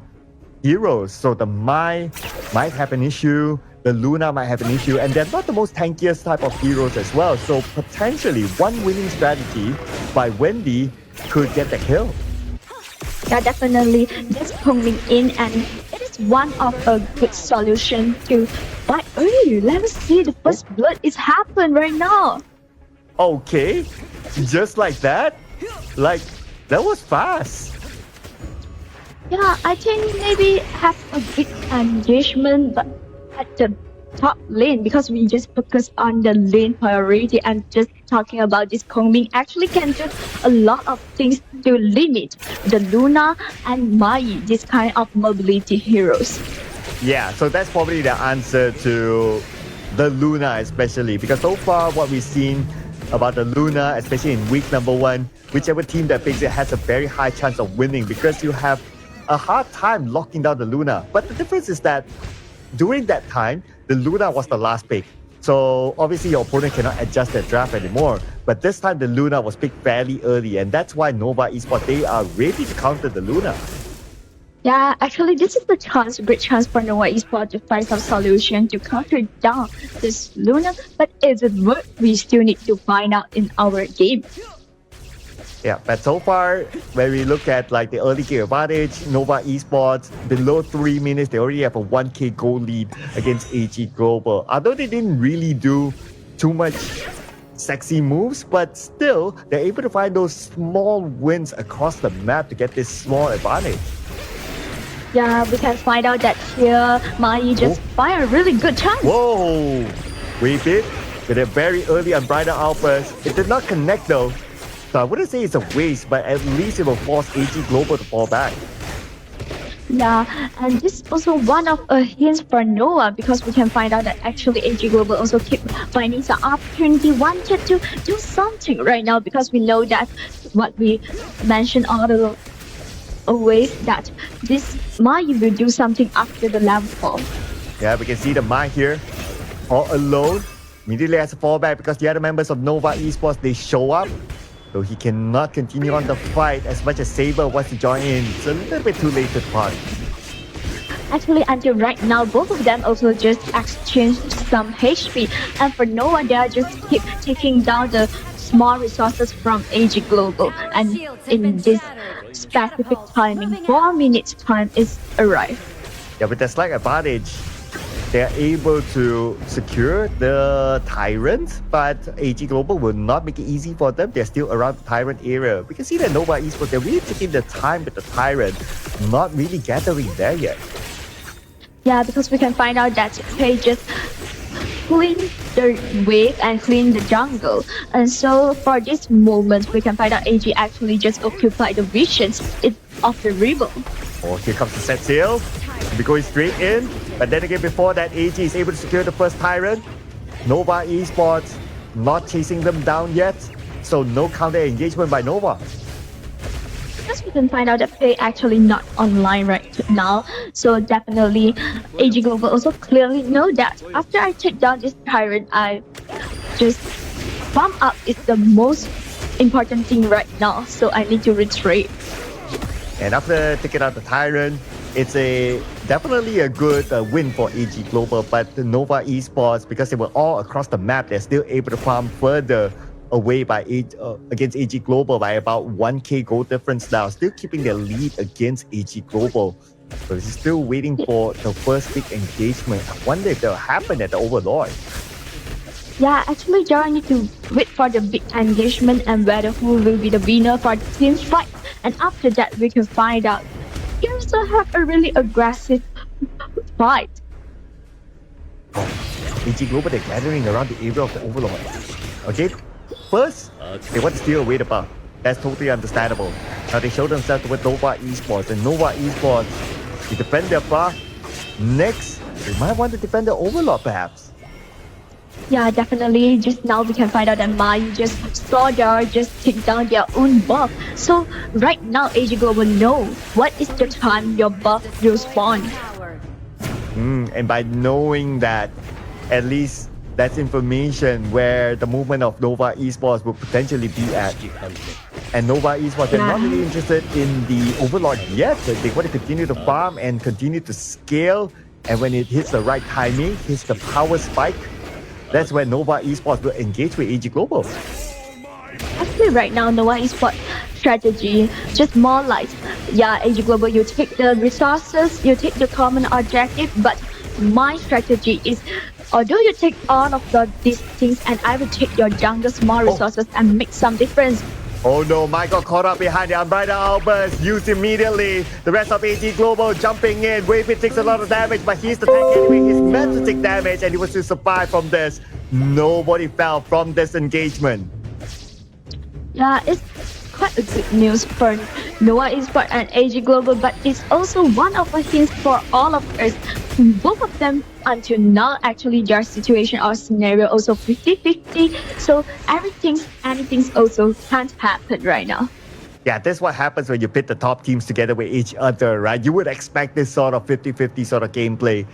heroes. So the Mai might have an issue, the Luna might have an issue, and they're not the most tankiest type of heroes as well. So potentially one winning strategy by Wendy could get the kill. Yeah, definitely. This coming in, and it is one of a good solution to fight early. Let us see, the first blood is happening right now. Okay, just like that? Like, that was fast. Yeah, I think maybe have a big engagement but at the top lane because we just focus on the lane priority and just talking about this Kongming actually can do a lot of things to limit the Luna and Mai, this kind of mobility heroes. Yeah, so that's probably the answer to the Luna especially, because so far what we've seen about the Luna, especially in week number 1, whichever team that picks it has a very high chance of winning because you have a hard time locking down the Luna. But the difference is that during that time, the Luna was the last pick. So obviously your opponent cannot adjust their draft anymore. But this time the Luna was picked fairly early, and that's why Nova Esports, they are ready to counter the Luna. Yeah, actually this is the chance, great chance for Nova Esports to find some solution to counter down this Luna. But is it worth? We still need to find out in our game. Yeah, but so far, when we look at like the early game advantage, Nova Esports, below 3 minutes, they already have a 1k goal lead against AG Global. Although they didn't really do too much sexy moves, but still, they're able to find those small wins across the map to get this small advantage. Yeah, we can find out that here Mai just fired a really good chance. Whoa! Wave it with a very early Unbridled Outburst. It did not connect though. So I wouldn't say it's a waste, but at least it will force AG Global to fall back. Yeah, and this is also one of a hints for Noah because we can find out that actually AG Global also keep finding some opportunity, wanted to do something right now because we know that what we mentioned all the ways that this Mai will do something after the level fall. Yeah, we can see the Mai here all alone. Immediately has a fallback because the other members of Nova Esports, they show up. So he cannot continue on the fight as much as Saber wants to join in. It's a little bit too late to depart. Actually, until right now, both of them also just exchanged some HP. And for Noah, they are just keep taking down the small resources from AG Global. And in this specific timing, 4 minutes time is arrived. Yeah, with the slight advantage, they're able to secure the Tyrant, but AG Global will not make it easy for them. They're still around the Tyrant area. We can see that Nova Esports, they're really taking the time with the Tyrant, not really gathering there yet. Yeah, because we can find out that they just clean the wave and clean the jungle. And so for this moment, we can find out AG actually just occupy the visions of the river. Oh, here comes the set sail. We're going straight in. But then again, before that, AG is able to secure the first Tyrant. Nova Esports not chasing them down yet. So no counter engagement by Nova. Yes, we can find out that they actually not online right now. So definitely AG Global also clearly know that after I take down this Tyrant, I just farm up is the most important thing right now. So I need to retreat. And after taking out the Tyrant, it's definitely a good win for AG Global, but the Nova Esports, because they were all across the map, they're still able to farm further away by against AG Global by about 1k gold difference now, still keeping their lead against AG Global. So this is still waiting for the first big engagement. I wonder if that'll happen at the Overlord. Yeah, actually, Jara need to wait for the big engagement and whether who will be the winner for the team's fight. And after that, we can find out. You also have a really aggressive fight. AG Global, they're gathering around the area of the Overlord. Okay, first, they want to steal away the buff. That's totally understandable. Now they show themselves with Nova Esports, and Nova Esports, they defend their buff. Next, they might want to defend the Overlord perhaps. Yeah, definitely. Just now we can find out that Mai just saw Jara just take down their own buff. So right now AG Global know what is the time your buff will spawn. And by knowing that, at least that's information where the movement of Nova Esports will potentially be at. And Nova Esports, they're not really interested in the Overlord yet. They want to continue to farm and continue to scale. And when it hits the right timing, hits the power spike, that's when Nova Esports will engage with AG Global. Actually, right now, Nova Esports strategy just more like, yeah, AG Global, you take the resources, you take the common objective, but my strategy is, although you take all of these things and I will take your jungle small resources and make some difference. Oh no, Mike got caught up behind the Unbridled Outburst, used immediately. The rest of AG Global jumping in. Wave it takes a lot of damage, but he's the tank anyway. He's meant to take damage and he was to survive from this. Nobody fell from this engagement. Yeah, it's quite a good news for Nova Esports and AG Global, but it's also one of the hints for all of us. Both of them until now, actually their situation or scenario also 50-50. So anything's also can't happen right now. Yeah, that's what happens when you pit the top teams together with each other, right? You would expect this sort of 50-50 sort of gameplay.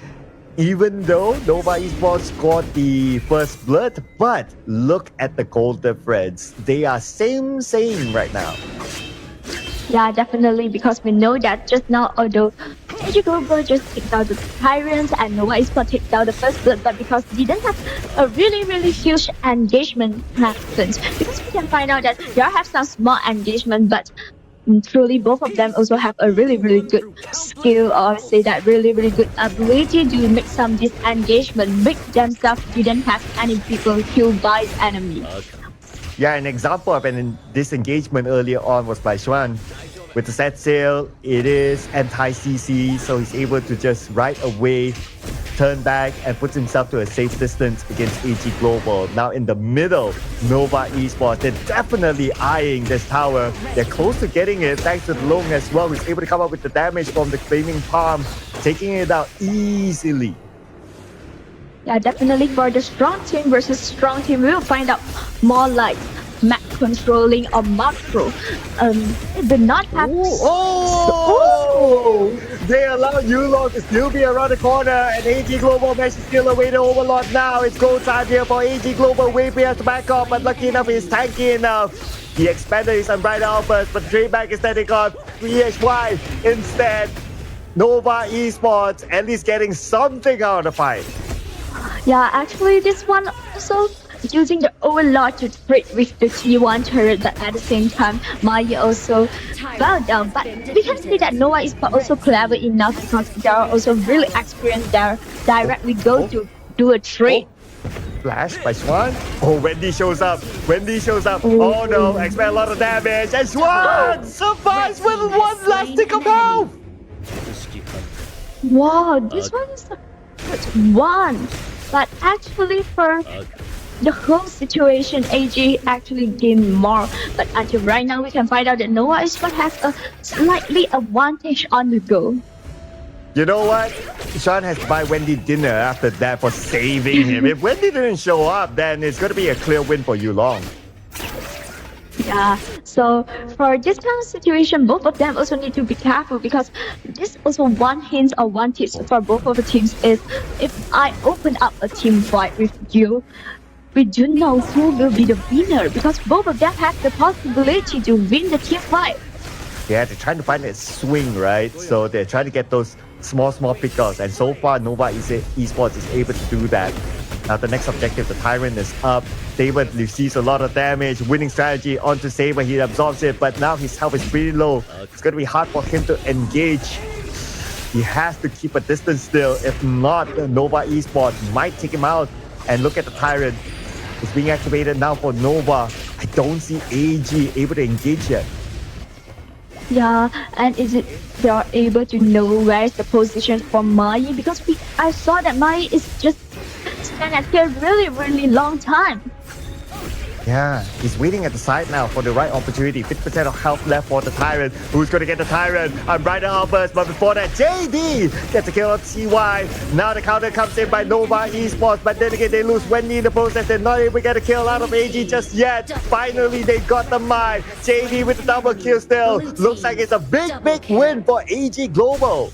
Even though Nova Esports scored the first blood, but look at the goal difference. They are same right now. Yeah, definitely, because we know that just now, although AG Global just take down the Tyrants and Nova Esports take down the first blood, but because they didn't have a really huge engagement happens. Because we can find out that they have some small engagement, but truly both of them also have a really good skill, or say that really good ability to make some disengagement, make themselves didn't have any people killed by the enemy. Yeah, an example of this engagement earlier on was by Xuan. With the set sail, it is anti-CC, so he's able to just right away turn back and puts himself to a safe distance against AG Global. Now in the middle, Nova Esports, they're definitely eyeing this tower. They're close to getting it thanks to Long as well, who's able to come up with the damage from the Flaming Palm, taking it out easily. Yeah, definitely for the strong team versus strong team, we'll find out more like map controlling or macro. It did not have. They allow Yulong to still be around the corner, and AG Global managed to steal away the Overlord now. It's goal time here for AG Global. Wavy has to back off, but lucky enough, he's tanky enough. He expanded his Unbridled Outburst, but Drayback is standing on PHY instead. Nova Esports at least getting something out of the fight. Yeah, actually, this one also using the Overlord to trade with the T1 turret, but at the same time, Maya also fell down. But we can see that Nova is also clever enough because they are also really experienced there. Directly go to do a trade. Flash by Swan. Oh, Wendy shows up. Wendy shows up. Oh no, expect a lot of damage. And Swan survives with one last tick of health. Wow, this one is the first one. But actually for the whole situation, AG actually gained more. But until right now, we can find out that Nova Esports has a slightly advantage on the go. You know what? Sean has to buy Wendy dinner after that for saving him. If Wendy didn't show up, then it's going to be a clear win for Yulong. Yeah, so for this kind of situation, both of them also need to be careful because this also one hint or one tip for both of the teams is if I open up a team fight with you, we do know who will be the winner because both of them have the possibility to win the team fight. Yeah, they're trying to find a swing, right? So they're trying to get those small pickups, and so far Nova Esports is able to do that. Now the next objective, the Tyrant is up. David receives a lot of damage. Winning strategy onto Saber, he absorbs it, but now his health is pretty low. It's going to be hard for him to engage. He has to keep a distance still. If not, Nova Esports might take him out. And look at the Tyrant. It's being activated now for Nova. I don't see AG able to engage yet. Yeah, and is it they are able to know where is the position for Mai because I saw that Mai is just standing here really long time. Yeah, he's waiting at the side now for the right opportunity. 50% of health left for the Tyrant. Who's going to get the Tyrant? Unbridled Outburst, but before that, JD gets a kill on TY. Now the counter comes in by Nova Esports, but then again, they lose Wendy in the process. They're not able to get a kill out of AG just yet. Finally, they got the mine. JD with the double kill still. Looks like it's a big win for AG Global.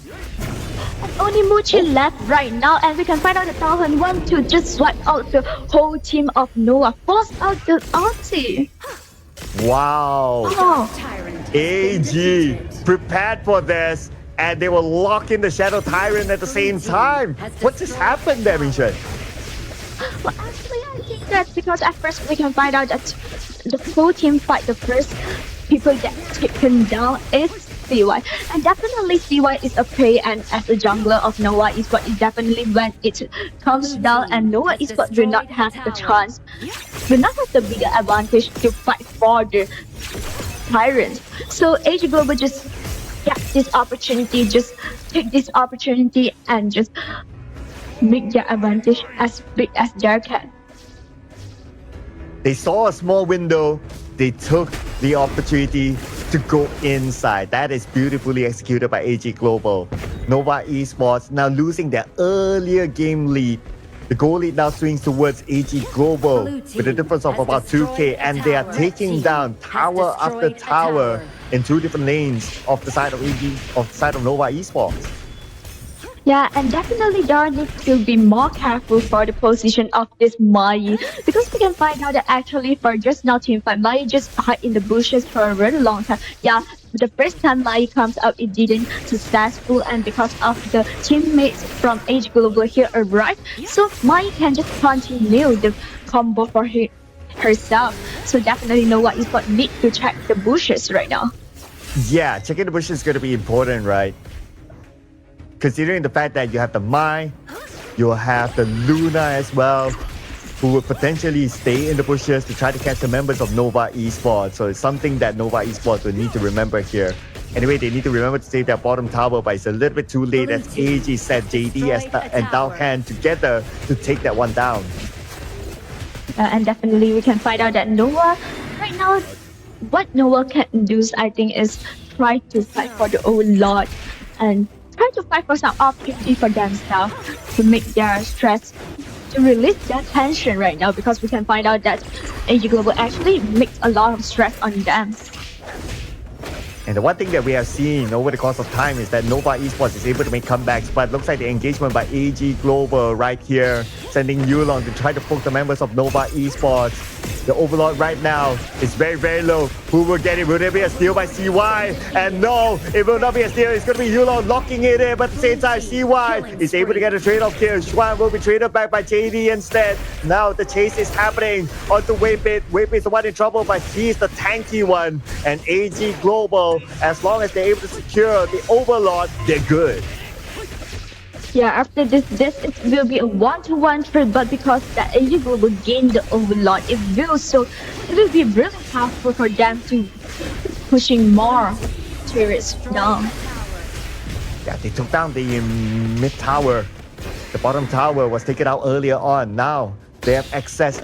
And only Muchi left right now, and we can find out that Talon want to just swipe out the whole team of Nova, force out the ulti. Wow. Oh. AG prepared for this, and they will lock in the Shadow Tyrant at the same time. What just happened there, Mingshen? Well, actually, I think that's because at first we can find out that the full team fight, the first people that taken down is CY, and definitely CY is a prey, and as a jungler of Nova Esports, it definitely when it comes down and Nova Esports will not have the chance, will not have the bigger advantage to fight for the Tyrant. So AG Global just get this opportunity, just take this opportunity and just make their advantage as big as they can. They saw a small window, they took the opportunity to go inside. That is beautifully executed by AG Global. Nova Esports now losing their earlier game lead. The goal lead now swings towards AG Global with a difference of about 2k, and they are taking down tower after tower in two different lanes off the side of Nova Esports. Yeah, and definitely there needs to be more careful for the position of this Mai, because we can find out that actually for just now team fight, Mai just hide in the bushes for a very long time. Yeah, the first time Mai comes out, it didn't successful, and because of the teammates from AG Global here arrived, so Mai can just continue the combo for herself. So definitely Nova Esports need to check the bushes right now. Yeah, checking the bushes is going to be important, right? Considering the fact that you have the Mai, you'll have the Luna as well, who will potentially stay in the bushes to try to catch the members of Nova Esports. So it's something that Nova Esports will need to remember here. Anyway, they need to remember to save their bottom tower, but it's a little bit too late as AG sent JD and Dowhand together to take that one down. And definitely we can find out that Nova, right now, what Nova can do, I think, is try to fight for the Overlord and try to fight for some opportunity for themselves to make their stress, to release their tension right now, because we can find out that AG Global actually makes a lot of stress on them. And the one thing that we have seen over the course of time is that Nova Esports is able to make comebacks, but it looks like the engagement by AG Global right here, sending Yulong to try to poke the members of Nova Esports. The Overlord right now is very, very low. Who will get it? Will there be a steal by CY? And no, it will not be a steal. It's going to be Yulong locking it in, but at the same time, CY is able to get a trade-off kill. Xuan will be traded back by JD instead. Now the chase is happening onto Waypit. Waypit is the one in trouble, but he's the tanky one. And AG Global, as long as they're able to secure the Overlord, they're good. Yeah, after this it will be a 1-to-1 trade, but because the AG Global gained the Overlord, it will be really powerful for them to pushing more turrets down. Yeah, they took down the mid tower. The bottom tower was taken out earlier on. Now they have access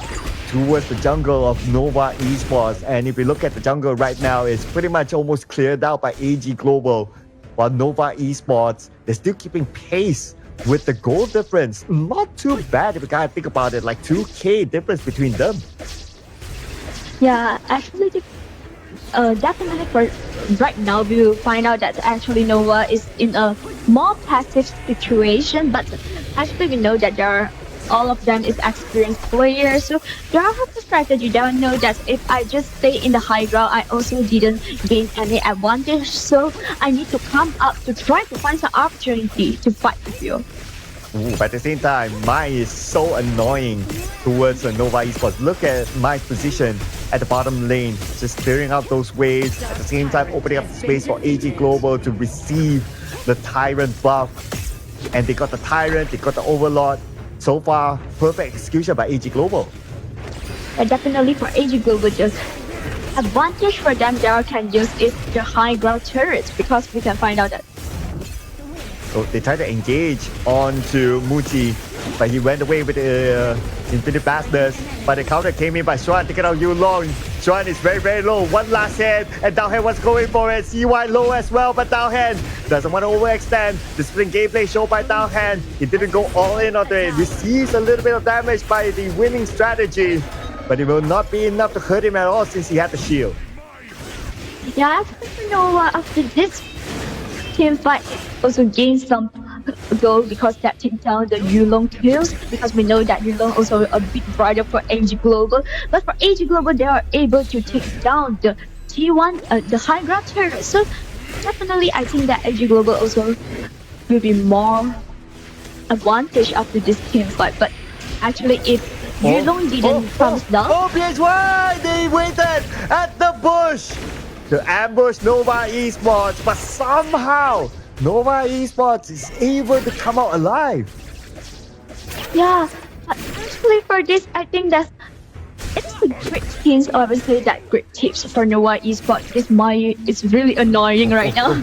towards the jungle of Nova Esports, and if we look at the jungle right now, it's pretty much almost cleared out by AG Global. While Nova Esports, they're still keeping pace with the goal difference. Not too bad if you gotta think about it, like 2k difference between them. Yeah, actually, definitely for right now, we will find out that actually Nova is in a more passive situation, but actually we know that all of them is experienced players, so they all have the strategy. They all know that if I just stay in the high ground, I also didn't gain any advantage, so I need to come up to try to find some opportunity to fight with you. But at the same time, Mai is so annoying towards Nova Esports. Look at Mai's position at the bottom lane, just clearing out those waves, at the same time opening up the space for AG Global to receive the Tyrant buff. And they got the Tyrant, they got the Overlord. So far, perfect execution by AG Global. And definitely for AG Global, just advantage for them they can use is the high ground turrets, because we can find out that. So they tried to engage onto Muji, but he went away with the Infinite Bastards. But the counter came in by Xuan, taking out Yulong. Xuan is very, very low. One last hit, and Dowhand was going for it. CY low as well, but Dowhand doesn't want to overextend. The sprint gameplay shown by Dowhand. He didn't go all in on it. Receives a little bit of damage by the winning strategy, but it will not be enough to hurt him at all since he had the shield. Yeah, actually, you know, after this team fight, also gain some goal because that take down the Yulong kills, because we know that Yulong also a big brother for AG Global. But for AG Global, they are able to take down the T1, the high ground turret. So definitely, I think that AG Global also will be more advantage after this team fight. But actually, if Yulong didn't comes down, PH1, they waited at the bush to ambush Nova Esports, but somehow Nova Esports is able to come out alive. Yeah, but actually for this, I think that it's a great teams, obviously that great tips for Nova Esports. This Mai is really annoying right now.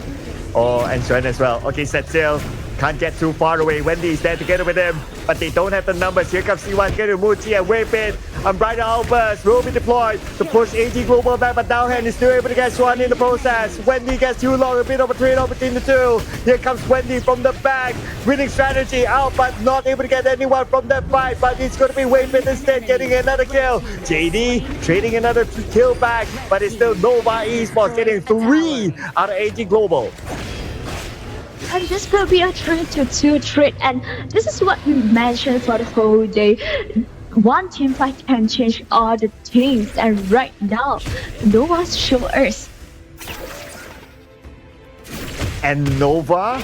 Oh, and Xuan as well. Okay, set sail. Can't get too far away. Wendy is there together with him, but they don't have the numbers. Here comes C1, Muji and Waypit. Unbridled Outburst will be deployed to push AG Global back, but Dowhand is still able to get Xuan in the process. Wendy gets Yulong, a bit of a trade-off between the two. Here comes Wendy from the back. Winning strategy out, but not able to get anyone from that fight. But it's going to be Waypit instead getting another kill. JD trading another kill back, but it's still Nova Esports getting 3 out of AG Global. And this will be a 3-2 trade, and this is what we mentioned for the whole day. One team fight can change all the things, and right now, Nova's show us. And Nova,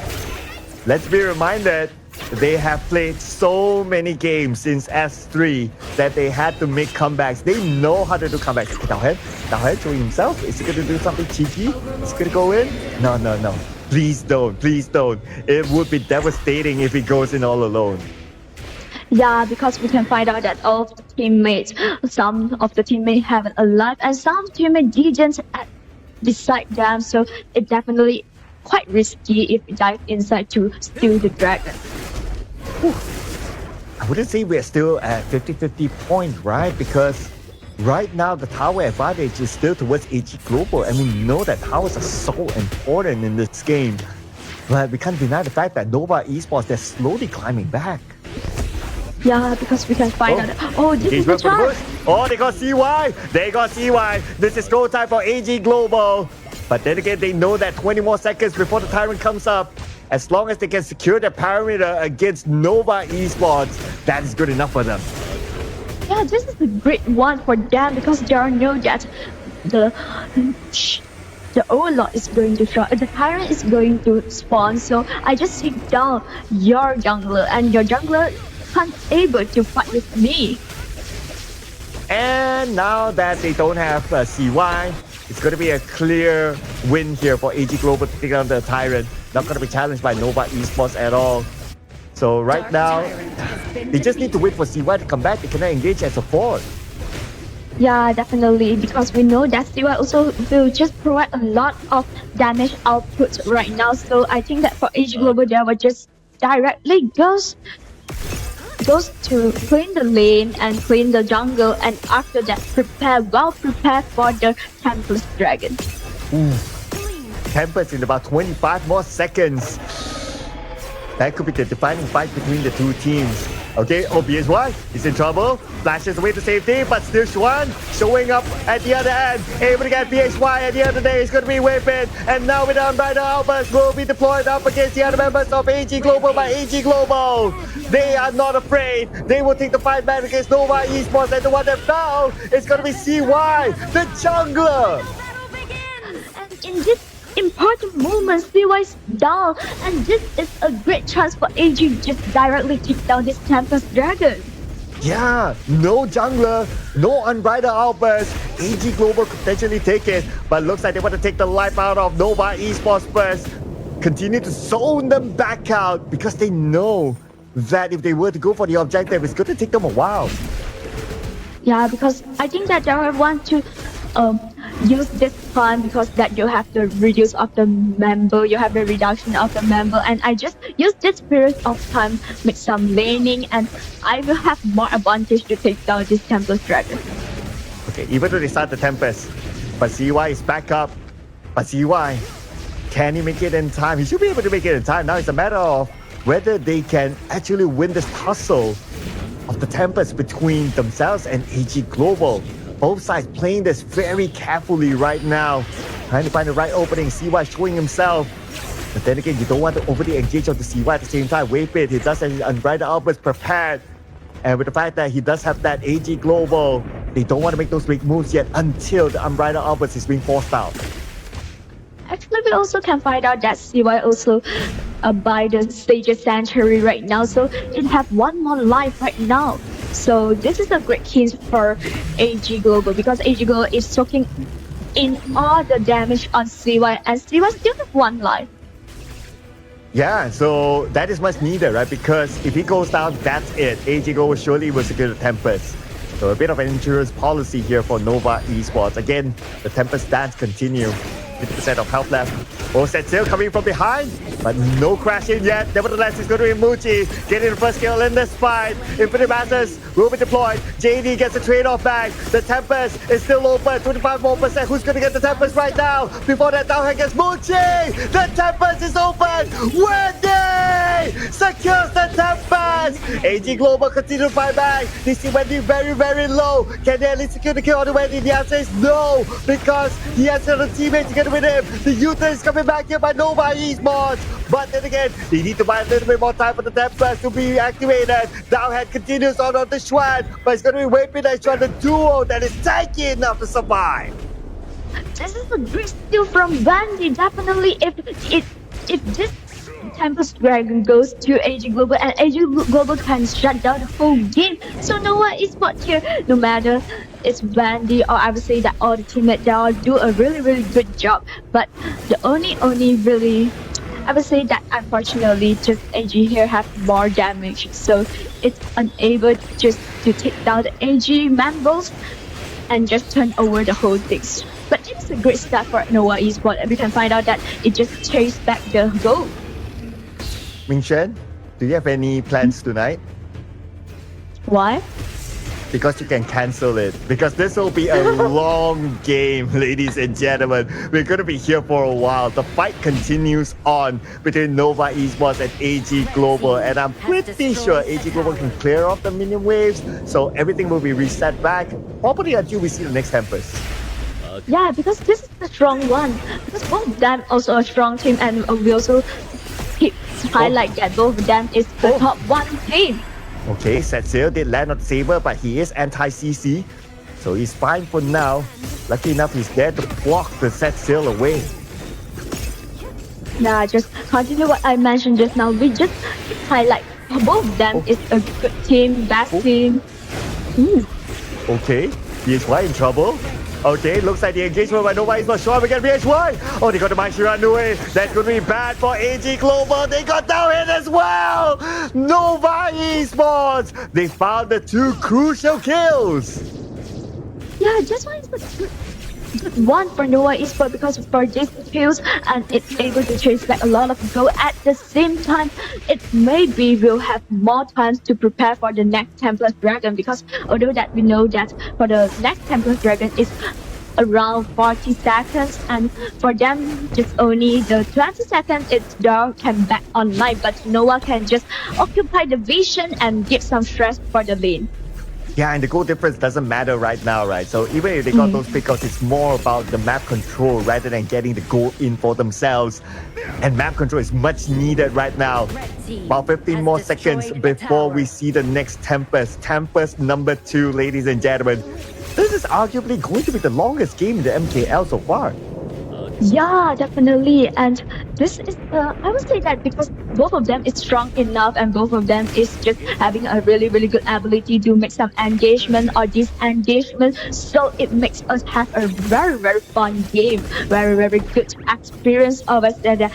let's be reminded, they have played so many games since S3 that they had to make comebacks. They know how to do comebacks. Dowhand showing himself. Is he going to do something cheeky? Is he going to go in? No. Please don't. It would be devastating if he goes in all alone. Yeah, because we can find out that all of the teammates, some of the teammates have it alive, and some teammates didn't beside them, so it definitely quite risky if we dive inside to steal the dragon. I wouldn't say we're still at 50-50 point, right? Because right now the tower advantage is still towards AG Global, and we know that towers are so important in this game. But we can't deny the fact that Nova Esports, they're slowly climbing back. Yeah, because we can find out. Oh, this is the chance. Oh, they got CY. They got CY. This is go time for AG Global. But then again, they know that 20 more seconds before the Tyrant comes up. As long as they can secure the perimeter against Nova Esports, that is good enough for them. Yeah, this is a great one for them because they all know that the Overlord is going to show, the Tyrant is going to spawn. So I just take down your jungler, and your jungler can't able to fight with me. And now that they don't have CY, it's going to be a clear win here for AG Global to take on the Tyrant. Not going to be challenged by Nova Esports at all. So right now, they just need to wait for CY to come back. They cannot engage as a forward. Yeah, definitely, because we know that CY also will just provide a lot of damage output right now. So I think that for AG Global, they will just directly goes to clean the lane and clean the jungle, and after that well prepared for the Tempest Dragon. Tempest in about 25 more seconds. That could be the defining fight between the two teams. Okay, OBSY is in trouble. Flashes away to safety, but still Xuan showing up at the other end. Able to get PHY at the end of the day. It's going to be Weapon. And now with Unbridled Outburst will be deployed up against the other members of AG Global by AG Global. They are not afraid. They will take the fight back against Nova Esports. And the one that fell is going to be CY, the jungler. And in this important moment, CY is down, and this is a great chance for AG just directly take down this Tempest Dragon. Yeah, no jungler, no Unbridled Outburst. AG Global could potentially take it, but looks like they want to take the life out of Nova Esports first. Continue to zone them back out because they know that if they were to go for the objective, it's going to take them a while. Yeah, because I think that they want to use this time because that you have the reduce of the member, you have the reduction of the member, and I just use this period of time with some laning, and I will have more advantage to take down this Tempest Dragon. Okay, even though they start the Tempest, but CY is back up. But CY, can he make it in time? He should be able to make it in time. Now it's a matter of whether they can actually win this tussle of the Tempest between themselves and AG Global. Both sides playing this very carefully right now. Trying to find the right opening. CY showing himself. But then again, you don't want to overly engage on the CY at the same time. Weapon, he does have his Unbridled Outburst prepared. And with the fact that he does have that AG Global, they don't want to make those big moves yet until the Unbridled Outburst is being forced out. Actually, we also can find out that CY also by the Sage's Sanctuary right now, so it have one more life right now. So this is a great hint for AG Global because AG Global is soaking in all the damage on CY, and CY still have one life. Yeah, so that is much needed, right? Because if he goes down, that's it. AG Global surely will secure the Tempest. So a bit of an insurance policy here for Nova Esports. Again, the Tempest dance continue. 50% of health left. Set sail coming from behind, but no crashing yet. Nevertheless, it's going to be Muji getting the first kill in this fight. Infinite Masters will be deployed. JD gets a trade-off back. The Tempest is still open. 25% more. Who's going to get the Tempest right now? Before that, down against Muji. The Tempest is open. Wendy secures the Tempest. AG Global continue to fight back. They see Wendy very, very low. Can they at least secure the kill on the Wendy? The answer is no, because he has other teammates together with him. The Utah is coming back here by Nova Esports. But then again, they need to buy a little bit more time for the Tempest to be activated. Downhead continues on the Xuan, but it's going to be Weapon and Xuan, the duo that is taking enough to survive. This is a great steal from Bandy. Definitely, if this Tempest Dragon goes to AG Global, and AG Global can shut down the whole game. So Nova Esports here, no matter it's Bandy or I would say that all the teammates, they all do a really, really good job. But the only really, I would say that unfortunately just AG here have more damage. So it's unable just to take down the AG members and just turn over the whole thing. But it's a great start for Nova Esports, and we can find out that it just chased back the goal. Ming-Shen, do you have any plans tonight? Why? Because you can cancel it. Because this will be a long game, ladies and gentlemen. We're going to be here for a while. The fight continues on between Nova Esports and AG Global. And I'm pretty sure AG Global can clear off the minion waves. So everything will be reset back, probably until we see the next Tempest. Yeah, because this is the strong one. Because both of them also a strong team, and we also keep highlight that both of them is the top one team. Okay, Setsail did land on Saber, but he is anti-CC. So he's fine for now. Lucky enough, he's there to block the Setsail away. Yeah, just continue what I mentioned just now. We just highlight both of them is a good team, best team. Okay, PHY in trouble. Okay, looks like the engagement by Nova is not sure again. PHY! Oh, they got the Shiranui. That's going to be bad for AG Global. They got down hit as well. Nova Esports. They found the two crucial kills. Yeah, this one is a good one for Nova Esports because for these kills, and it's able to chase back a lot of goal. At the same time, it maybe will have more times to prepare for the next Templar Dragon, because although that we know that for the next Templar Dragon is around 40 seconds, and for them just only the 20 seconds it's dark can back online, but Nova can just occupy the vision and give some stress for the lane. Yeah, and the goal difference doesn't matter right now, right? So even if they got those pickouts, it's more about the map control rather than getting the goal in for themselves. And map control is much needed right now. About 15 more seconds before we see the next Tempest. Tempest number 2, ladies and gentlemen. This is arguably going to be the longest game in the MKL so far. Yeah, definitely. And this is, I would say that because both of them is strong enough, and both of them is just having a really, really good ability to make some engagement or disengagement. So it makes us have a very, very fun game. Very, very good experience of us, that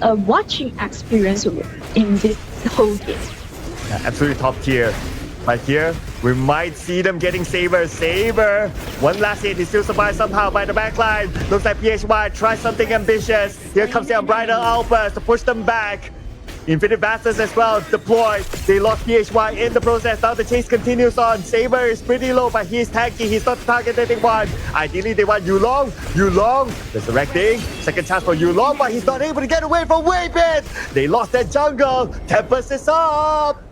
watching experience in this whole game. Yeah, absolutely top tier. But here, we might see them getting Saber. Saber! One last hit, he still survives somehow by the backline. Looks like PHY tries something ambitious. Here comes the Unbridled Alphas to push them back. Infinite Bastards as well deployed. They lost PHY in the process. Now the chase continues on. Saber is pretty low, but he's tanky. He's not targeting anyone. Ideally, they want Yulong. Yulong resurrecting. Second chance for Yulong, but he's not able to get away from Waypit. They lost their jungle. Tempest is up.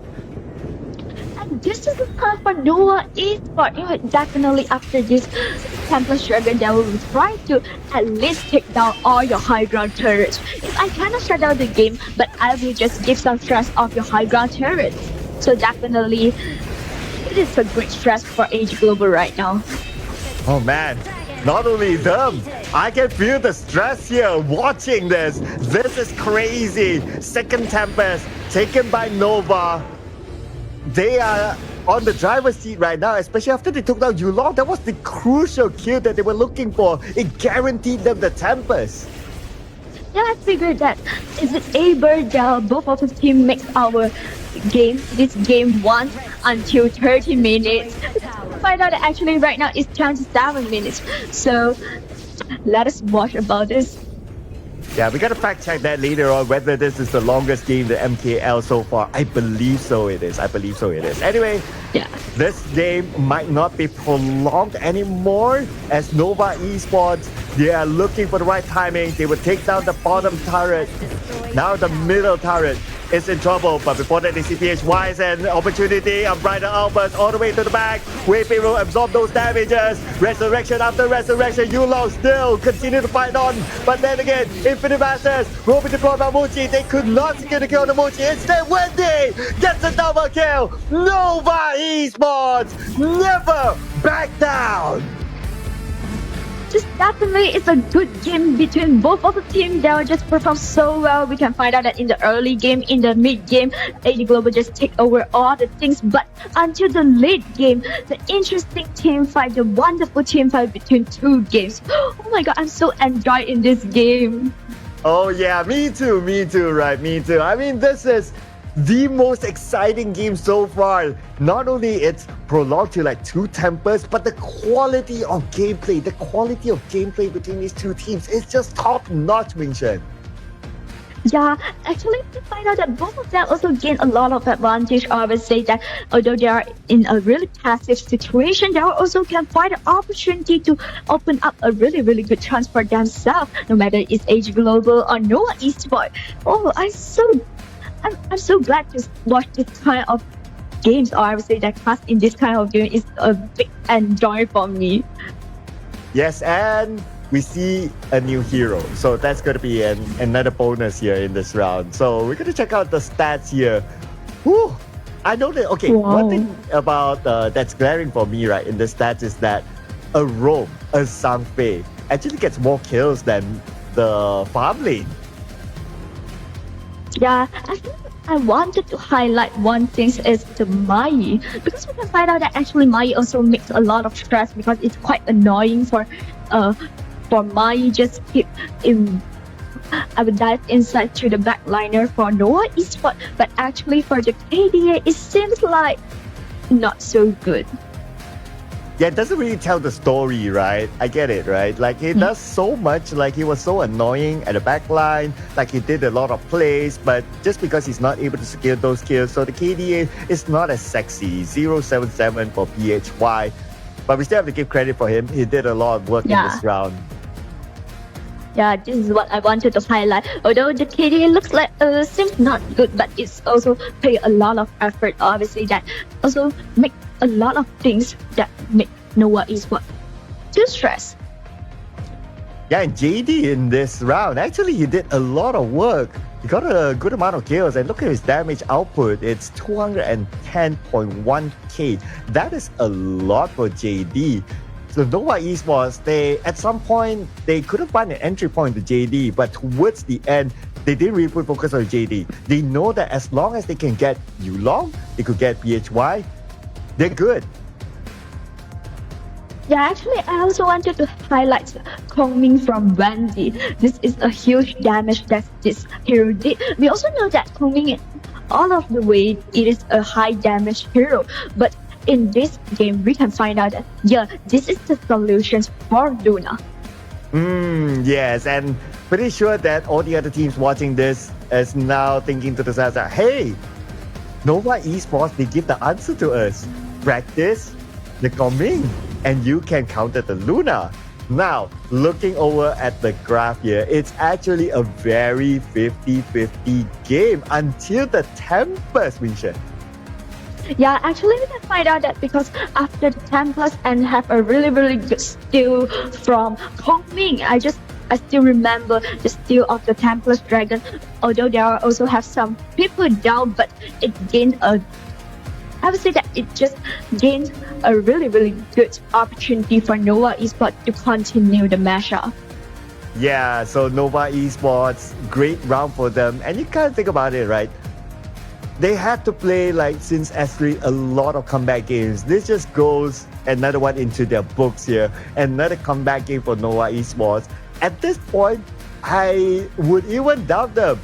This is the time for Nova Esports. Definitely after this Templar Dragon, they will try to at least take down all your high ground turrets. If I cannot shut down the game, but I will just give some stress off your high ground turrets. So definitely, it is a great stress for AG Global right now. Oh man, not only them, I can feel the stress here watching this. This is crazy. Second Tempest taken by Nova. They are on the driver's seat right now, especially after they took down Yulong. That was the crucial kill that they were looking for. It guaranteed them the Tempest. Yeah, I figured that is it able that both of the team makes our game, this game 1 until 30 minutes. Find out that actually right now it's 27 minutes. So let us watch about this. Yeah, we gotta fact check that later on whether this is the longest game in the MKL so far. I believe so it is. Anyway, this game might not be prolonged anymore, as Nova Esports, they are looking for the right timing. They will take down the bottom turret. Now the middle turret is in trouble, but before that, the CPHY is an opportunity. Unbridled Alphas all the way to the back. Waypay will absorb those damages. Resurrection after resurrection. Yulong still continue to fight on, but then again, Infinite Masters will be deployed by Muji. They could not secure the kill on the Muji. Instead, Wendy gets a double kill. Nova Esports never back down. Just definitely it's a good game between both of the teams. They will just perform so well. We can find out that in the early game, in the mid game, AG Global just take over all the things. But until the late game, the interesting team fight, the wonderful team fight between two games. Oh my god, I'm so enjoyed in this game. Oh yeah, me too, right, me too. I mean, this is the most exciting game so far. Not only it's prolonged to like 2 tempers, but the quality of gameplay, between these two teams is just top notch, Ming-Shen. Yeah, actually, we find out that both of them also gain a lot of advantage. I would say that although they are in a really passive situation, they also can find an opportunity to open up a really, really good chance for themselves, no matter it's ENG Global or Noah Esports. Oh, I'm so glad to watch this kind of games, or I would say that class in this kind of game is a big enjoy for me. Yes, and we see a new hero. So that's going to be another bonus here in this round. So we're going to check out the stats here. Whew. I know that, okay, one thing about that's glaring for me, right, in the stats is that a roam, a Zhang actually gets more kills than the farm lane. Yeah, I wanted to highlight one thing is the Mai, because we can find out that actually Mai also makes a lot of stress because it's quite annoying for Mai just keep in. I would dive inside to the backliner for Noah Esports, but actually for the KDA it seems like not so good. Yeah, it doesn't really tell the story, right? I get it, right? Like, he does so much, like, he was so annoying at the back line, like, he did a lot of plays, but just because he's not able to secure those kills, so the KDA is not as sexy. 077 for PHY, but we still have to give credit for him. He did a lot of work in this round. Yeah, this is what I wanted to highlight. Although the KDA looks like seems not good, but it's also pay a lot of effort. Obviously, that also make a lot of things that make Noah Esports too stressed. Yeah, and JD in this round, actually he did a lot of work. He got a good amount of kills, and look at his damage output. It's 210.1k. That is a lot for JD. So Noah Esports, at some point they couldn't find an entry point to JD, but towards the end they didn't really put focus on JD. They know that as long as they can get Yulong, they could get PHY, they're good. Yeah, actually, I also wanted to highlight Kongming from Wendy. This is a huge damage that this hero did. We also know that Kongming, all of the way, it is a high damage hero. But in this game, we can find out that, yeah, this is the solutions for Luna. Yes, and pretty sure that all the other teams watching this is now thinking to themselves that, hey, Nova Esports, they give the answer to us. Practice the Kongming, and you can counter the Luna. Now, looking over at the graph here, it's actually a very 50-50 game until the Tempest, Ming-Shen. Yeah, actually we can find out that because after the Tempest and have a really, really good steal from Kongming, I still remember the steal of the Tempest Dragon, although there are also have some people down, but it gained I would say that it just gained a really, really good opportunity for Nova Esports to continue the mashup. Yeah, so Nova Esports, great round for them. And you can't think about it, right? They had to play, like, since S3, a lot of comeback games. This just goes another one into their books here. Another comeback game for Nova Esports. At this point, I would even doubt them.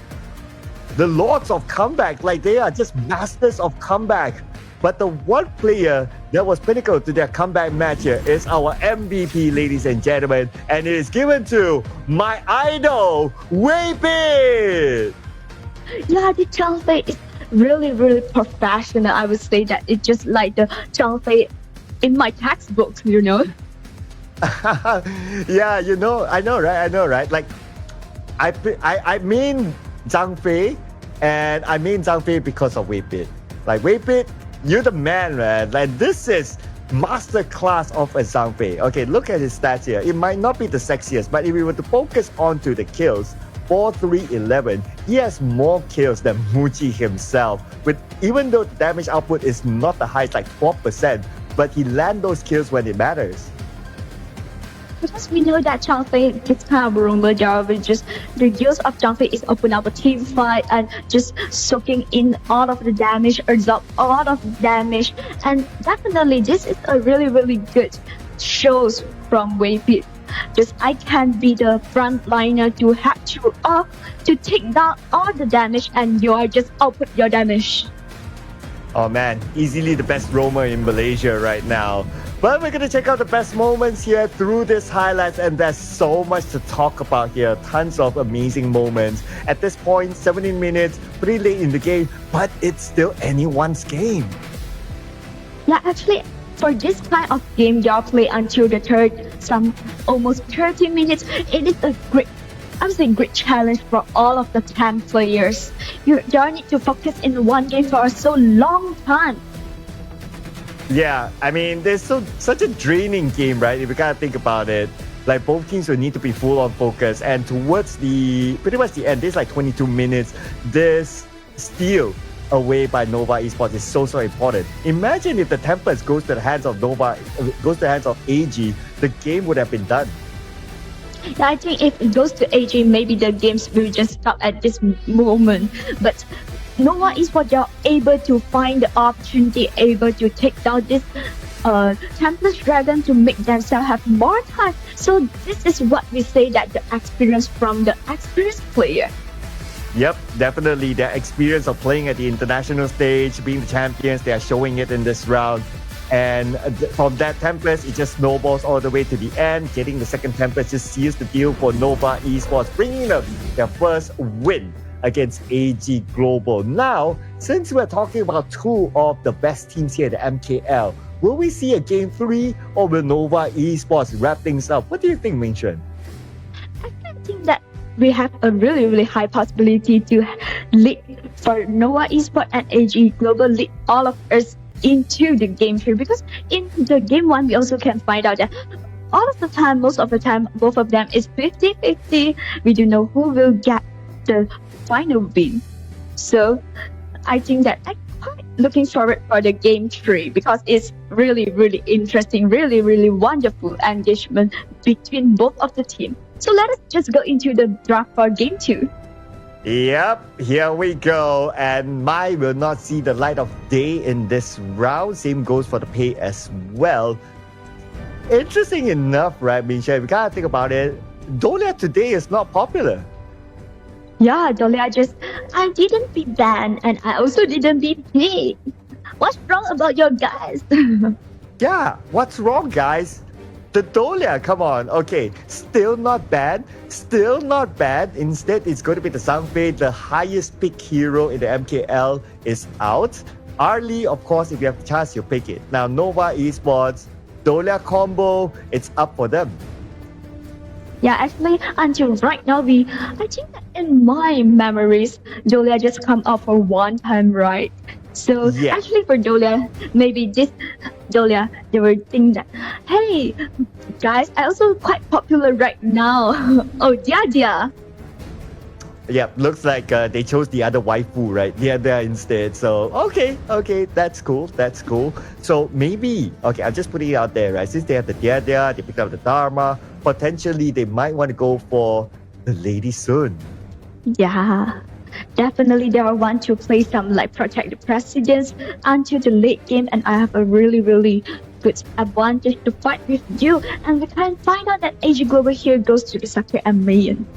The lords of comeback, like, they are just masters of comeback. But the one player that was pinnacle to their comeback match here is our MVP, ladies and gentlemen. And it is given to my idol, Weipit! Yeah, the Zhang is really, really professional. I would say that it's just like the Zhang in my textbooks, you know? Yeah, you know, I know, right? Like, I mean Zhang Fei, and I mean Zhang Fei because of Weipit. Like, Weipit, you're the man, man. Like, this is masterclass of a Zhang Fei. Okay, look at his stats here. It might not be the sexiest, but if we were to focus onto the kills, 4-3-11, he has more kills than Muji himself. Even though the damage output is not the highest, like 12%, but he lands those kills when it matters. Because we know that Zhang Fei, this kind of rumor job is just the use of Zhang Fei is open up a team fight and just soaking in all of the damage, absorb all of the damage, and definitely this is a really, really good shows from Weipit. just I can be the frontliner to hack you up, to take down all the damage, and you are just output your damage. Oh man, easily the best roamer in Malaysia right now. But we're gonna check out the best moments here through this highlights, and there's so much to talk about here. Tons of amazing moments. At this point, 17 minutes, pretty late in the game, but it's still anyone's game. Yeah, actually, for this kind of game, y'all play until the almost 30 minutes. It is a great challenge for all of the 10 players. You don't need to focus in one game for so long time. Yeah, I mean, there's such a draining game, right? If you kind of think about it, like both teams will need to be full on focus, and towards pretty much the end, there's like 22 minutes. This steal away by Nova Esports is so important. Imagine if the Tempest goes to the hands of AG, the game would have been done. Yeah, I think if it goes to AG, maybe the games will just stop at this moment. But Nova Esports are able to find the opportunity, able to take down this Tempest Dragon to make themselves have more time. So this is what we say that the experience from the experienced player. Yep, definitely their experience of playing at the international stage, being the champions, they are showing it in this round. And from that Tempest, it just snowballs all the way to the end. Getting the second Tempest just seals the deal for Nova Esports, bringing them their first win against AG Global. Now, since we're talking about two of the best teams here at the MKL, will we see a Game 3 or will Nova Esports wrap things up? What do you think, Ming Xuan? I think that we have a really high possibility to lead for Nova Esports and AG Global, lead all of us into the Game 3, because in the Game 1 we also can find out that most of the time, both of them is 50-50. We don't know who will get the final win. So I think that I'm quite looking forward for the Game 3 because it's really interesting, really wonderful engagement between both of the teams. So let us just go into the draft for Game 2. Yep, here we go. And Mai will not see the light of day in this round. Same goes for the pay as well. Interesting enough, right, Michelle? We gotta think about it. Dolia today is not popular. Yeah, Dolia I didn't be banned and I also didn't be paid. What's wrong about your guys? Yeah, what's wrong, guys? The Dolia, come on. Okay, still not bad. Instead, it's going to be the Sangfei, the highest pick hero in the MKL, is out. Arlie, of course, if you have the chance, you'll pick it. Now, Nova Esports, Dolia combo, it's up for them. Yeah, actually, until right now, I think that in my memories, Dolia just come out for one time, right? So yeah. Actually for Dolia, maybe this Dolia, they were thinking that, hey, guys, I also quite popular right now. Oh, Dia. Yeah, looks like they chose the other waifu, right? Dia instead. So, okay, that's cool. So maybe, okay, I'm just putting it out there, right? Since they have the Dia, they picked up the Dharma, potentially they might want to go for the Lady Sun. Yeah. Definitely they will want to play some like protect the presidents until the late game, and I have a really good advantage to fight with you, and we can find out that AG Global here goes to the Sake and Mayan.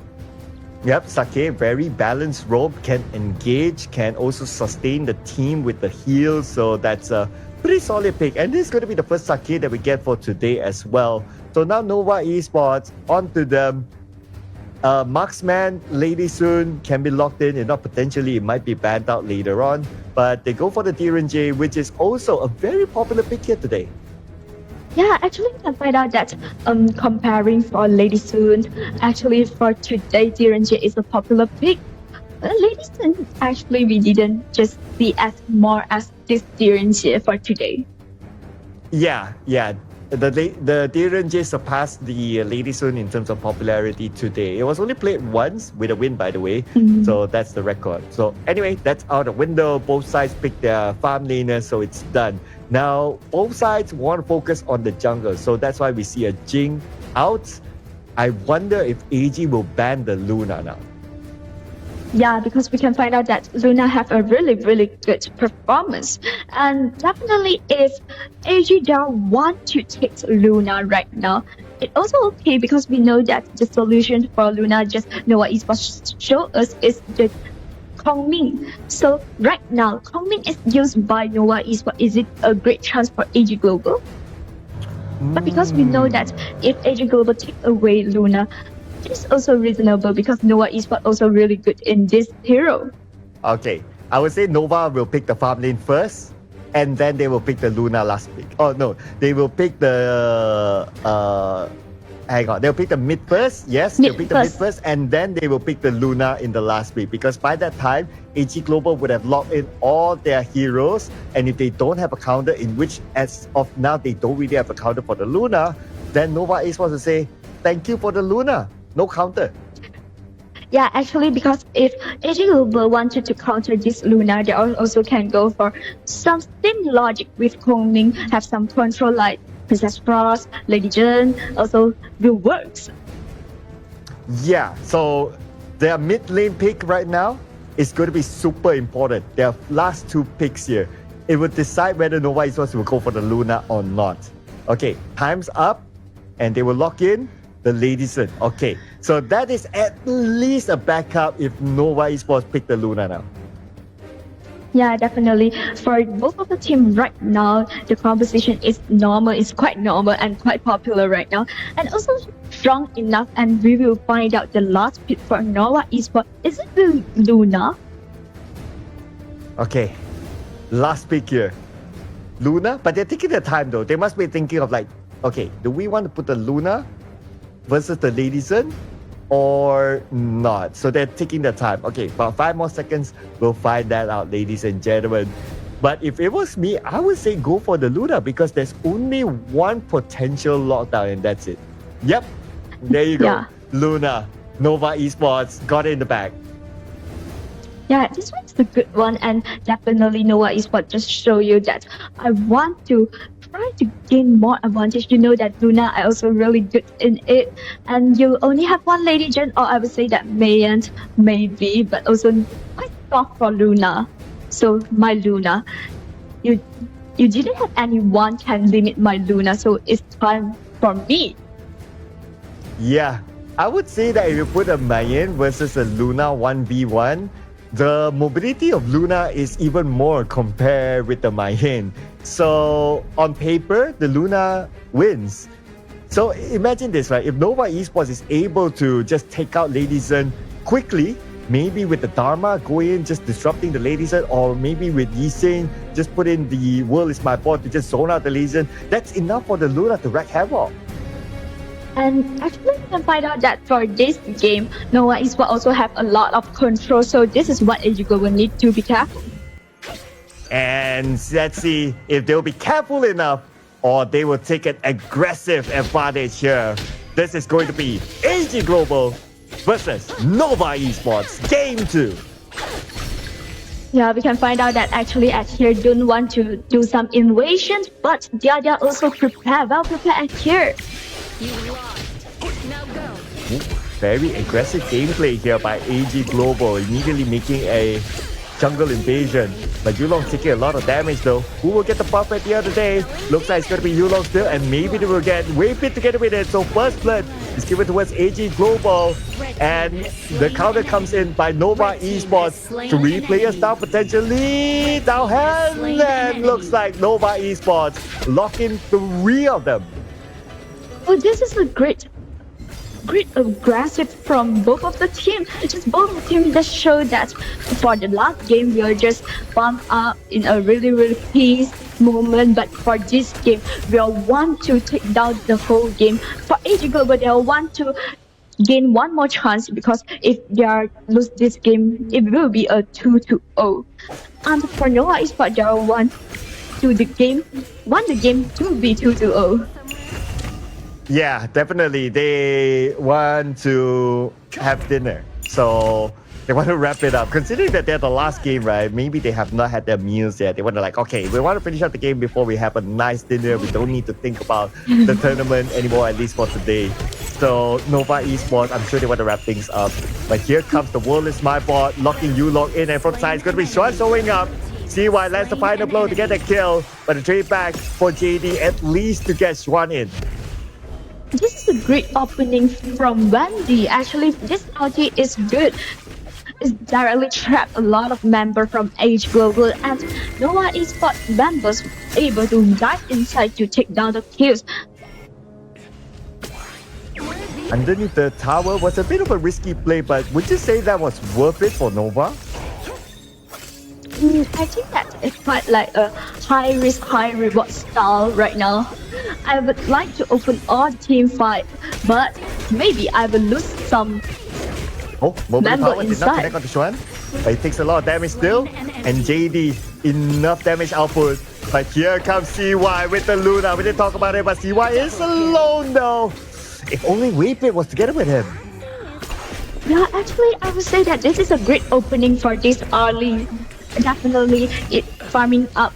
Yep, Sake, very balanced role, can engage, can also sustain the team with the heal, so that's a pretty solid pick, and this is going to be the first Sake that we get for today as well. So now Nova Esports, onto them. Marksman, Lady Sun can be locked in, if not potentially it might be banned out later on, but they go for the J, which is also a very popular pick here today. Yeah, actually we can find out that comparing for Lady Sun, actually for today J is a popular pick. Lady Sun, actually we didn't just see as more as this J for today. Yeah. The J surpassed the Lady Sun in terms of popularity today. It was only played once with a win, by the way. So that's the record. So anyway, that's out the window. Both sides picked their farm laners, so it's done. Now, both sides want to focus on the jungle. So that's why we see a Jing out. I wonder if AG will ban the Luna now. Yeah, because we can find out that Luna have a really good performance, and definitely if AG don't want to take Luna right now, it's also okay because we know that the solution for Luna just Nova Esports show us is the Kongming. So right now, Kongming is used by Nova Esports. Is it a great chance for AG Global? But because we know that if AG Global take away Luna, it's also reasonable because Nova Esports also really good in this hero. Okay, I would say Nova will pick the farm lane first, and then they will pick the Luna last pick. Oh no, they will pick the hang on, they'll pick the mid first. Yes, they'll pick the mid first, and then they will pick the Luna in the last pick. Because by that time, AG Global would have locked in all their heroes, and if they don't have a counter, in which as of now they don't really have a counter for the Luna, then Nova Esports will say, "Thank you for the Luna, no counter." Yeah, actually, because if AG Global wanted to counter this Luna, they also can go for some same logic with Kongming, have some control like Princess Frost, Lady Jane, also will works. Yeah, so their mid lane pick right now is going to be super important. Their last two picks here, it will decide whether Nova Esports will go for the Luna or not. Okay, time's up, and they will lock in the Lady Jane. Okay, so that is at least a backup if Nova Esports pick the Luna now. Yeah, definitely. For both of the team right now, the composition is normal, it's quite normal and quite popular right now. And also strong enough, and we will find out the last pick for Nova Esports. Is it the Luna? Okay, last pick here. Luna, but they're taking their time though. They must be thinking of like, okay, do we want to put the Luna versus the Lady Jane or not? So they're taking their time. Okay, about 5 more seconds, we'll find that out, ladies and gentlemen. But if it was me, I would say go for the Luna because there's only one potential lockdown and that's it. Yep, there you go. Yeah. Luna, Nova Esports, got it in the bag. Yeah, this one's the good one, and definitely Nova Esports just show you that I want to try to gain more advantage. You know that Luna are also really good in it, and you only have one Lady Jane, or I would say that mayn't, maybe, but also quite soft for Luna. So my Luna, you didn't have anyone can limit my Luna, so it's time for me. Yeah, I would say that if you put a Mayan versus a Luna 1v1, the mobility of Luna is even more compared with the Mayan. So on paper, the Luna wins. So imagine this, right? If Nova Esports is able to just take out Lady Jane quickly, maybe with the Dharma going in, just disrupting the Lady Jane, or maybe with Yi Xin, just put in the World is my board to just zone out the Lady Jane, that's enough for the Luna to wreak havoc. And actually, we can find out that for this game, Nova Esports also have a lot of control. So this is what AG Global need to be careful. And let's see if they'll be careful enough or they will take an aggressive advantage here. This is going to be AG Global versus Nova Esports Game 2. Yeah, we can find out that actually at here don't want to do some invasions, but they are also prepared, well prepared at here. Very aggressive gameplay here by AG Global, immediately making a jungle invasion. But Yulong's taking a lot of damage though. Who will get the buff at the end of the day? Looks like it's going to be Yulong still, and maybe they will get Wave Pit together with it. So first blood is given towards AG Global, and the counter comes in by Nova Esports. 3 players down potentially. Down hand, and looks like Nova Esports locking 3 of them. Oh, this is a great aggressive from both of the team. Just both of the team just show that for the last game we are just bumped up in a really peace moment, but for this game we all want to take down the whole game. For AG Global, they all want to gain one more chance because if they are lose this game, it will be a 2-0. And for Nova Esports, they all want the game to be 2-0. Yeah, definitely. They want to have dinner. So they want to wrap it up. Considering that they're the last game, right? Maybe they have not had their meals yet. They want to like, okay, we want to finish up the game before we have a nice dinner. We don't need to think about the tournament anymore, at least for today. So Nova Esports, I'm sure they want to wrap things up. But here comes the World is my board, locking Yulong in, and from side it's going to be Xuan showing up. CY lands the final blow to get a kill, but a trade back for JD at least to get Xuan in. This is a great opening from Wendy. Actually, this ulti is good. It's directly trapped a lot of members from ENG Global, and Nova Esports members able to dive inside to take down the kills. Underneath the tower was a bit of a risky play, but would you say that was worth it for Nova? I think that it's quite like a high risk, high reward style right now. I would like to open all team fight, but maybe I will lose some Mobile member power did not connect inside. onto Xuan, but it takes a lot of damage still. And JD, enough damage output. But here comes CY with the Luna. We didn't talk about it, but CY is alone though. If only Weepit was together with him. Yeah, actually, I would say that this is a great opening for this early. Definitely, it farming up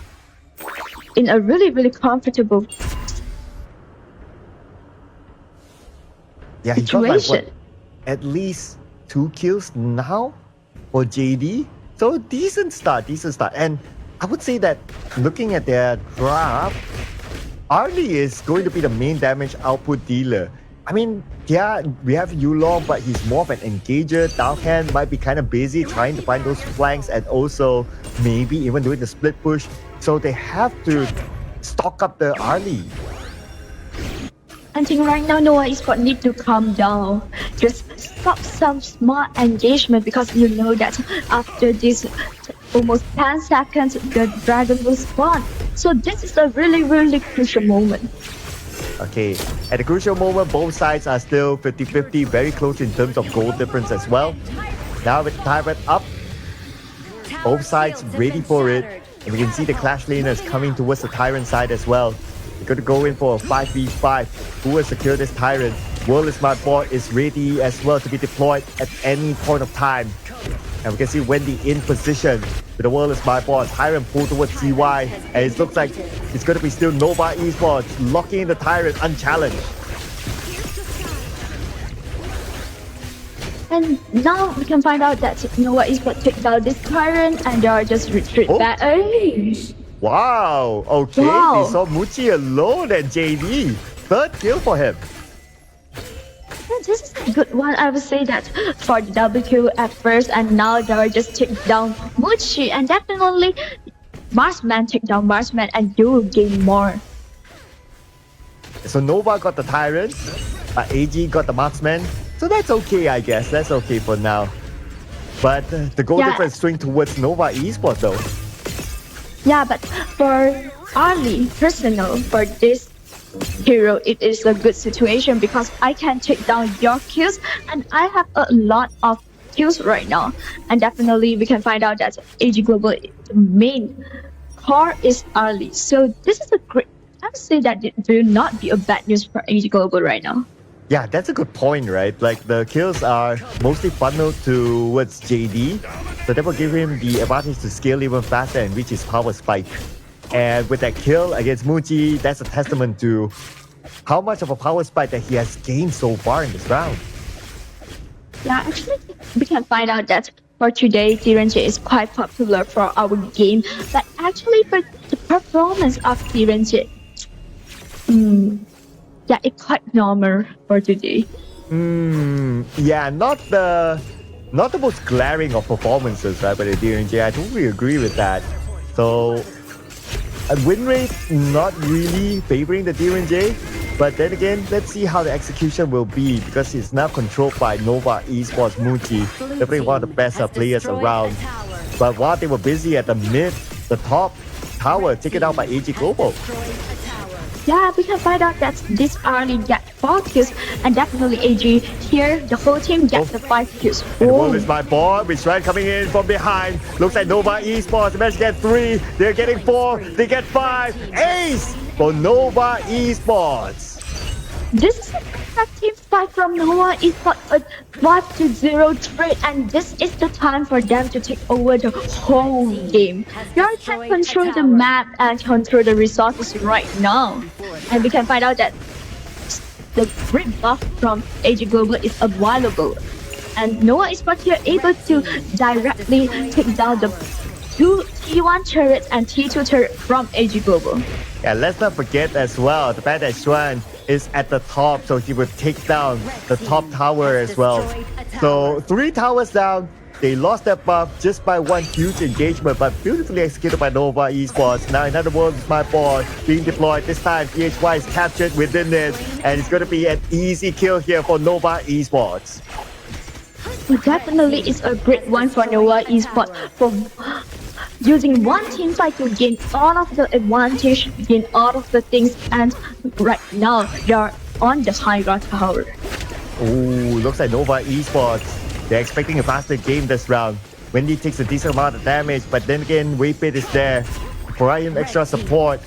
in a really comfortable Yeah, he got like situation. what, at least 2 kills now for JD. So decent start. And I would say that looking at their draft, Arlie is going to be the main damage output dealer. I mean, yeah, we have Yulong, but he's more of an engager. Dalhan might be kind of busy trying to find those flanks and also maybe even doing the split push. So they have to stock up the Arlie. I think right now Nova Esports need to calm down. Just stop some smart engagement, because you know that after this almost 10 seconds the dragon will spawn. So this is a really crucial moment. Okay, at the crucial moment, both sides are still 50-50, very close in terms of goal difference as well. Now with the Tyrant up, both sides ready for it. And we can see the Clash laners coming towards the Tyrant side as well. They're going to go in for a 5v5. Who will secure this Tyrant? World is Smart Bot is ready as well to be deployed at any point of time. And we can see Wendy in position with the World is Smart Bot. Tyrant pulled towards CY. And it looks like it's going to be still Nova Esports locking in the Tyrant unchallenged. And now we can find out that Nova Esports take down this Tyrant and they are just retreat back. Hey. Wow, okay, Wow. we saw Muchi alone at JD. 3rd kill for him. Yeah, this is a good one. I would say that for the double kill at first, and now they are just take down Muchi, and definitely Marsman take down Marsman and you will gain more. So Nova got the Tyrant, but AG got the Marksman. So that's okay, I guess. That's okay for now. But the goal difference swing towards Nova Esports though. Yeah, but for Arlie, personal, for this hero, it is a good situation because I can take down your kills and I have a lot of kills right now. And definitely we can find out that AG Global, the main core is Arlie. So this is a great, I would say that it will not be a bad news for AG Global right now. Yeah, that's a good point, right? Like the kills are mostly funneled towards JD, so that will give him the advantage to scale even faster and reach his power spike. And with that kill against Muji, that's a testament to how much of a power spike that he has gained so far in this round. Yeah, actually, we can find out that for today, Tirenje is quite popular for our game, but actually for the performance of Tirenje, yeah, it's quite normal for today. Yeah, not the most glaring of performances, right? But the DNJ, I totally agree with that. So, a win rate not really favoring the DNJ, but then again, let's see how the execution will be because it's now controlled by Nova Esports Muji, definitely one of the best players around. But while they were busy at the top tower, taken out by AG Global. Yeah, we can find out that this early get 4 kills and definitely AG here, the whole team gets the 5 kills. And the world is my boy, with Strand coming in from behind. Looks like Nova Esports, they managed to get 3, they're getting 4, they get 5. Ace for Nova Esports. This is a team fight from Nova Esports, a 5-0 trade, and this is the time for them to take over the whole game. You can control the map and control the resources right now. And we can find out that the great buff from AG Global is available. And Nova Esports here able to directly take down the two T1 turrets and T2 turret from AG Global. Yeah, let's not forget as well the fact that Xuan is at the top, so he would take down the top tower as well. So 3 towers down. They lost that buff just by one huge engagement, but beautifully executed by Nova Esports. Now another World is My Board being deployed. This time PHY is captured within it, and it's going to be an easy kill here for Nova Esports. Definitely it's a great one for Nova Esports for using one team fight to gain all of the advantage, gain all of the things, and right now they're on the high ground tower. Ooh, looks like Nova Esports. They're expecting a faster game this round. Wendy takes a decent amount of damage, but then again, Waypit is there, providing extra support,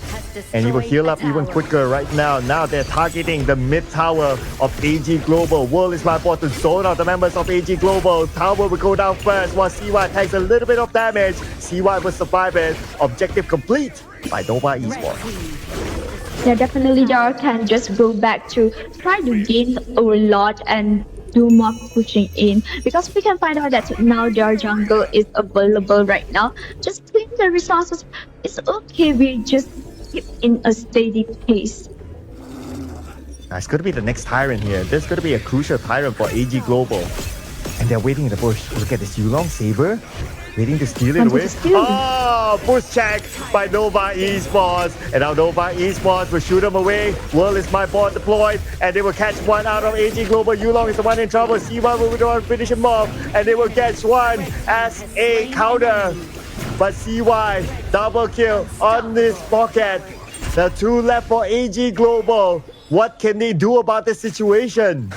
and he will heal up even quicker right now. Now they're targeting the mid tower of AG Global. World is My Board to zone out the members of AG Global. Tower will go down first while CY takes a little bit of damage. CY will survive it. Objective complete by Nova Esports. Yeah, definitely they can just go back to try to gain a lot and do more pushing in, because we can find out that now their jungle is available right now. Just clean the resources. It's okay, we just keep in a steady pace. It's going to be the next Tyrant here. This is going to be a crucial Tyrant for AG Global. And they're waiting in the bush. Look at this Yulong Saber. Waiting to steal it away. Oh, push check by Nova Esports. And now Nova Esports will shoot them away. World is My Board deployed. And they will catch one out of AG Global. Yulong is the one in trouble. C1 will go and finish him off. And they will catch one as a counter. But CY, double kill on this pocket. The 2 left for AG Global. What can they do about this situation?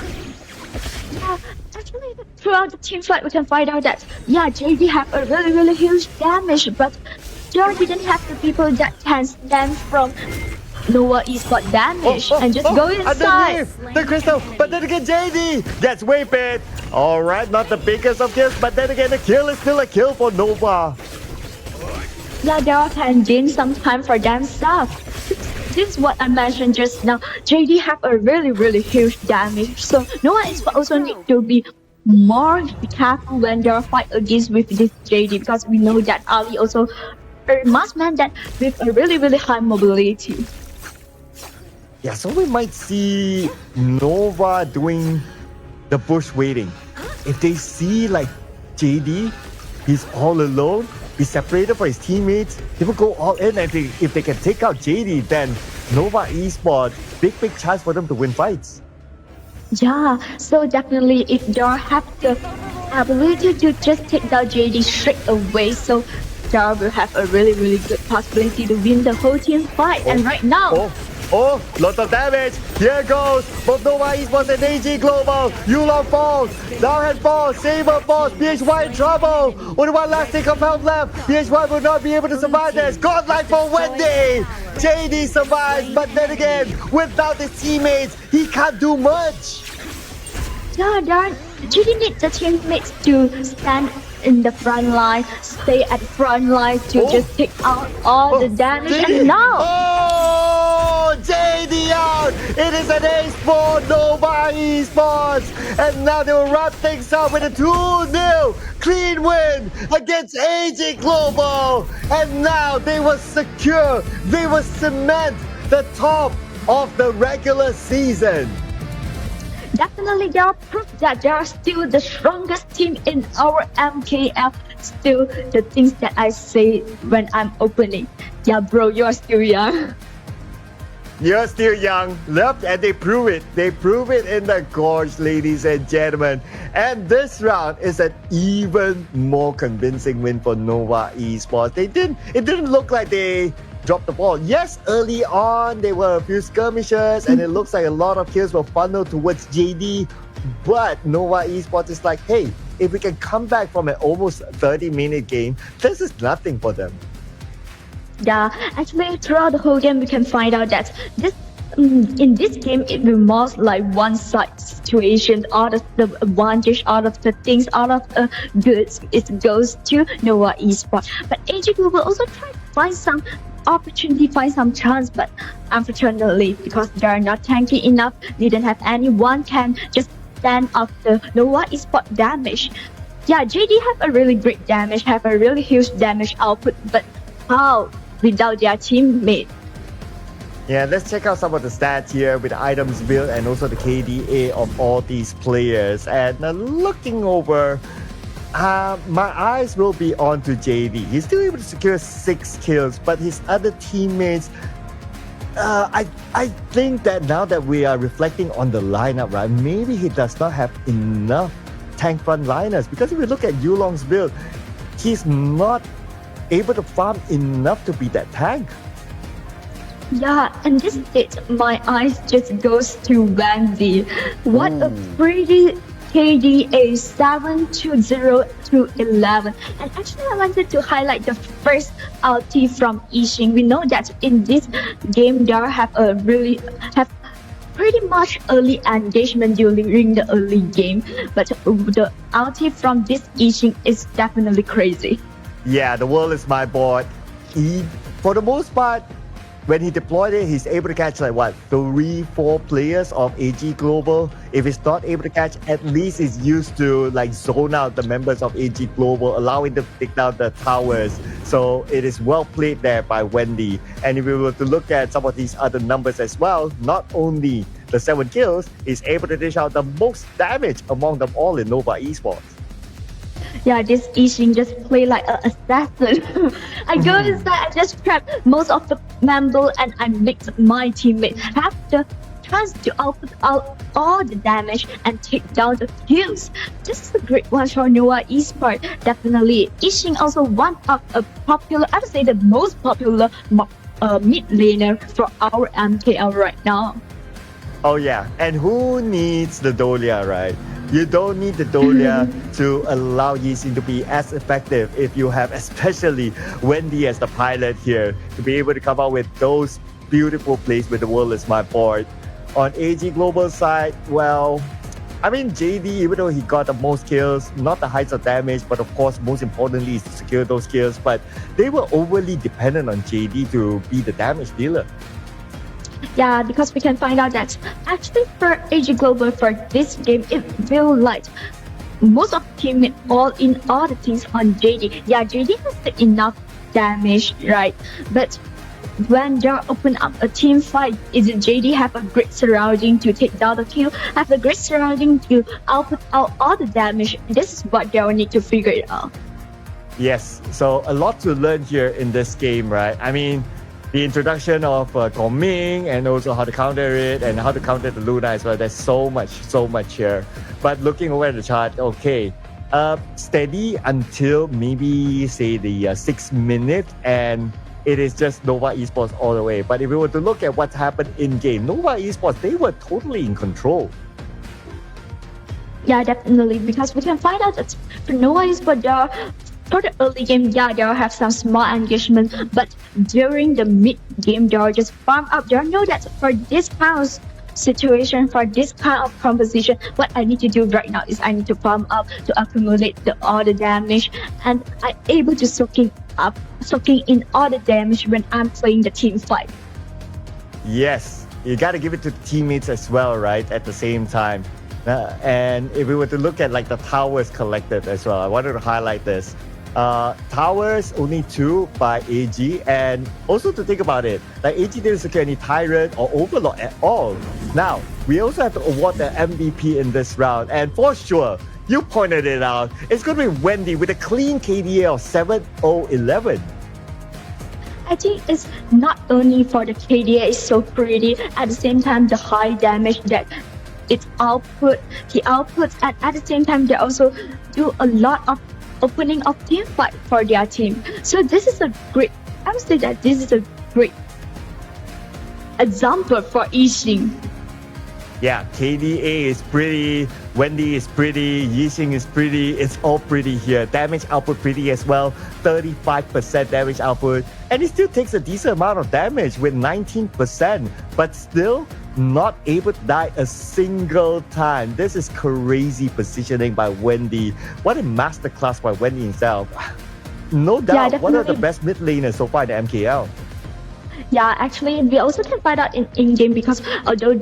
Actually, throughout the team fight, we can find out that, yeah, JD have a really huge damage, but they didn't have the people that can stand from Nova Esports damage and just go inside. Underneath the crystal, but then again, JD gets Waypit. Alright, not the biggest of kills, but then again, the kill is still a kill for Nova. Yeah, they can gain some time for themselves. This is what I mentioned just now. JD have a really huge damage, so Nova Esports also need to be more careful when they fight against with this JD, because we know that Ali also a marksman that with a really high mobility. Yeah, so we might see Nova doing the bush waiting. If they see like JD, he's all alone, he's separated from his teammates, they will go all in, and if they can take out JD, then Nova Esports, big chance for them to win fights. Yeah, so definitely if they have the ability to just take down JD straight away, so they will have a really good possibility to win the whole team fight. And right now, lots of damage. Here goes both Nova Esports and AG Global. Yulong falls, Darren falls, Saber falls, PHY in trouble. Only one last tick of health left. PHY will not be able to survive this. Godlike for Wendy. JD survives, but then again, without his teammates, he can't do much. Yeah, Darren, JD needs the teammates to stand in the front line, stay at the front line to just take out all the damage. And now, JD out! It is an ace for Nova Esports! And now they will wrap things up with a 2-0 clean win against AG Global! And now they will secure, they will cement the top of the regular season. Definitely they are proof that they are still the strongest team in our MKL. Still the things that I say when I'm opening. Yeah, bro, you're still young. You're still young, left, and they prove it. They prove it in the gorge, ladies and gentlemen. And this round is an even more convincing win for Nova Esports. It didn't look like they dropped the ball. Yes, early on there were a few skirmishes, and it looks like a lot of kills were funneled towards JD. But Nova Esports is like, hey, if we can come back from an almost 30-minute game, this is nothing for them. Yeah, actually throughout the whole game we can find out that this in this game it will more like one-side situation. All of the advantage, all of the things, all of the goods, it goes to Nova Esports. But AG Global also tried to find some opportunity, find some chance, but unfortunately because they are not tanky enough, they didn't have anyone can just stand off the Nova Esports damage. Yeah, JD have a really great damage, have a really huge damage output, but how without their teammate? Yeah, let's check out some of the stats here with the items build and also the KDA of all these players. And looking over, my eyes will be on to JD. He's still able to secure 6 kills, but his other teammates, I think that now that we are reflecting on the lineup, right, maybe he does not have enough tank frontliners, because if we look at Yulong's build, he's not able to farm enough to be that tank. Yeah, and this hit, my eyes just goes to Wendy. What a pretty KDA 720 to 11. And actually I wanted to highlight the first ulti from Yixing. We know that in this game they have pretty much early engagement during the early game, but the ulti from this Yixing is definitely crazy. Yeah, the world is my board. For the most part, when he deployed it, he's able to catch like what, 3-4 players of AG Global. If he's not able to catch, at least he's used to like zone out the members of AG Global, allowing them to take down the towers. So it is well played there by Wendy. And if we were to look at some of these other numbers as well, not only the 7 kills, he's able to dish out the most damage among them all in Nova Esports. Yeah, this Yixing just play like an assassin. I go inside, I just trap most of the member and I make my teammate have the chance to output out all the damage and take down the kills. This is a great one for Nova Esports. Definitely, Yixing also one of a popular, I would say the most popular mid laner for our MKL right now. Oh yeah, and who needs the Dolia, right? You don't need the Dolia to allow Yixing to be as effective if you have especially Wendy as the pilot here to be able to come out with those beautiful plays with the world is my board. On AG Global side, well, I mean JD, even though he got the most kills, not the heights of damage, but of course most importantly is to secure those kills, but they were overly dependent on JD to be the damage dealer. Yeah, because we can find out that actually for AG Global for this game, it will like most of the team all in all the things on JD. Yeah, JD has enough damage, right? But when they open up a team fight, is JD have a great surrounding to take down the kill, have a great surrounding to output out all the damage. This is what they will need to figure it out. Yes, so a lot to learn here in this game, right? I mean, the introduction of Ming and also how to counter it and how to counter the Luna as well. There's so much here. But looking over at the chart, okay, steady until maybe say the 6th minute, and it is just Nova Esports all the way. But if we were to look at what happened in game, Nova Esports, they were totally in control. Yeah, definitely, because we can find out that for Nova Esports, for the early game, yeah, they'll have some small engagement, but during the mid game, they'll just farm up. They'll know that for this kind of situation, for this kind of composition, what I need to do right now is I need to farm up to accumulate all the damage, and I'm able to soaking in all the damage when I'm playing the team fight. Yes, you got to give it to the teammates as well, right? At the same time. And if we were to look at like the towers collected as well, I wanted to highlight this. Towers only 2 by AG, and also to think about it, like AG didn't secure any Tyrant or Overlord at all. Now, we also have to award the MVP in this round, and for sure, you pointed it out, it's going to be Wendy with a clean KDA of 7-0-11. I think it's not only for the KDA is so pretty, at the same time the high damage that he outputs, and at the same time they also do a lot of opening of team fight for their team. So this is I would say that this is a great example for Yixing. Yeah, KDA is pretty, Wendy is pretty, Yixing is pretty, it's all pretty here. Damage output pretty as well, 35% damage output, and it still takes a decent amount of damage with 19%, but still not able to die a single time. This is crazy positioning by Wendy. What a masterclass by Wendy himself. No doubt, one of the best mid laners so far in the MKL. Yeah, actually, we also can find out in game because although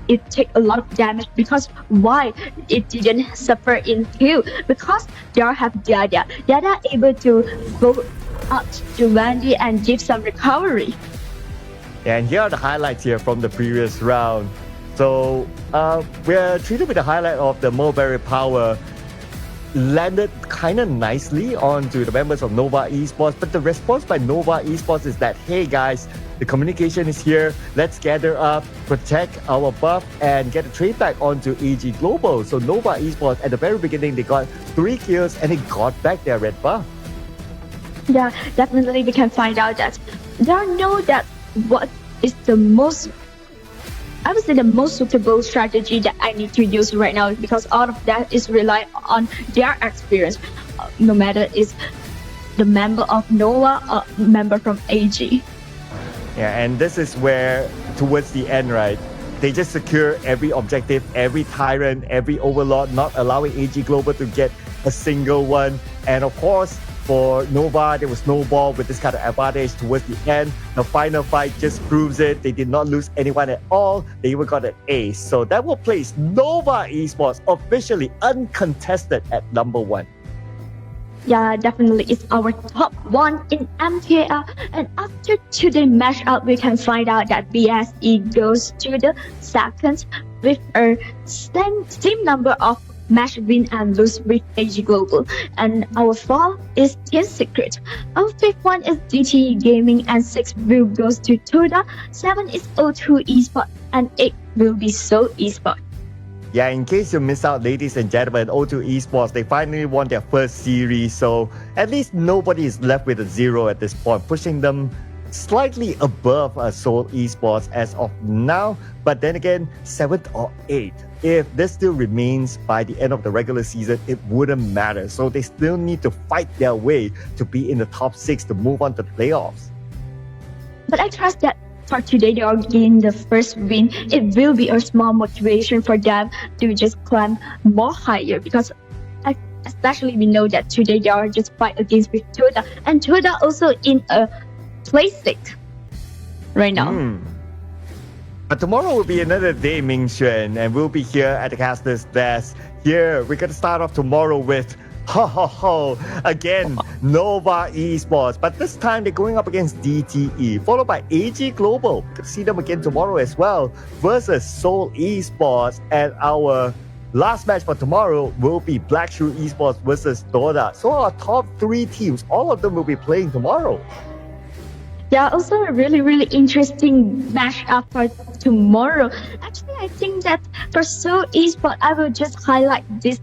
it take a lot of damage, because why it didn't suffer in kill, because they have Dada. Dada able to go up to Randy and give some recovery. And here are the highlights here from the previous round. So we're treated with the highlight of the Mulberry Power. Landed kind of nicely onto the members of Nova Esports, but the response by Nova Esports is that, hey guys, the communication is here, let's gather up, protect our buff, and get a trade back onto EG Global. So Nova Esports, at the very beginning, they got 3 kills and they got back their red buff. Yeah, definitely we can find out that they know that what is the most, I would say, the most suitable strategy that I need to use right now, because all of that is rely on their experience, no matter is the member of Nova or member from AG. Yeah, and this is where, towards the end, right, they just secure every objective, every Tyrant, every Overlord, not allowing AG Global to get a single one. And of course, for Nova, there was Snowball with this kind of advantage towards the end. The final fight just proves it. They did not lose anyone at all. They even got an ace. So that will place Nova Esports officially uncontested at number 1. Yeah, definitely it's our top 1 in MKL. And after today's matchup, we can find out that BSE goes to the second with a same number of match win and lose with AG Global. And our 4 is Team Secret. Our 5th one is DTE Gaming, and 6 will goes to Toda. 7 is O2 Esports, and 8 will be Seoul Esports. Yeah, in case you missed out, ladies and gentlemen, O2 Esports, they finally won their first series, so at least nobody is left with a 0 at this point, pushing them slightly above Seoul Esports as of now. But then again, 7th or 8th, if this still remains by the end of the regular season, it wouldn't matter. So they still need to fight their way to be in the top 6 to move on to the playoffs. But I trust that for today, they are getting the first win. It will be a small motivation for them to just climb more higher, because especially we know that today they are just fight against with Toda, and Toda also in a place 6 right now. But tomorrow will be another day, Ming Xuan, and we'll be here at the caster's desk. Here, we're going to start off tomorrow with again, Nova Esports, but this time they're going up against DTE, followed by AG Global. We're going to see them again tomorrow as well, versus Seoul Esports. And our last match for tomorrow will be Black Shoe Esports versus Doda. So our top 3 teams, all of them will be playing tomorrow. Yeah, also a really interesting matchup for tomorrow. Actually, I think that for Seoul Esports, I will just highlight this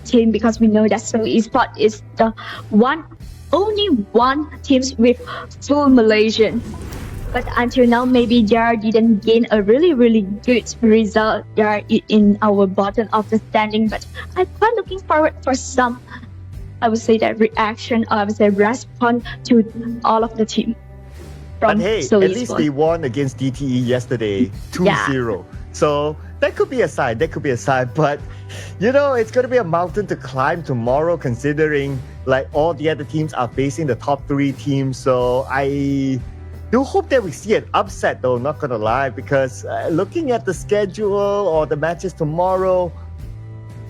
team, because we know that Seoul Esports is the only one team with full Malaysian. But until now, maybe they didn't gain a really good result. They are in our bottom of the standing. But I'm quite looking forward for some, I would say, that reaction, or I would say response to all of the team. But hey, at least they won against DTE yesterday, 2-0. So that could be a sign. But, you know, it's going to be a mountain to climb tomorrow, considering like all the other teams are facing the top 3 teams. So I do hope that we see an upset, though, not going to lie, because looking at the schedule or the matches tomorrow,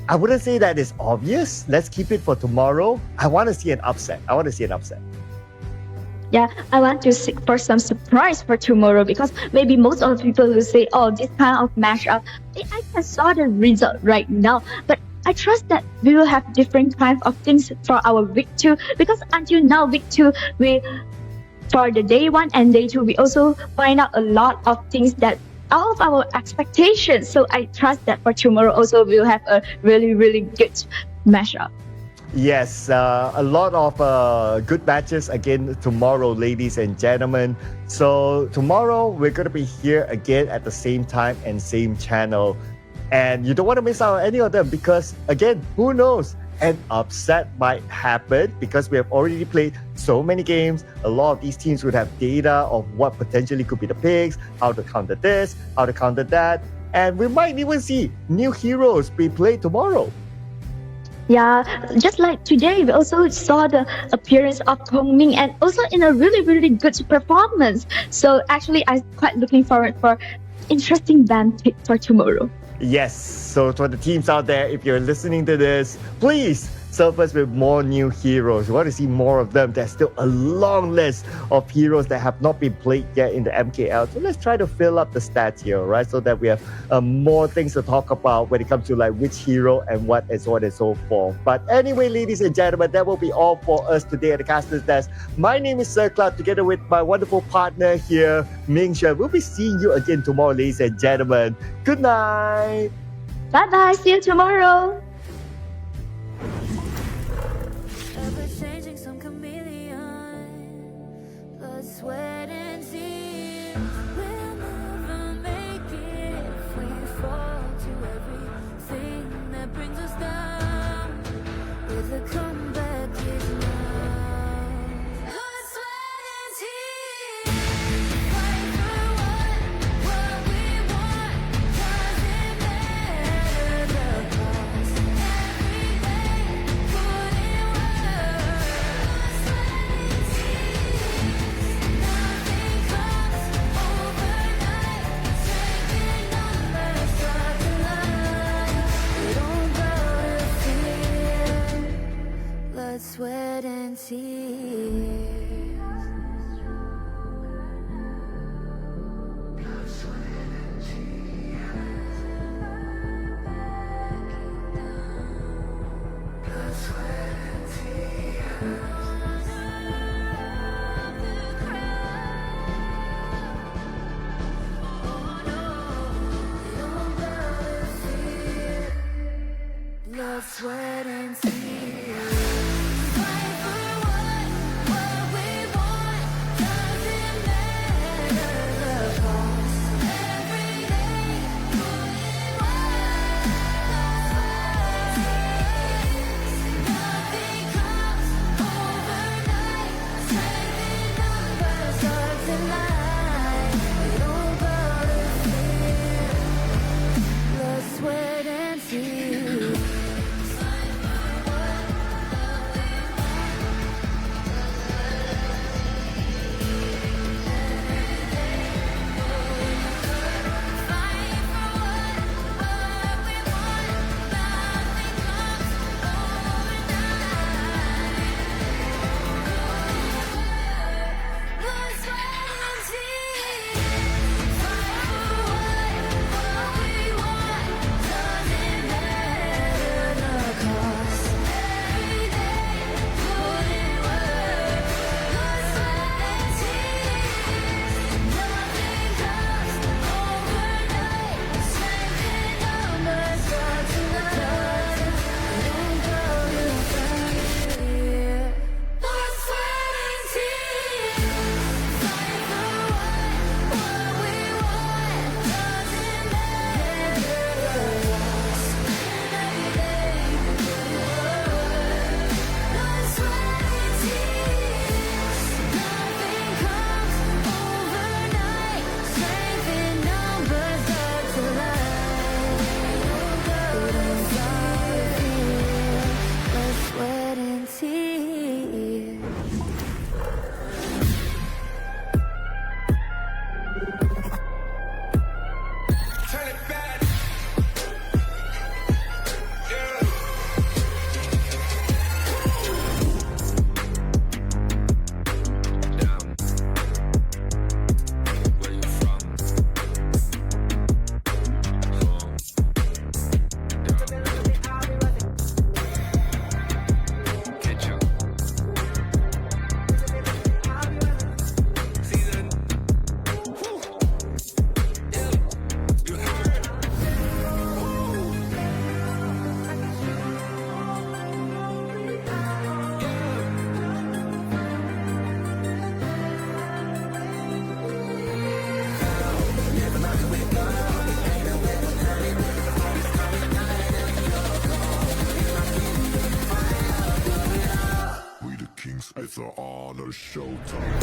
I wouldn't say that it's obvious. Let's keep it for tomorrow. I want to see an upset. Yeah, I want to seek for some surprise for tomorrow, because maybe most of the people will say, oh, this kind of matchup, I can saw the result right now. But I trust that we will have different kinds of things for our week 2, because until now, week 2, for the day 1 and day 2, we also find out a lot of things that out of our expectations. So I trust that for tomorrow also we'll have a really good matchup. Yes, a lot of good matches again tomorrow, ladies and gentlemen. So tomorrow we're going to be here again at the same time and same channel. And you don't want to miss out on any of them, because again, who knows? An upset might happen, because we have already played so many games. A lot of these teams would have data of what potentially could be the picks, how to counter this, how to counter that. And we might even see new heroes be played tomorrow. Yeah, just like today, we also saw the appearance of Pengming and also in a really good performance. So actually, I'm quite looking forward for interesting band pick for tomorrow. Yes, so for the teams out there, if you're listening to this, please serve us with more new heroes. We want to see more of them. There's still a long list of heroes that have not been played yet in the MKL. So let's try to fill up the stats here, right? So that we have more things to talk about when it comes to like which hero and what and so on and so forth. But anyway, ladies and gentlemen, that will be all for us today at the Caster's Desk. My name is Sir Cloud, together with my wonderful partner here, Ming Shen. We'll be seeing you again tomorrow, ladies and gentlemen. Good night. Bye-bye. See you tomorrow. Changing some chameleon, blood, sweat, and tears. We'll never make it if we fall to everything that brings us down. With a comeback is now. Blood, sweat, and tears. Fight for what we want. Doesn't matter the cost. Every day, put in work. Blood, sweat, and tears. Blood, sweat, and tears. Fight for what we want. Doesn't matter the cost. Every day, put in work. Nothing comes overnight. Strength in numbers, stars in light. We don't gotta fear. Blood, sweat, and tears. It's an honor showtime.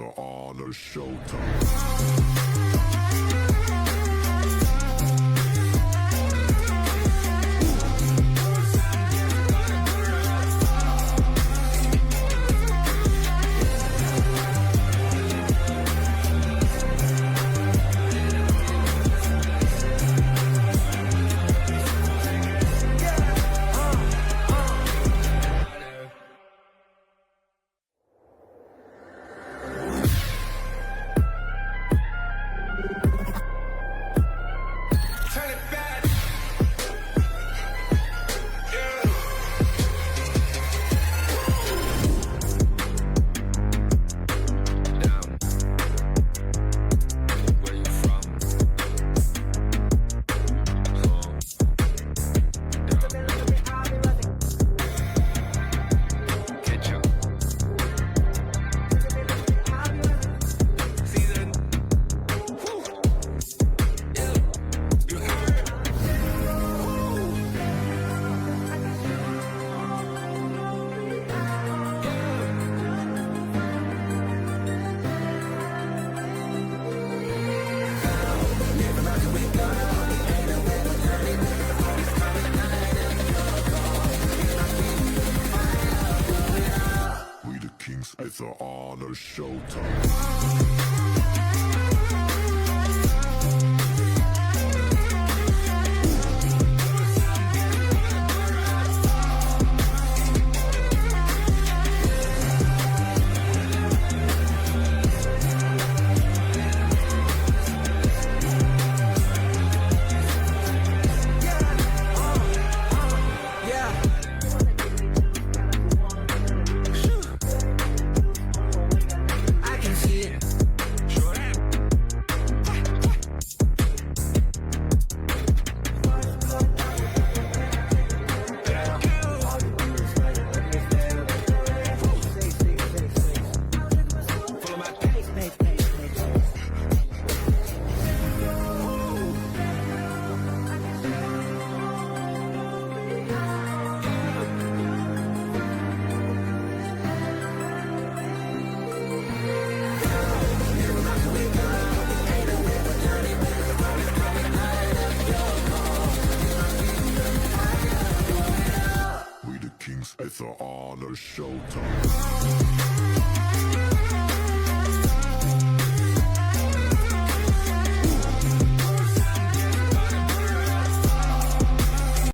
the honor showtime. It's the honor showtime. It's the honor showtime.